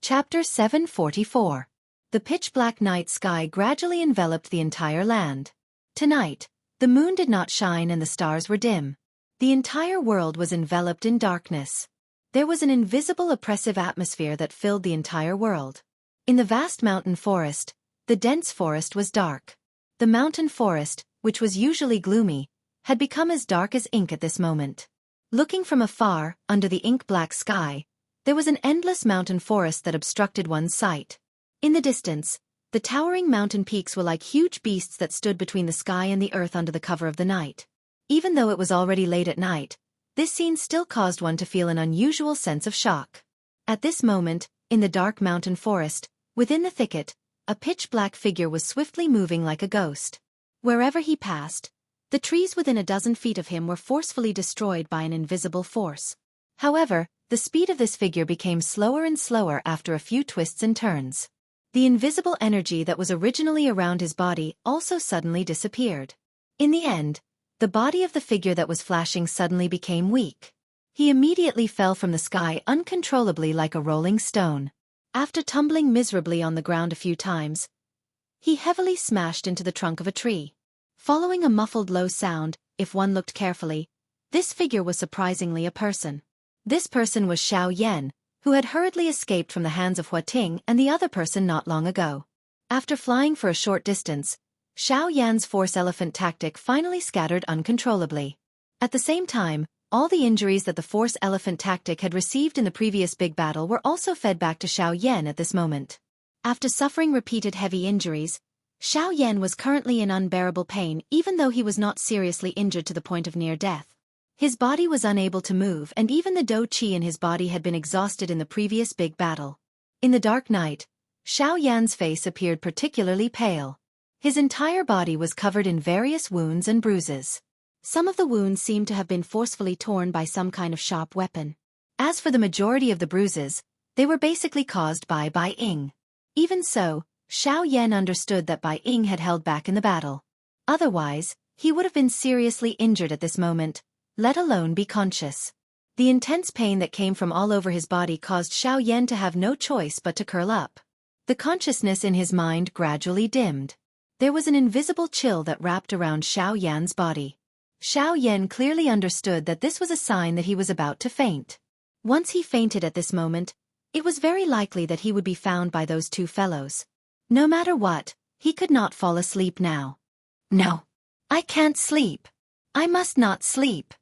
S1: Chapter 744. The pitch-black night sky gradually enveloped the entire land. Tonight, the moon did not shine and the stars were dim. The entire world was enveloped in darkness. There was an invisible oppressive atmosphere that filled the entire world. In the vast mountain forest, the dense forest was dark. The mountain forest, which was usually gloomy, had become as dark as ink at this moment. Looking from afar, under the ink-black sky, there was an endless mountain forest that obstructed one's sight. In the distance, the towering mountain peaks were like huge beasts that stood between the sky and the earth under the cover of the night. Even though it was already late at night, this scene still caused one to feel an unusual sense of shock. At this moment, in the dark mountain forest, within the thicket, a pitch-black figure was swiftly moving like a ghost. Wherever he passed, the trees within a dozen feet of him were forcefully destroyed by an invisible force. However, the speed of this figure became slower and slower after a few twists and turns. The invisible energy that was originally around his body also suddenly disappeared. In the end, the body of the figure that was flashing suddenly became weak. He immediately fell from the sky uncontrollably like a rolling stone. After tumbling miserably on the ground a few times, he heavily smashed into the trunk of a tree. Following a muffled low sound, if one looked carefully, this figure was surprisingly a person. This person was Xiaoyan, who had hurriedly escaped from the hands of Hua Ting and the other person not long ago. After flying for a short distance, Xiaoyan's force elephant tactic finally scattered uncontrollably. At the same time, all the injuries that the force elephant tactic had received in the previous big battle were also fed back to Xiaoyan at this moment. After suffering repeated heavy injuries, Xiaoyan was currently in unbearable pain even though he was not seriously injured to the point of near death. His body was unable to move and even the Do-Chi in his body had been exhausted in the previous big battle. In the dark night, Xiaoyan's face appeared particularly pale. His entire body was covered in various wounds and bruises. Some of the wounds seemed to have been forcefully torn by some kind of sharp weapon. As for the majority of the bruises, they were basically caused by Bai Ying. Even so, Xiaoyan understood that Bai Ying had held back in the battle. Otherwise, he would have been seriously injured at this moment, let alone be conscious. The intense pain that came from all over his body caused Xiaoyan to have no choice but to curl up. The consciousness in his mind gradually dimmed. There was an invisible chill that wrapped around Xiaoyan's body. Xiaoyan clearly understood that this was a sign that he was about to faint. Once he fainted at this moment, it was very likely that he would be found by those two fellows. No matter what, he could not fall asleep now. No. I can't sleep. I must not sleep.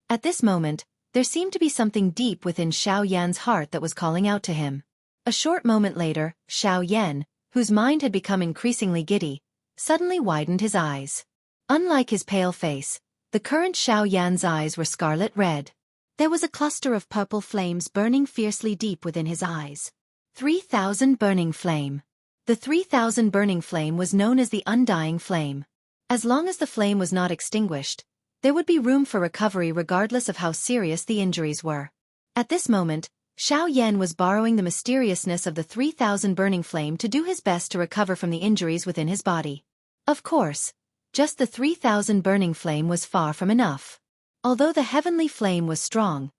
S1: At this moment, there seemed to be something deep within Xiaoyan's heart that was calling out to him. A short moment later, Xiaoyan, whose mind had become increasingly giddy, suddenly widened his eyes. Unlike his pale face, the current Xiaoyan's eyes were scarlet red. There was a cluster of purple flames burning fiercely deep within his eyes. 3,000 burning flame. The 3,000 burning flame was known as the undying flame. As long as the flame was not extinguished, there would be room for recovery regardless of how serious the injuries were. At this moment, Xiao Yan was borrowing the mysteriousness of the 3,000 burning flame to do his best to recover from the injuries within his body. Of course, just the 3,000 burning flame was far from enough. Although the heavenly flame was strong,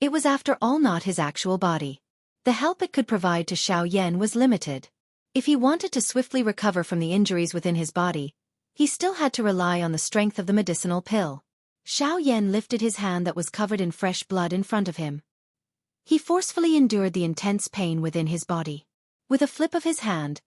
S1: it was after all not his actual body. The help it could provide to Xiao Yan was limited. If he wanted to swiftly recover from the injuries within his body, he still had to rely on the strength of the medicinal pill. Xiao Yan lifted his hand that was covered in fresh blood in front of him. He forcefully endured the intense pain within his body. With a flip of his hand,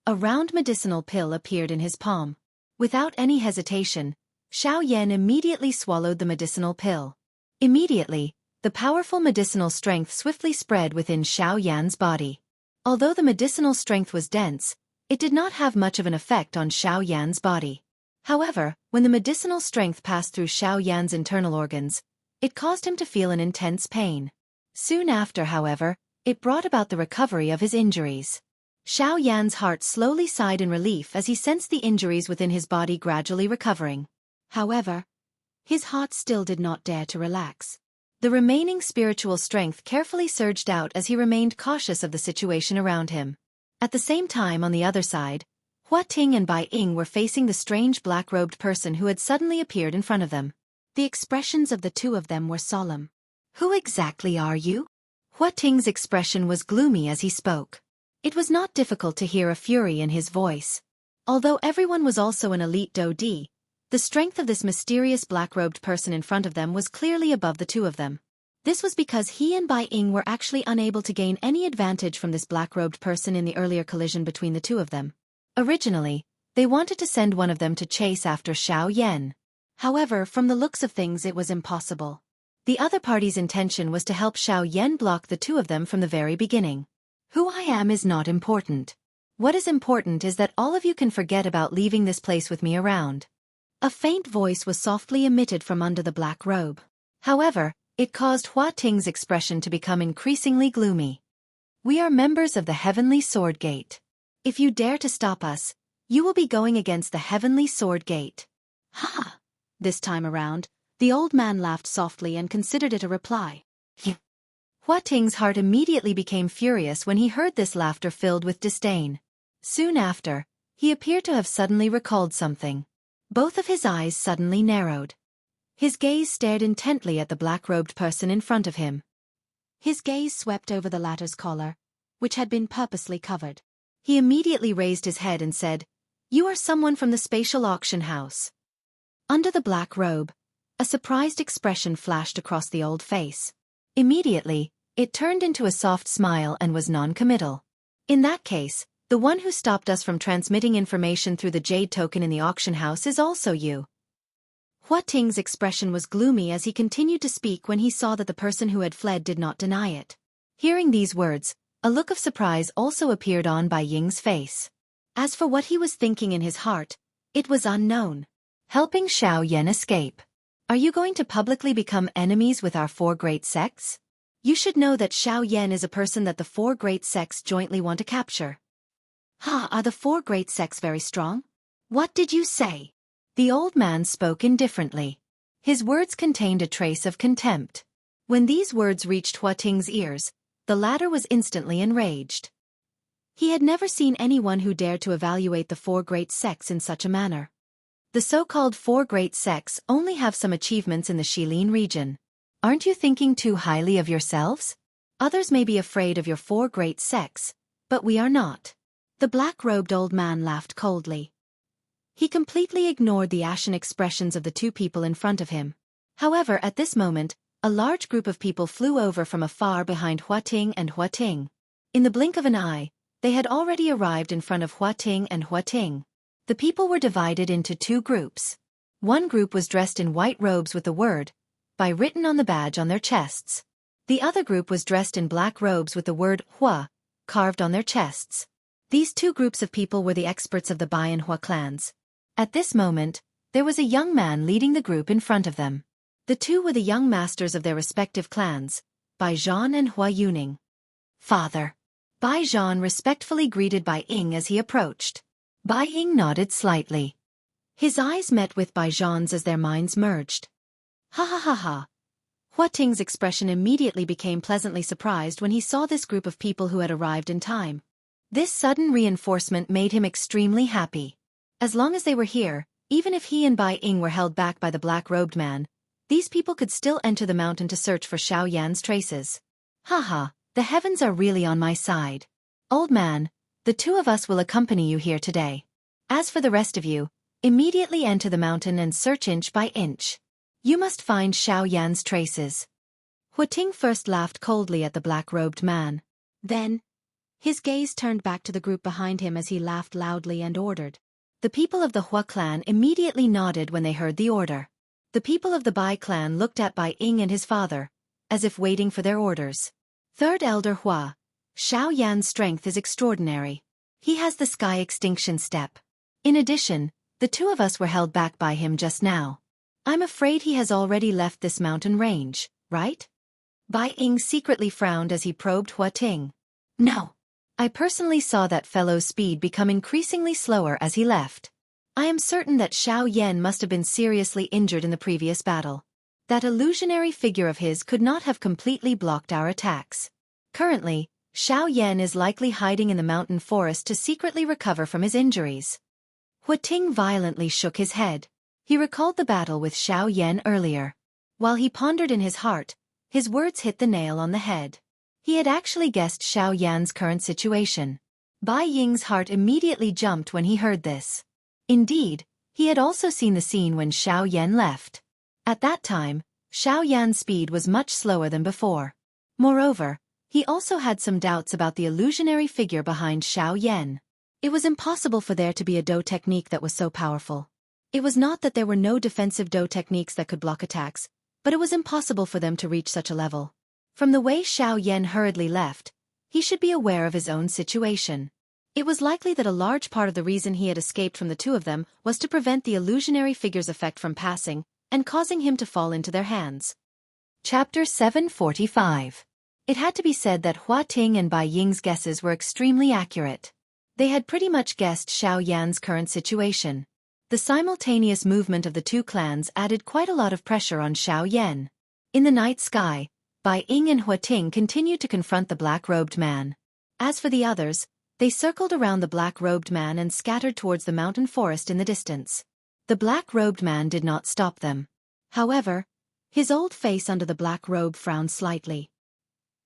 S1: a round medicinal pill appeared in his palm. Without any hesitation, Xiao Yan immediately swallowed the medicinal pill. Immediately, the powerful medicinal strength swiftly spread within Xiao Yan's body. Although the medicinal strength was dense, it did not have much of an effect on Xiao Yan's body. However, when the medicinal strength passed through Xiao Yan's internal organs, it caused him to feel an intense pain. Soon after, however, it brought about the recovery of his injuries. Xiao Yan's heart slowly sighed in relief as he sensed the injuries within his body gradually recovering. However, his heart still did not dare to relax. The remaining spiritual strength carefully surged out as he remained cautious of the situation around him. At the same time, on the other side, Hua Ting and Bai Ying were facing the strange black-robed person who had suddenly appeared in front of them. The expressions of the two of them were solemn. "Who exactly are you?" Hua Ting's expression was gloomy as he spoke. It was not difficult to hear a fury in his voice. Although everyone was also an elite Dodi, the strength of this mysterious black-robed person in front of them was clearly above the two of them. This was because he and Bai Ying were actually unable to gain any advantage from this black-robed person in the earlier collision between the two of them. Originally, they wanted to send one of them to chase after Xiao Yan. However, from the looks of things it was impossible. The other party's intention was to help Xiao Yan block the two of them from the very beginning. Who I am is not important. What is important is that all of you can forget about leaving this place with me around. A faint voice was softly emitted from under the black robe. However, it caused Hua Ting's expression to become increasingly gloomy. "We are members of the Heavenly Sword Gate. If you dare to stop us, you will be going against the Heavenly Sword Gate." "Ha!" This time around, the old man laughed softly and considered it a reply. Hua Ting's heart immediately became furious when he heard this laughter filled with disdain. Soon after, he appeared to have suddenly recalled something. Both of his eyes suddenly narrowed. His gaze stared intently at the black-robed person in front of him. His gaze swept over the latter's collar, which had been purposely covered. He immediately raised his head and said, "You are someone from the spatial auction house." Under the black robe, a surprised expression flashed across the old face. Immediately, it turned into a soft smile and was non-committal. "In that case, the one who stopped us from transmitting information through the jade token in the auction house is also you." Hua Ting's expression was gloomy as he continued to speak when he saw that the person who had fled did not deny it. Hearing these words, a look of surprise also appeared on Bai Ying's face. As for what he was thinking in his heart, it was unknown. Helping Xiao Yan escape. Are you going to publicly become enemies with our four great sects? You should know that Xiao Yan is a person that the four great sects jointly want to capture. Are the four great sects very strong? What did you say? The old man spoke indifferently. His words contained a trace of contempt. When these words reached Hua Ting's ears, the latter was instantly enraged. He had never seen anyone who dared to evaluate the four great sects in such a manner. The so-called four great sects only have some achievements in the Shilin region. Aren't you thinking too highly of yourselves? Others may be afraid of your four great sects, but we are not. The black-robed old man laughed coldly. He completely ignored the ashen expressions of the two people in front of him. However, at this moment, a large group of people flew over from afar behind Hua Ting and Hua Ting. In the blink of an eye, they had already arrived in front of Hua Ting and Hua Ting. The people were divided into two groups. One group was dressed in white robes with the word "Bai" written on the badge on their chests. The other group was dressed in black robes with the word "Hua" carved on their chests. These two groups of people were the experts of the Bai and Hua clans. At this moment, there was a young man leading the group in front of them. The two were the young masters of their respective clans, Bai Zhan and Hua Yuning. "Father." Bai Zhan respectfully greeted Bai Ying as he approached. Bai Ying nodded slightly. His eyes met with Bai Zhan's as their minds merged. Ha ha ha ha. Hua Ting's expression immediately became pleasantly surprised when he saw this group of people who had arrived in time. This sudden reinforcement made him extremely happy. As long as they were here, even if he and Bai Ying were held back by the black-robed man, these people could still enter the mountain to search for Xiao Yan's traces. Haha, the heavens are really on my side. Old man, the two of us will accompany you here today. As for the rest of you, immediately enter the mountain and search inch by inch. You must find Xiao Yan's traces. Hua Ting first laughed coldly at the black-robed man. Then, his gaze turned back to the group behind him as he laughed loudly and ordered. The people of the Hua clan immediately nodded when they heard the order. The people of the Bai clan looked at Bai Ying and his father, as if waiting for their orders. Third Elder Hua, Xiao Yan's strength is extraordinary. He has the sky extinction step. In addition, the two of us were held back by him just now. I'm afraid he has already left this mountain range, right? Bai Ying secretly frowned as he probed Hua Ting. No. I personally saw that fellow's speed become increasingly slower as he left. I am certain that Xiao Yan must have been seriously injured in the previous battle. That illusionary figure of his could not have completely blocked our attacks. Currently, Xiao Yan is likely hiding in the mountain forest to secretly recover from his injuries. Hua Ting violently shook his head. He recalled the battle with Xiao Yan earlier. While he pondered in his heart, his words hit the nail on the head. He had actually guessed Xiao Yan's current situation. Bai Ying's heart immediately jumped when he heard this. Indeed, he had also seen the scene when Xiao Yan left. At that time, Xiao Yan's speed was much slower than before. Moreover, he also had some doubts about the illusionary figure behind Xiao Yan. It was impossible for there to be a Do technique that was so powerful. It was not that there were no defensive Do techniques that could block attacks, but it was impossible for them to reach such a level. From the way Xiao Yan hurriedly left, he should be aware of his own situation. It was likely that a large part of the reason he had escaped from the two of them was to prevent the illusionary figure's effect from passing and causing him to fall into their hands. Chapter 745. It had to be said that Hua Ting and Bai Ying's guesses were extremely accurate. They had pretty much guessed Xiao Yan's current situation. The simultaneous movement of the two clans added quite a lot of pressure on Xiao Yan. In the night sky, Bai Ying and Hua Ting continued to confront the black-robed man. As for the others, they circled around the black-robed man and scattered towards the mountain forest in the distance. The black-robed man did not stop them. However, his old face under the black robe frowned slightly.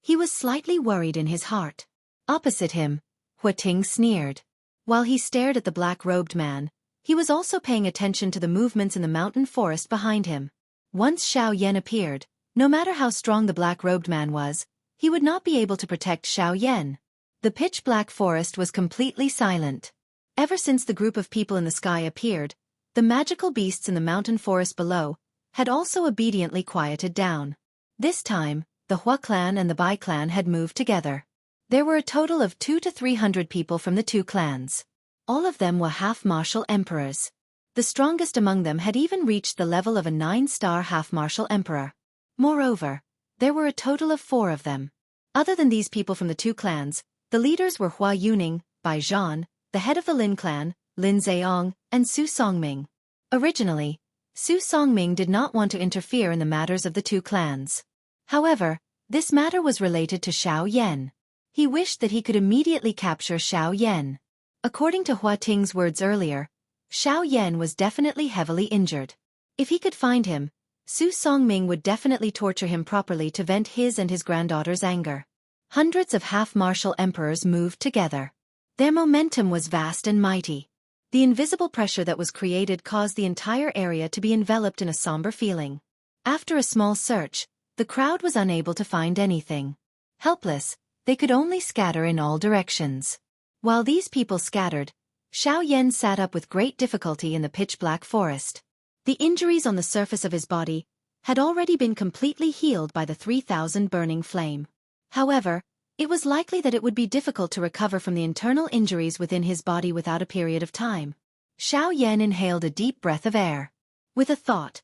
S1: He was slightly worried in his heart. Opposite him, Hua Ting sneered. While he stared at the black-robed man, he was also paying attention to the movements in the mountain forest behind him. Once Xiao Yan appeared, no matter how strong the black-robed man was, he would not be able to protect Xiao Yan. The pitch-black forest was completely silent. Ever since the group of people in the sky appeared, the magical beasts in the mountain forest below had also obediently quieted down. This time, the Hua clan and the Bai clan had moved together. There were a total of 200 to 300 people from the two clans. All of them were half-martial emperors. The strongest among them had even reached the level of a 9-star half-martial emperor. Moreover, there were a total of 4 of them. Other than these people from the two clans, the leaders were Hua Yuning, Bai Zhan, the head of the Lin clan, Lin Zheong, and Su Songming. Originally, Su Songming did not want to interfere in the matters of the two clans. However, this matter was related to Xiao Yan. He wished that he could immediately capture Xiao Yan. According to Hua Ting's words earlier, Xiao Yan was definitely heavily injured. If he could find him, Su Songming would definitely torture him properly to vent his and his granddaughter's anger. Hundreds of half-martial emperors moved together. Their momentum was vast and mighty. The invisible pressure that was created caused the entire area to be enveloped in a somber feeling. After a small search, the crowd was unable to find anything. Helpless, they could only scatter in all directions. While these people scattered, Xiao Yan sat up with great difficulty in the pitch-black forest. The injuries on the surface of his body had already been completely healed by the 3,000 burning flame. However, it was likely that it would be difficult to recover from the internal injuries within his body without a period of time. Xiao Yan inhaled a deep breath of air. With a thought,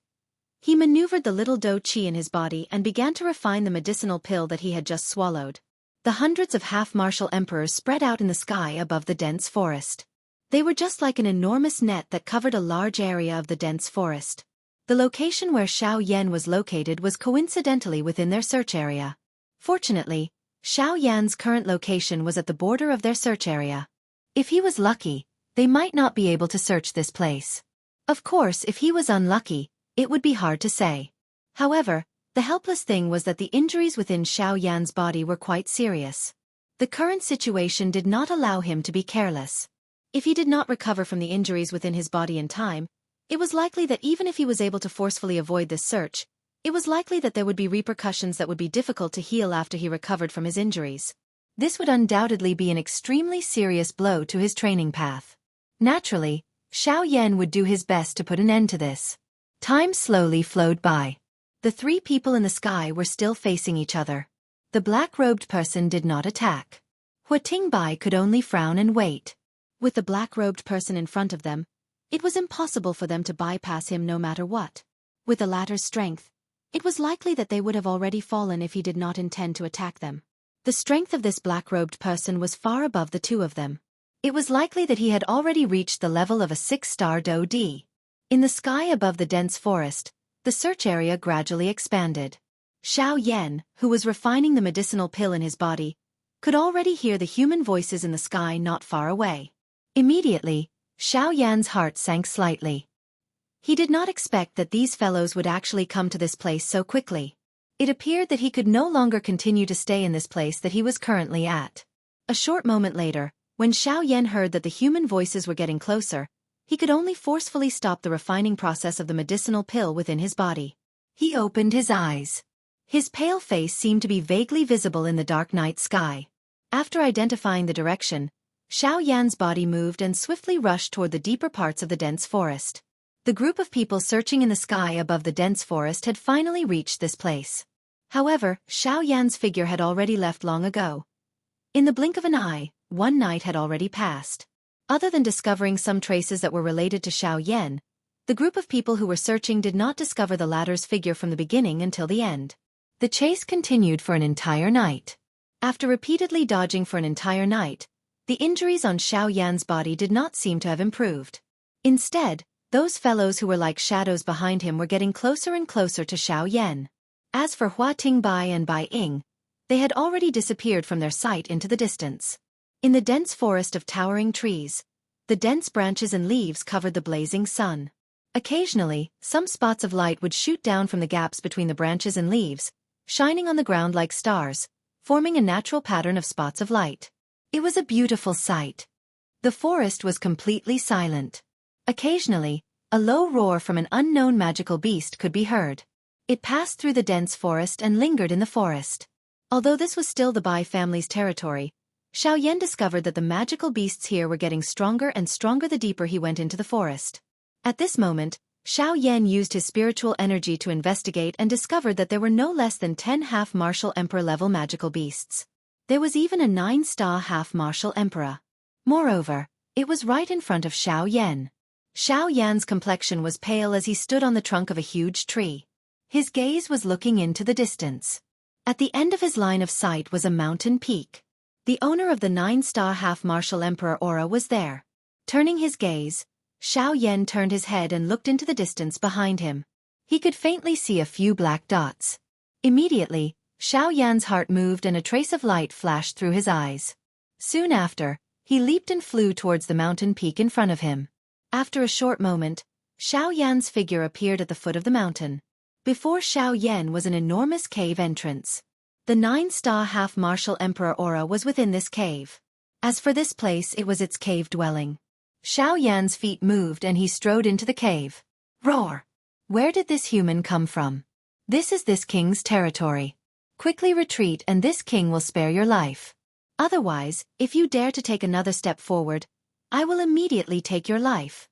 S1: he maneuvered the little Do Qi in his body and began to refine the medicinal pill that he had just swallowed. The hundreds of half-martial emperors spread out in the sky above the dense forest. They were just like an enormous net that covered a large area of the dense forest. The location where Xiao Yan was located was coincidentally within their search area. Fortunately, Xiao Yan's current location was at the border of their search area. If he was lucky, they might not be able to search this place. Of course, if he was unlucky, it would be hard to say. However, the helpless thing was that the injuries within Xiao Yan's body were quite serious. The current situation did not allow him to be careless. If he did not recover from the injuries within his body in time, it was likely that even if he was able to forcefully avoid this search, it was likely that there would be repercussions that would be difficult to heal after he recovered from his injuries. This would undoubtedly be an extremely serious blow to his training path. Naturally, Xiao Yan would do his best to put an end to this. Time slowly flowed by. The three people in the sky were still facing each other. The black-robed person did not attack. Bai could only frown and wait. With the black-robed person in front of them, it was impossible for them to bypass him no matter what. With the latter's strength, it was likely that they would have already fallen if he did not intend to attack them. The strength of this black-robed person was far above the two of them. It was likely that he had already reached the level of a 6-star Do-D. In the sky above the dense forest, the search area gradually expanded. Xiao Yan, who was refining the medicinal pill in his body, could already hear the human voices in the sky not far away. Immediately, Xiao Yan's heart sank slightly. He did not expect that these fellows would actually come to this place so quickly. It appeared that he could no longer continue to stay in this place that he was currently at. A short moment later, when Xiao Yan heard that the human voices were getting closer, he could only forcefully stop the refining process of the medicinal pill within his body. He opened his eyes. His pale face seemed to be vaguely visible in the dark night sky. After identifying the direction, Xiao Yan's body moved and swiftly rushed toward the deeper parts of the dense forest. The group of people searching in the sky above the dense forest had finally reached this place. However, Xiao Yan's figure had already left long ago. In the blink of an eye, one night had already passed. Other than discovering some traces that were related to Xiao Yan, the group of people who were searching did not discover the latter's figure from the beginning until the end. The chase continued for an entire night. After repeatedly dodging for an entire night, the injuries on Xiao Yan's body did not seem to have improved. Instead, those fellows who were like shadows behind him were getting closer and closer to Xiao Yan. As for Bai and Bai Ying, they had already disappeared from their sight into the distance. In the dense forest of towering trees, the dense branches and leaves covered the blazing sun. Occasionally, some spots of light would shoot down from the gaps between the branches and leaves, shining on the ground like stars, forming a natural pattern of spots of light. It was a beautiful sight. The forest was completely silent. Occasionally, a low roar from an unknown magical beast could be heard. It passed through the dense forest and lingered in the forest. Although this was still the Bai family's territory, Xiao Yan discovered that the magical beasts here were getting stronger and stronger the deeper he went into the forest. At this moment, Xiao Yan used his spiritual energy to investigate and discovered that there were no less than 10 half-martial emperor-level magical beasts. There was even a 9-star half-martial emperor. Moreover, it was right in front of Xiao Yan. Xiao Yan's complexion was pale as he stood on the trunk of a huge tree. His gaze was looking into the distance. At the end of his line of sight was a mountain peak. The owner of the 9-star half-martial emperor aura was there. Turning his gaze, Xiao Yan turned his head and looked into the distance behind him. He could faintly see a few black dots. Immediately, Xiao Yan's heart moved and a trace of light flashed through his eyes. Soon after, he leaped and flew towards the mountain peak in front of him. After a short moment, Xiao Yan's figure appeared at the foot of the mountain. Before Xiao Yan was an enormous cave entrance. The 9-star half-martial emperor aura was within this cave. As for this place, it was its cave dwelling. Xiao Yan's feet moved and he strode into the cave. Roar! Where did this human come from? This is this king's territory. Quickly retreat and this king will spare your life. Otherwise, if you dare to take another step forward, I will immediately take your life.